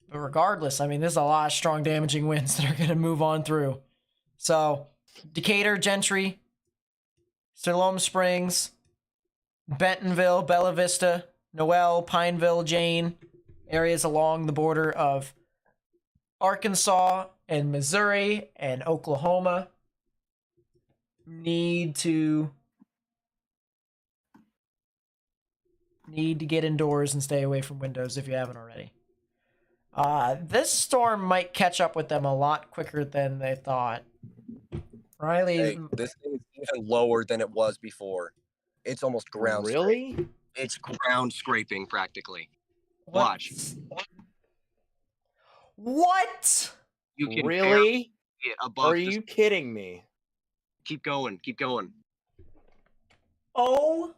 But regardless, I mean, there's a lot of strong damaging winds that are going to move on through. So, Decatur, Gentry, Siloam Springs, Bentonville, Bella Vista, Noel, Pineville, Jane, areas along the border of Arkansas and Missouri and Oklahoma need to get indoors and stay away from windows if you haven't already. This storm might catch up with them a lot quicker than they thought. Riley, Hey, this thing is even lower than it was before. It's almost ground scraping. Really? It's ground scraping practically. what- Watch. What? You can Really? barely see it above. Are you kidding me? Keep going. Keep going. Oh,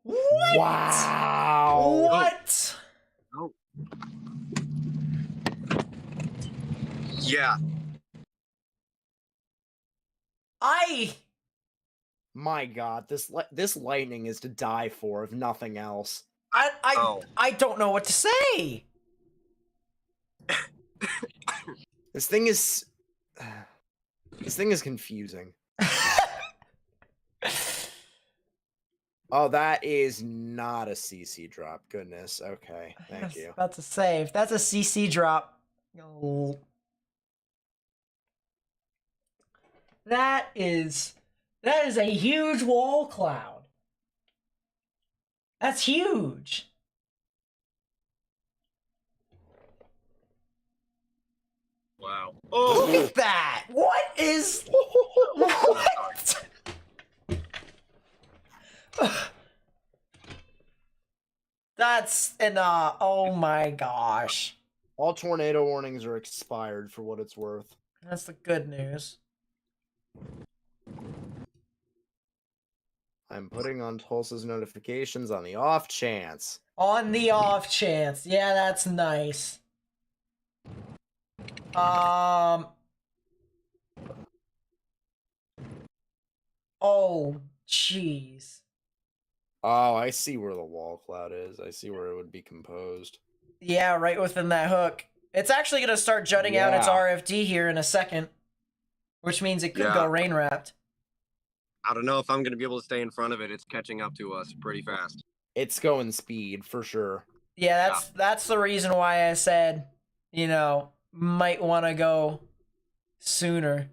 what? Wow. What? Oh. Yeah. My God, this lightning is to die for, if nothing else. Oh. I don't know what to say. This thing is confusing. Oh, that is not a CC drop. Goodness. Okay, I thank was you. about to say, if that's a CC drop, oh, that is a huge wall cloud. That's huge. Wow. Look Oh. at that. What is what? That's an oh my gosh. All tornado warnings are expired for what it's worth. That's the good news. I'm putting on Tulsa's notifications on the off chance. On the off chance. Yeah, that's nice. Oh, jeez. Oh, I see where the wall cloud is. I see where it would be composed. Yeah, right within that hook. It's actually going to start jutting out its Yeah. RFD here in a second, which means it could go Yeah. rain wrapped. I don't know if I'm going to be able to stay in front of it. It's catching up to us pretty fast. It's going speed for sure. Yeah, that's the reason why I said, might want to go sooner.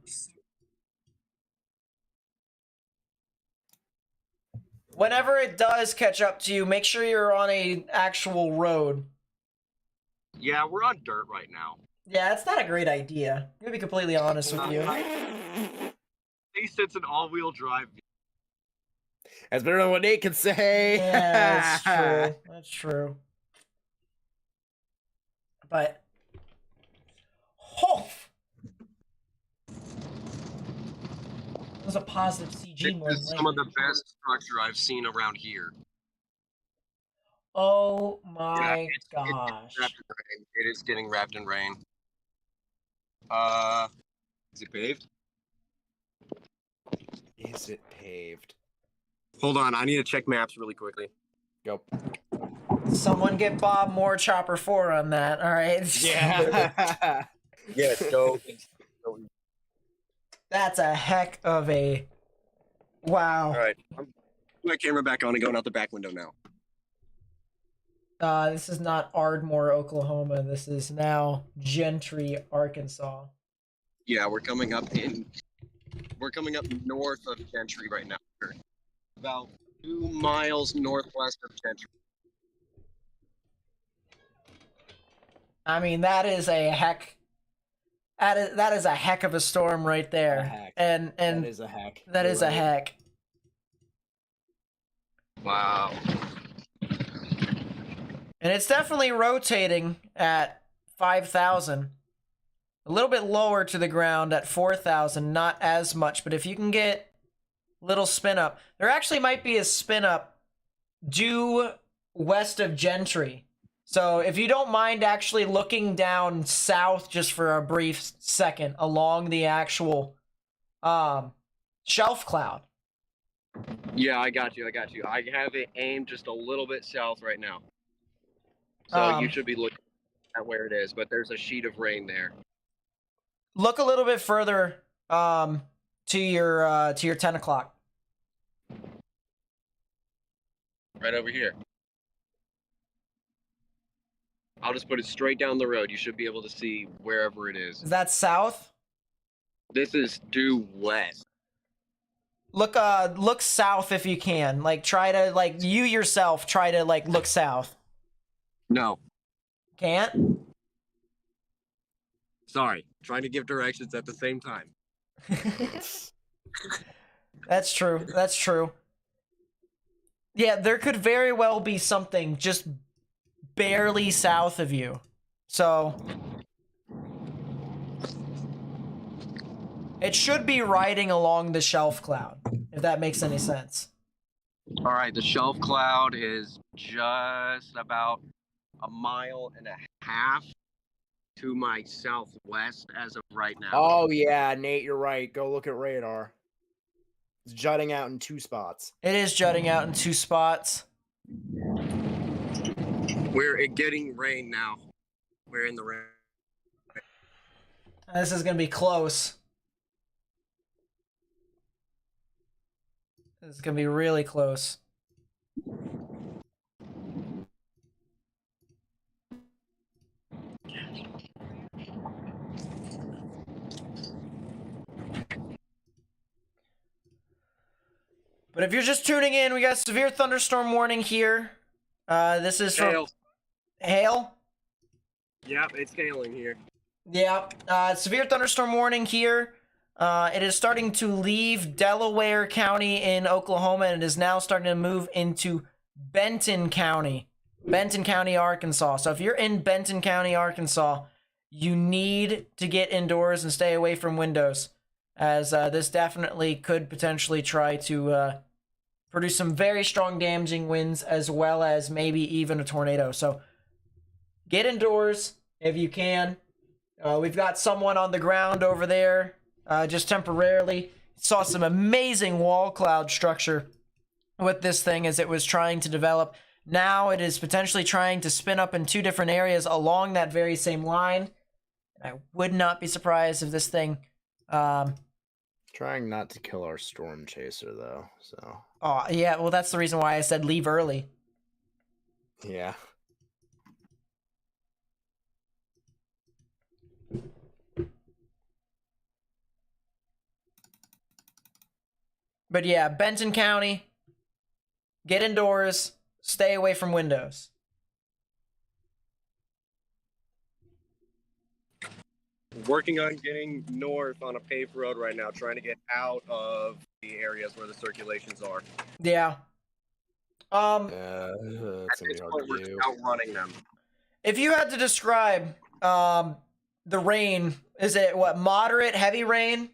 Whenever it does catch up to you, make sure you're on a actual road. Yeah, we're on dirt right now. Yeah, it's not a great idea. I'm gonna be completely honest with you. At least it's an all-wheel drive. That's better than what Nate can say. Yeah, that's true. That's true. But it was a positive CG more This than is some of the likely. best structure I've seen around here. Oh my it's gosh. wrapped in rain. It is getting wrapped in rain. Is it paved? Is it paved? Hold on, I need to check maps really quickly. Go. Someone get Bob Moore Chopper 4 on that, alright? Yeah. Yes, go. That's a heck of a... Wow. All right, I'm putting my camera back on and going out the back window now. This is not Ardmore, Oklahoma. This is now Gentry, Arkansas. Yeah, we're coming up north of Gentry right now. We're about 2 miles northwest of Gentry. I mean, that is a heck... That is a heck of a storm right there. A heck. And That is a heck. that You're is a right. heck. Wow. And it's definitely rotating at 5,000. A little bit lower to the ground at 4,000, not as much. But if you can get little spin up, there actually might be a spin up due west of Gentry. So if you don't mind actually looking down south just for a brief second along the actual shelf cloud. Yeah, I got you. I have it aimed just a little bit south right now. So you should be looking at where it is, but there's a sheet of rain there. Look a little bit further to your 10 o'clock. Right over here. I'll just put it straight down the road. You should be able to see wherever it is. Is that south? This is due west. Look south if you can. Like, try to, like, you yourself try to, like, look south. No. Can't? Sorry. Trying to give directions at the same time. That's true. That's true. Yeah, there could very well be something just barely south of you. So it should be riding along the shelf cloud, if that makes any sense. All right, the shelf cloud is just about 1.5 miles to my southwest as of right now. Oh yeah, Nate, you're right. Go look at radar. It's jutting out in 2 spots. It is jutting out in 2 spots. We're getting rain now. We're in the rain. This is going to be close. This is going to be really close. But if you're just tuning in, we got severe thunderstorm warning here. This is from Hail. Hail? Yep, it's hailing here. Yeah. Severe thunderstorm warning here. It is starting to leave Delaware County in Oklahoma, and it is now starting to move into Benton County, Arkansas. So if you're in Benton County, Arkansas, you need to get indoors and stay away from windows, as this definitely could potentially try to produce some very strong damaging winds, as well as maybe even a tornado. So get indoors if you can. We've got someone on the ground over there just temporarily. Saw some amazing wall cloud structure with this thing as it was trying to develop. Now it is potentially trying to spin up in 2 different areas along that very same line. I would not be surprised if this thing... Trying not to kill our storm chaser, though, so... Oh, yeah, well, that's the reason why I said leave early. Yeah. But yeah, Benton County, get indoors, stay away from windows. Working on getting north on a paved road right now, trying to get out of the areas where the circulations are. Yeah. It's gonna At be this hard point, to we're do. outrunning them. If you had to describe the rain, is it what, moderate, heavy rain?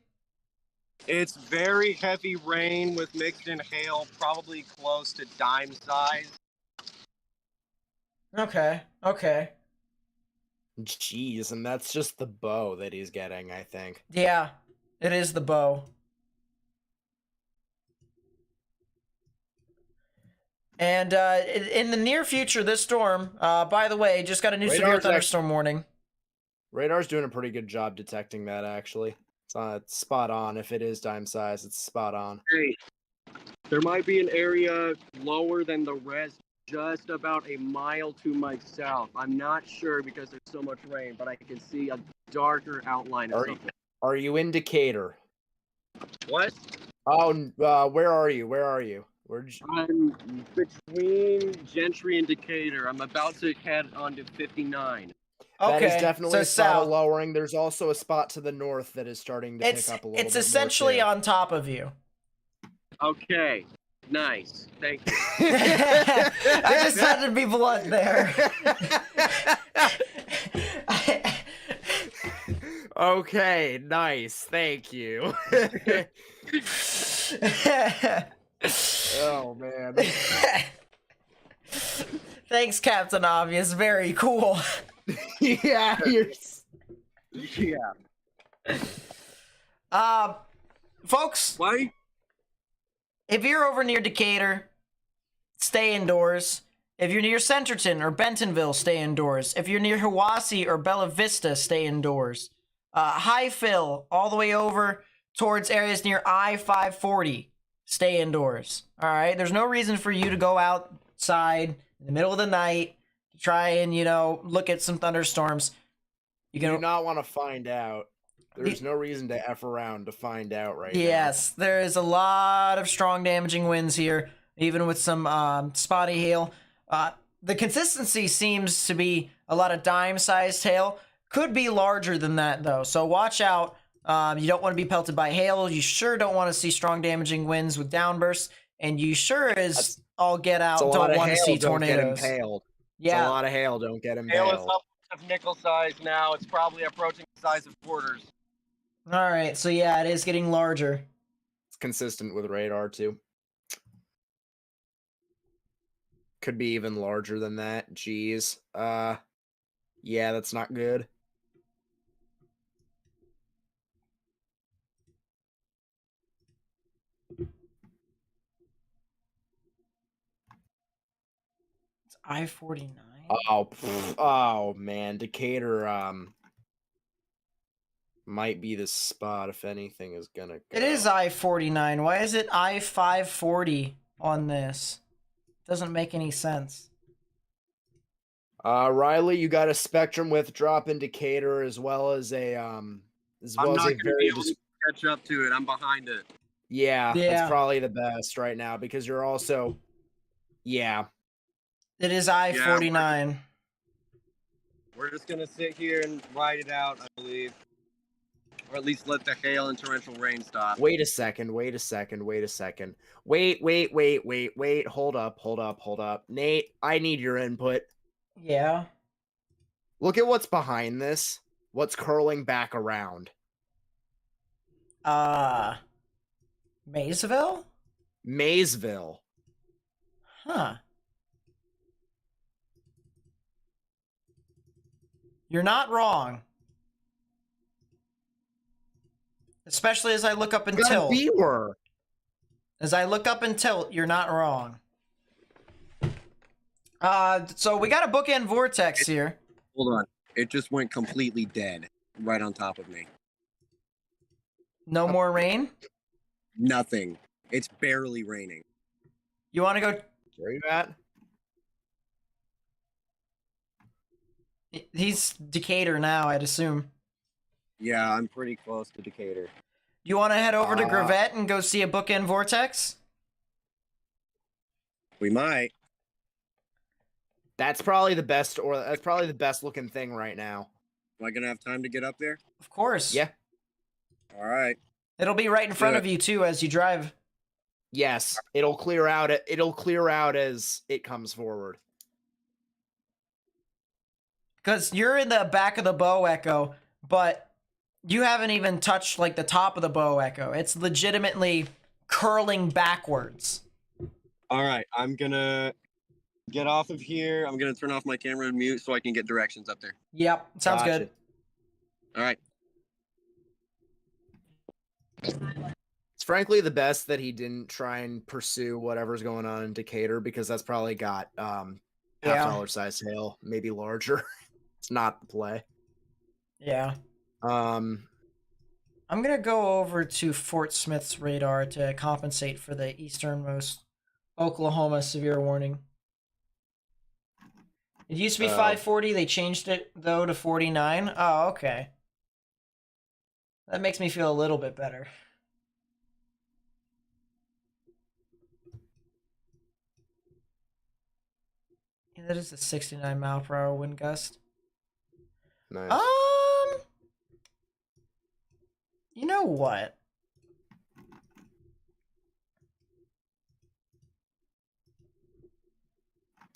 It's very heavy rain with mixed in hail, probably close to dime size. Okay, okay. Jeez, and that's just the bow that he's getting, I think. Yeah, it is the bow. And in the near future, this storm, by the way, just got a new severe Radar's thunderstorm warning. Radar's doing a pretty good job detecting that, actually. It's spot on. If it is dime size, it's spot on. Hey, there might be an area lower than the rest, just about 1 mile to my south. I'm not sure because there's so much rain, but I can see a darker outline of something. Are you in Decatur? What? Oh, where are you? Where are you? I'm between Gentry and Decatur. I'm about to head onto 59. Okay, that is definitely so a spot south. of lowering. There's also a spot to the north that is starting to pick up a little bit It's more, essentially too. on top of you. Okay, nice. Thank you. I just had to be blunt there. Okay, nice. Thank you. Oh, man. Thanks, Captain Obvious. Very cool. Yeah, you're... Yeah. Folks, Why? if you're over near Decatur, stay indoors. If you're near Centerton or Bentonville, stay indoors. If you're near Hiwassee or Bella Vista, stay indoors. Highfill, all the way over towards areas near I-540, stay indoors. All right? There's no reason for you to go out outside in the middle of the night to try and, look at some thunderstorms, You do not want to find out. There's no reason to F around to find out right now. Yes, there is a lot of strong damaging winds here, even with some spotty hail. The consistency seems to be a lot of dime-sized hail. Could be larger than that, though, so watch out. You don't want to be pelted by hail. You sure don't want to see strong damaging winds with downbursts. And you sure as all get out don't want to see tornadoes. Yeah. It's a lot of hail. Don't get impaled. Hail is up of nickel size now. It's probably approaching the size of quarters. All right, so yeah, it is getting larger. It's consistent with radar, too. Could be even larger than that. Jeez. Yeah, that's not good. It's I-49. Oh man, Decatur might be the spot if anything is gonna go. It is I-49. Why is it I-540 on this? Doesn't make any sense. Riley, you got a spectrum with drop in Decatur as well as a I'm not going to be able to catch up to it. I'm behind it. Yeah, Yeah. that's probably the best right now because you're also It is I-49. We're just going to sit here and ride it out, I believe. Or at least let the hail and torrential rain stop. Wait a second. Wait. Hold up. Nate, I need your input. Yeah. Look at what's behind this. What's curling back around? Maysville? Maysville. Huh. You're not wrong. Especially as I look up and tilt. As I look up and tilt, you're not wrong. So we got a bookend vortex here. Hold on. It just went completely dead right on top of me. No more rain? Nothing. It's barely raining. You want to go? Where are you at? He's Decatur now, I'd assume. Yeah, I'm pretty close to Decatur. You want to head over to Gravette and go see a bookend vortex? We might. That's probably the best, or that's probably the best looking thing right now. Am I gonna have time to get up there? Of course. Yeah. All right. It'll be right in front of you too as you drive. Yes, it'll clear out. It'll clear out as it comes forward. Because you're in the back of the bow echo, but you haven't even touched like the top of the bow echo. It's legitimately curling backwards. All right. I'm gonna get off of here. I'm gonna turn off my camera and mute so I can get directions up there. Yep, sounds Gotcha. good. All right. It's frankly the best that he didn't try and pursue whatever's going on in Decatur because that's probably got $half size hail, maybe larger. It's not the play. Yeah. Um, I'm gonna go over to Fort Smith's radar to compensate for the easternmost Oklahoma severe warning. It used to be 540. They changed it though to 49. Oh, okay. That makes me feel a little bit better. Yeah, that is a 69 mile per hour wind gust. nice. You know what?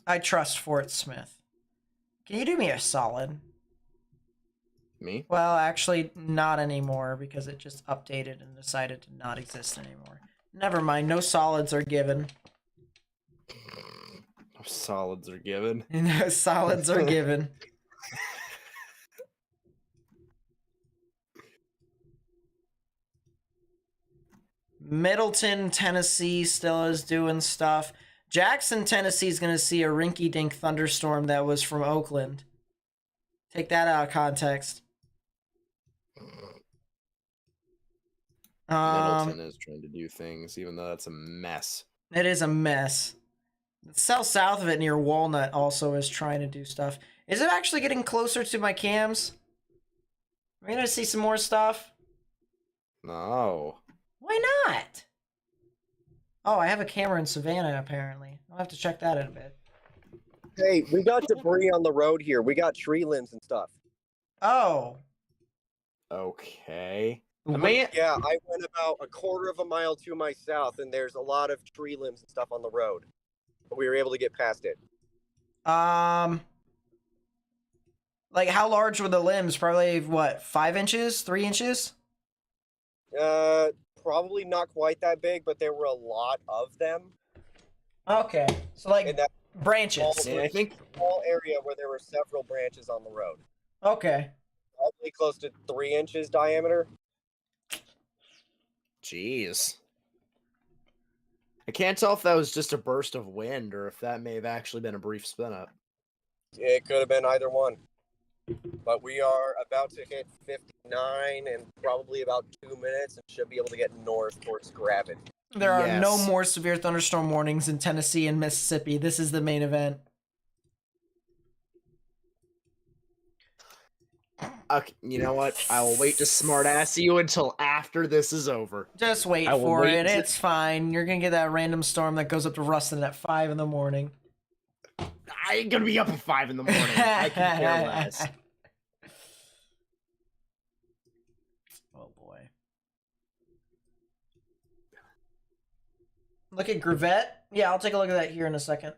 I trust Fort Smith. Can you do me a solid? Me? Well, actually, not anymore because it just updated and decided to not exist anymore. Never mind, no solids are given. No solids are given. No solids are given. Middleton, Tennessee still is doing stuff. Jackson, Tennessee is going to see a rinky-dink thunderstorm that was from Oakland. Take that out of context. Middleton is trying to do things, even though that's a mess. It is a mess. Cell south of it near Walnut also is trying to do stuff. Is it actually getting closer to my cams? Are we gonna see some more stuff? No. Why not? Oh, I have a camera in Savannah, apparently. I'll have to check that in a bit. Hey, we got debris on the road here. We got tree limbs and stuff. Oh. Okay. Wh- Yeah, I went about a quarter of a mile to my south, and there's a lot of tree limbs and stuff on the road. But we were able to get past it. Like, how large were the limbs? Probably, what, 5 inches? 3 inches? Probably not quite that big, but there were a lot of them. Okay. So, like, In that branches. Yeah, I think small area where there were several branches on the road. Okay. Probably close to 3 inches diameter. Jeez. I can't tell if that was just a burst of wind or if that may have actually been a brief spin up. It could have been either one. But we are about to hit 59 in probably about 2 minutes and should be able to get north towards Gravity. There are no Yes. more severe thunderstorm warnings in Tennessee and Mississippi. This is the main event. Okay, you know what? I will wait to smartass you until after this is over. Just wait I will for wait it. to- It's fine. You're gonna get that random storm that goes up to Ruston at 5 in the morning. I ain't gonna be up at 5 in the morning. I can care less. Oh boy. Look at Gravette. Yeah, I'll take a look at that here in a second.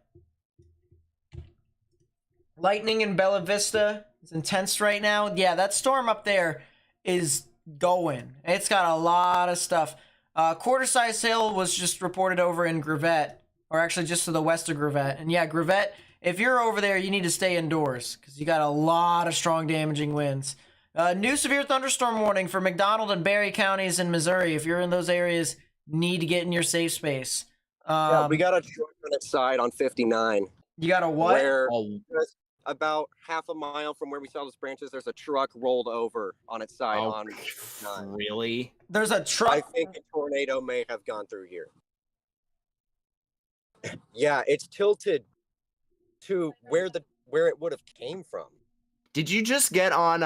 Lightning in Bella Vista is intense right now. Yeah, that storm up there is going. It's got a lot of stuff. Quarter-size hail was just reported over in Gravette, or actually just to the west of Gravette. And yeah, Gravette, if you're over there, you need to stay indoors because you got a lot of strong damaging winds. New severe thunderstorm warning for McDonald and Berry counties in Missouri. If you're in those areas, need to get in your safe space. Yeah, we got a truck on its side on 59. You got a what? Where Oh, about half a mile from where we saw those branches, there's a truck rolled over on its side on 59. really? There's a truck. I think a tornado may have gone through here. Yeah, it's tilted to where it would have came from. Did you just get on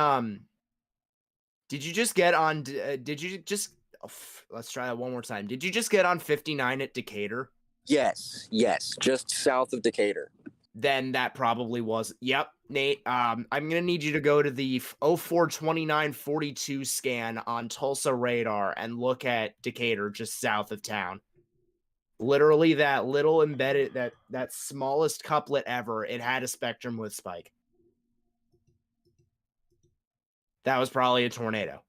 let's try that one more time. Did you just get on 59 at Decatur? Yes, just south of Decatur. Then that probably was. Yep, Nate. I'm gonna need you to go to the 042942 scan on Tulsa radar and look at Decatur just south of town. Literally that little embedded that smallest couplet ever, it had a spectrum with spike. That was probably a tornado.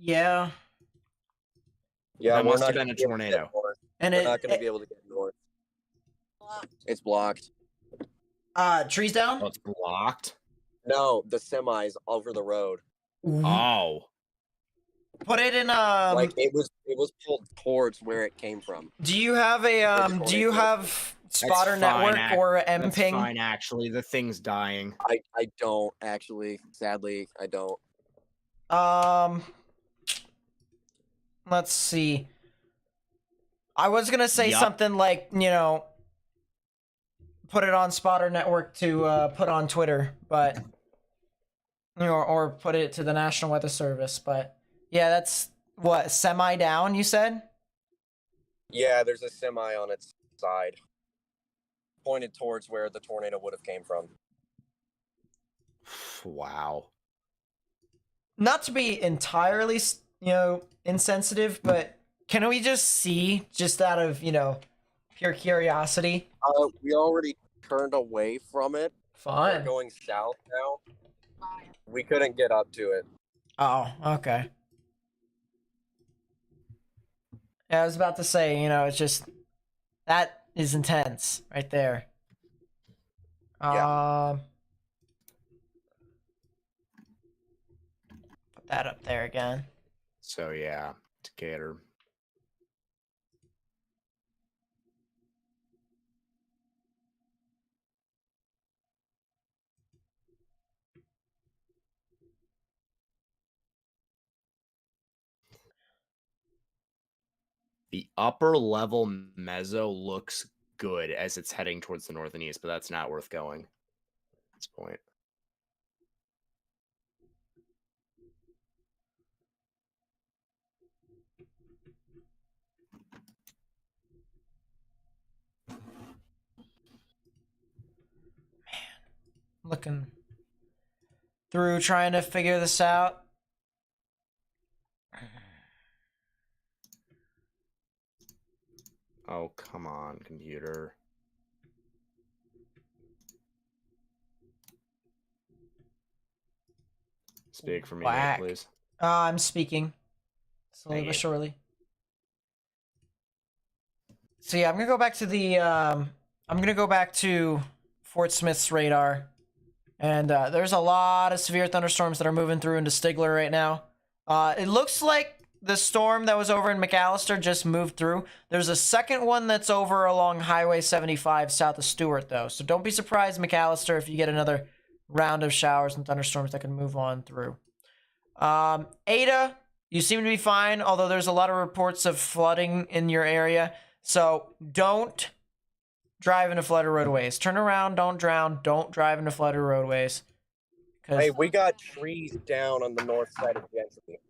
Yeah. Yeah, That we're must not have been gonna a be able to get tornado. north. And We're not going to be able to get north. It's blocked. trees down? Oh, it's blocked. No, the semi's over the road. Oh. Put it in Like it was pulled towards where it came from. do you have a do you have spotter fine, network or That's M-Ping? fine, actually. The thing's dying. I don't actually. Sadly, I don't. Let's see. I was gonna say Yup. something like, put it on spotter network to put on Twitter, but or put it to the National Weather Service, but yeah, that's what, semi down, you said? Yeah, there's a semi on its side, pointed towards where the tornado would have came from. Wow. Not to be entirely, insensitive, but can we just see, just out of, pure curiosity? We already turned away from it. We're Fun. going south now. We couldn't get up to it. Oh, okay. Yeah, I was about to say, it's just, that is intense right there. Yeah. Put that up there again. So yeah, Decatur. The upper level mezzo looks good as it's heading towards the north and east, but that's not worth going at this point. Looking through, trying to figure this out. Oh, come on, computer. Speak for me, Nate, Whack. please. I'm speaking. Slowly Dang but it. surely. So yeah, I'm gonna go back to the I'm gonna go back to Fort Smith's radar. And there's a lot of severe thunderstorms that are moving through into Stigler right now. It looks like the storm that was over in McAllister just moved through. There's a second one that's over along Highway 75 south of Stewart, though. So don't be surprised, McAllister, if you get another round of showers and thunderstorms that can move on through. Ada, you seem to be fine, although there's a lot of reports of flooding in your area. So don't drive into flooded roadways. Turn around, don't drown, don't drive into flooded roadways. Hey, we got trees down on the north side of Gentry.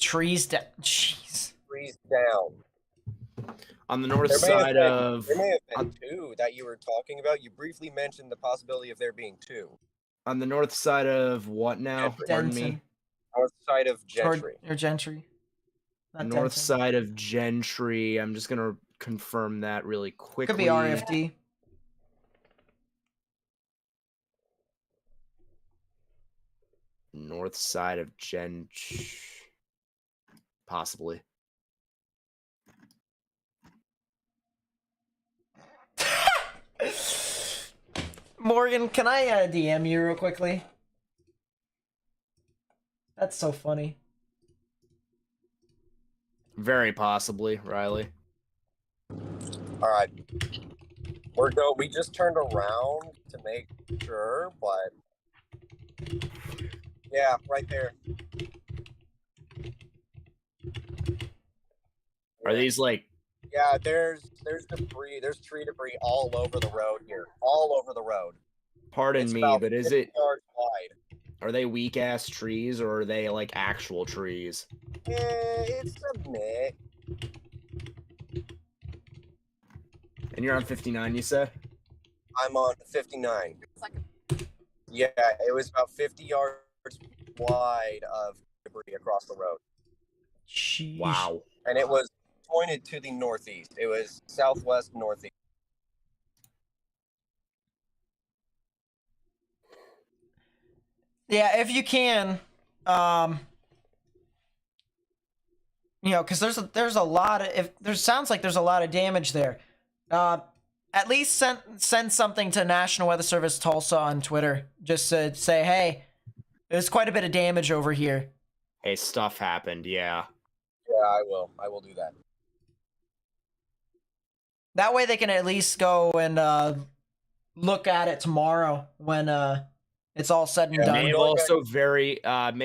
Trees down. Jeez. Trees down. On the north There may have side been- of... There may have been two that you were talking about. You briefly mentioned the possibility of there being two. On the north side of what now? Gentry. Pardon me? Denton. North side of Gentry. Or Gentry. Not North Denton. side of Gentry. I'm just going to confirm that really quickly. Could be RFD. North side of possibly. Morgan, can I DM you real quickly? That's so funny. Very possibly, Riley. All right. We just turned around to make sure, but yeah, right there. Are these like... Yeah, there's debris, there's tree debris all over the road here. All over the road. Pardon It's me, about but is 50 it... yards wide. Are they weak ass trees or are they like actual trees? It's a mix. And you're on 59, you said? I'm on 59. Yeah, it was about 50 yards wide of debris across the road. Sheesh. Wow. And it was pointed to the northeast. It was southwest northeast. Yeah, if you can, you know, because there's a lot of sounds like there's a lot of damage there. At least send something to National Weather Service Tulsa on Twitter, just to say, hey, there's quite a bit of damage over here. Hey, stuff happened, yeah. Yeah, I will. I will do that. That way they can at least go and look at it tomorrow when it's all said and done. May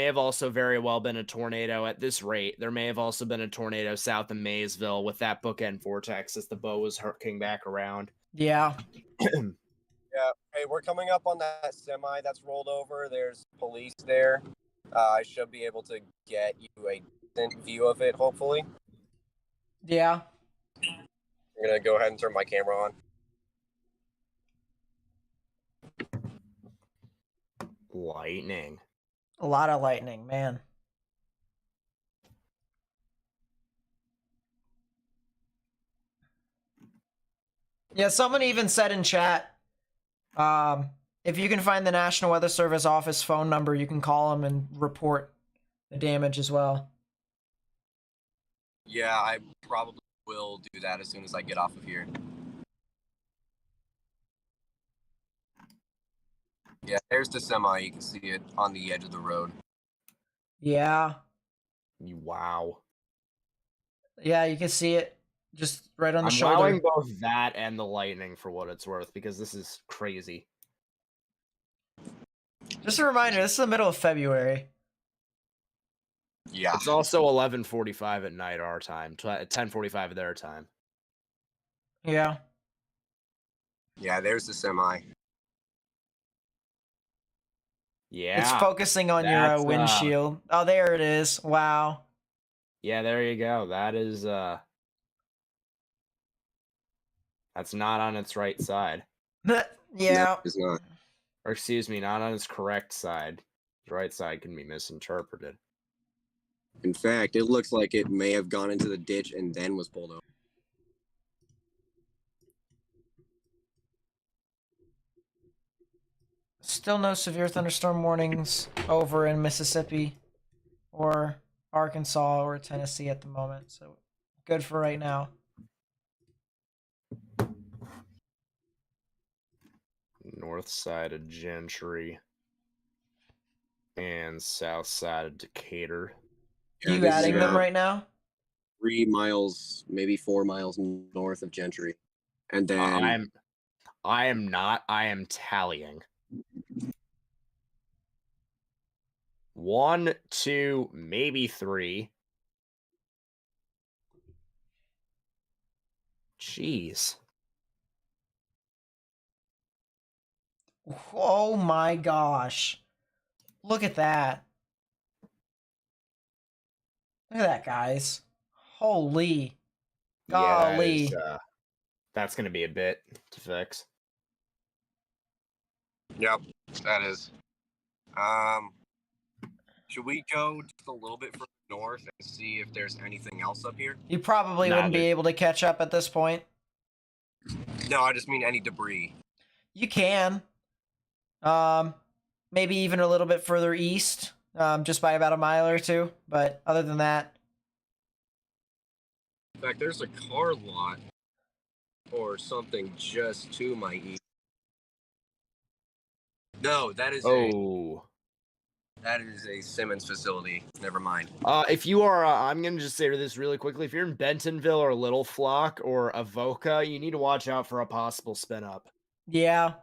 have also very well been a tornado at this rate. There may have also been a tornado south of Maysville with that bookend vortex as the bow was hurking back around. Yeah. Yeah. Hey, we're coming up on that semi that's rolled over. There's police there. I should be able to get you a decent view of it, hopefully. Yeah. I'm gonna go ahead and turn my camera on. Lightning. A lot of lightning, man. Yeah, someone even said in chat, if you can find the National Weather Service office phone number, you can call them and report the damage as well. Yeah, I probably will do that as soon as I get off of here. Yeah, there's the semi. You can see it on the edge of the road. Yeah. Wow. Yeah, you can see it just right on the I'm shoulder. allowing both that and the lightning for what it's worth because this is crazy. Just a reminder, this is the middle of February. Yeah. It's also 11:45 at night our time, 10:45 their time. Yeah. Yeah, there's the semi. Yeah. It's focusing on your that's, windshield. Oh, there it is. Wow. Yeah, there you go. That is that's not on its right side. Yeah. No, it's not. Or excuse me, not on its correct side. The right side can be misinterpreted. In fact, it looks like it may have gone into the ditch and then was pulled over. Still no severe thunderstorm warnings over in Mississippi or Arkansas or Tennessee at the moment. So good for right now. North side of Gentry and south side of Decatur. Yeah, You this is adding them about right now? 3 miles, maybe 4 miles north of Gentry. And then I am not. I am tallying. 1, 2, maybe 3. Jeez. Oh my gosh. Look at that. Look at that, guys. Holy. Golly. Yeah, that's going to be a bit to fix. Yep, that is. Should we go just a little bit further north and see if there's anything else up here? You probably wouldn't be able to catch up at this point. No, I just mean any debris. You can. Maybe even a little bit further east, just by about a mile or two. But other than that, In fact, there's a car lot or something just to my east. No, that is a Simmons facility. Never mind. If you are, I'm gonna just say this really quickly. If you're in Bentonville or Little Flock or Avoca, you need to watch out for a possible spin up. yeah,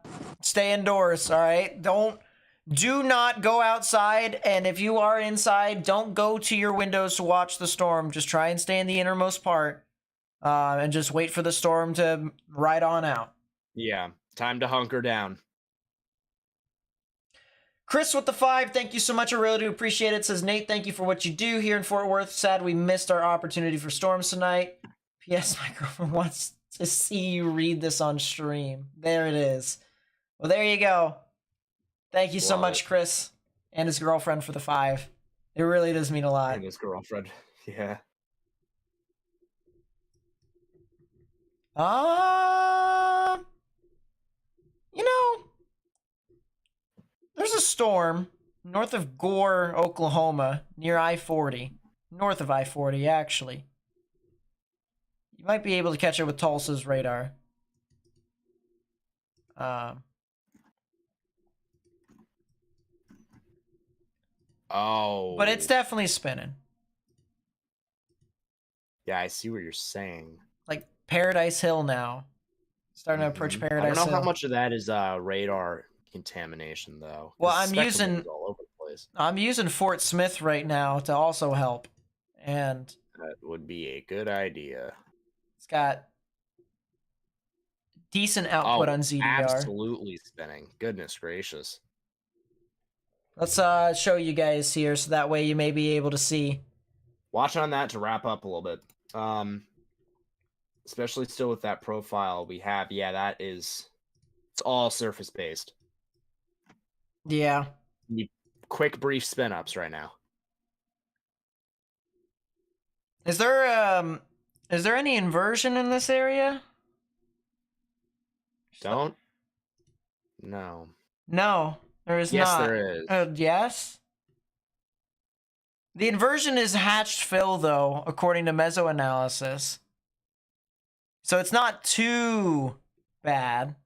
stay indoors. All right, do not go outside. And if you are inside, don't go to your windows to watch the storm. Just try and stay in the innermost part, and just wait for the storm to ride on out. Yeah, time to hunker down. Chris with the 5, thank you so much. I really do appreciate it. Says Nate, thank you for what you do here in Fort Worth. Sad we missed our opportunity for storms tonight. P.S. My girlfriend wants to see you read this on stream. There it is. Well, there you go. Thank you so much, Chris, and his girlfriend for the 5. It really does mean a lot. And his girlfriend. Yeah. You know, there's a storm north of Gore, Oklahoma, near I-40. North of I-40, actually. You might be able to catch it with Tulsa's radar. Oh. But it's definitely spinning. Yeah, I see what you're saying. Like Paradise Hill now. Starting to approach Paradise Hill. I don't know how much of that is radar contamination, though. Well, I'm using Fort Smith right now to also help. And that would be a good idea. It's got decent output on ZDR. Absolutely spinning. Goodness gracious. Let's show you guys here so that way you may be able to see. Watch on that to wrap up a little bit. Especially still with that profile we have. Yeah, that is... It's all surface-based. Yeah. Quick, brief spin-ups right now. Is there any inversion in this area? Don't? No. No, there is not. Yes, there is. Yes? The inversion is hatched fill, though, according to mesoanalysis. So it's not too bad.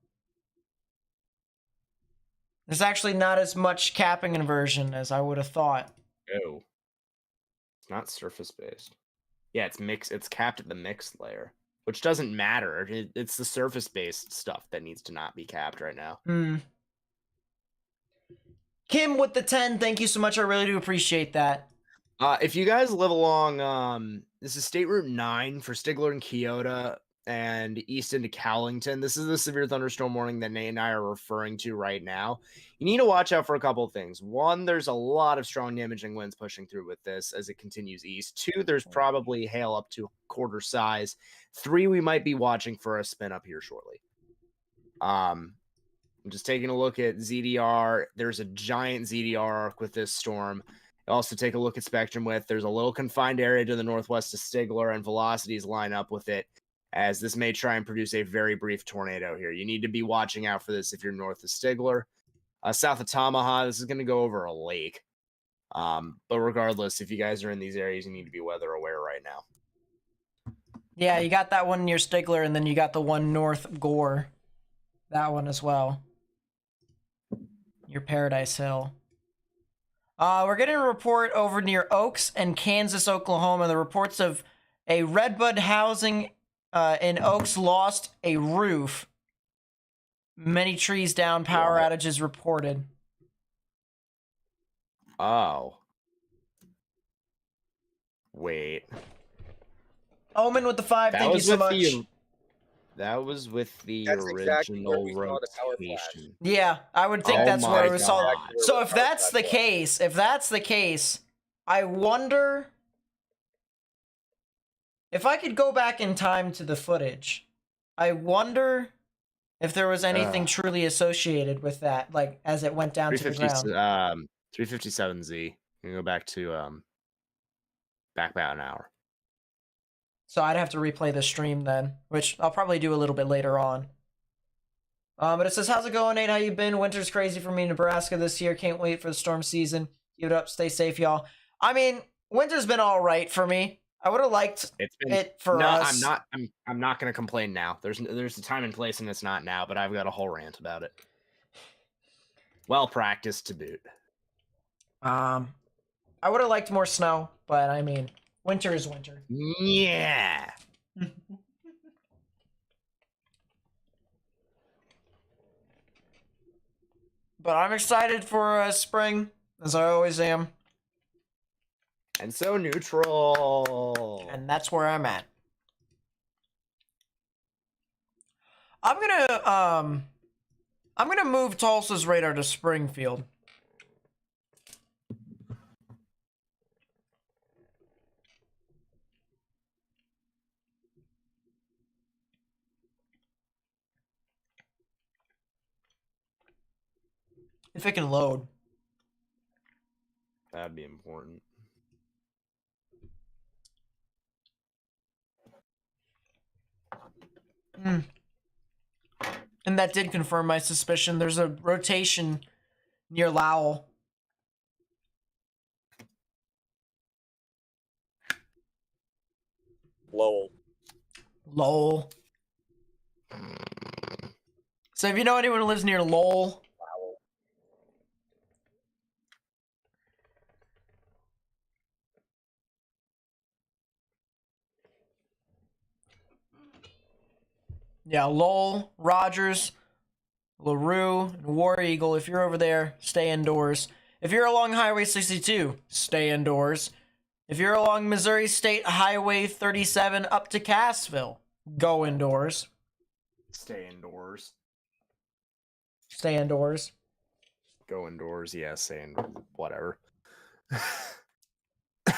There's actually not as much capping inversion as I would have thought. Oh. It's not surface-based. Yeah, it's mixed. It's capped at the mixed layer, which doesn't matter. It's the surface-based stuff that needs to not be capped right now. Kim with the 10, thank you so much. I really do appreciate that. If you guys live along, this is State Route 9 for Stigler and Keota, and east into Cowlington. This is the severe thunderstorm warning that Nate and I are referring to right now. You need to watch out for a couple of things. One, there's a lot of strong damaging winds pushing through with this as it continues east. Two, there's probably hail up to quarter size. Three, we might be watching for a spin up here shortly. I'm just taking a look at ZDR. There's a giant ZDR arc with this storm. Also take a look at spectrum width. There's a little confined area to the northwest of Stigler, and velocities line up with it, as this may try and produce a very brief tornado here. You need to be watching out for this if you're north of Stigler. South of Tamaha, this is going to go over a lake. But regardless, if you guys are in these areas, you need to be weather aware right now. Yeah, you got that one near Stigler, and then you got the one north Gore. That one as well. Near Paradise Hill. We're getting a report over near Oaks and Kansas, Oklahoma. The reports of a Redbud housing in Oaks lost a roof. Many trees down, power outages reported. Oh. Wait. Omen with the 5, thank you so much. That was with the That's exactly where original we saw the power flash. rotation. Yeah, I would think Oh that's my where we saw. God. So if that's the case, I wonder if I could go back in time to the footage. I wonder if there was anything truly associated with that, like as it went down to the ground. 357Z. You can go back to back about an hour. So I'd have to replay the stream then, which I'll probably do a little bit later on. But it says, how's it going, Nate? How you been? Winter's crazy for me in Nebraska this year. Can't wait for the storm season. Keep it up. Stay safe, y'all. I mean, winter's been all right for me. I would have liked it for us. I'm not going to complain now. There's a time and place, and it's not now. But I've got a whole rant about it. Well practiced to boot. I would have liked more snow, but I mean, winter is winter. Yeah. But I'm excited for spring, as I always am. And so neutral. And that's where I'm at. I'm gonna move Tulsa's radar to Springfield. If it can load. That'd be important. And that did confirm my suspicion. There's a rotation near Lowell. Lowell. So if you know anyone who lives near Lowell, yeah, Lowell, Rogers, LaRue, and War Eagle. If you're over there, stay indoors. If you're along Highway 62, stay indoors. If you're along Missouri State Highway 37 up to Cassville, go indoors. Stay indoors. Stay indoors. Go indoors. Yeah, stay indoors. Whatever.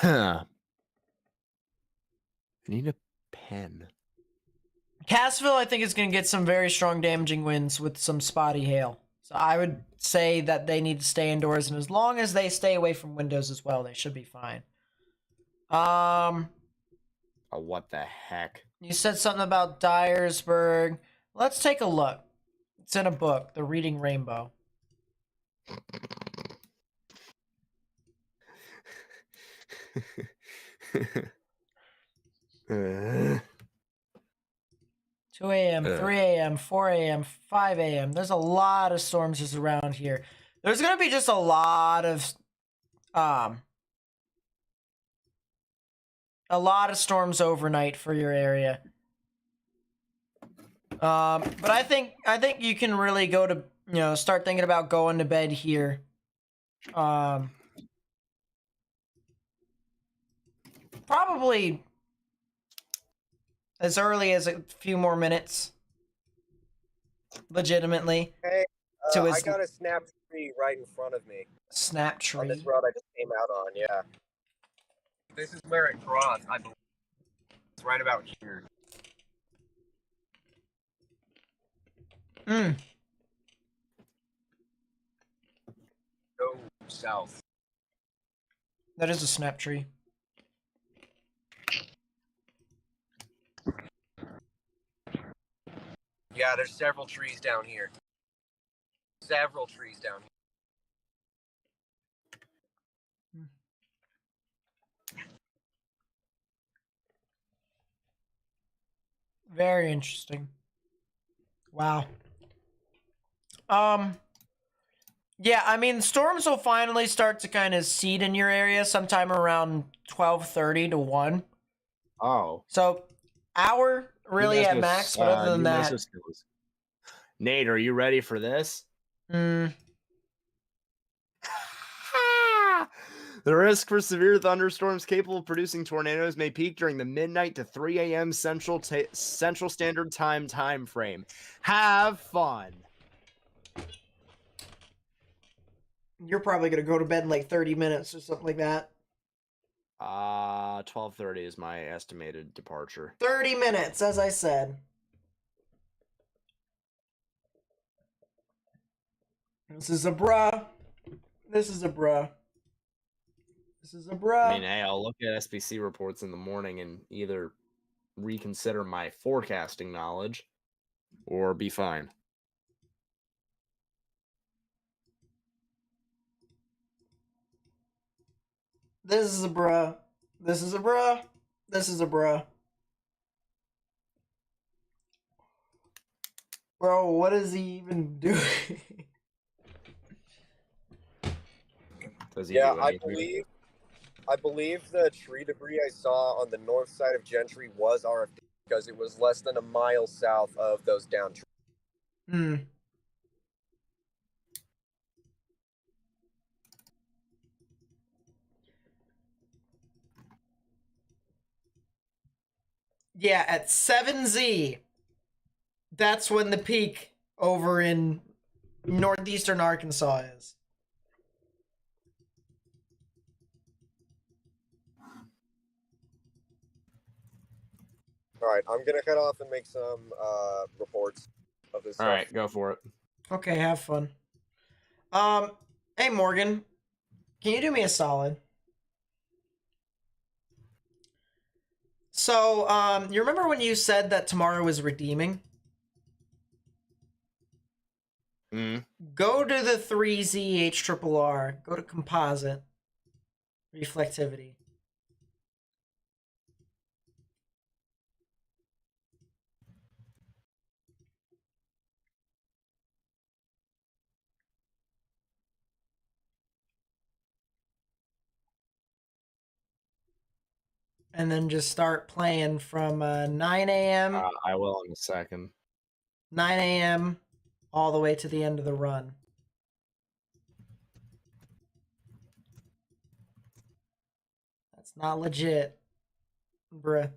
I need a pen. Cassville, I think, is going to get some very strong damaging winds with some spotty hail. So I would say that they need to stay indoors, and as long as they stay away from windows as well, they should be fine. Oh, what the heck? You said something about Dyersburg. Let's take a look. It's in a book, The Reading Rainbow. Uh, 2 a.m., 3 a.m., 4 a.m., 5 a.m. There's a lot of storms just around here. There's going to be just a lot of storms overnight for your area. But I think you can really go to, start thinking about going to bed here. Probably as early as a few more minutes. Legitimately. Hey, To his I got a snap tree right in front of me snap on this tree. road I just came out on. Yeah. This is where it crossed. I believe it's right about here. Mm. Go south. That is a snap tree. Yeah, there's several trees down here. Several trees down here. Very interesting. Wow. Yeah, I mean, storms will finally start to kind of seed in your area sometime around 12:30 to 1. Oh. So, hour really at max, but other than that, Nate, are you ready for this? mm, The risk for severe thunderstorms capable of producing tornadoes may peak during the midnight to 3 a.m. Central Standard Time frame. Have fun. you're probably going to go to bed in like 30 minutes or something like that. 12:30 is my estimated departure. 30 minutes, as I said. This is a bruh. This is a bruh. This is a bruh. I mean, hey, I'll look at SPC reports in the morning and either reconsider my forecasting knowledge or be fine. This is a bruh. This is a bruh. This is a bruh. Bro, what is he even doing? Does he Yeah, do I anything? believe the tree debris I saw on the north side of Gentry was RFD because it was less than a mile south of those down trees. Hmm. Yeah, at 7Z, that's when the peak over in northeastern Arkansas is. All right, I'm gonna head off and make some reports of this All stuff. right, go for it. Okay, have fun. Hey Morgan, can you do me a solid? So, you remember when you said that tomorrow was redeeming? Go to the 3Z HRRR. Go to composite. Reflectivity. And then just start playing from 9 a.m. I will in a second. 9 a.m. all the way to the end of the run. That's not legit, bruh.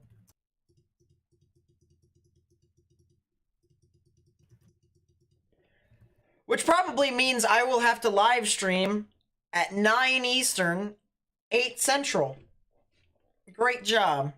Which probably means I will have to live stream at 9 Eastern, 8 Central. Great job.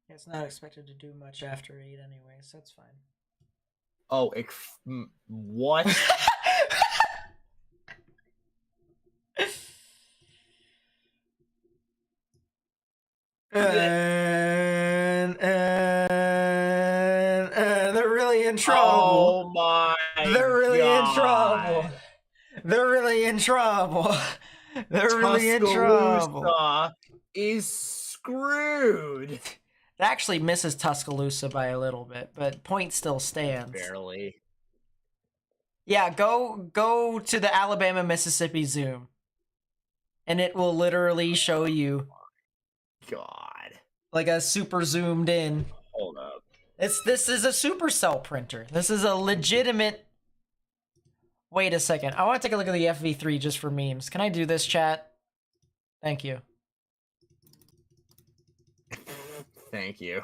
It's not expected to do much after 8 anyway, so that's fine. Oh, what? And they're really in trouble. Oh my They're really in God. trouble. They're really in trouble. They're really in trouble. Tuscaloosa is screwed. It actually misses Tuscaloosa by a little bit, but point still stands. Barely. Yeah, go to the Alabama Mississippi zoom, and it will literally show you God. like a super zoomed in. Hold up. This is a Supercell printer. This is a legitimate. Wait a second. I want to take a look at the FV3 just for memes. Can I do this, chat? Thank you. Thank you.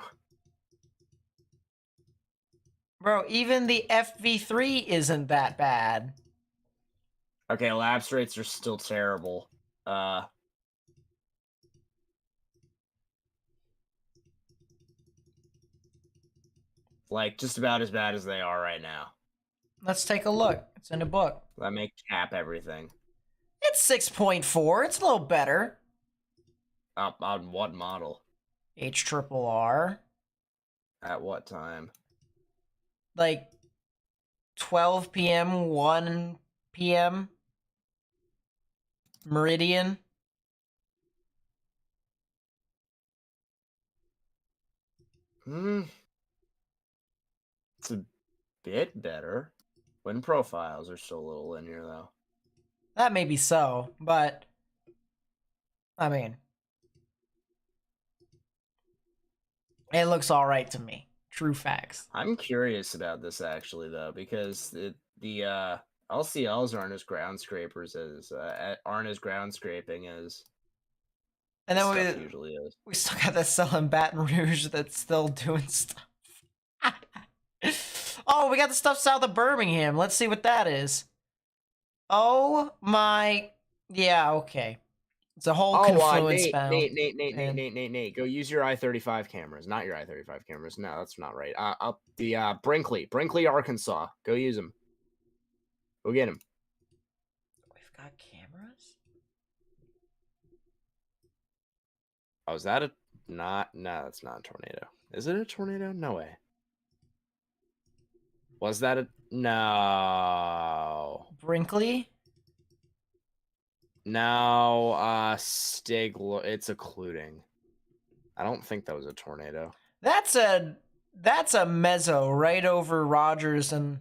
Bro, even the FV3 isn't that bad. Okay, lapse rates are still terrible. Like just about as bad as they are right now. Let's take a look. It's in a book. That may cap everything. It's 6.4. It's a little better. On what model? HRRR. At what time? Like 12 p.m., 1 p.m. Meridian. It's a bit better. Wind profiles are still a little linear though. That may be so, but I mean, it looks all right to me. True facts. I'm curious about this actually though, because the LCLs aren't as ground scrapers as aren't as ground scraping as And stuff then usually is. we still got that cell in Baton Rouge that's still doing stuff. Oh, we got the stuff south of Birmingham. Let's see what that is. Oh my, yeah, okay. It's a whole confluence bound. Nate, go use your I-35 cameras, not your I-35 cameras. No, that's not right. Brinkley, Arkansas. Go use them. Go get them. We've got cameras? Oh, is that a not? No, that's not a tornado. Is it a tornado? No way. Was that a no? Brinkley? No, Stig. It's occluding. I don't think that was a tornado. That's a mezzo right over Rogers and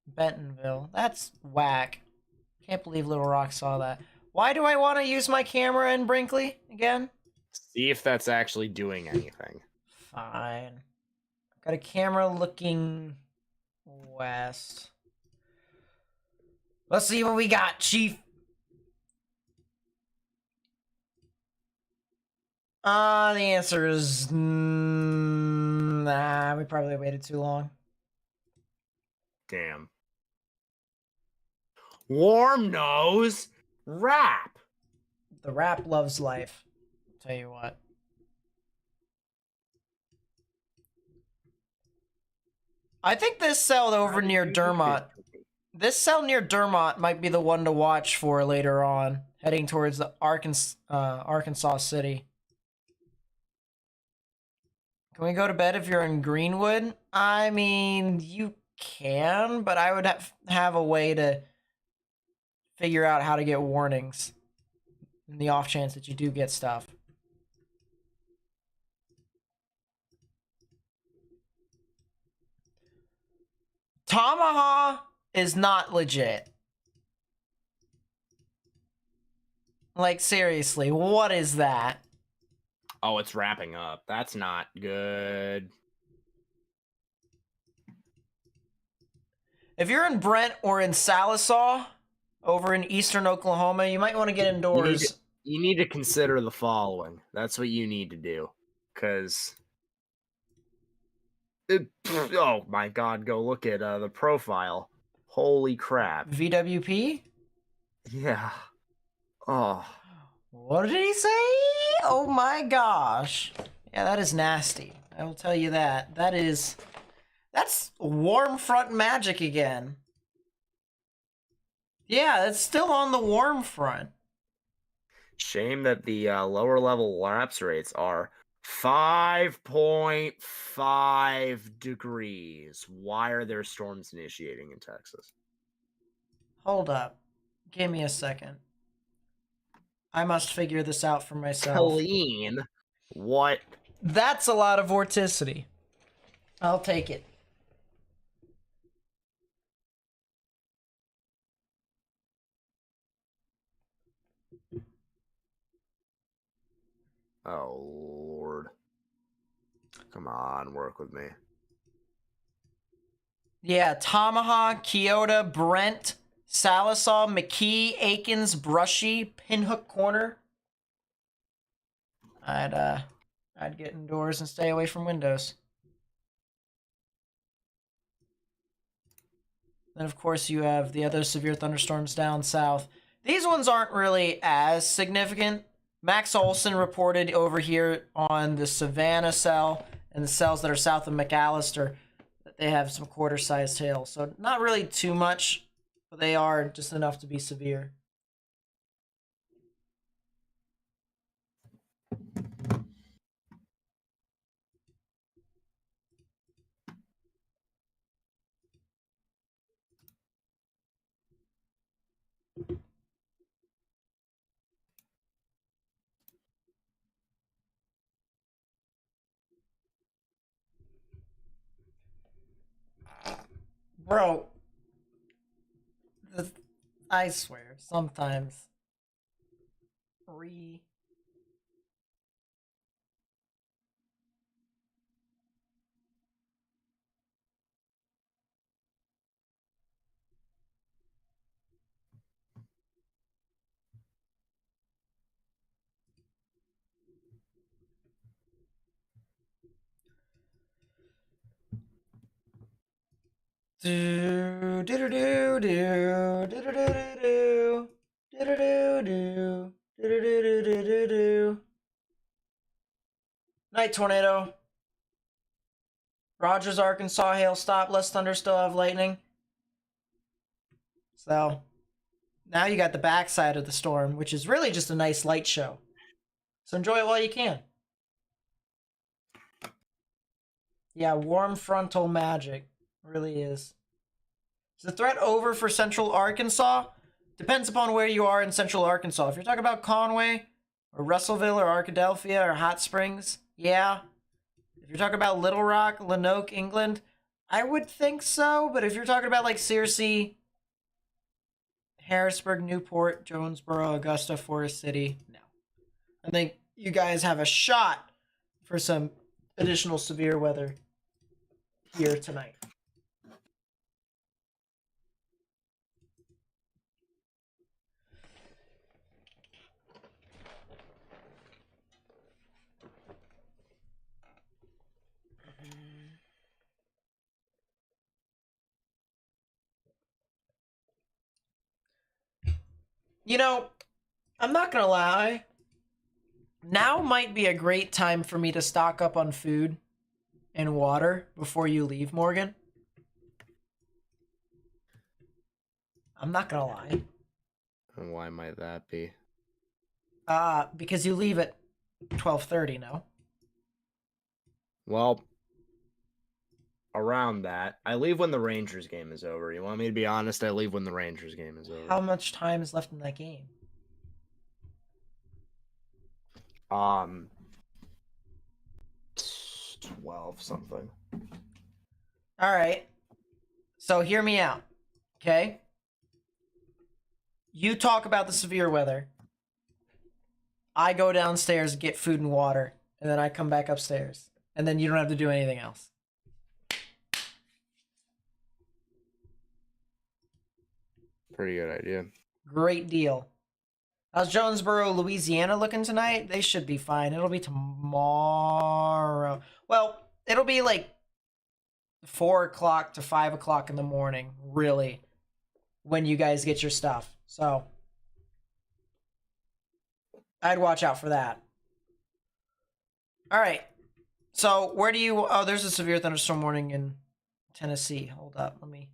Bentonville. That's whack. Can't believe Little Rock saw that. Why do I want to use my camera in Brinkley again? See if that's actually doing anything. Fine. Got a camera looking west. Let's see what we got, Chief. The answer is nah. We probably waited too long. Damn. Warm nose rap. The rap loves life. I'll tell you what. I think this cell over near Dermot. This cell near Dermot might be the one to watch for later on, heading towards the Arkansas City. Can we go to bed if you're in Greenwood? I mean, you can, but I would have a way to figure out how to get warnings in the off chance that you do get stuff. Tamaha is not legit. Like, seriously, what is that? Oh, it's wrapping up. That's not good. If you're in Brent or in Salisaw, over in eastern Oklahoma, you might want to get indoors. You need to consider the following. That's what you need to do. Because... oh my god, go look at the profile. Holy crap. VWP? Yeah. Oh. What did he say? Oh my gosh. Yeah, that is nasty. I will tell you that. That's warm front magic again. Yeah, it's still on the warm front. Shame that the lower level lapse rates are 5.5 degrees. Why are there storms initiating in Texas? Hold up. Give me a second. I must figure this out for myself. Colleen, what? That's a lot of vorticity. I'll take it. Oh, Lord. Come on, work with me. Yeah, Tomahawk, Kyoto, Brent, Salisaw, McKee, Aikens, Brushy, Pinhook Corner. I'd get indoors and stay away from windows. Then, of course, you have the other severe thunderstorms down south. These ones aren't really as significant. Max Olson reported over here on the Savannah cell and the cells that are south of McAllister that they have some quarter-sized hail. So not really too much, but they are just enough to be severe. Bro, I swear, sometimes do do do do do do do do do do do do do do. Night tornado. Rogers, Arkansas, hail stop, less thunder, still have lightning. So now you got the backside of the storm, which is really just a nice light show. So enjoy it while you can. Yeah, warm frontal magic. Really is. Is the threat over for central Arkansas? Depends upon where you are in central Arkansas. If you're talking about Conway or Russellville or Arkadelphia or Hot Springs, yeah. If you're talking about Little Rock, Lanoke, England, I would think so. But if you're talking about like Searcy, Harrisburg, Newport, Jonesboro, Augusta, Forest City, no. I think you guys have a shot for some additional severe weather here tonight. You know, I'm not gonna lie. Now might be a great time for me to stock up on food and water before you leave, Morgan. I'm not gonna lie. And why might that be? Because you leave at 12:30, no? Well, around that. I leave when the Rangers game is over. You want me to be honest? I leave when the Rangers game is over. How much time is left in that game? 12 something. All right. So hear me out, okay? You talk about the severe weather. I go downstairs, get food and water, and then I come back upstairs. And then you don't have to do anything else. Pretty good idea. Great deal. How's Jonesboro, Louisiana looking tonight? They should be fine. It'll be tomorrow. Well, it'll be like 4 o'clock to 5 o'clock in the morning, really, when you guys get your stuff. So I'd watch out for that. All right. So where do you... Oh, there's a severe thunderstorm warning in Tennessee. Hold up. Let me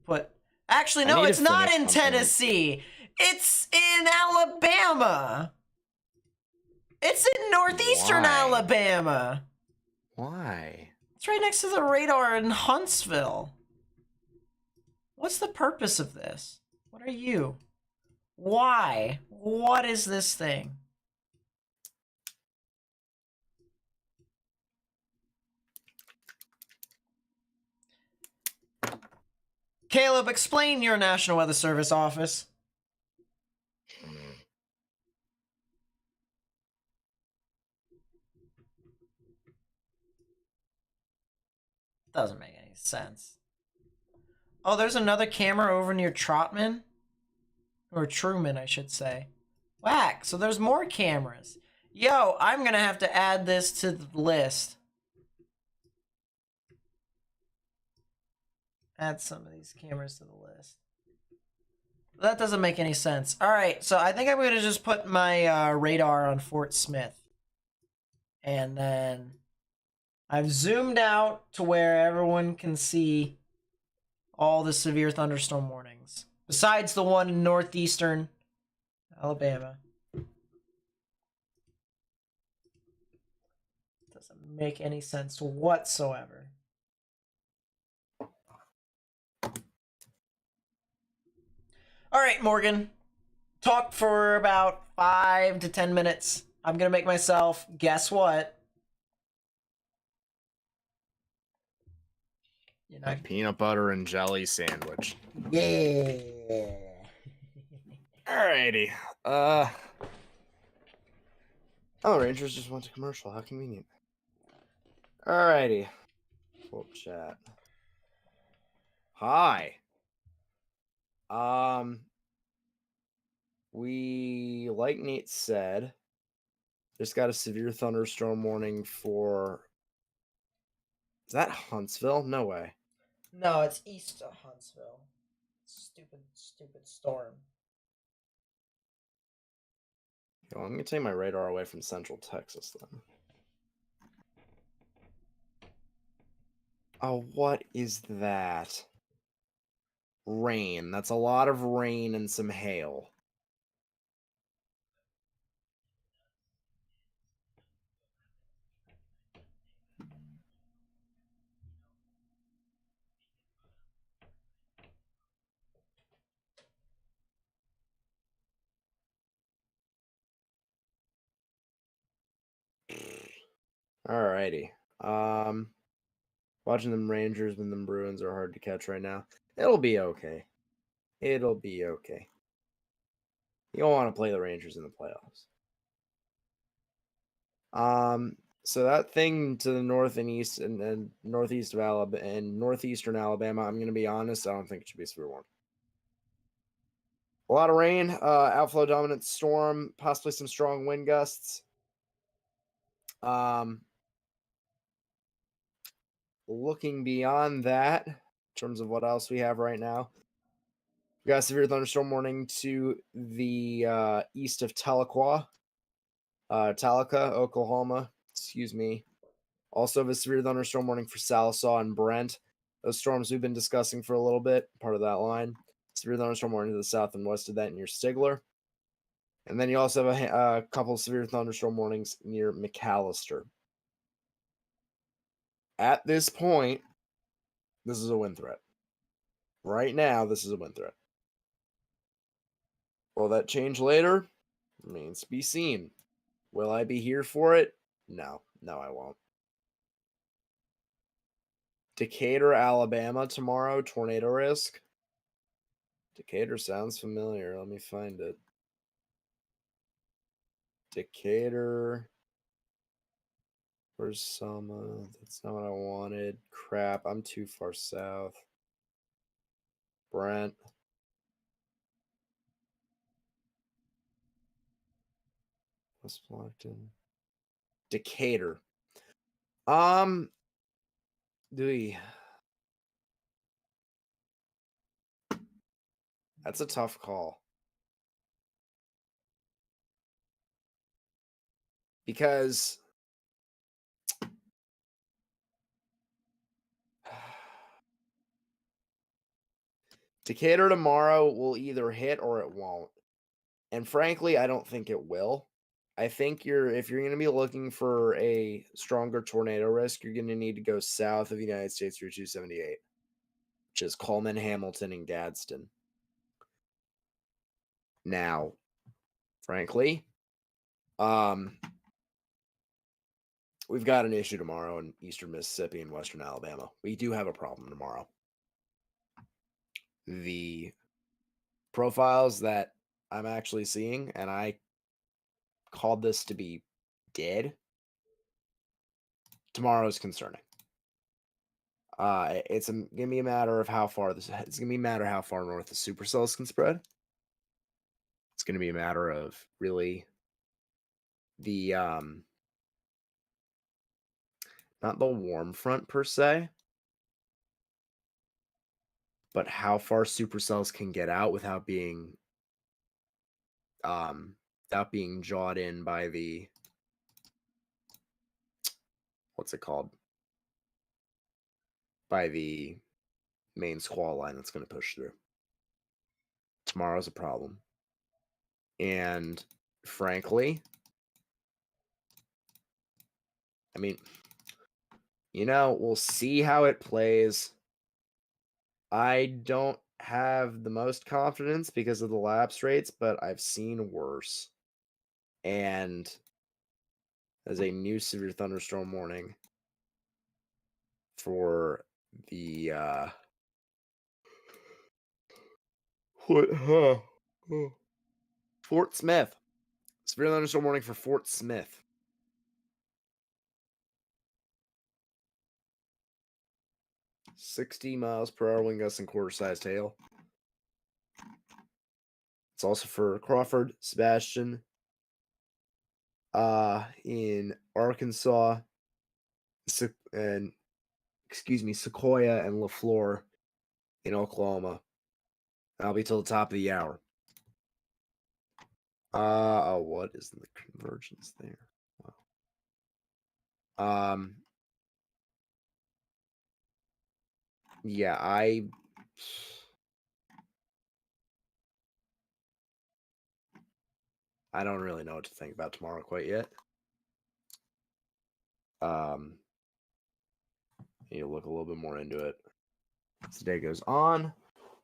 put... Actually, no, it's not in Tennessee. It's in Alabama. It's in northeastern Alabama. Why? It's right next to the radar in Huntsville. What's the purpose of this? What are you? Why? What is this thing? Caleb, explain your National Weather Service office. Doesn't make any sense. Oh, there's another camera over near Trotman. Or Truman, I should say. Whack. So there's more cameras. Yo, I'm going to have to add this to the list. Add some of these cameras to the list. That doesn't make any sense. All right, so I think I'm going to just put my radar on Fort Smith. And then I've zoomed out to where everyone can see all the severe thunderstorm warnings. Besides the one in northeastern Alabama. Doesn't make any sense whatsoever. All right, Morgan. Talk for about 5 to 10 minutes. I'm going to make myself, guess what? You're A not... peanut butter and jelly sandwich. Yeah. Alrighty. Oh, Rangers just went to commercial. How convenient. Alrighty. Full chat. Hi. We, like Nate said, just got a severe thunderstorm warning for... Is that Huntsville? No way. No, it's east of Huntsville. Stupid storm. Well, I'm going to take my radar away from central Texas, then. Oh, what is that? Rain. That's a lot of rain and some hail. Alrighty. Watching them Rangers and them Bruins are hard to catch right now. It'll be okay. It'll be okay. You don't want to play the Rangers in the playoffs. So that thing to the north and east and northeast of Alabama and northeastern Alabama, I'm gonna be honest, I don't think it should be a severe warning. A lot of rain, outflow dominant storm, possibly some strong wind gusts. Looking beyond that, in terms of what else we have right now, we got a severe thunderstorm warning to the east of Tahlequah, Oklahoma. Excuse me. Also have a severe thunderstorm warning for Sallisaw and Brent. Those storms we've been discussing for a little bit, part of that line. Severe thunderstorm warning to the south and west of that near Stigler. And then you also have a couple of severe thunderstorm warnings near McAllister. At this point, this is a wind threat. Right now, this is a wind threat. Will that change later? Remains to be seen. Will I be here for it? No. No, I won't. Decatur, Alabama tomorrow, tornado risk. Decatur sounds familiar. Let me find it. Decatur. Where's Selma? That's not what I wanted. Crap, I'm too far south. Brent. West Blockton. Decatur. That's a tough call. Because Decatur tomorrow will either hit or it won't. And frankly, I don't think it will. I think if you're going to be looking for a stronger tornado risk, you're going to need to go south of the United States Route 278, which is Coleman, Hamilton, and Gadsden. Now, frankly, we've got an issue tomorrow in eastern Mississippi and western Alabama. We do have a problem tomorrow. The profiles that I'm actually seeing, and I called this to be dead tomorrow's concerning. It's gonna be a matter of how far this. It's gonna be a matter of how far north the supercells can spread. It's gonna be a matter of really the not the warm front per se, but how far supercells can get out without being jawed in by the what's it called? By the main squall line that's going to push through. Tomorrow's a problem. And frankly, I mean, we'll see how it plays. I don't have the most confidence because of the lapse rates, but I've seen worse. And as a new severe thunderstorm warning for the Fort Smith. Severe thunderstorm warning for Fort Smith. .60 miles per hour wind gusts and quarter-sized hail. It's also for Crawford, Sebastian, in Arkansas, Sequoia and LaFleur in Oklahoma. That'll be till the top of the hour. What is the convergence there? Wow. Yeah, I don't really know what to think about tomorrow quite yet. Need to look a little bit more into it as the day goes on.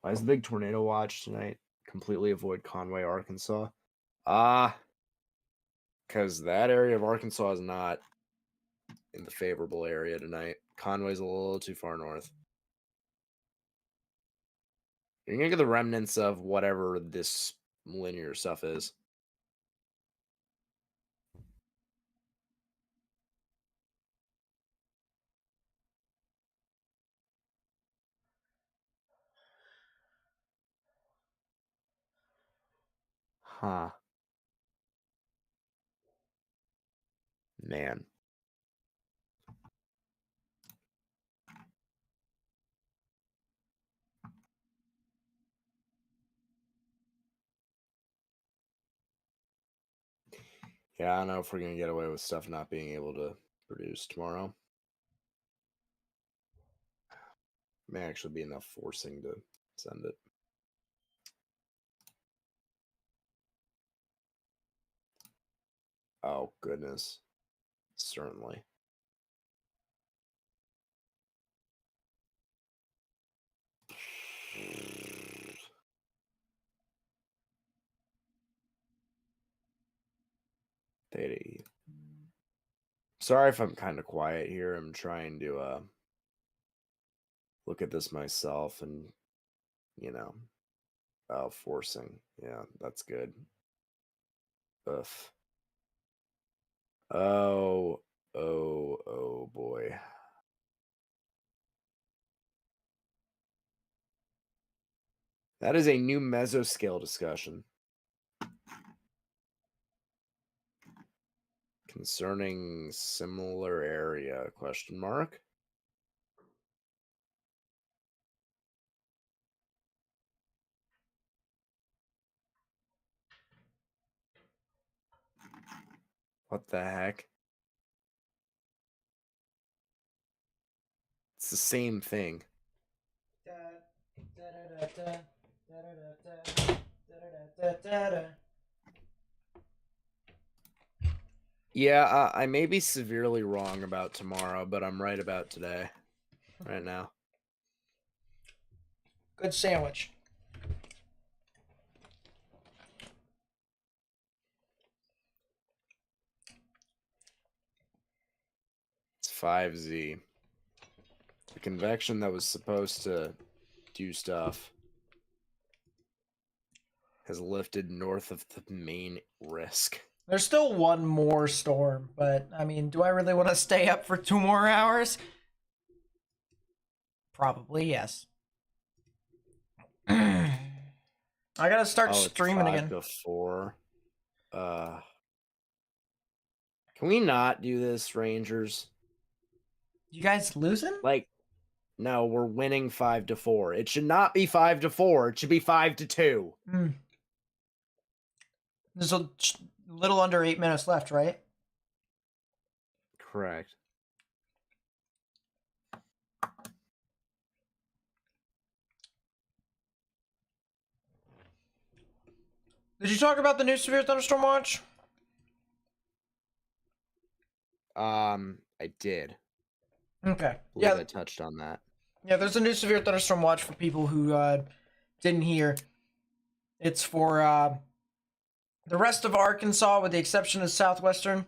Why is the big tornado watch tonight? Completely avoid Conway, Arkansas. Because that area of Arkansas is not in the favorable area tonight. Conway's a little too far north. You're gonna get the remnants of whatever this linear stuff is. Huh. Man. Yeah, I don't know if we're going to get away with stuff not being able to produce tomorrow. May actually be enough forcing to send it. Oh, goodness. Certainly. Theta. Sorry if I'm kind of quiet here. I'm trying to look at this myself and, forcing. Yeah, that's good. Ugh. Oh boy. That is a new mesoscale discussion. Concerning similar area, question mark? What the heck? It's the same thing. Yeah, I may be severely wrong about tomorrow, but I'm right about today. Right now. Good sandwich. It's 5Z. The convection that was supposed to do stuff has lifted north of the main risk. There's still one more storm, but I mean, do I really want to stay up for 2 more hours? Probably yes. I gotta start it's streaming 5 again. to 4. Can we not do this, Rangers? You guys losing? Like, no, we're winning 5 to 4. It should not be 5 to 4. It should be 5 to 2. There's a little under 8 minutes left, right? Correct. Did you talk about the new severe thunderstorm watch? I did. Okay. Yeah, Yeah, I touched on that. yeah. There's a new severe thunderstorm watch for people who didn't hear. It's for the rest of Arkansas, with the exception of southwestern,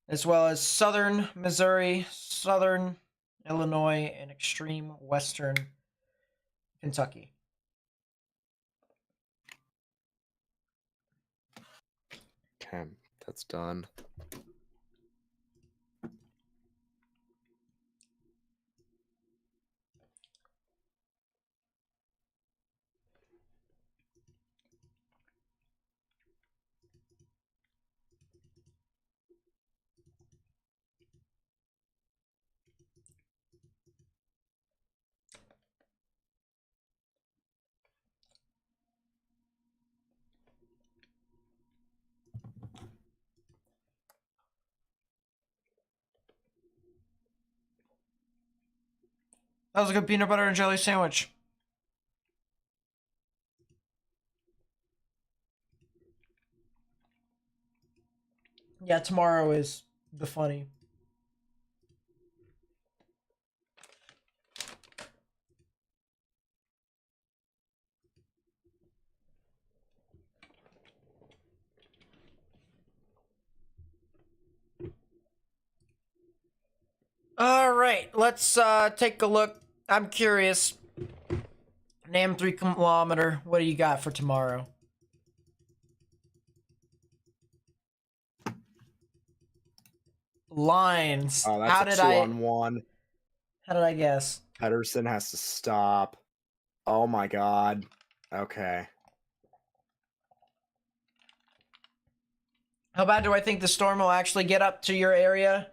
as well as southern Missouri, southern Illinois, and extreme western Kentucky. Okay, that's done. That was a good peanut butter and jelly sandwich. Yeah, tomorrow is the funny. All right, let's take a look. I'm curious. NAM 3 kilometer. What do you got for tomorrow? Lines. Oh, that's How a did 2-on-1. How did I guess? Pedersen has to stop. Oh my god. Okay. How bad do I think the storm will actually get up to your area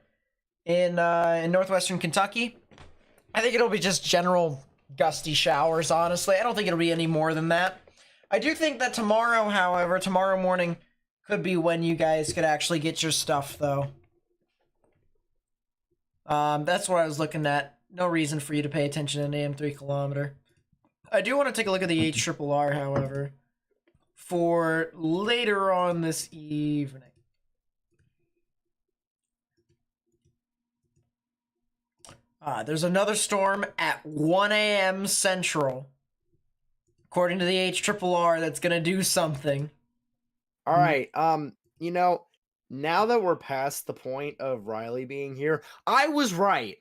in northwestern Kentucky? I think it'll be just general gusty showers, honestly. I don't think it'll be any more than that. I do think that tomorrow, however, tomorrow morning could be when you guys could actually get your stuff, though. That's what I was looking at. No reason for you to pay attention to an AM 3 kilometer. I do want to take a look at the HRRR, however, for later on this evening. There's another storm at 1 a.m. Central, according to the HRRR, that's gonna do something. All right. You know, now that we're past the point of Riley being here, I was right.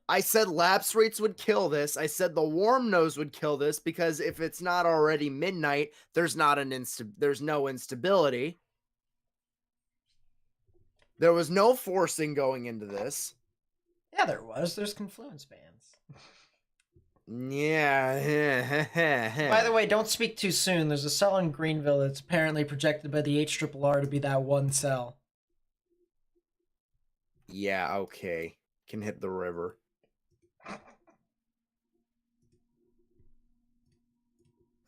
I said lapse rates would kill this. I said the warm nose would kill this because if it's not already midnight, there's no instability. There was no forcing going into this. Yeah, there was. There's confluence bands. Yeah. By the way, don't speak too soon. There's a cell in Greenville that's apparently projected by the HRRR to be that one cell. Yeah, okay. Can hit the river.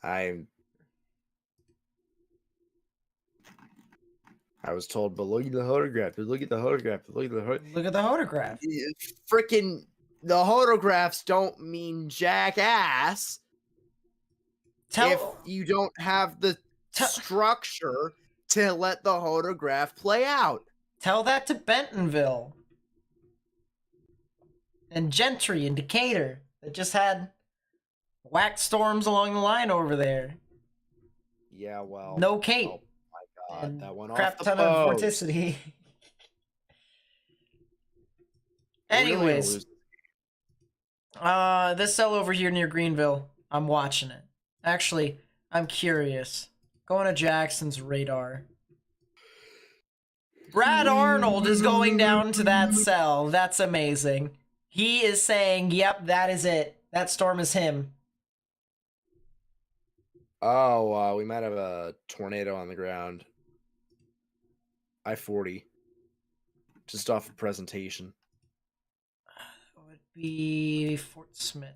I was told, but look at the photograph. Look at the photograph. Look at the photograph. Look at the photograph. Freaking the photographs don't mean jackass if you don't have the structure to let the photograph play out. Tell that to Bentonville and Gentry and Decatur that just had whack storms along the line over there. Yeah, well. No Cape. Oh my god, and that went crap off the ton of post. vorticity. We're really gonna Anyways, lose. this cell over here near Greenville, I'm watching it. Actually, I'm curious. Going to Jackson's radar. Brad Arnold is going down to that cell. That's amazing. He is saying, yep, that is it. That storm is him. Oh, we might have a tornado on the ground. I-40. Just off of presentation. That would be Fort Smith.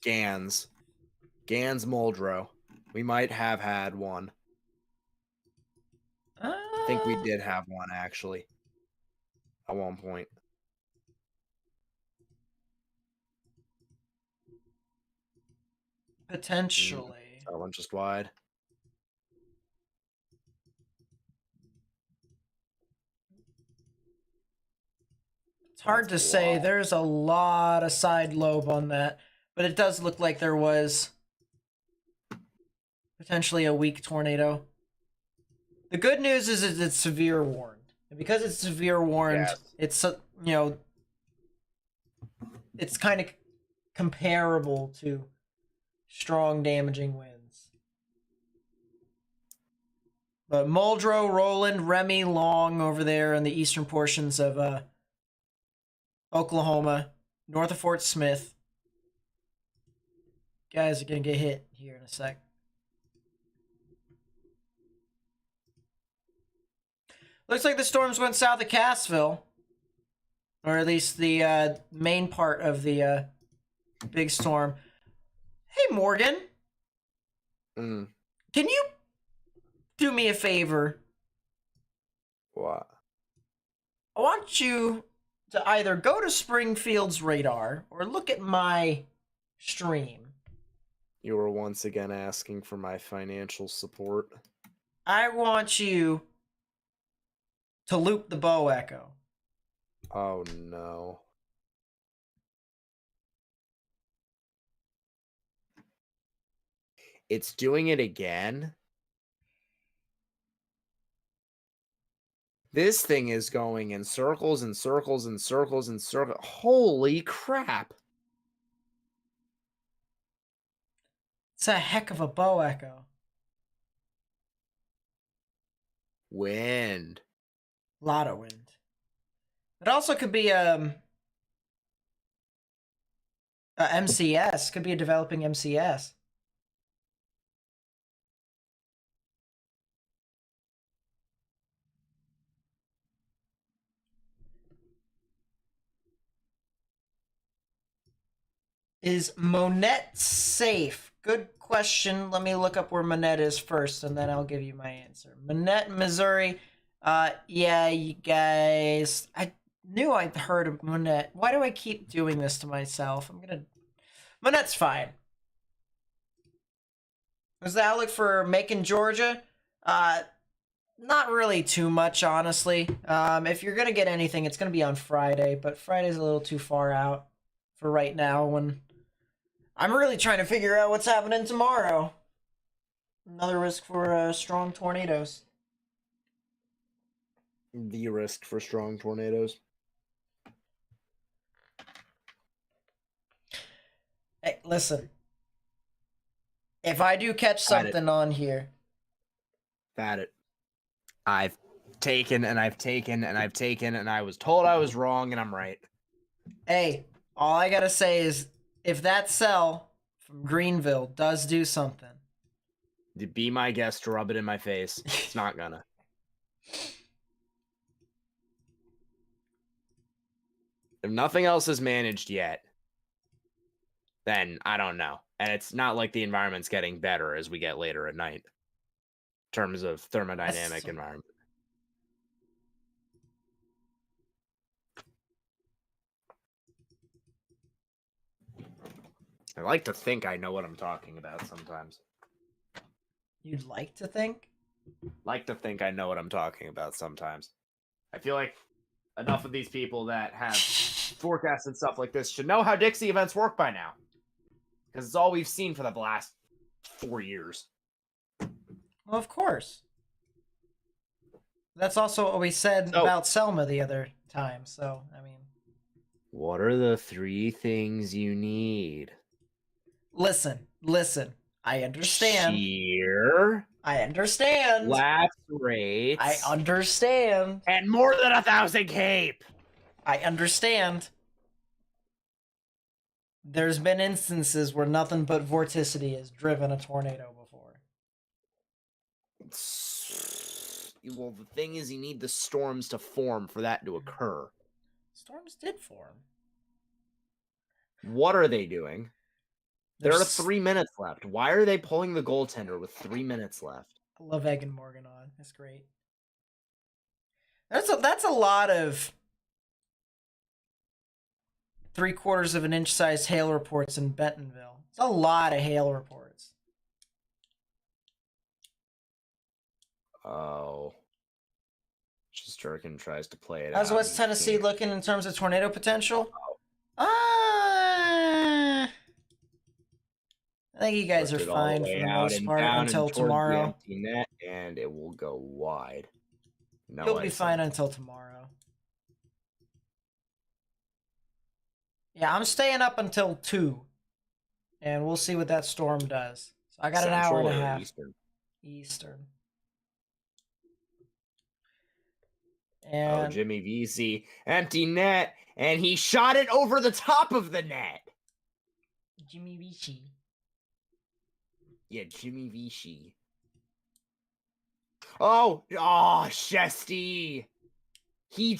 Gans Muldrow. We might have had one. I think we did have one, actually. At one point. Potentially. That one just wide. It's hard to say. There's a lot of side lobe on that. But it does look like there was potentially a weak tornado. The good news is it's severe warned. And because it's severe warned, it's, it's kind of comparable to strong damaging winds. But Muldrow, Roland, Remy, Long over there in the eastern portions of Oklahoma, north of Fort Smith. Guys are going to get hit here in a sec. Looks like the storms went south of Cassville. Or at least the main part of the big storm. Hey, Morgan. Mm. Can you do me a favor? What? I want you to either go to Springfield's radar or look at my stream. You were once again asking for my financial support. I want you to loop the bow echo. Oh no. It's doing it again? This thing is going in circles and circles and circles and circles. Holy crap. It's a heck of a bow echo. Wind. A lot of wind. It also could be MCS. Could be a developing MCS. Is Monette safe? Good question. Let me look up where Monette is first, and then I'll give you my answer. Monette, Missouri. Yeah, you guys. I knew I'd heard of Monette. Why do I keep doing this to myself? Monette's fine. Was the outlook for Macon, Georgia? Not really too much, honestly. If you're gonna get anything, it's gonna be on Friday, but Friday's a little too far out for right now when I'm really trying to figure out what's happening tomorrow. Another risk for strong tornadoes. The risk for strong tornadoes. Hey, listen. If I do catch something on here. Got it. I've taken and I've taken and I've taken and I was told I was wrong and I'm right. Hey, all I gotta say is if that cell from Greenville does do something. Be my guest to rub it in my face. It's not gonna. If nothing else is managed yet, then I don't know. And it's not like the environment's getting better as we get later at night. In terms of thermodynamic environment. I like to think I know what I'm talking about sometimes. You'd like to think? Like to think I know what I'm talking about sometimes. I feel like enough of these people that have forecasts and stuff like this should know how Dixie events work by now. Because it's all we've seen for the last 4 years. Well, of course. That's also what we said about Selma the other time, so, I mean. What are the 3 things you need? Listen. I understand. Shear. I understand. lapse rates, I understand. and more than 1,000 cape. I understand. There's been instances where nothing but vorticity has driven a tornado before. Well, the thing is, you need the storms to form for that to occur. Storms did form. What are they doing? There are There's- 3 minutes left. Why are they pulling the goaltender with 3 minutes left? I love Egan Morgan on. That's great. That's a lot of 3/4 of an inch sized hail reports in Bentonville. It's a lot of hail reports. Oh. Just Jerkin tries to play it How's out. West He Tennessee can't. looking in terms of tornado potential? I think you guys are Pushed it all fine way for the out most and part down and until towards the tomorrow. empty net, and it will go wide. No You'll be icing. fine until tomorrow. Yeah, I'm staying up until 2. And we'll see what that storm does. So I got an hour and a Central or half. Eastern? Eastern. Oh, And Jimmy VC. Empty net, and he shot it over the top of the net. Jimmy Vici. Yeah, Jimmy Vichy. Oh, Shesty. He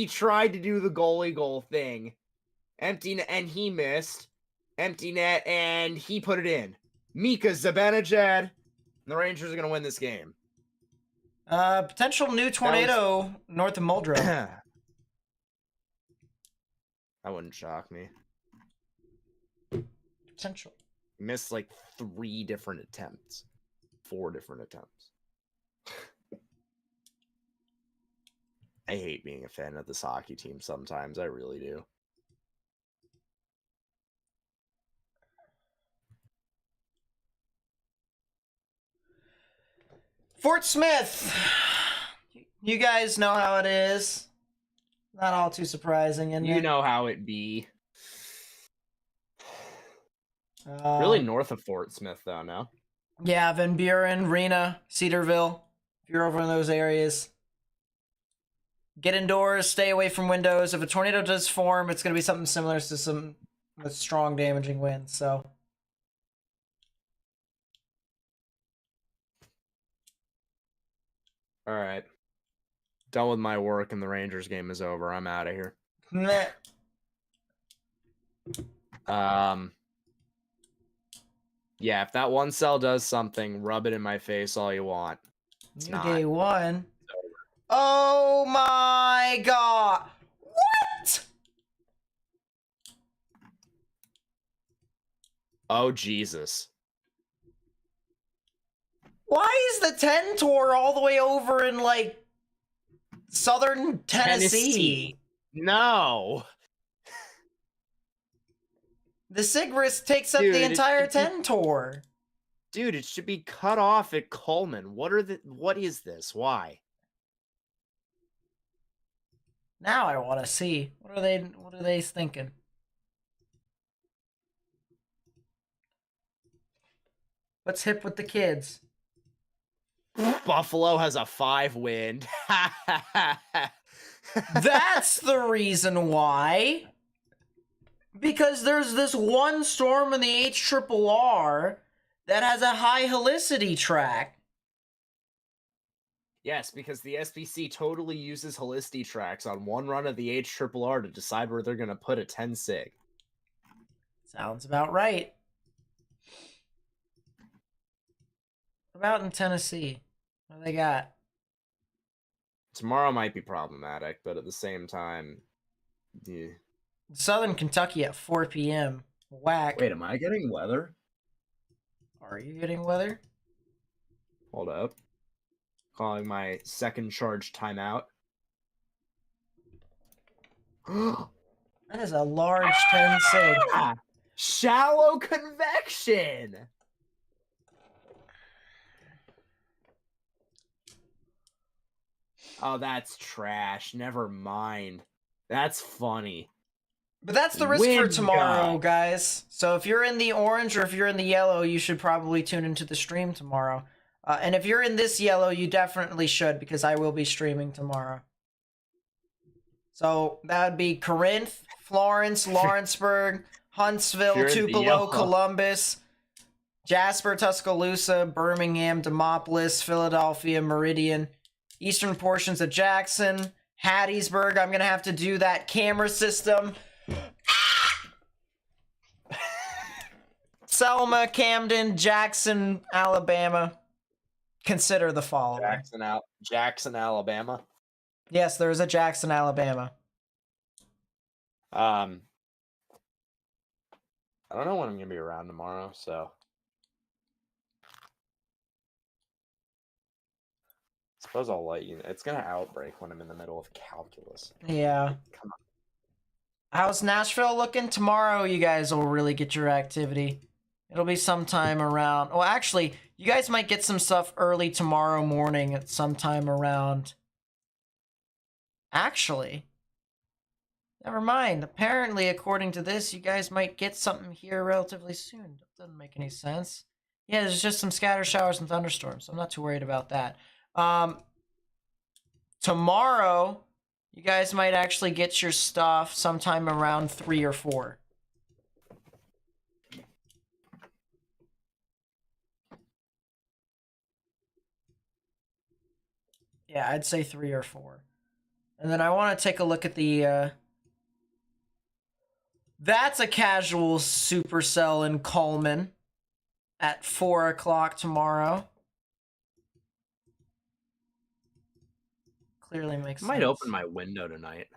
tried to do the goalie goal thing. Empty net, and he missed. Empty net, and he put it in. Mika Zibanejad. The Rangers are going to win this game. Potential new tornado north of Muldrow. That wouldn't shock me. Potential. Missed like 3 different attempts. 4 different attempts. I hate being a fan of this hockey team sometimes. I really do. Fort Smith. You guys know how it is. Not all too surprising, isn't You it? know how it be. Um, Really north of Fort Smith, though, no? Yeah, Van Buren, Rena, Cedarville. If you're over in those areas, get indoors, stay away from windows. If a tornado does form, it's going to be something similar to some with strong damaging winds. So, All right. Done with my work, and the Rangers game is over. I'm out of here. meh. Yeah, if that one cell does something, rub it in my face all you want. It's New not. day 1. Oh my god! What? Oh, Jesus. Why is the 10 tour all the way over in like southern Tennessee? No. The Sigris takes up Dude, the it entire should be- 10 tour. Dude, it should be cut off at Coleman. What is this? Why? Now I want to see. What are they thinking? What's hip with the kids? Buffalo has a 5 win. That's the reason why. Because there's this one storm in the HRRR that has a high helicity track. Yes, because the SBC totally uses helicity tracks on one run of the HRRR to decide where they're going to put a 10 sig. Sounds about right. What about in Tennessee? What do they got? Tomorrow might be problematic, but at the same time, yeah. Southern Kentucky at 4 p.m. Whack. Wait, am I getting weather? Are you getting weather? Hold up. Calling my second charge timeout. That is a large 10 sig. Ah! Shallow convection! Oh, that's trash. Never mind. That's funny. But that's the risk for Wind tomorrow, guy. guys. So if you're in the orange or if you're in the yellow, you should probably tune into the stream tomorrow. And if you're in this yellow, you definitely should, because I will be streaming tomorrow. So that would be Corinth, Florence, Lawrenceburg, Huntsville, If you're in the Tupelo, yellow. Columbus, Jasper, Tuscaloosa, Birmingham, Demopolis, Philadelphia, Meridian, eastern portions of Jackson, Hattiesburg. I'm going to have to do that camera system. Selma, Camden, Jackson, Alabama. Consider the following. Jackson, Alabama. Yes, there is a Jackson, Alabama. I don't know when I'm gonna be around tomorrow, so I suppose I'll let you know. It's gonna outbreak when I'm in the middle of calculus. Yeah. Come on. How's Nashville looking? Tomorrow you guys will really get your activity. It'll be sometime around... Well, actually, you guys might get some stuff early tomorrow morning at sometime around... Actually... Never mind. Apparently, according to this, you guys might get something here relatively soon. That doesn't make any sense. Yeah, there's just some scattered showers and thunderstorms, so I'm not too worried about that. Tomorrow, you guys might actually get your stuff sometime around 3 or 4. Yeah, I'd say 3 or 4. And then I want to take a look at the... That's a casual Supercell in Coleman at 4 o'clock tomorrow. Clearly makes sense. I might open my window tonight.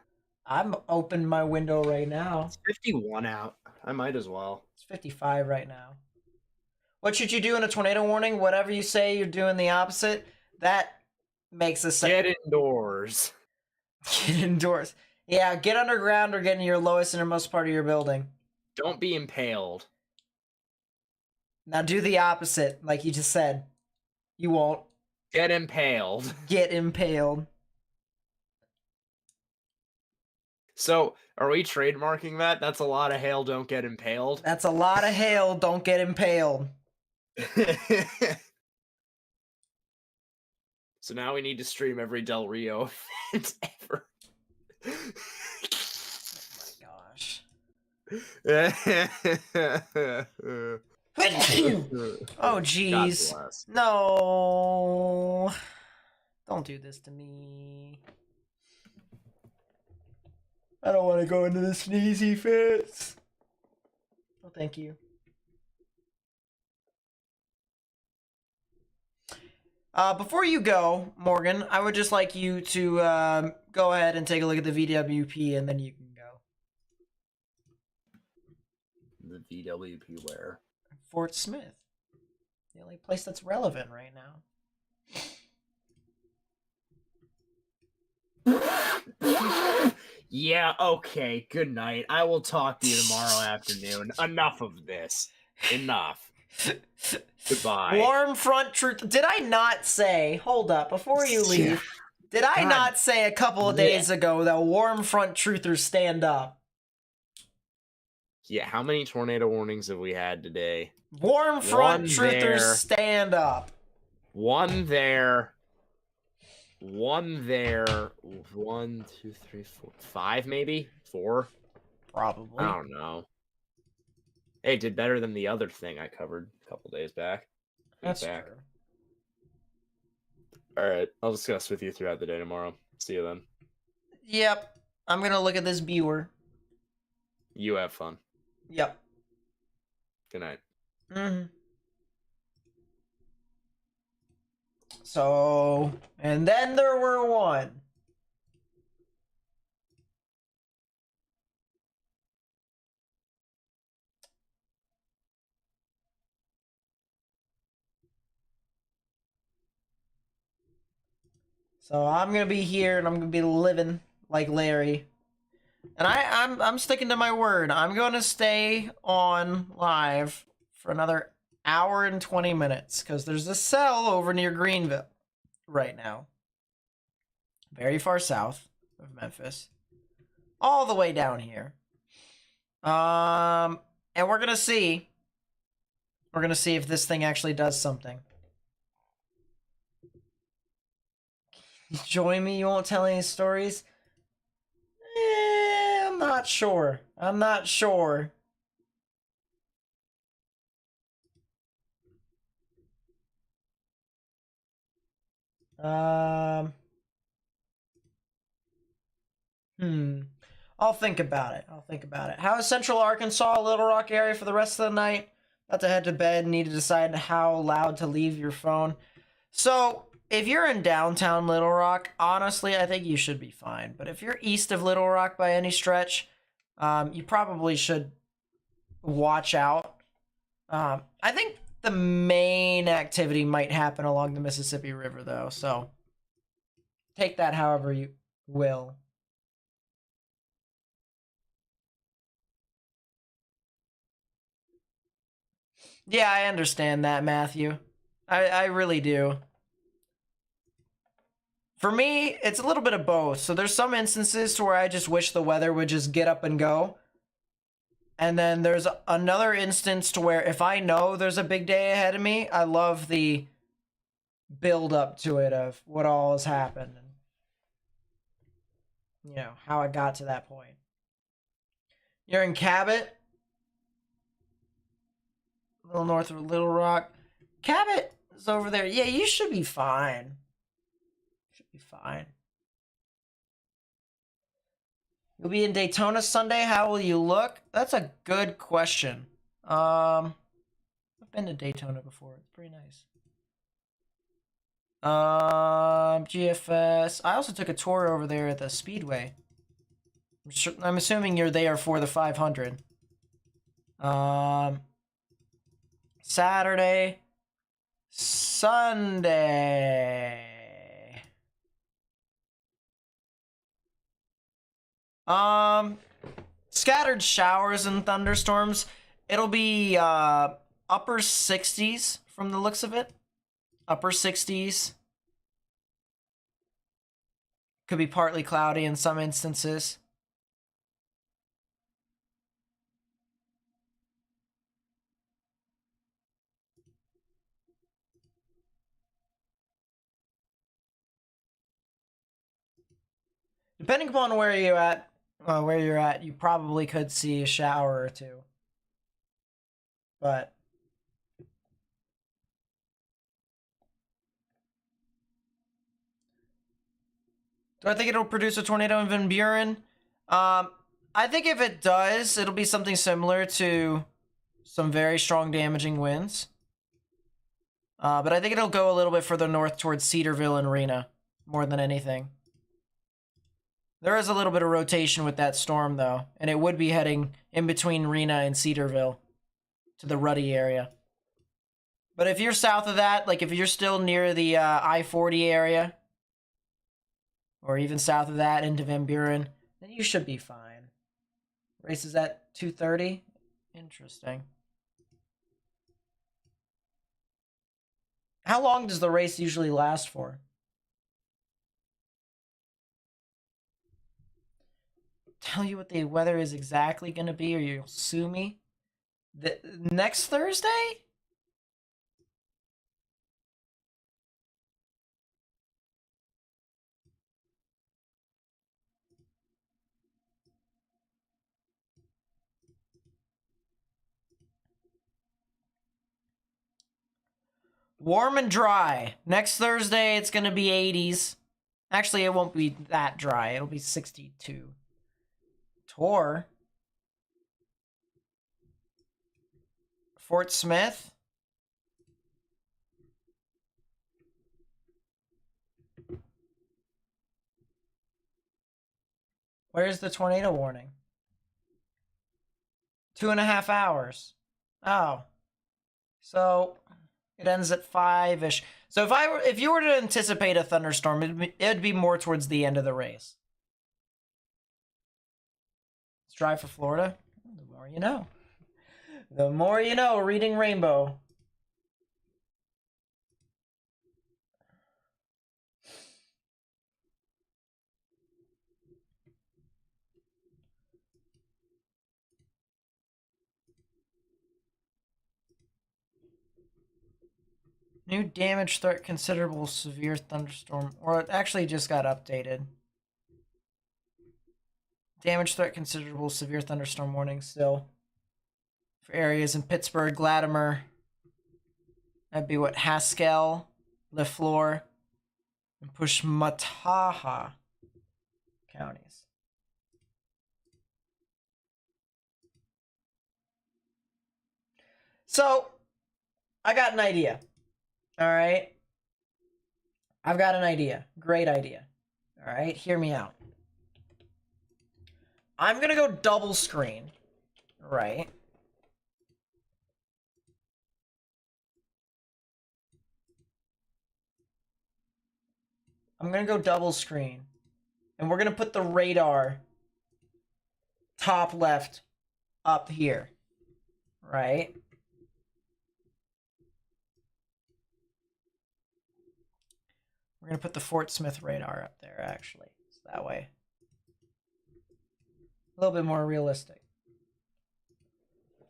I'm opening my window right now. It's 51 out. I might as well. It's 55 right now. What should you do in a tornado warning? Whatever you say, you're doing the opposite. That makes a sense. Get indoors. Get indoors. Yeah, get underground or get in your lowest innermost part of your building. Don't be impaled. Now do the opposite, like you just said. You won't. Get impaled. Get impaled. So, are we trademarking that? That's a lot of hail, don't get impaled. That's a lot of hail, don't get impaled. So now we need to stream every Del Rio event ever. Oh my gosh. Oh jeez. God bless. No. Don't do this to me. I don't want to go into the sneezy fits. Oh, thank you. Before you go, Morgan, I would just like you to go ahead and take a look at the VWP, and then you can go. The VWP where? Fort Smith. The only place that's relevant right now. Yeah, okay, good night. I will talk to you tomorrow afternoon. Enough of this. Enough. Goodbye. Warm front truth. Did I not say, hold up, before you leave, did I not say a couple of days ago that warm front truthers stand up? Yeah, how many tornado warnings have we had today? Warm front One truthers there. stand up. One there. One there. 1, 2, 3, 4. 5 maybe? 4? Probably. I don't know. Hey, did better than the other thing I covered a couple days back. That's back. true. Alright, I'll discuss with you throughout the day tomorrow. See you then. Yep. I'm gonna look at this viewer. You have fun. Yep. Good night. Mm-hmm. So, and then there were one. So I'm gonna be here and I'm gonna be living like Larry. And I'm sticking to my word. I'm gonna stay on live for another hour and 20 minutes because there's a cell over near Greenville right now. Very far south of Memphis. All the way down here. And we're gonna see. We're gonna see if this thing actually does something. Join me, you won't tell any stories? I'm not sure. I'm not sure. Um, I'll think about it. I'll think about it. How is Central Arkansas, Little Rock area for the rest of the night? About to head to bed, need to decide how loud to leave your phone. So, if you're in downtown Little Rock, honestly, I think you should be fine. But if you're east of Little Rock by any stretch, you probably should watch out. I think the main activity might happen along the Mississippi River, though. So, take that however you will. Yeah, I understand that, Matthew. I really do. For me, it's a little bit of both. So there's some instances to where I just wish the weather would just get up and go. And then there's another instance to where if I know there's a big day ahead of me, I love the build up to it of what all has happened and, you know, how I got to that point. You're in Cabot, a little north of Little Rock. Cabot is over there. Yeah, you should be fine. Should be fine. You'll be in Daytona Sunday. How will you look? That's a good question. I've been to Daytona before. It's pretty nice. GFS. I also took a tour over there at the Speedway. I'm assuming you're there for the 500. Saturday, Sunday. Scattered showers and thunderstorms. It'll be upper 60s from the looks of it. Upper 60s. Could be partly cloudy in some instances. Depending upon where you're at, you probably could see a shower or two. But do I think it'll produce a tornado in Van Buren? I think if it does, it'll be something similar to some very strong damaging winds. But I think it'll go a little bit further north towards Cedarville and Rena, more than anything. There is a little bit of rotation with that storm, though, and it would be heading in between Rena and Cedarville to the Ruddy area. But if you're south of that, like if you're still near the I-40 area, or even south of that into Van Buren, then you should be fine. Race is at 2:30. Interesting. How long does the race usually last for? Tell you what the weather is exactly going to be, or you'll sue me. The next Thursday? Warm and dry. Next Thursday, it's going to be 80s. Actually, it won't be that dry. It'll be 62. Tour. Fort Smith. Where's the tornado warning? 2.5 hours. Oh. So it ends at 5-ish. So if you were to anticipate a thunderstorm, it'd be more towards the end of the race. Let's drive for Florida. The more you know. The more you know, reading Rainbow. New damage threat considerable severe thunderstorm. Or it actually just got updated. Damage threat considerable severe thunderstorm warning still. For areas in Pittsburgh, Latimer. That'd be what? Haskell, LeFleur, and Pushmataha counties. So, I got an idea. All right? I've got an idea. Great idea. All right? Hear me out. I'm going to go double screen. Right? I'm going to go double screen. And we're going to put the radar top left up here. Right? We're going to put the Fort Smith radar up there, actually. So that way. A little bit more realistic.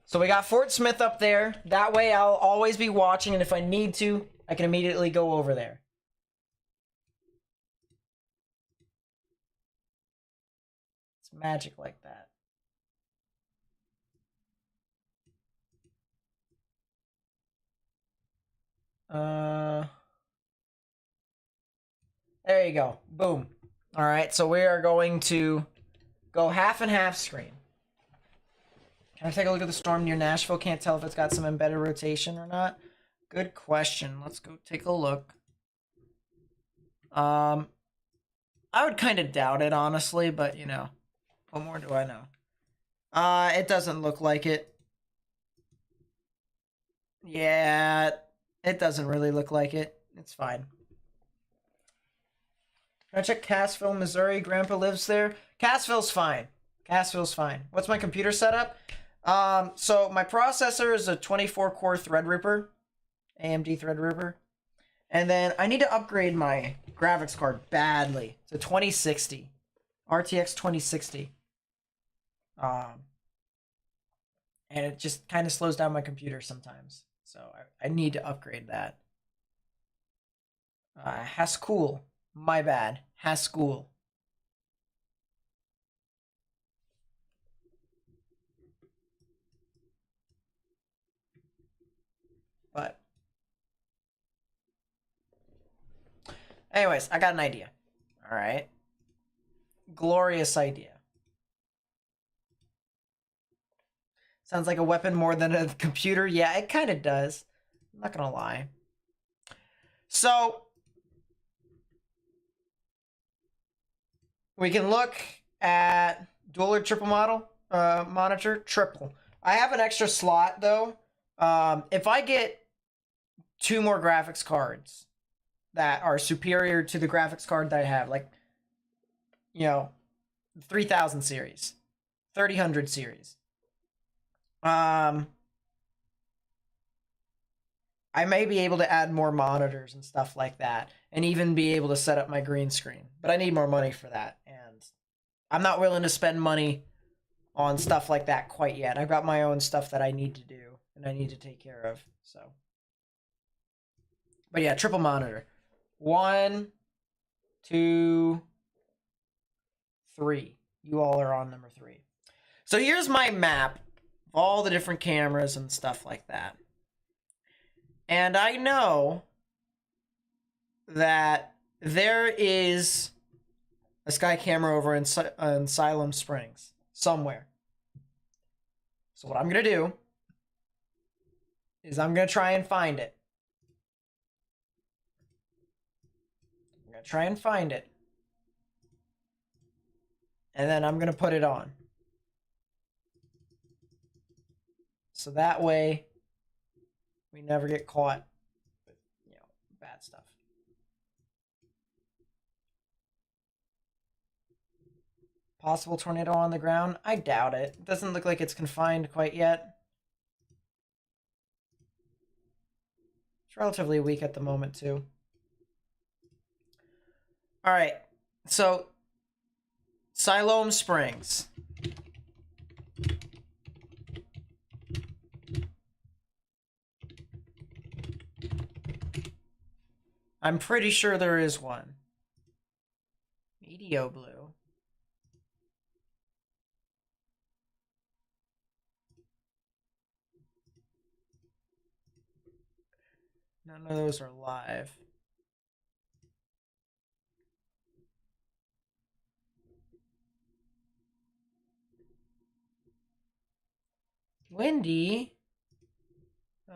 So we got Fort Smith up there. That way I'll always be watching, and if I need to, I can immediately go over there. It's magic like that. There you go. Boom. All right, so we are going to go half and half screen. Can I take a look at the storm near Nashville? Can't tell if it's got some embedded rotation or not. Good question. Let's go take a look. I would kind of doubt it, honestly, but, you know, what more do I know? It doesn't look like it. Yeah, it doesn't really look like it. It's fine. Can I check Cassville, Missouri? Grandpa lives there. Cassville's fine. Cassville's fine. What's my computer setup? So my processor is a 24-core Threadripper, AMD Threadripper. And then I need to upgrade my graphics card badly to 2060, RTX 2060. And it just kind of slows down my computer sometimes. So I need to upgrade that. Haskell. My bad. Haskell. But anyways, I got an idea. All right. Glorious idea. Sounds like a weapon more than a computer. Yeah, it kind of does. I'm not gonna lie. So we can look at dual or triple model monitor. Triple. I have an extra slot though. If I get 2 more graphics cards that are superior to the graphics card that I have, like, you know, 3000 series, 3000 series, I may be able to add more monitors and stuff like that, and even be able to set up my green screen. But I need more money for that, and I'm not willing to spend money on stuff like that quite yet. I've got my own stuff that I need to do and I need to take care of. So, but yeah, triple monitor. 1, 2, 3. You all are on number 3. So here's my map of all the different cameras and stuff like that. And I know that there is a sky camera over in Siloam Springs somewhere. So what I'm going to do is I'm going to try and find it. I'm going to try and find it. And then I'm going to put it on. So that way we never get caught with, you know, bad stuff. Possible tornado on the ground? I doubt it. It doesn't look like it's confined quite yet. It's relatively weak at the moment, too. All right. So, Siloam Springs. I'm pretty sure there is one. Medio blue. None of those are live. Windy.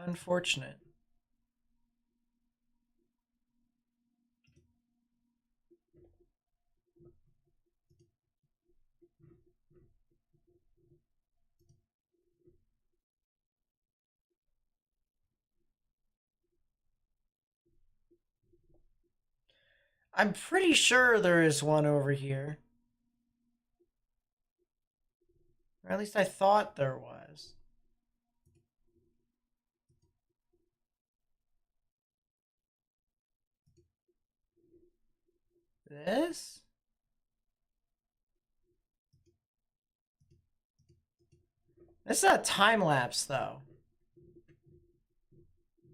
Unfortunate. I'm pretty sure there is one over here. Or at least I thought there was. This? This is a time lapse though.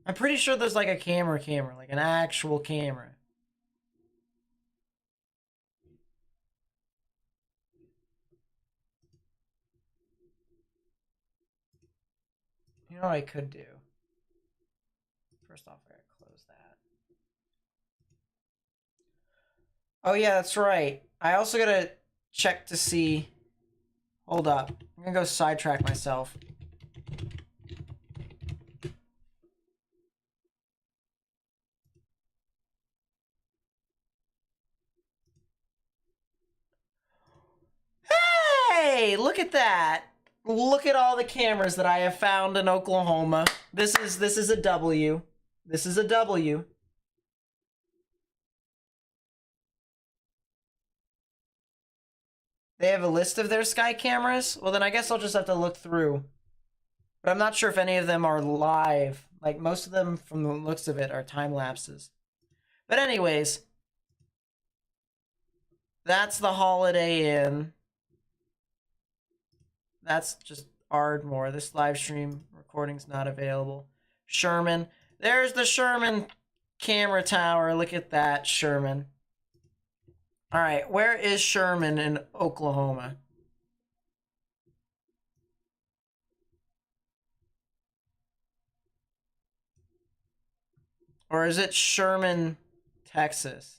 I'm pretty sure there's like a camera, like an actual camera. You know what I could do? First off, I gotta close that. Oh yeah, that's right. I also gotta check to see. Hold up. I'm gonna go sidetrack myself. Hey, look at that. Look at all the cameras that I have found in Oklahoma. This is a W. This is a W. They have a list of their sky cameras? Well, then I guess I'll just have to look through. But I'm not sure if any of them are live. Like, most of them, from the looks of it, are time lapses. But anyways, that's the Holiday Inn. That's just Ardmore. This live stream recording's not available. Sherman. There's the Sherman camera tower. Look at that, Sherman. All right, where is Sherman in Oklahoma? Or is it Sherman, Texas?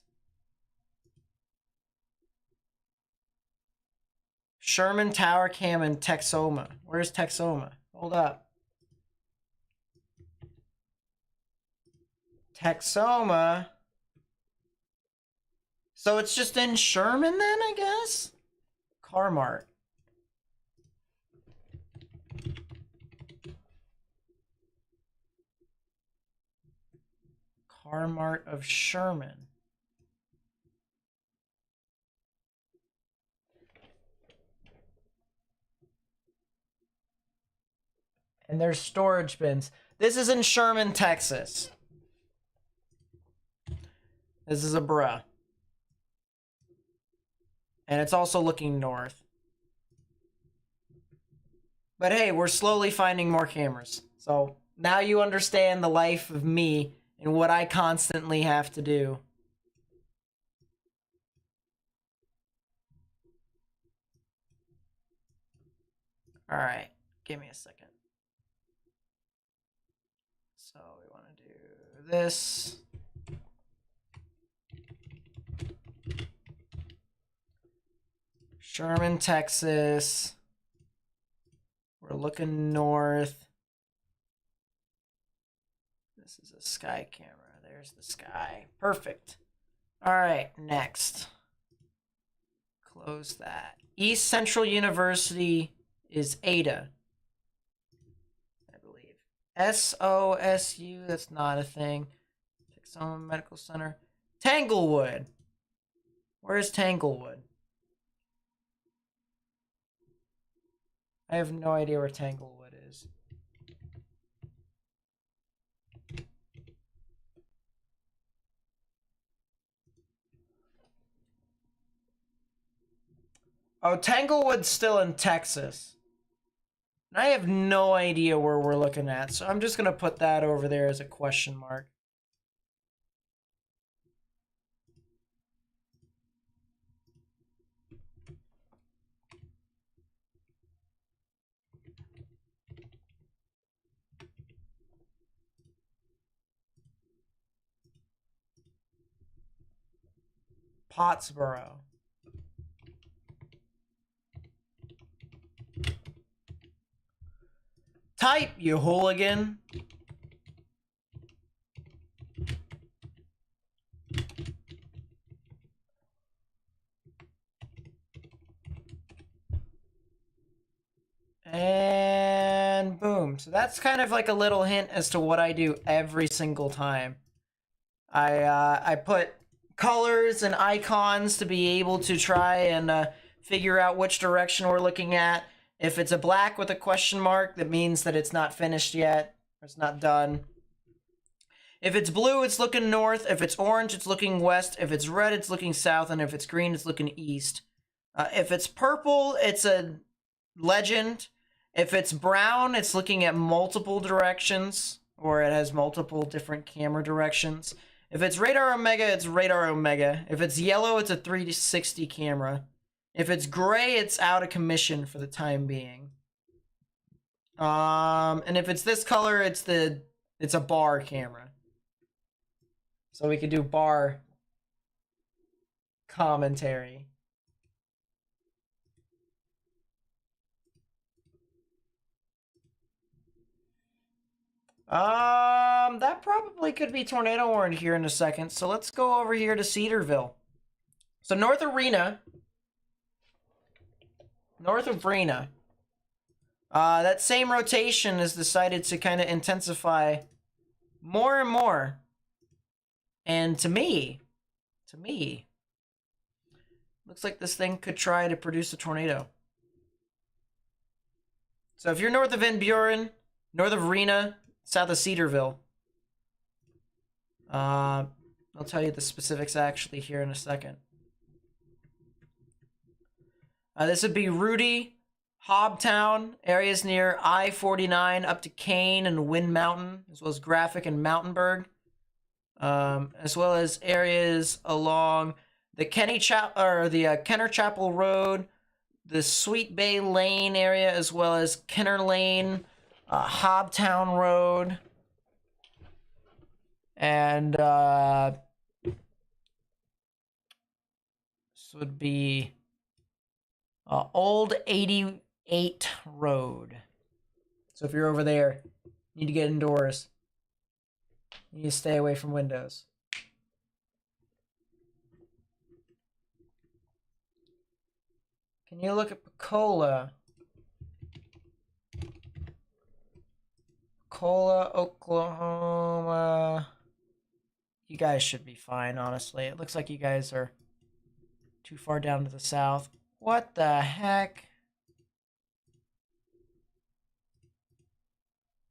Sherman Tower Cam in Texoma. Where's Texoma? Hold up. Texoma. So it's just in Sherman then, I guess? Carmart. Carmart of Sherman. And there's storage bins. This is in Sherman, Texas. This is a bruh. And it's also looking north. But hey, we're slowly finding more cameras. So now you understand the life of me and what I constantly have to do. All right, give me a second. So we want to do this. Sherman, Texas. We're looking north. This is a sky camera. There's the sky. Perfect. All right, next. Close that. East Central University is Ada, I believe. SOSU, that's not a thing. Texoma Medical Center. Tanglewood. Where's Tanglewood? I have no idea where Tanglewood is. Oh, Tanglewood's still in Texas. I have no idea where we're looking at, so I'm just going to put that over there as a question mark. Pottsboro. Type, you hooligan. And boom. So that's kind of like a little hint as to what I do every single time. I put colors and icons to be able to try and figure out which direction we're looking at. If it's a black with a question mark, that means that it's not finished yet, or it's not done. If it's blue, it's looking north. If it's orange, it's looking west. If it's red, it's looking south. And if it's green, it's looking east. If it's purple, it's a legend. If it's brown, it's looking at multiple directions, or it has multiple different camera directions. If it's radar omega, it's radar omega. If it's yellow, it's a 360 camera. If it's gray, it's out of commission for the time being. And if it's this color, it's a bar camera. So we could do bar commentary. That probably could be tornado warned here in a second. So let's go over here to Cedarville. So North of Rena. That same rotation has decided to kind of intensify more and more. And to me, looks like this thing could try to produce a tornado. So if you're north of Van Buren, north of Rena, south of Cedarville, I'll tell you the specifics actually here in a second. This would be Rudy, Hobbtown, areas near I-49 up to Kane and Wind Mountain, as well as Graphic and Mountainburg, as well as areas along the Kenner Chapel Road, the Sweet Bay Lane area, as well as Kenner Lane, Hobbtown Road, and this would be Old 88 Road. So if you're over there, you need to get indoors. You need to stay away from windows. Can you look at Pensacola? Pensacola, Oklahoma. You guys should be fine, honestly. It looks like you guys are too far down to the south. What the heck?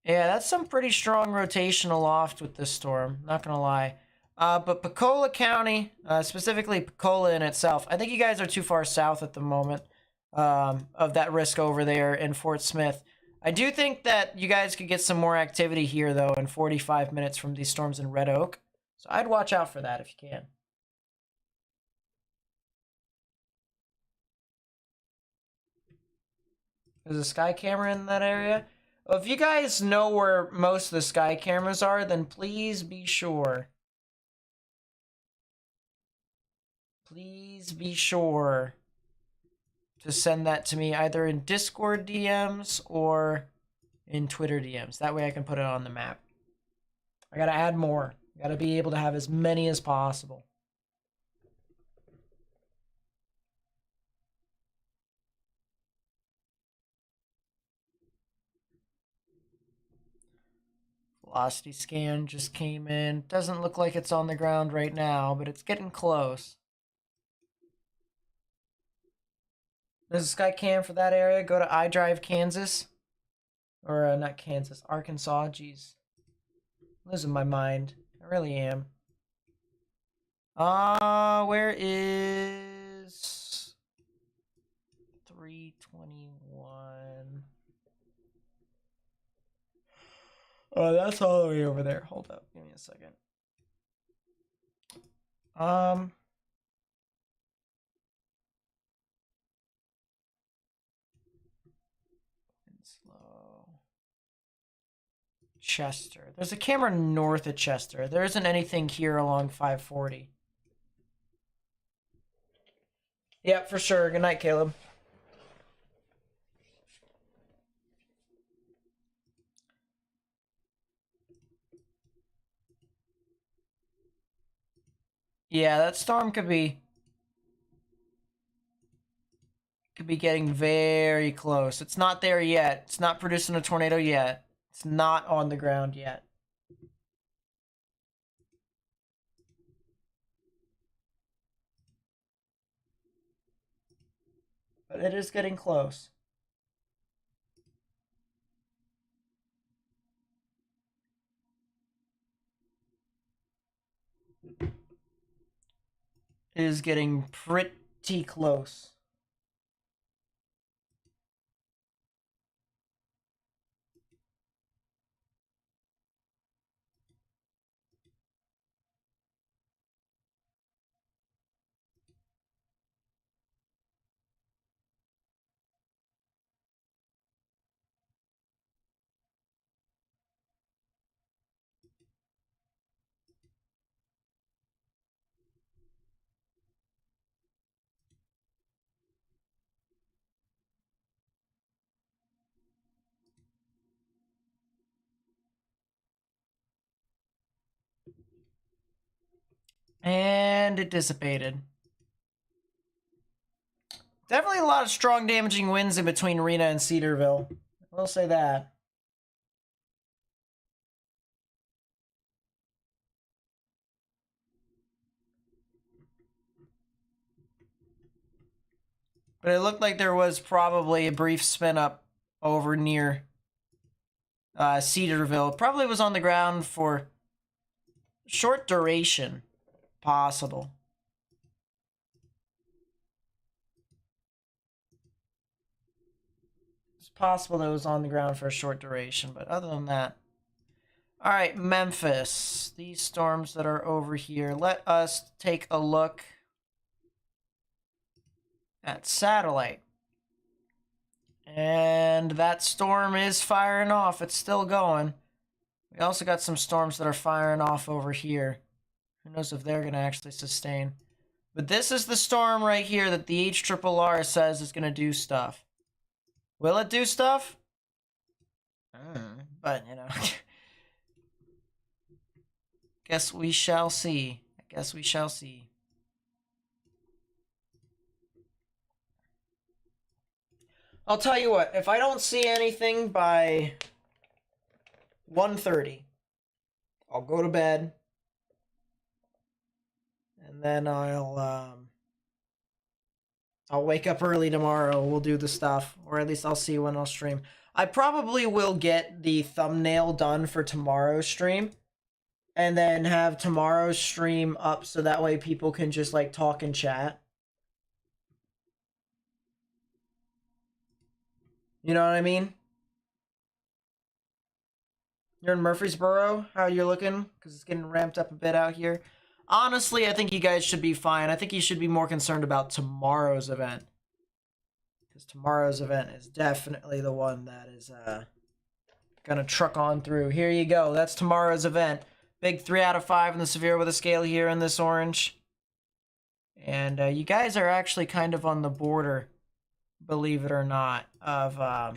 Yeah, that's some pretty strong rotation aloft with this storm, not gonna lie. But Pensacola County, specifically Pensacola in itself, I think you guys are too far south at the moment of that risk over there in Fort Smith. I do think that you guys could get some more activity here, though, in 45 minutes from these storms in Red Oak. So I'd watch out for that if you can. There's a sky camera in that area. Well, if you guys know where most of the sky cameras are, then please be sure. Please be sure to send that to me either in Discord DMs or in Twitter DMs. That way I can put it on the map. I gotta add more. I gotta be able to have as many as possible. Velocity scan just came in. Doesn't look like it's on the ground right now, but it's getting close. There's a sky cam for that area. Go to iDrive, Kansas. Or not Kansas, Arkansas. Jeez. I'm losing my mind. I really am. Where is 321? Oh, that's all the way over there. Hold up. Give me a second. Slow. Chester. There's a camera north of Chester. There isn't anything here along 540. Yep, for sure. Good night, Caleb. Yeah, that storm could be getting very close. It's not there yet. It's not producing a tornado yet. It's not on the ground yet. But it is getting close. It is getting pretty close. And it dissipated. Definitely a lot of strong damaging winds in between Rena and Cedarville. We'll say that. But it looked like there was probably a brief spin up over near Cedarville. It probably was on the ground for short duration, possible. It's possible that it was on the ground for a short duration, but other than that. All right, Memphis. These storms that are over here. Let us take a look at satellite. And that storm is firing off. It's still going. We also got some storms that are firing off over here. Who knows if they're going to actually sustain. But this is the storm right here that the HRRR says is going to do stuff. Will it do stuff? But, you know. Guess we shall see. I guess we shall see. I'll tell you what, if I don't see anything by 1:30, I'll go to bed. And then I'll wake up early tomorrow. We'll do the stuff, or at least I'll see when I'll stream. I probably will get the thumbnail done for tomorrow's stream, and then have tomorrow's stream up so that way people can just like talk and chat. You know what I mean? You're in Murfreesboro? How you looking? Because it's getting ramped up a bit out here. Honestly, I think you guys should be fine. I think you should be more concerned about tomorrow's event. Because tomorrow's event is definitely the one that is gonna truck on through. Here you go. That's tomorrow's event. Big 3 out of 5 in the severe with a scale here in this orange. And you guys are actually kind of on the border, believe it or not, of a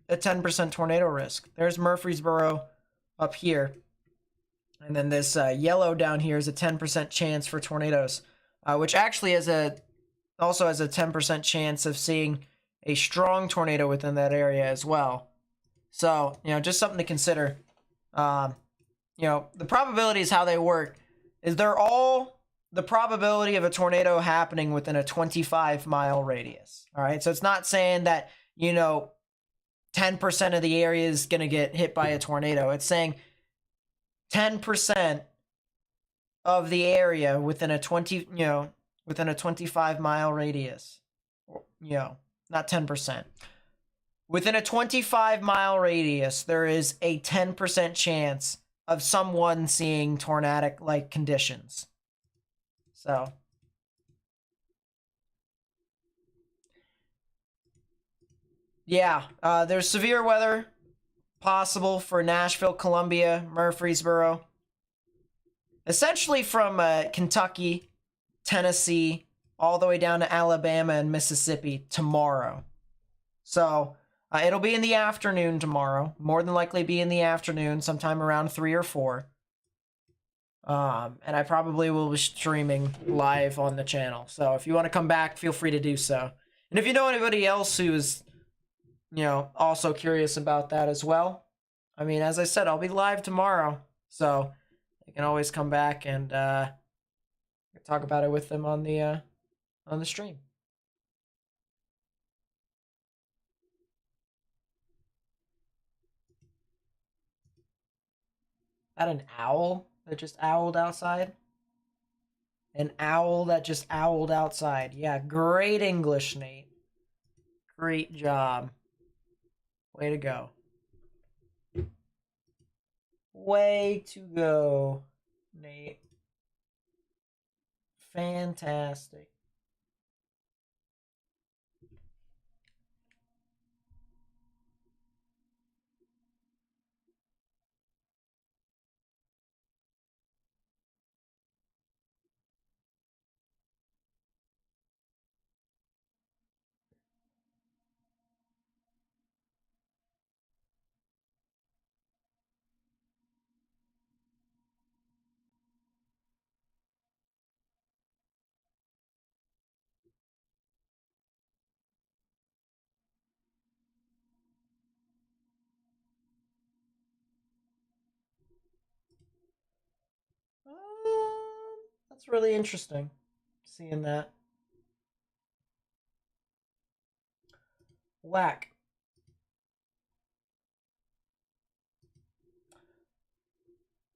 10% tornado risk. There's Murfreesboro up here. And then this yellow down here is a 10% chance for tornadoes, which actually also has a 10% chance of seeing a strong tornado within that area as well. So, you know, just something to consider. You know, the probabilities, how they work, is they're all the probability of a tornado happening within a 25-mile radius. All right, so it's not saying that, you know, 10% of the area is going to get hit by a tornado. It's saying 10% of the area within a 25-mile radius. You know, not 10%. Within a 25-mile radius, there is a 10% chance of someone seeing tornadic-like conditions. So, yeah, there's severe weather possible for Nashville, Columbia, Murfreesboro. Essentially from Kentucky, Tennessee, all the way down to Alabama and Mississippi tomorrow. So it'll be in the afternoon tomorrow. More than likely be in the afternoon, sometime around 3 or 4. And I probably will be streaming live on the channel. So if you want to come back, feel free to do so. And if you know anybody else who's, also curious about that as well, I mean, as I said, I'll be live tomorrow. So you can always come back and talk about it with them on the stream. That an owl that just owled outside? An owl that just owled outside. Yeah, great English, Nate. Great job. Way to go. Way to go, Nate. Fantastic. That's really interesting, seeing that. Whack.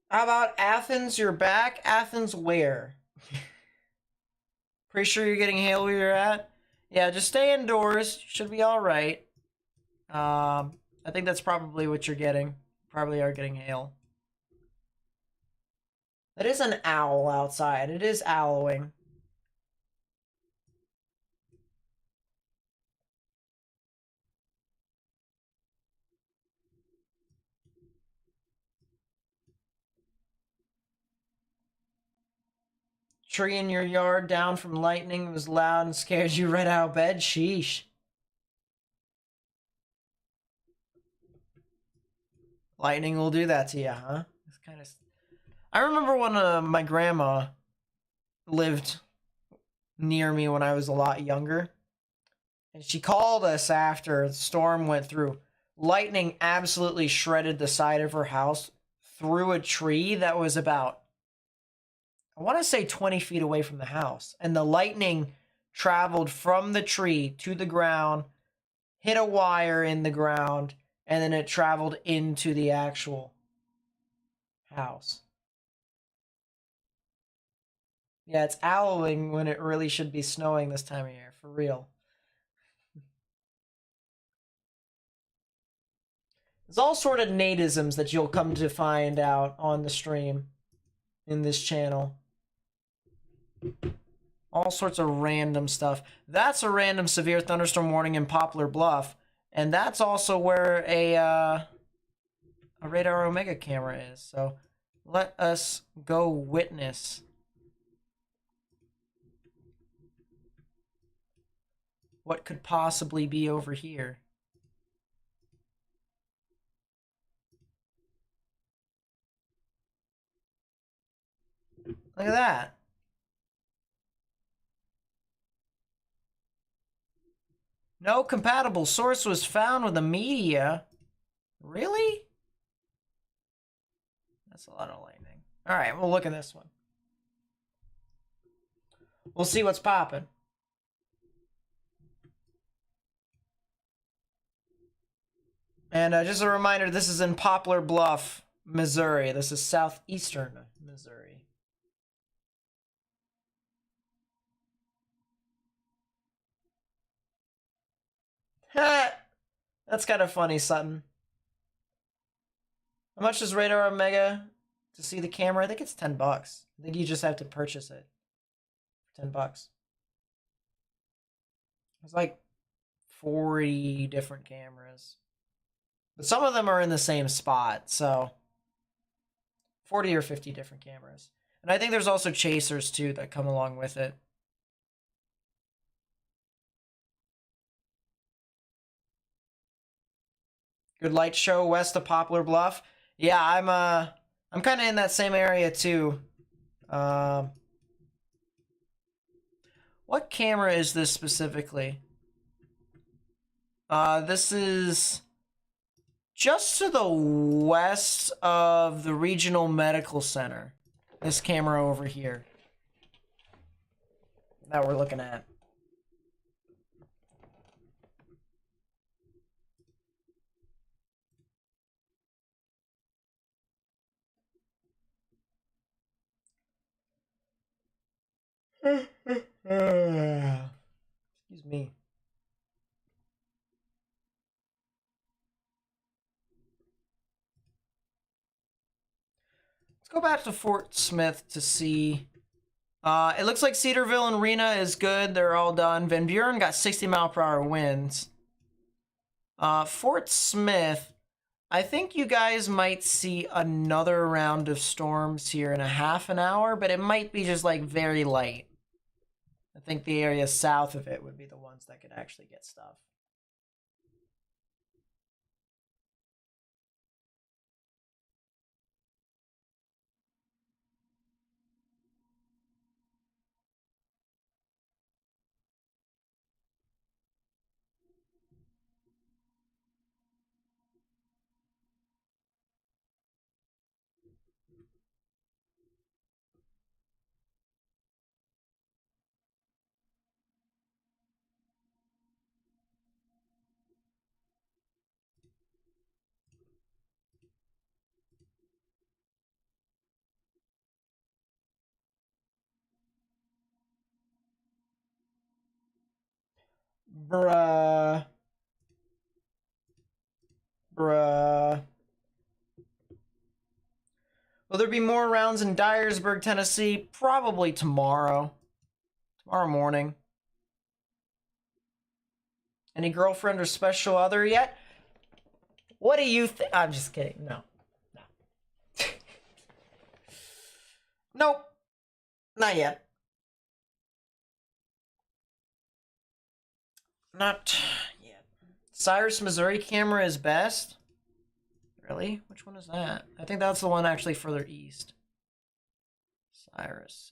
How about Athens? You're back? Athens where? Pretty sure you're getting hail where you're at? Yeah, just stay indoors. Should be alright. I think that's probably what you're getting. Probably are getting hail. It is an owl outside. It is owling. Tree in your yard down from lightning was loud and scared you right out of bed? Sheesh. Lightning will do that to you, huh? It's kind of... I remember when my grandma lived near me when I was a lot younger. And she called us after the storm went through. Lightning absolutely shredded the side of her house through a tree that was about, I want to say 20 feet away from the house. And the lightning traveled from the tree to the ground, hit a wire in the ground, and then it traveled into the actual house. Yeah, it's owling when it really should be snowing this time of year, for real. There's all sort of Nateisms that you'll come to find out on the stream in this channel. All sorts of random stuff. That's a random severe thunderstorm warning in Poplar Bluff, and that's also where a Radar Omega camera is. So let us go witness what could possibly be over here. Look at that. No compatible source was found with the media. Really? That's a lot of lightning. All right, we'll look at this one. We'll see what's popping. And just a reminder, this is in Poplar Bluff, Missouri. This is southeastern Missouri. That's kind of funny, Sutton. How much is Radar Omega to see the camera? I think it's $10. I think you just have to purchase it for $10. It's like 40 different cameras. But some of them are in the same spot, so 40 or 50 different cameras. And I think there's also chasers too that come along with it. Good light show west of Poplar Bluff. Yeah, I'm kind of in that same area too. What camera is this specifically? This is just to the west of the Regional Medical Center. This camera over here that we're looking at. Excuse me. Let's go back to Fort Smith to see. It looks like Cedarville and Rena is good. They're all done. Van Buren got 60-mile-per-hour winds. Fort Smith, I think you guys might see another round of storms here in a half an hour, but it might be just like very light. I think the area south of it would be the ones that could actually get stuff. Bruh. Bruh. Will there be more rounds in Dyersburg, Tennessee? Probably tomorrow. Tomorrow morning. Any girlfriend or special other yet? What do you think? I'm just kidding. No. No. Nope. Not yet. Not yet. Cyrus, Missouri camera is best. Really? Which one is that? I think that's the one actually further east. Cyrus.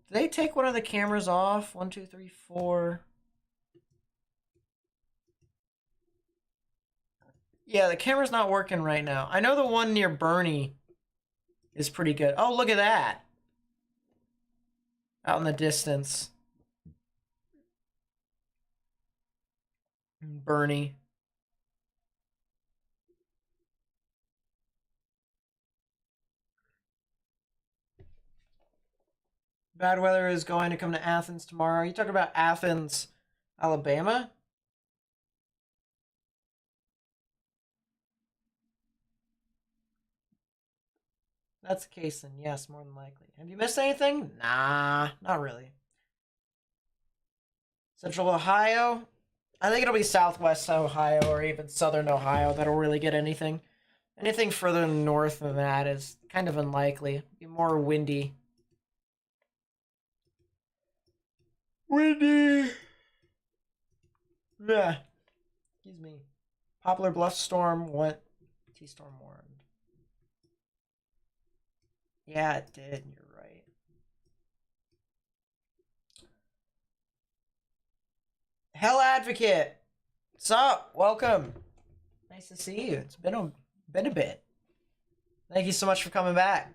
Did they take one of the cameras off? 1, 2, 3, 4. Yeah, the camera's not working right now. I know the one near Bernie is pretty good. Oh, look at that. Out in the distance. Bernie. Bad weather is going to come to Athens tomorrow. You talking about Athens, Alabama? That's the case, then yes, more than likely. Have you missed anything? Nah, not really. Central Ohio? I think it'll be Southwest Ohio or even Southern Ohio that'll really get anything. Anything further north than that is kind of unlikely. Be more windy. Windy! Yeah. Excuse me. Poplar Bluff storm, what? T-storm warned. Yeah, it did. You're right. Hell Advocate! What's up? Welcome. Nice to see you. It's been a bit. Thank you so much for coming back.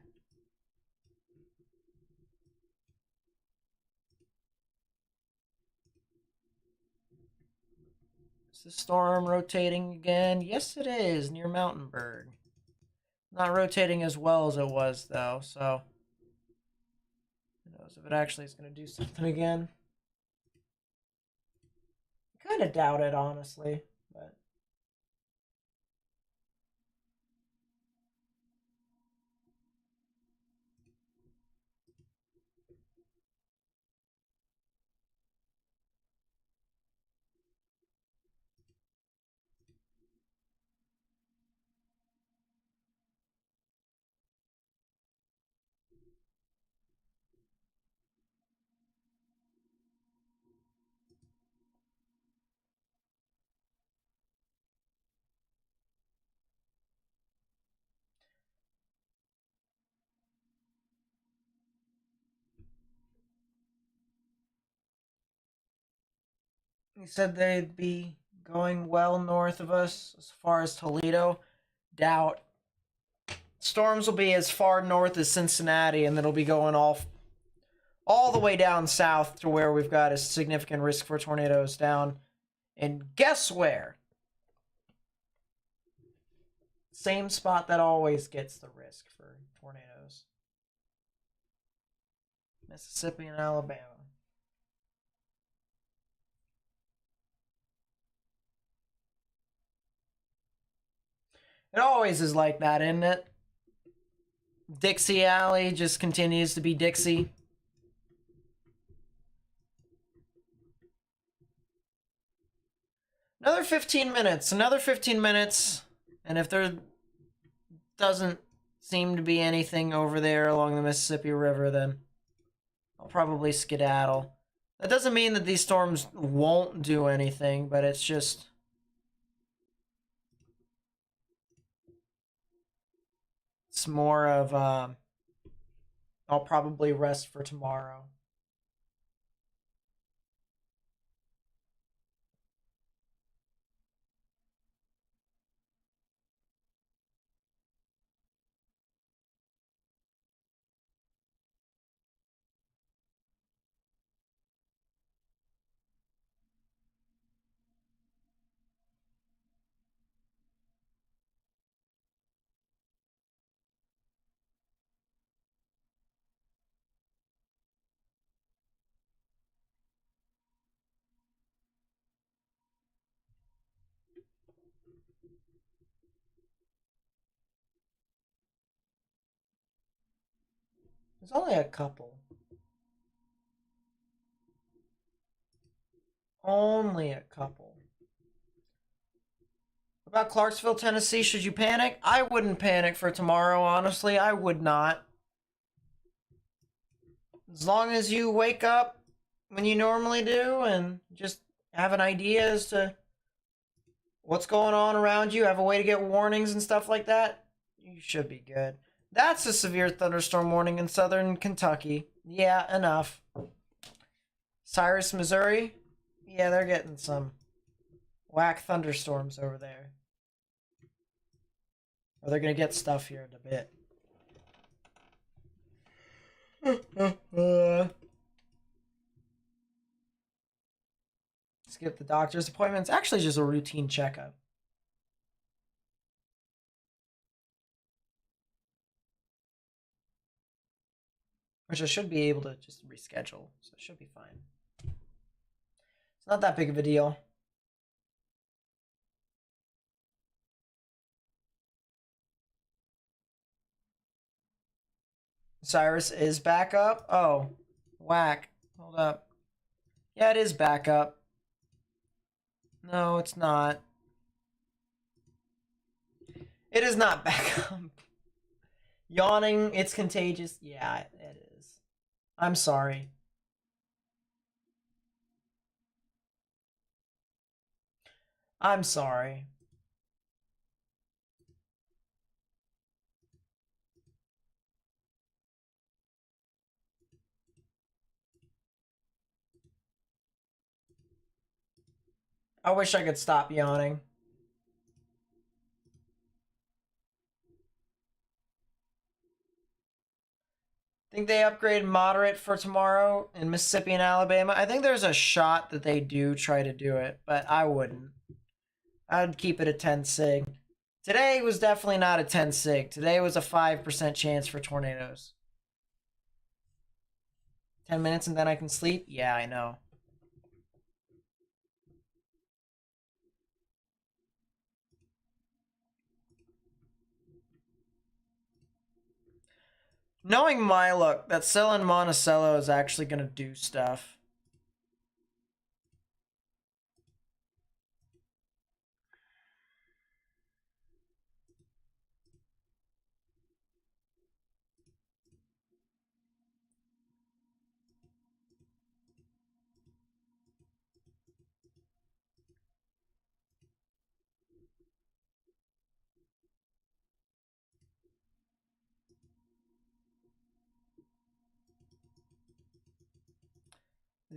Is the storm rotating again? Yes, it is, near Mountainburg. Not rotating as well as it was, though, so who knows if it actually is going to do something again. I kind of doubt it, honestly, but He said they'd be going well north of us as far as Toledo. Doubt. Storms will be as far north as Cincinnati, and it'll be going all the way down south to where we've got a significant risk for tornadoes down. And guess where? Same spot that always gets the risk for tornadoes. Mississippi and Alabama. It always is like that, isn't it? Dixie Alley just continues to be Dixie. Another 15 minutes. Another 15 minutes. And if there doesn't seem to be anything over there along the Mississippi River, then I'll probably skedaddle. That doesn't mean that these storms won't do anything, but it's just... It's more of, I'll probably rest for tomorrow. There's only a couple. Only a couple. About Clarksville, Tennessee, should you panic? I wouldn't panic for tomorrow, honestly. I would not. As long as you wake up when you normally do and just have an idea as to what's going on around you, have a way to get warnings and stuff like that, you should be good. That's a severe thunderstorm warning in southern Kentucky. Yeah, enough. Cyrus, Missouri? Yeah, they're getting some whack thunderstorms over there. Or they're going to get stuff here in a bit. Skip the doctor's appointments. Actually, just a routine checkup. Which I should be able to just reschedule, so it should be fine. It's not that big of a deal. Cyrus is back up? Oh, whack. Hold up. Yeah, it is back up. No, it's not. It is not back up. Yawning, it's contagious. Yeah, it is. I'm sorry. I'm sorry. I wish I could stop yawning. Think they upgrade moderate for tomorrow in Mississippi and Alabama? I think there's a shot that they do try to do it, but I wouldn't. I'd keep it at 10 sig. Today was definitely not a 10 sig. Today was a 5% chance for tornadoes. 10 minutes and then I can sleep? Yeah, I know. Knowing my luck, that cell in Monticello is actually going to do stuff.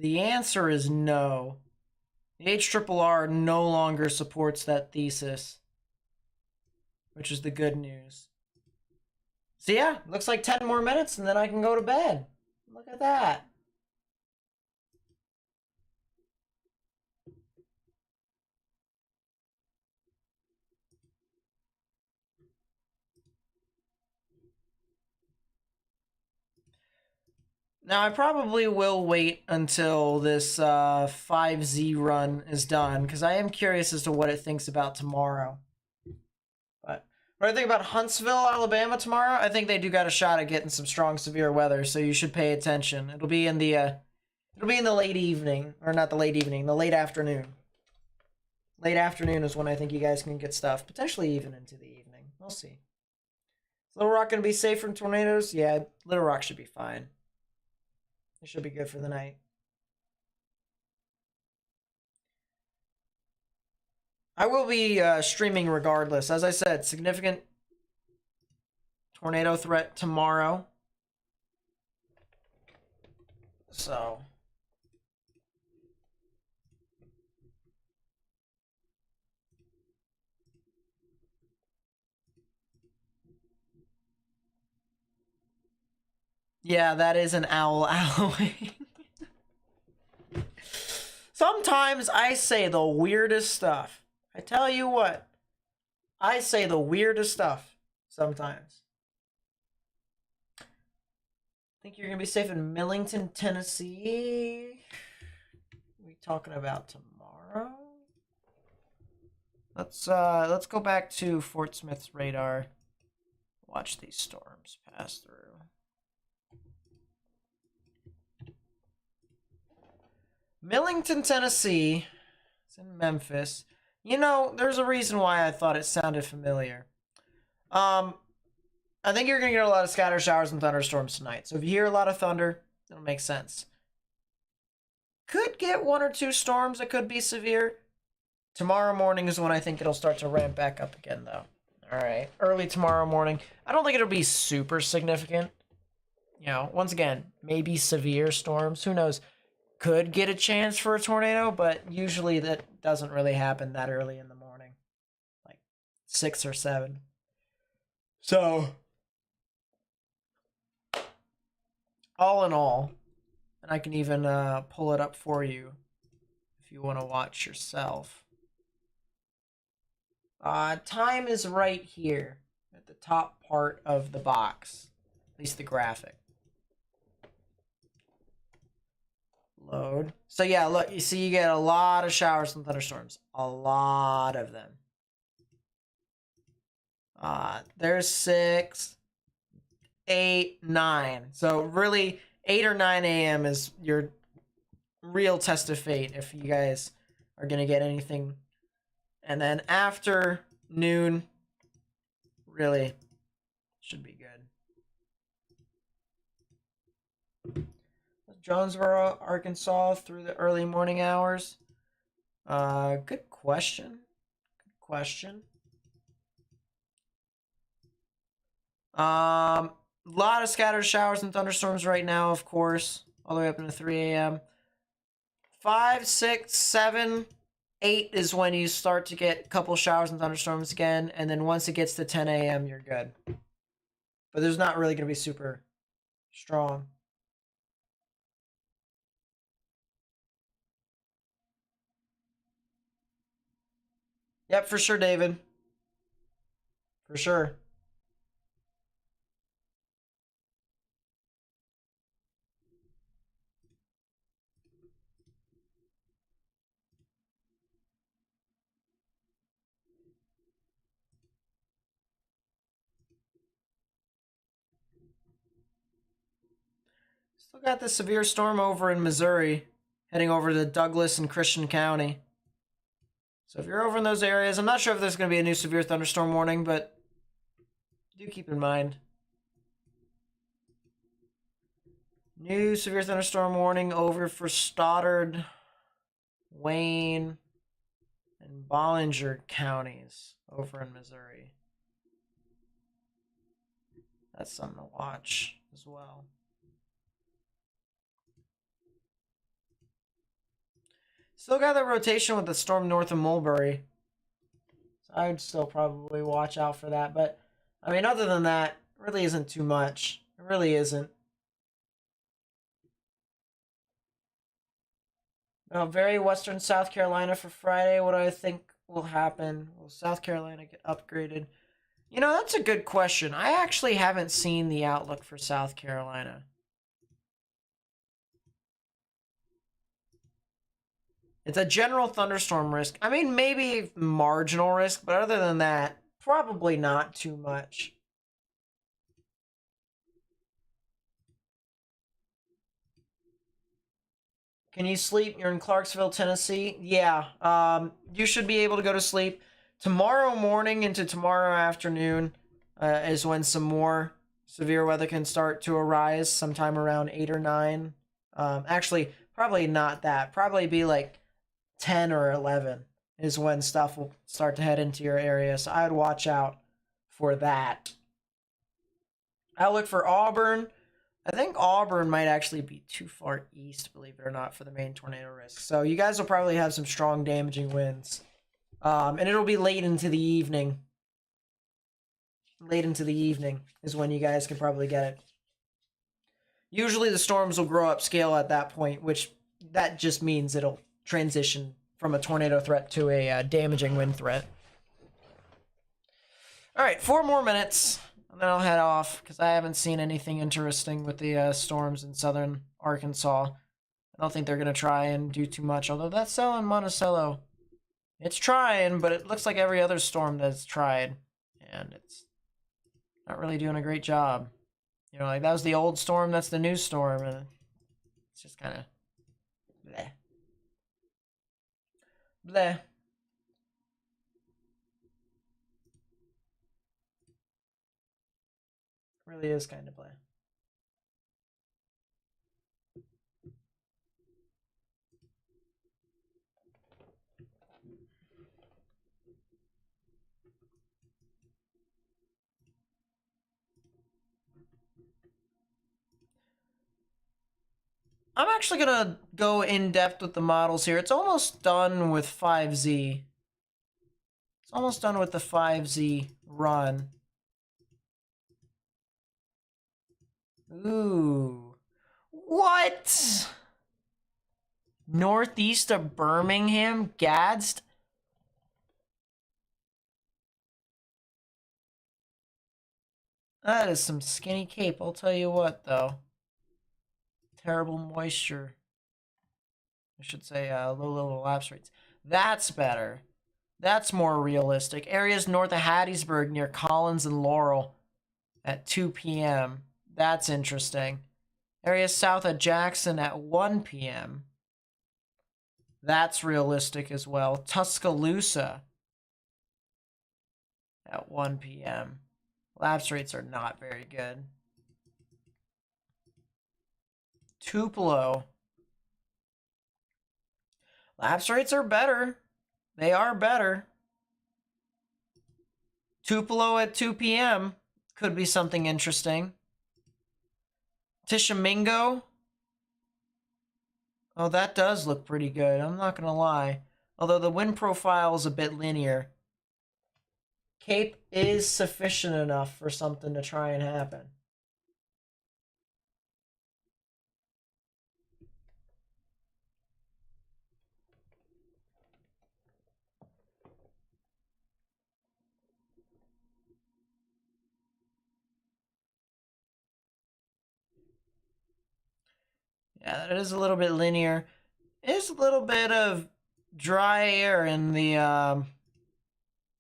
The answer is no. The HRRR no longer supports that thesis, which is the good news. So yeah, looks like 10 more minutes and then I can go to bed. Look at that. Now, I probably will wait until this 5Z run is done, because I am curious as to what it thinks about tomorrow. But what I think about Huntsville, Alabama tomorrow, I think they do got a shot at getting some strong, severe weather, so you should pay attention. It'll be in the late evening, or not the late evening, the late afternoon. Late afternoon is when I think you guys can get stuff, potentially even into the evening. We'll see. Is Little Rock going to be safe from tornadoes? Yeah, Little Rock should be fine. It should be good for the night. I will be streaming regardless. As I said, significant tornado threat tomorrow. So. Yeah, that is an owl allowing. Sometimes I say the weirdest stuff. I tell you what. I say the weirdest stuff sometimes. Think you're gonna be safe in Millington, Tennessee? What are we talking about tomorrow? Let's go back to Fort Smith's radar. Watch these storms pass through. Millington, Tennessee. It's in Memphis. You know, there's a reason why I thought it sounded familiar. I think you're going to get a lot of scatter showers and thunderstorms tonight. So if you hear a lot of thunder, it'll make sense. Could get 1 or 2 storms that could be severe. Tomorrow morning is when I think it'll start to ramp back up again, though. All right, early tomorrow morning. I don't think it'll be super significant. You know, once again, maybe severe storms. Who knows? Could get a chance for a tornado, but usually that doesn't really happen that early in the morning. Like 6 or 7. So, all in all, and I can even pull it up for you if you want to watch yourself. Time is right here at the top part of the box, at least the graphic. Load. So yeah, look, you see you get a lot of showers and thunderstorms. A lot of them. There's 6, 8, 9. So really, 8 or 9 a.m. is your real test of fate if you guys are going to get anything. And then after noon, really should be good. Jonesboro, Arkansas through the early morning hours. Good question. Good question. A lot of scattered showers and thunderstorms right now, of course, all the way up into 3 a.m. 5, 6, 7, 8 is when you start to get a couple showers and thunderstorms again, and then once it gets to 10 a.m., you're good. But there's not really going to be super strong. Yep, for sure, David. For sure. Still got the severe storm over in Missouri, heading over to Douglas and Christian County. So if you're over in those areas, I'm not sure if there's going to be a new severe thunderstorm warning, but do keep in mind. New severe thunderstorm warning over for Stoddard, Wayne, and Bollinger counties over in Missouri. That's something to watch as well. Still got that rotation with the storm north of Mulberry. So I would still probably watch out for that. But, I mean, other than that, it really isn't too much. It really isn't. Very western South Carolina for Friday. What do I think will happen? Will South Carolina get upgraded? You know, that's a good question. I actually haven't seen the outlook for South Carolina. It's a general thunderstorm risk. I mean, maybe marginal risk, but other than that, probably not too much. Can you sleep? You're in Clarksville, Tennessee? Yeah, you should be able to go to sleep. Tomorrow morning into tomorrow afternoon is when some more severe weather can start to arise, sometime around 8 or 9. Actually, probably not that. Probably be like 10 or 11 is when stuff will start to head into your area. So I would watch out for that. I'll look for Auburn. I think Auburn might actually be too far east, believe it or not, for the main tornado risk. So you guys will probably have some strong damaging winds. And it'll be late into the evening. Late into the evening is when you guys can probably get it. Usually the storms will grow up scale at that point, which that just means it'll transition from a tornado threat to a damaging wind threat. All right, 4 more minutes, and then I'll head off because I haven't seen anything interesting with the storms in southern Arkansas. I don't think they're going to try and do too much, although that cell in Monticello, it's trying, but it looks like every other storm that's tried, and it's not really doing a great job. You know, like that was the old storm, that's the new storm, and it's just kind of bleh. Bleh. Really is kind of bleh. I'm actually going to go in depth with the models here. It's almost done with 5Z. It's almost done with the 5Z run. Ooh. What? Northeast of Birmingham? Gadsden? That is some skinny cape, I'll tell you what, though. Terrible moisture. I should say low lapse rates. That's better. That's more realistic. Areas north of Hattiesburg near Collins and Laurel at 2 p.m. That's interesting. Areas south of Jackson at 1 p.m. That's realistic as well. Tuscaloosa at 1 p.m. Lapse rates are not very good. Tupelo. Lapse rates are better. They are better. Tupelo at 2 p.m. could be something interesting. Tishomingo. Oh, that does look pretty good. I'm not going to lie. Although the wind profile is a bit linear. Cape is sufficient enough for something to try and happen. Yeah, that is a little bit linear. There's a little bit of dry air in the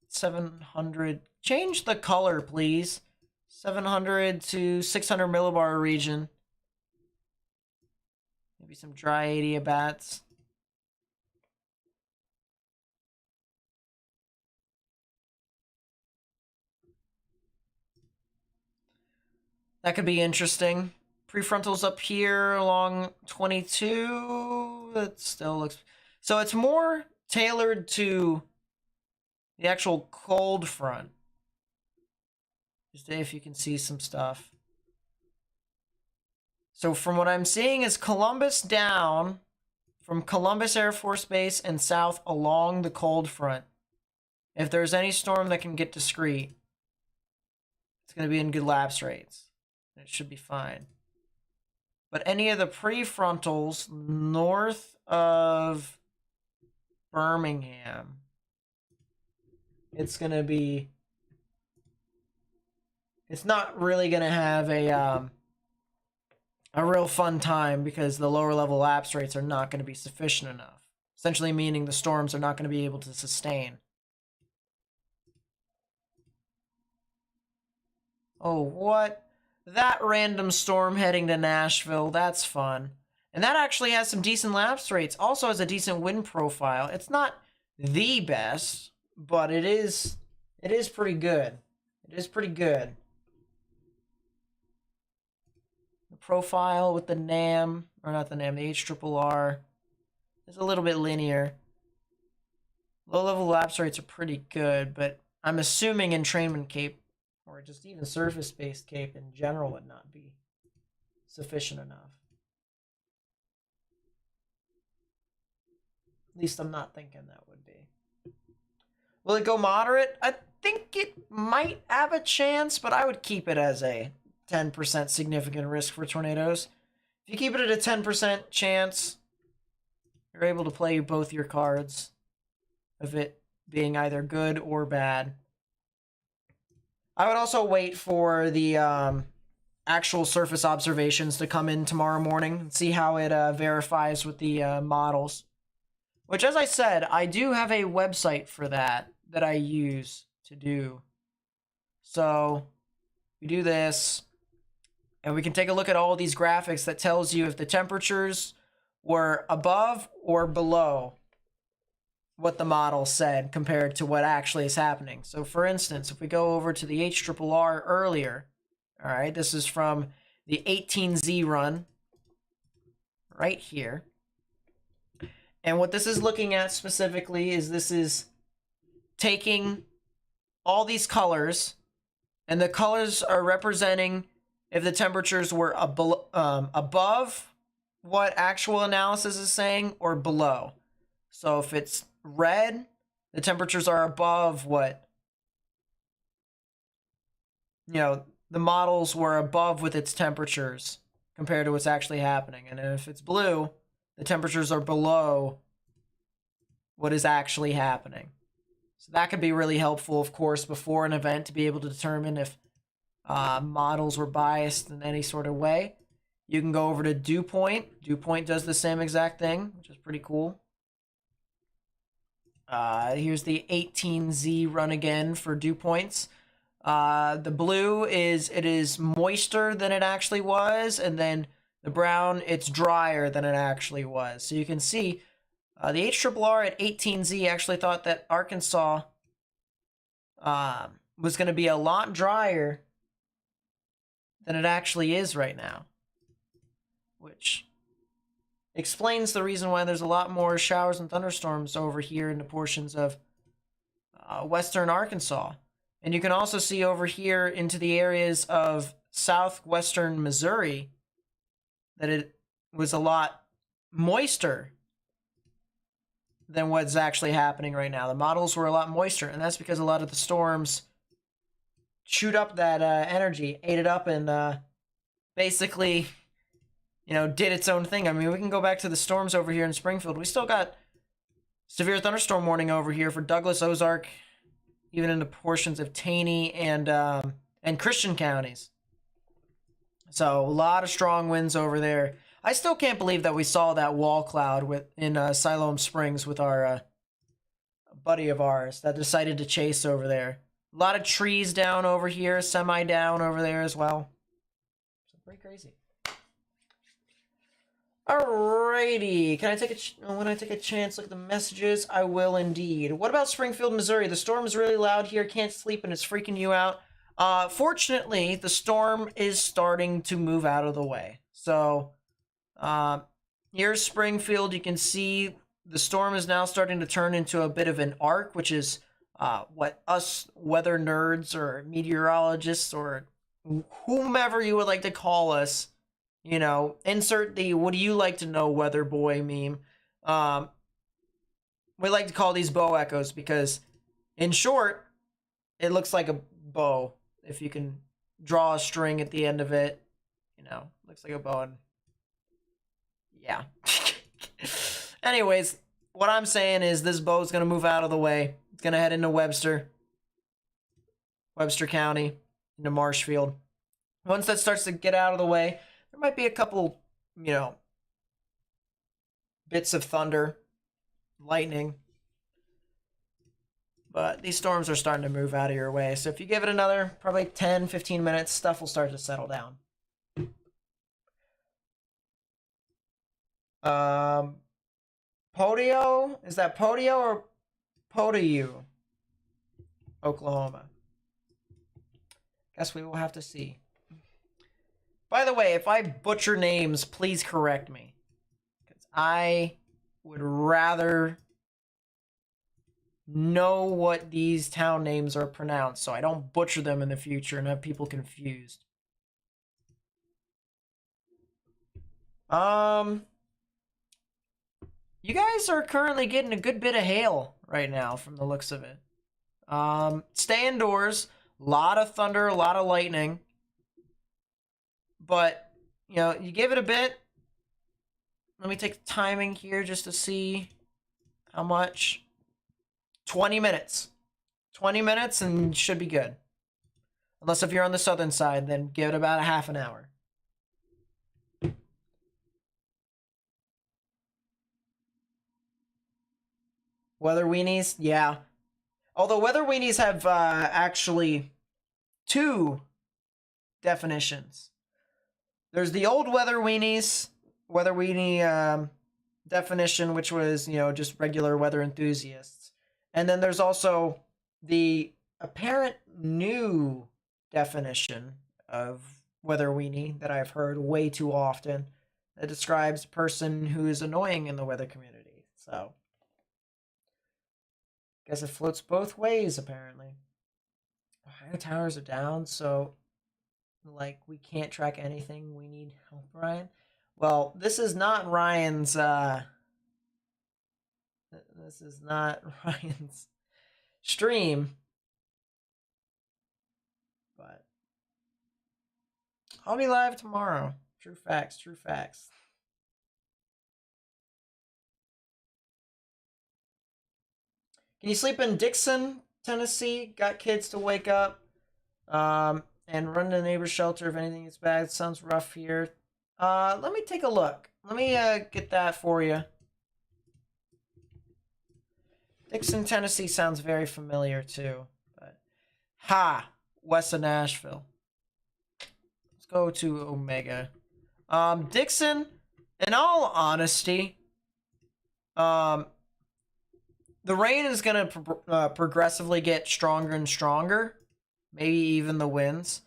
700. Change the color, please. 700 to 600 millibar region. Maybe some dry adiabats. That could be interesting. Prefrontals up here along 22. That still looks... So it's more tailored to the actual cold front. Just if you can see some stuff. So from what I'm seeing is Columbus down from Columbus Air Force Base and south along the cold front. If there's any storm that can get discrete, it's going to be in good lapse rates. It should be fine. But any of the prefrontals north of Birmingham, it's going to be... It's not really going to have a real fun time because the lower level lapse rates are not going to be sufficient enough. Essentially meaning the storms are not going to be able to sustain. Oh, what? That random storm heading to Nashville, that's fun. And that actually has some decent lapse rates. Also has a decent wind profile. It's not the best, but it is pretty good. It is pretty good. The profile with the NAM, or not the NAM, the HRRR is a little bit linear. Low-level lapse rates are pretty good, but I'm assuming entrainment cape, or just even surface-based cape in general, would not be sufficient enough. At least I'm not thinking that would be. Will it go moderate? I think it might have a chance, but I would keep it as a 10% significant risk for tornadoes. If you keep it at a 10% chance, you're able to play both your cards of it being either good or bad. I would also wait for the actual surface observations to come in tomorrow morning and see how it verifies with the models. Which, as I said, I do have a website for that I use to do. So, we do this, and we can take a look at all of these graphics that tells you if the temperatures were above or below what the model said compared to what actually is happening. So for instance, if we go over to the HRRR earlier, all right, this is from the 18Z run right here. And what this is looking at specifically is this is taking all these colors, and the colors are representing if the temperatures were above what actual analysis is saying or below. So if it's red, the temperatures are above what, the models were above with its temperatures compared to what's actually happening. And if it's blue, the temperatures are below what is actually happening. So that could be really helpful, of course, before an event to be able to determine if models were biased in any sort of way. You can go over to Dew Point. Dew Point does the same exact thing, which is pretty cool. Here's the 18Z run again for dew points. The blue is, it is moister than it actually was, and then the brown, it's drier than it actually was. So you can see the HRRR at 18Z actually thought that Arkansas was going to be a lot drier than it actually is right now, which explains the reason why there's a lot more showers and thunderstorms over here in the portions of western Arkansas. And you can also see over here into the areas of southwestern Missouri that it was a lot moister than what's actually happening right now. The models were a lot moister, and that's because a lot of the storms chewed up that energy, ate it up, and basically, did its own thing. I mean, we can go back to the storms over here in Springfield. We still got severe thunderstorm warning over here for Douglas, Ozark, even into portions of Taney and Christian counties. So a lot of strong winds over there. I still can't believe that we saw that wall cloud in Siloam Springs with our buddy of ours that decided to chase over there. A lot of trees down over here, semi down over there as well. So pretty crazy. Alrighty, when I take a chance, look at the messages, I will indeed. What about Springfield, Missouri? The storm is really loud here, can't sleep, and it's freaking you out. Fortunately, the storm is starting to move out of the way. So, here's Springfield. You can see the storm is now starting to turn into a bit of an arc, which is what us weather nerds or meteorologists or whomever you would like to call us, insert the "what do you like to know, weather boy" meme. We like to call these bow echoes because, in short, it looks like a bow. If you can draw a string at the end of it, you know, looks like a bow. And yeah. Anyways, what I'm saying is this bow is going to move out of the way. It's going to head into Webster County, into Marshfield. Once that starts to get out of the way, there might be a couple, you know, bits of thunder, lightning. But these storms are starting to move out of your way. So if you give it another probably 10, 15 minutes, stuff will start to settle down. Podio? Is that Podio or Podio? Oklahoma. Guess we will have to see. By the way, if I butcher names, please correct me. Because I would rather know what these town names are pronounced so I don't butcher them in the future and have people confused. You guys are currently getting a good bit of hail right now from the looks of it. Stay indoors. A lot of thunder, a lot of lightning. But, you know, you give it a bit. Let me take the timing here just to see how much. 20 minutes. 20 minutes and should be good. Unless if you're on the southern side, then give it about a half an hour. Weather weenies? Yeah. Although weather weenies have actually two definitions. There's the old weather weenie definition, which was, you know, just regular weather enthusiasts. And then there's also the apparent new definition of weather weenie that I've heard way too often that describes a person who is annoying in the weather community. So, guess it floats both ways, apparently. Ohio towers are down, so, like, we can't track anything. We need help, Ryan. Well, this is not Ryan's, this is not Ryan's stream, but I'll be live tomorrow. True facts, true facts. Can you sleep in Dixon, Tennessee? Got kids to wake up and run to the neighbor's shelter if anything is bad. It sounds rough here. Let me take a look. Let me get that for you. Dixon, Tennessee sounds very familiar too. But west of Nashville. Let's go to Omega. Dixon, in all honesty, the rain is going to progressively get stronger and stronger. Maybe even the winds.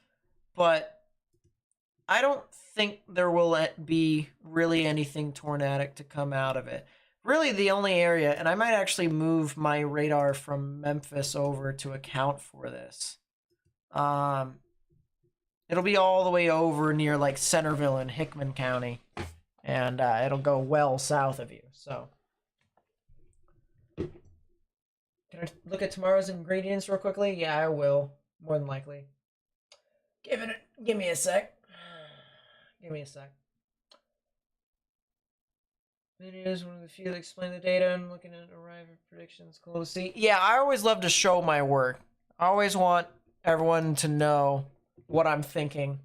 But I don't think there will be really anything tornadic to come out of it. Really the only area, and I might actually move my radar from Memphis over to account for this. It'll be all the way over near like Centerville in Hickman County. And it'll go well south of you. So, can I look at tomorrow's ingredients real quickly? Yeah, I will. More than likely. Give me a sec. Give me a sec. Videos, one of the few that explain the data. I'm looking at arrival predictions. Cool to see. Yeah, I always love to show my work. I always want everyone to know what I'm thinking.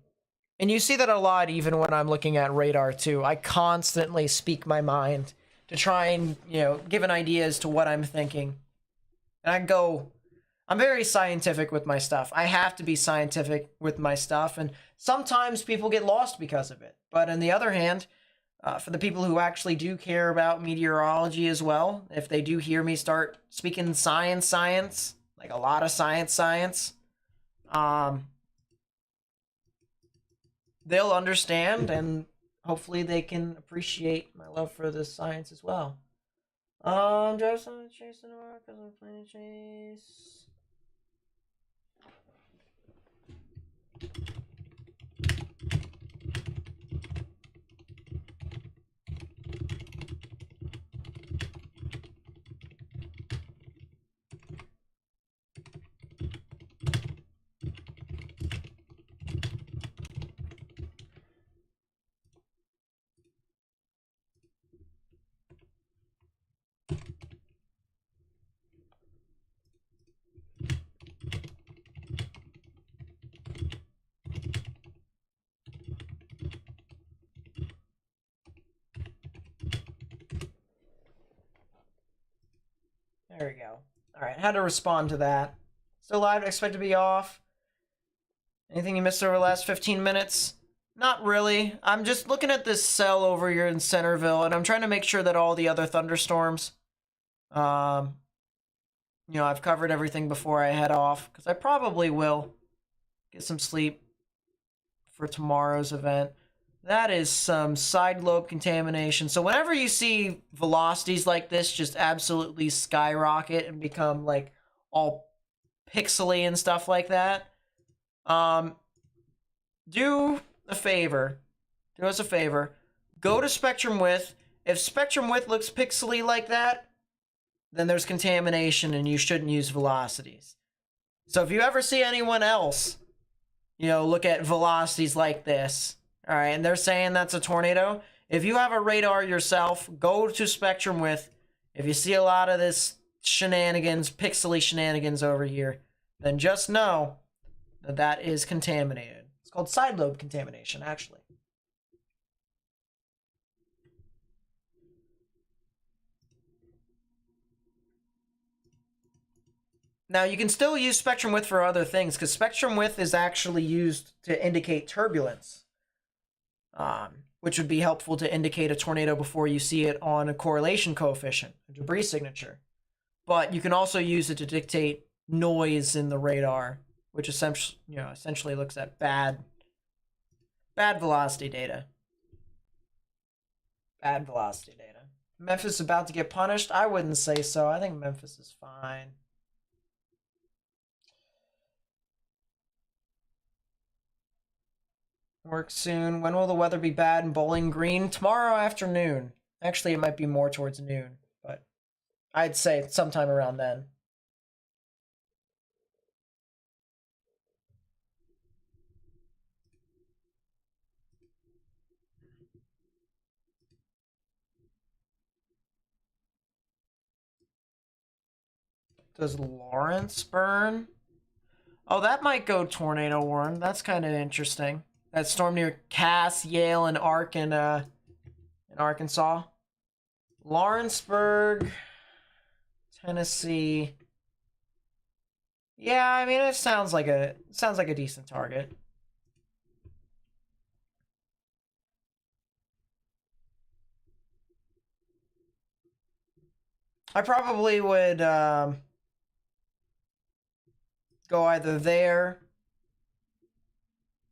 And you see that a lot even when I'm looking at radar too. I constantly speak my mind to try and, you know, give an idea as to what I'm thinking. And I'm very scientific with my stuff. I have to be scientific with my stuff. And sometimes people get lost because of it. But on the other hand, for the people who actually do care about meteorology as well, if they do hear me start speaking science, like a lot of science, they'll understand and hopefully they can appreciate my love for the science as well. Drive someone chase in the mark because I'm playing chase. There we go. Alright, how to respond to that. Still live, expect to be off. Anything you missed over the last 15 minutes? Not really. I'm just looking at this cell over here in Centerville, and I'm trying to make sure that all the other thunderstorms, you know, I've covered everything before I head off, because I probably will get some sleep for tomorrow's event. That is some side lobe contamination. So whenever you see velocities like this just absolutely skyrocket and become like all pixely and stuff like that, do a favor. Do us a favor. Go to spectrum width. If spectrum width looks pixely like that, then there's contamination and you shouldn't use velocities. So if you ever see anyone else, you know, look at velocities like this, all right, and they're saying that's a tornado, if you have a radar yourself, go to spectrum width. If you see a lot of this shenanigans, pixely shenanigans over here, then just know that that is contaminated. It's called side lobe contamination, actually. Now, you can still use spectrum width for other things, because spectrum width is actually used to indicate turbulence, which would be helpful to indicate a tornado before you see it on a correlation coefficient, a debris signature. But you can also use it to dictate noise in the radar, which essentially looks at bad velocity data. Bad velocity data. Memphis is about to get punished? I wouldn't say so. I think Memphis is fine. Work soon. When will the weather be bad in Bowling Green? Tomorrow afternoon. Actually, it might be more towards noon, but I'd say sometime around then. Does Lawrence burn? Oh, that might go tornado warn. That's kind of interesting. That storm near Cass, Yale, and Ark in Arkansas. Lawrenceburg, Tennessee. Yeah, I mean, it sounds like a decent target. I probably would go either there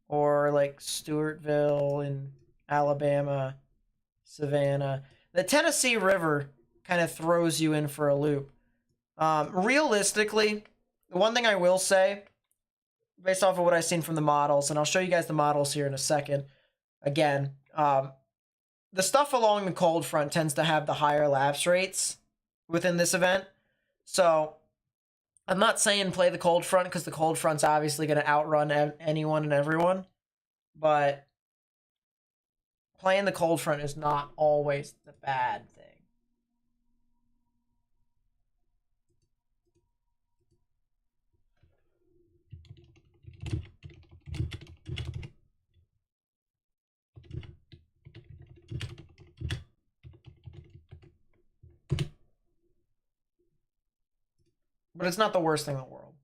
or like Stewartville in Alabama, Savannah. The Tennessee River kind of throws you in for a loop. Realistically, the one thing I will say, based off of what I've seen from the models, and I'll show you guys the models here in a second, again, the stuff along the cold front tends to have the higher lapse rates within this event. So I'm not saying play the cold front, because the cold front's obviously going to outrun anyone and everyone, but playing the cold front is not always the bad thing. But it's not the worst thing in the world.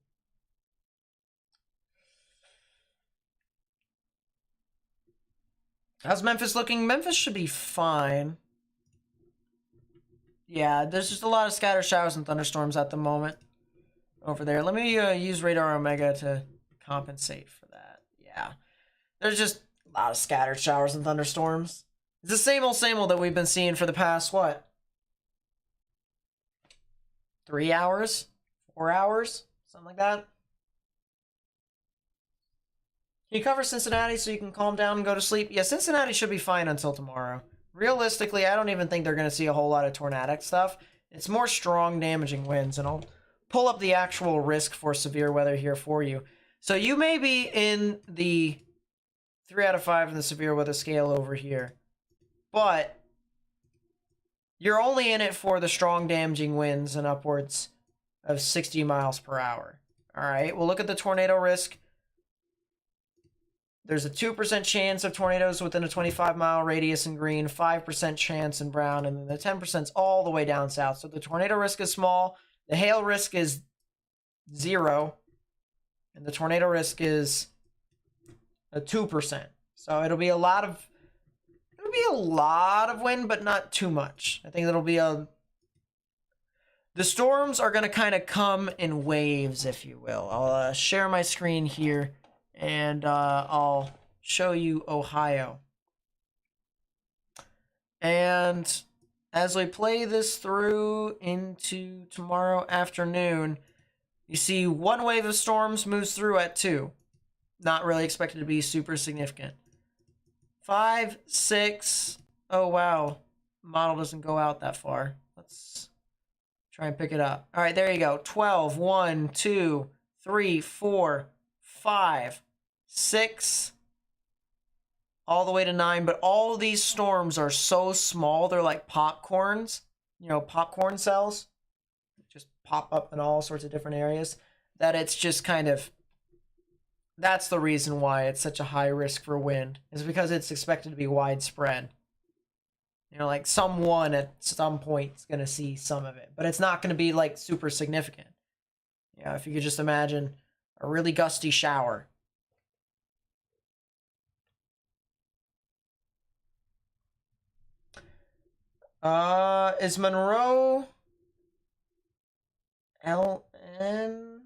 How's Memphis looking? Memphis should be fine. Yeah, there's just a lot of scattered showers and thunderstorms at the moment over there. Let me use Radar Omega to compensate for that. Yeah, there's just a lot of scattered showers and thunderstorms. It's the same old that we've been seeing for the past, what? 3 hours? 4 hours? Something like that. Can you cover Cincinnati so you can calm down and go to sleep? Yeah, Cincinnati should be fine until tomorrow. Realistically, I don't even think they're going to see a whole lot of tornadic stuff. It's more strong, damaging winds, and I'll pull up the actual risk for severe weather here for you. So you may be in the 3 out of 5 in the severe weather scale over here, but you're only in it for the strong, damaging winds and upwards of 60 miles per hour. All right, we'll look at the tornado risk. There's a 2% chance of tornadoes within a 25-mile radius in green, 5% chance in brown, and then the 10% is all the way down south. So the tornado risk is small. The hail risk is 0, and the tornado risk is a 2%. So it'll be a lot of wind, but not too much. I think it'll be the storms are going to kind of come in waves, if you will. I'll share my screen here, and I'll show you Ohio. And as we play this through into tomorrow afternoon, you see one wave of storms moves through at 2. Not really expected to be super significant. 5, 6. Oh, wow. Model doesn't go out that far. Let's try and pick it up. All right, there you go. 12. 1, 2, 3, 4, 5, 6. All the way to 9. But all of these storms are so small. They're like popcorns. You know, popcorn cells. Just pop up in all sorts of different areas. That it's just kind of... That's the reason why it's such a high risk for wind, is because it's expected to be widespread. You know, like someone at some point is going to see some of it, but it's not going to be like super significant. You know, if you could just imagine a really gusty shower. Is Monroe LN?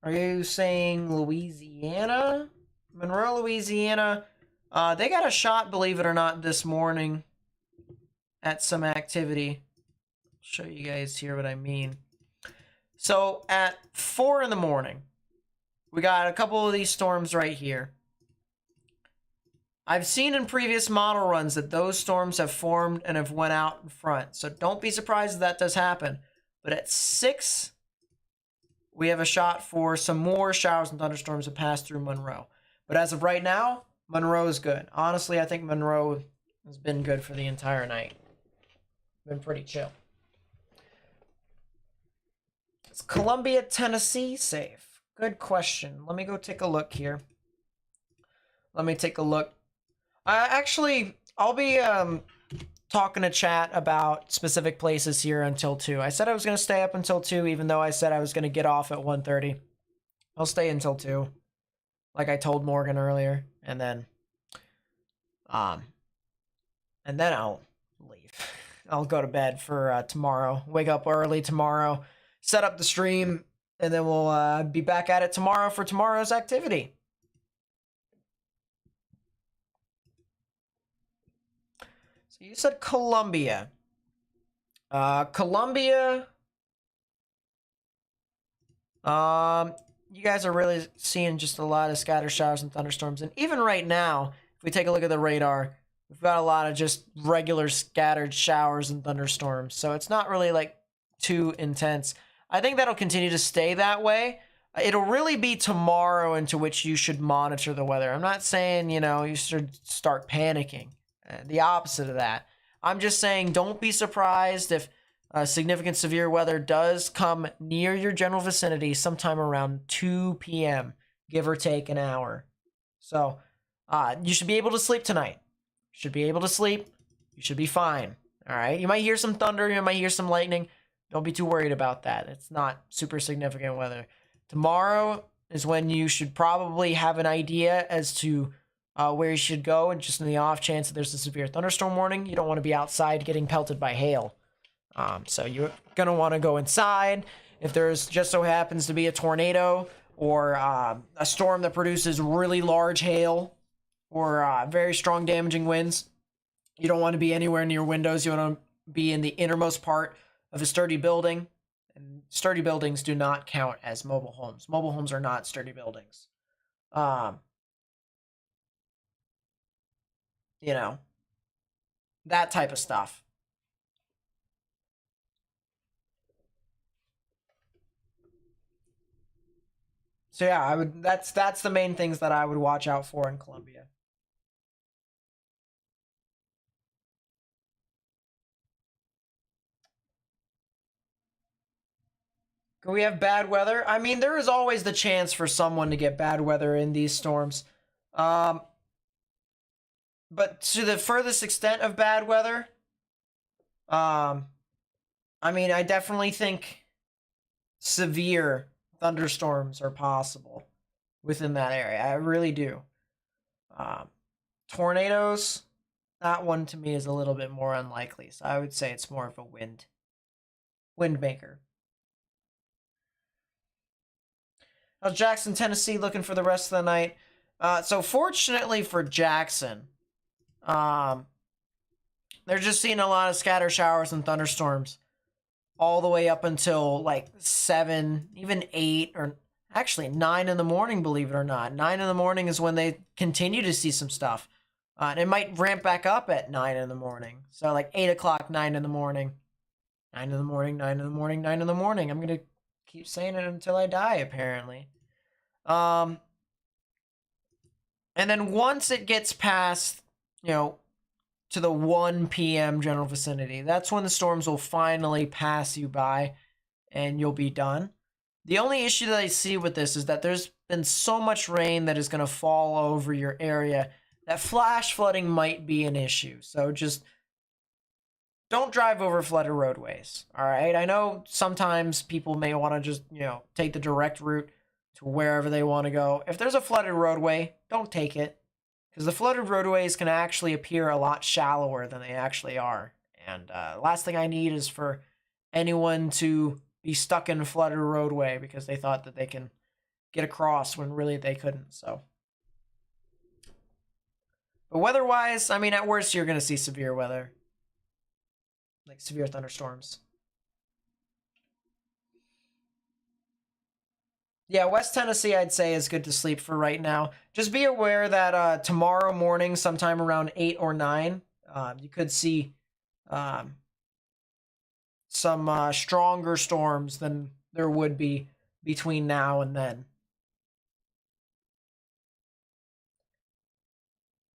Are you saying Louisiana? Monroe, Louisiana. They got a shot, believe it or not, this morning at some activity. I'll show you guys here what I mean. So at 4 in the morning, we got a couple of these storms right here. I've seen in previous model runs that those storms have formed and have went out in front. So don't be surprised if that does happen. But at 6... we have a shot for some more showers and thunderstorms to pass through Monroe. But as of right now, Monroe is good. Honestly, I think Monroe has been good for the entire night. Been pretty chill. Is Columbia, Tennessee safe? Good question. Let me go take a look here. Let me take a look. I'll be talking to chat about specific places here until 2. I said I was going to stay up until 2, even though I said I was going to get off at 1:30. I'll stay until 2, like I told Morgan earlier, and then I'll leave. I'll go to bed for tomorrow. Wake up early tomorrow, set up the stream, and then we'll be back at it tomorrow for tomorrow's activity. So you said Columbia. Columbia. You guys are really seeing just a lot of scattered showers and thunderstorms. And even right now, if we take a look at the radar, we've got a lot of just regular scattered showers and thunderstorms. So it's not really like too intense. I think that'll continue to stay that way. It'll really be tomorrow into which you should monitor the weather. I'm not saying, you know, you should start panicking. The opposite of that. I'm just saying don't be surprised if significant severe weather does come near your general vicinity sometime around 2 p.m., give or take an hour. So you should be able to sleep tonight. You should be able to sleep. You should be fine. All right. You might hear some thunder. You might hear some lightning. Don't be too worried about that. It's not super significant weather. Tomorrow is when you should probably have an idea as to where you should go, and just in the off chance that there's a severe thunderstorm warning, you don't want to be outside getting pelted by hail. So you're going to want to go inside. If there's just so happens to be a tornado or a storm that produces really large hail or very strong damaging winds, you don't want to be anywhere near windows. You want to be in the innermost part of a sturdy building. And sturdy buildings do not count as mobile homes. Mobile homes are not sturdy buildings. You know, that type of stuff. So yeah, that's the main things that I would watch out for in Columbia. Could we have bad weather? I mean, there is always the chance for someone to get bad weather in these storms. But to the furthest extent of bad weather, I mean, I definitely think severe thunderstorms are possible within that area. I really do. Tornadoes, that one to me is a little bit more unlikely. So I would say it's more of a wind maker. How's Jackson, Tennessee looking for the rest of the night? So fortunately for Jackson, they're just seeing a lot of scatter showers and thunderstorms all the way up until like 7, even 8, or actually 9 in the morning, believe it or not. 9 in the morning is when they continue to see some stuff. And it might ramp back up at 9 in the morning. So like 8 o'clock, 9 in the morning. 9 in the morning, 9 in the morning, 9 in the morning. I'm going to keep saying it until I die, apparently. And then once it gets past, to the 1 p.m. general vicinity, that's when the storms will finally pass you by and you'll be done. The only issue that I see with this is that there's been so much rain that is going to fall over your area that flash flooding might be an issue. So just don't drive over flooded roadways, all right? I know sometimes people may want to just, take the direct route to wherever they want to go. If there's a flooded roadway, don't take it, because the flooded roadways can actually appear a lot shallower than they actually are. And the last thing I need is for anyone to be stuck in a flooded roadway because they thought that they can get across when really they couldn't. So, but weather-wise, I mean, at worst, you're going to see severe weather, like severe thunderstorms. Yeah, West Tennessee, I'd say, is good to sleep for right now. Just be aware that tomorrow morning, sometime around 8 or 9, you could see some stronger storms than there would be between now and then.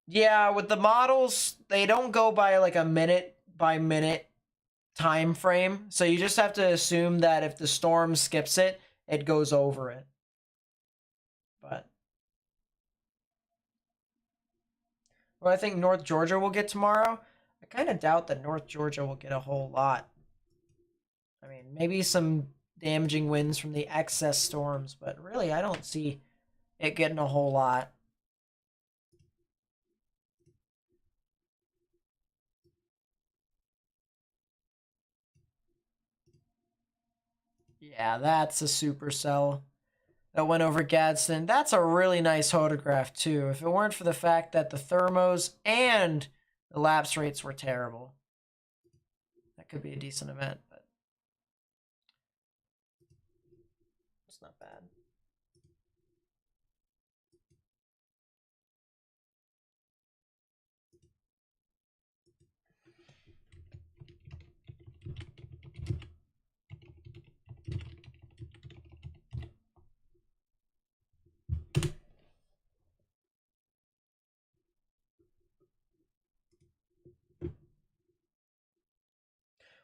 Yeah, with the models, they don't go by like a minute by minute time frame. So you just have to assume that if the storm skips it, it goes over it. But well, I think North Georgia will get tomorrow. I kind of doubt that North Georgia will get a whole lot. I mean, maybe some damaging winds from the excess storms, but really I don't see it getting a whole lot. Yeah, that's a supercell that went over Gadsden. That's a really nice photograph, too. If it weren't for the fact that the thermos and the lapse rates were terrible, that could be a decent event, but it's not bad.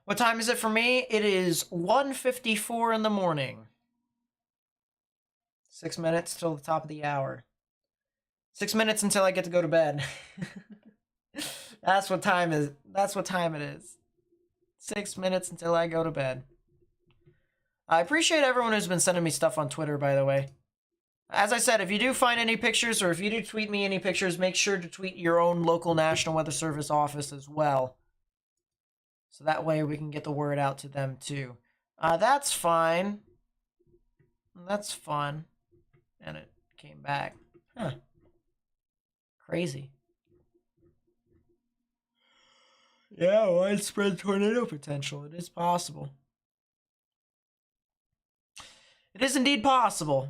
What time is it for me? It is 1:54 in the morning. 6 minutes till the top of the hour. 6 minutes until I get to go to bed. That's what time is. That's what time it is. 6 minutes until I go to bed. I appreciate everyone who's been sending me stuff on Twitter, by the way. As I said, if you do find any pictures or if you do tweet me any pictures, make sure to tweet your own local National Weather Service office as well. So that way we can get the word out to them too. That's fine. That's fun. And it came back. Huh. Crazy. Yeah, widespread tornado potential. It is possible. It is indeed possible.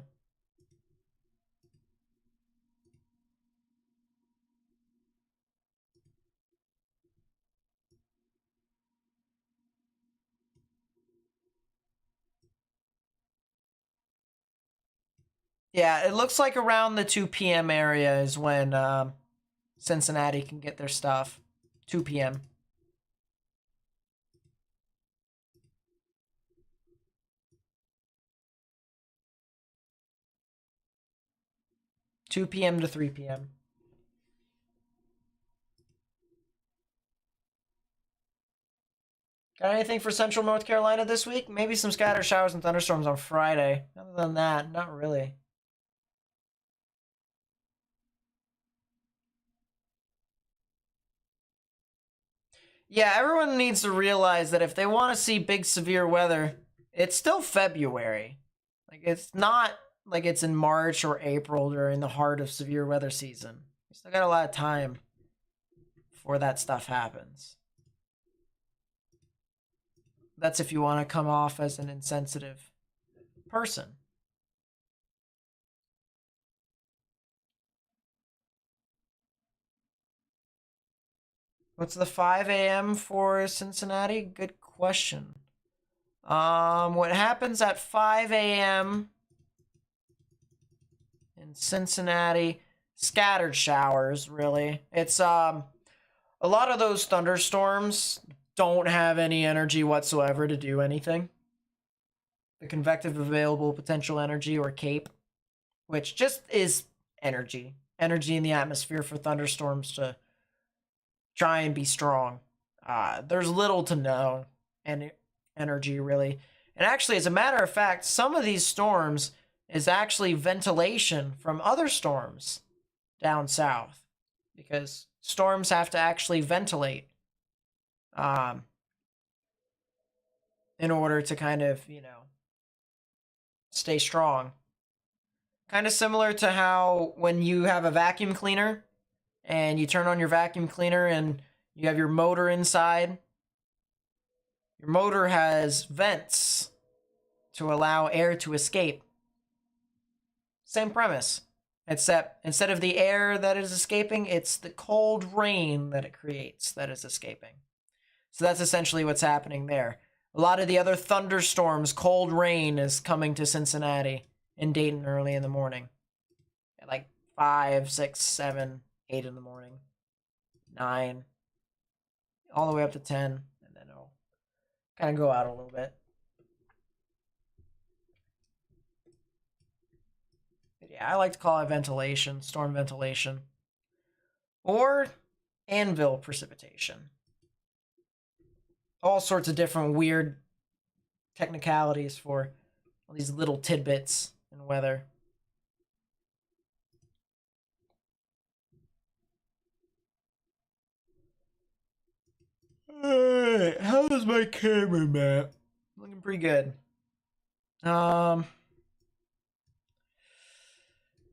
Yeah, it looks like around the 2 p.m. area is when Cincinnati can get their stuff. 2 p.m. 2 p.m. to 3 p.m. Got anything for Central North Carolina this week? Maybe some scattered showers and thunderstorms on Friday. Other than that, not really. Yeah, everyone needs to realize that if they want to see big severe weather, it's still February. Like, it's not like it's in March or April during the heart of severe weather season. We still got a lot of time before that stuff happens. That's if you want to come off as an insensitive person. What's the 5 a.m. for Cincinnati? Good question. What happens at 5 a.m. in Cincinnati? Scattered showers, really. It's a lot of those thunderstorms don't have any energy whatsoever to do anything. The convective available potential energy, or CAPE, which just is energy in the atmosphere for thunderstorms to try and be strong. There's little to no energy, really. And actually, as a matter of fact, some of these storms is actually ventilation from other storms down south, because storms have to actually ventilate in order to kind of, stay strong. Kind of similar to how when you have a vacuum cleaner and you turn on your vacuum cleaner and you have your motor inside. Your motor has vents to allow air to escape. Same premise, except instead of the air that is escaping, it's the cold rain that it creates that is escaping. So that's essentially what's happening there. A lot of the other thunderstorms, cold rain is coming to Cincinnati and Dayton early in the morning. At like 5, 6, 7, 8 in the morning. 9. All the way up to 10. And then it'll kind of go out a little bit. But yeah, I like to call it ventilation, storm ventilation. Or anvil precipitation. All sorts of different weird technicalities for all these little tidbits in weather. Alright, how's my camera, Matt? Looking pretty good.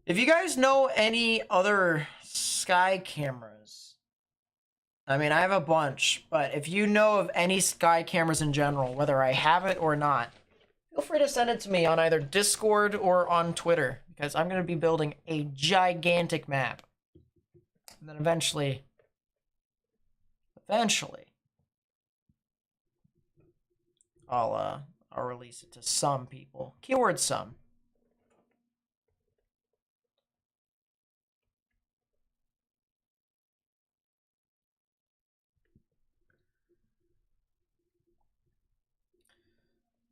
If you guys know any other sky cameras, I mean, I have a bunch, but if you know of any sky cameras in general, whether I have it or not, feel free to send it to me on either Discord or on Twitter, because I'm going to be building a gigantic map. And then eventually, I'll release it to some people. Keyword some.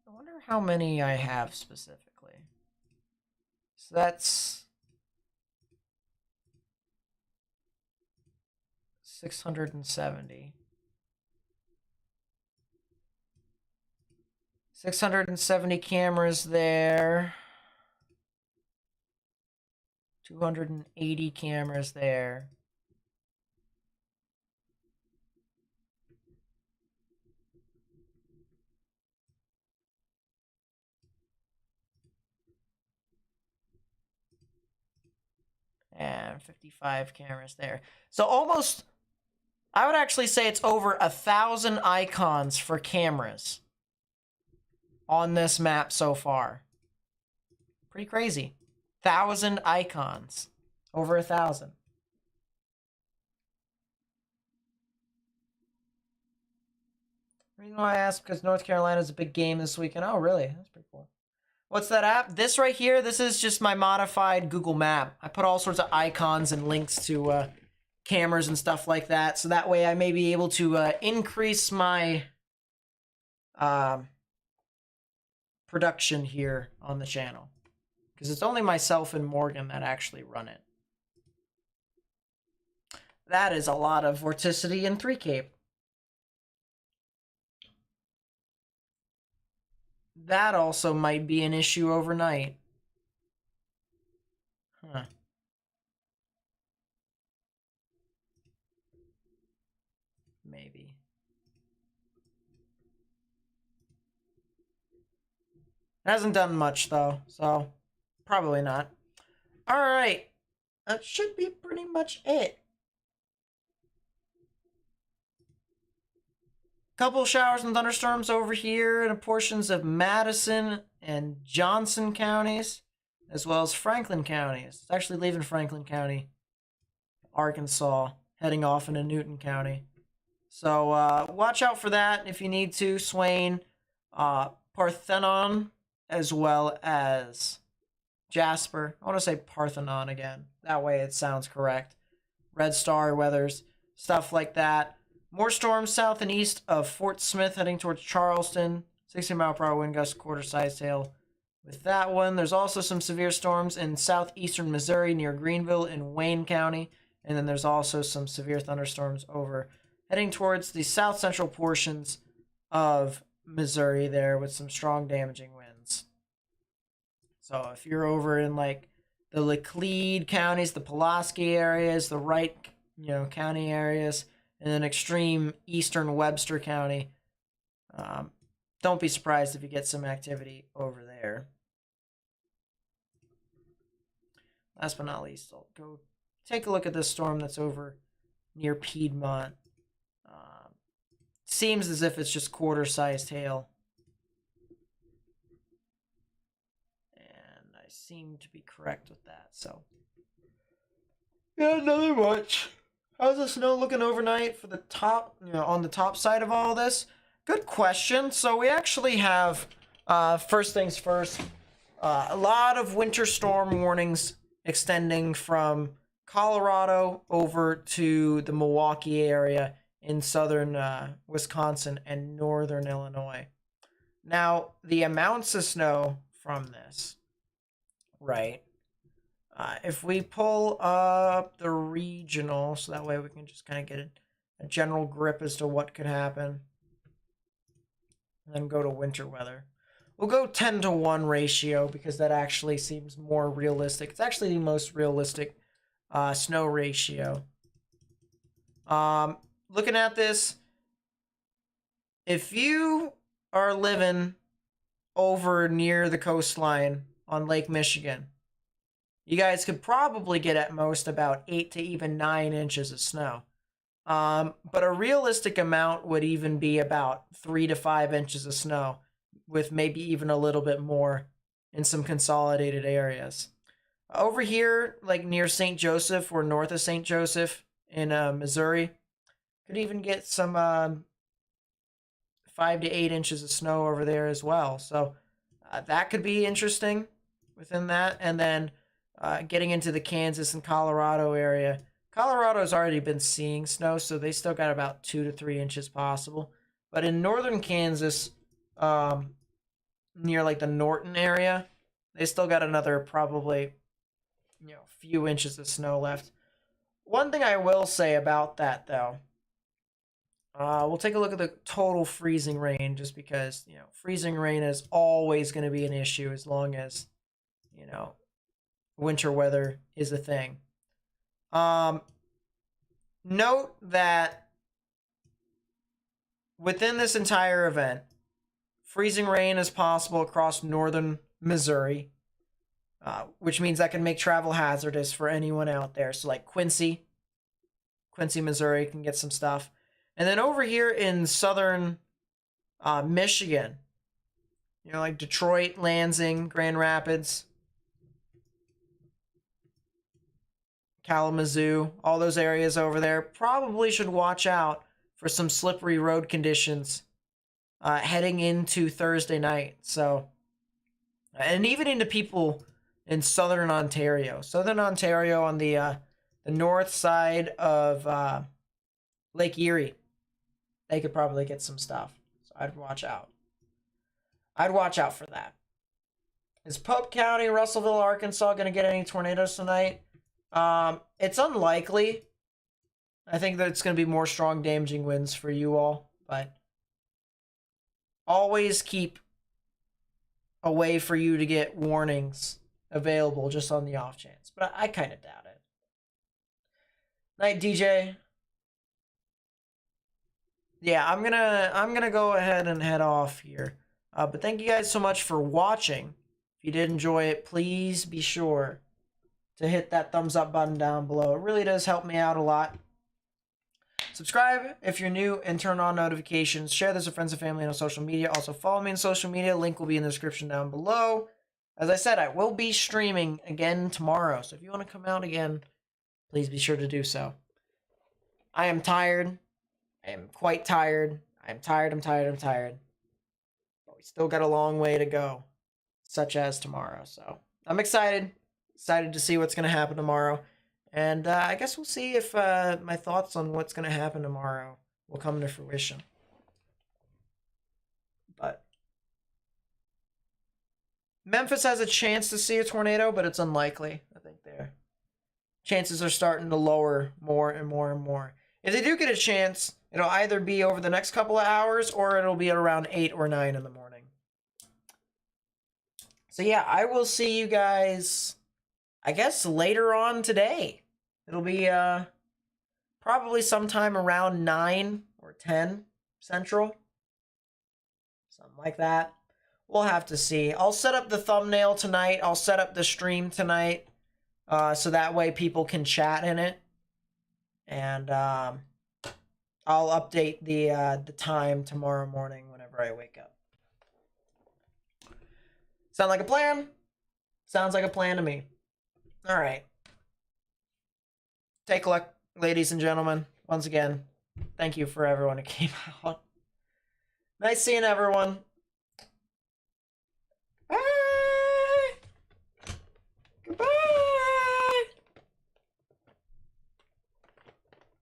I wonder how many I have specifically. So that's 670. 670 cameras there. 280 cameras there. And 55 cameras there. So almost, I would actually say it's over 1,000 icons for cameras on this map so far. Pretty crazy. 1,000 icons. Over 1,000. The reason why I asked, because North Carolina is a big game this weekend. Oh, really? That's pretty cool. What's that app? This right here, this is just my modified Google map. I put all sorts of icons and links to cameras and stuff like that, so that way I may be able to increase my production here on the channel. Because it's only myself and Morgan that actually run it. That is a lot of vorticity and 3 cape. that also might be an issue overnight. Huh. Maybe. It hasn't done much though, so probably not. Alright. That should be pretty much it. Couple showers and thunderstorms over here in portions of Madison and Johnson counties, as well as Franklin County. It's actually leaving Franklin County, Arkansas, heading off into Newton County. So watch out for that if you need to. Swain, Parthenon, as well as Jasper. I want to say Parthenon again. That way it sounds correct. Red Star weathers, stuff like that. More storms south and east of Fort Smith heading towards Charleston. 60-mile-per-hour wind gust, quarter-sized hail. With that one, there's also some severe storms in southeastern Missouri near Greenville in Wayne County. And then there's also some severe thunderstorms over heading towards the south-central portions of Missouri there with some strong damaging winds. So if you're over in like the Laclede counties, the Pulaski areas, the Wright, county areas, and then extreme eastern Webster County, don't be surprised if you get some activity over there. Last but not least, I'll go take a look at this storm that's over near Piedmont. Seems as if it's just quarter-sized hail. And I seem to be correct with that, so. Yeah, nothing much. How's the snow looking overnight for the top, on the top side of all this? Good question. So we actually have, first things first, a lot of winter storm warnings extending from Colorado over to the Milwaukee area in southern Wisconsin and northern Illinois. Now, the amounts of snow from this, right? If we pull up the regional, so that way we can just kind of get a general grip as to what could happen. And then go to winter weather. We'll go 10-to-1 ratio because that actually seems more realistic. It's actually the most realistic snow ratio. Looking at this, if you are living over near the coastline on Lake Michigan, you guys could probably get at most about 8 to even 9 inches of snow. But a realistic amount would even be about 3 to 5 inches of snow, with maybe even a little bit more in some consolidated areas. Over here, like near St. Joseph or north of St. Joseph in Missouri, could even get some 5 to 8 inches of snow over there as well. So that could be interesting within that. And then getting into the Kansas and Colorado area. Colorado's already been seeing snow, so they still got about 2 to 3 inches possible. But in northern Kansas, near like the Norton area, they still got another probably, few inches of snow left. One thing I will say about that, though, we'll take a look at the total freezing rain, just because, freezing rain is always going to be an issue as long as, winter weather is a thing. Note that within this entire event, freezing rain is possible across northern Missouri, which means that can make travel hazardous for anyone out there. So like Quincy, Missouri can get some stuff. And then over here in southern Michigan, like Detroit, Lansing, Grand Rapids, Kalamazoo, all those areas over there probably should watch out for some slippery road conditions heading into Thursday night. So, and even into people in southern Ontario. Southern Ontario on the north side of Lake Erie. They could probably get some stuff. So I'd watch out. I'd watch out for that. Is Pope County, Russellville, Arkansas going to get any tornadoes tonight? It's unlikely. I think that it's going to be more strong damaging winds for you all, but always keep a way for you to get warnings available just on the off chance. But I kind of doubt it. Night, DJ. Yeah, I'm gonna go ahead and head off here. But thank you guys so much for watching. If you did enjoy it, please be sure to hit that thumbs up button down below. It really does help me out a lot. Subscribe if you're new and turn on notifications. Share this with friends and family on social media. Also follow me on social media. Link will be in the description down below. As I said, I will be streaming again tomorrow. So if you want to come out again, please be sure to do so. I am tired. I am quite tired. I'm tired. But we still got a long way to go, such as tomorrow. So I'm excited to see what's going to happen tomorrow. And I guess we'll see if my thoughts on what's going to happen tomorrow will come to fruition. But Memphis has a chance to see a tornado, but it's unlikely. I think their chances are starting to lower more and more and more. If they do get a chance, it'll either be over the next couple of hours or it'll be around 8 or 9 in the morning. So yeah, I will see you guys, I guess, later on today. It'll be probably sometime around 9 or 10 Central. Something like that. We'll have to see. I'll set up the thumbnail tonight. I'll set up the stream tonight. So that way people can chat in it. And I'll update the time tomorrow morning whenever I wake up. Sound like a plan? Sounds like a plan to me. All right. Take a look, ladies and gentlemen. Once again, thank you for everyone who came out. Nice seeing everyone.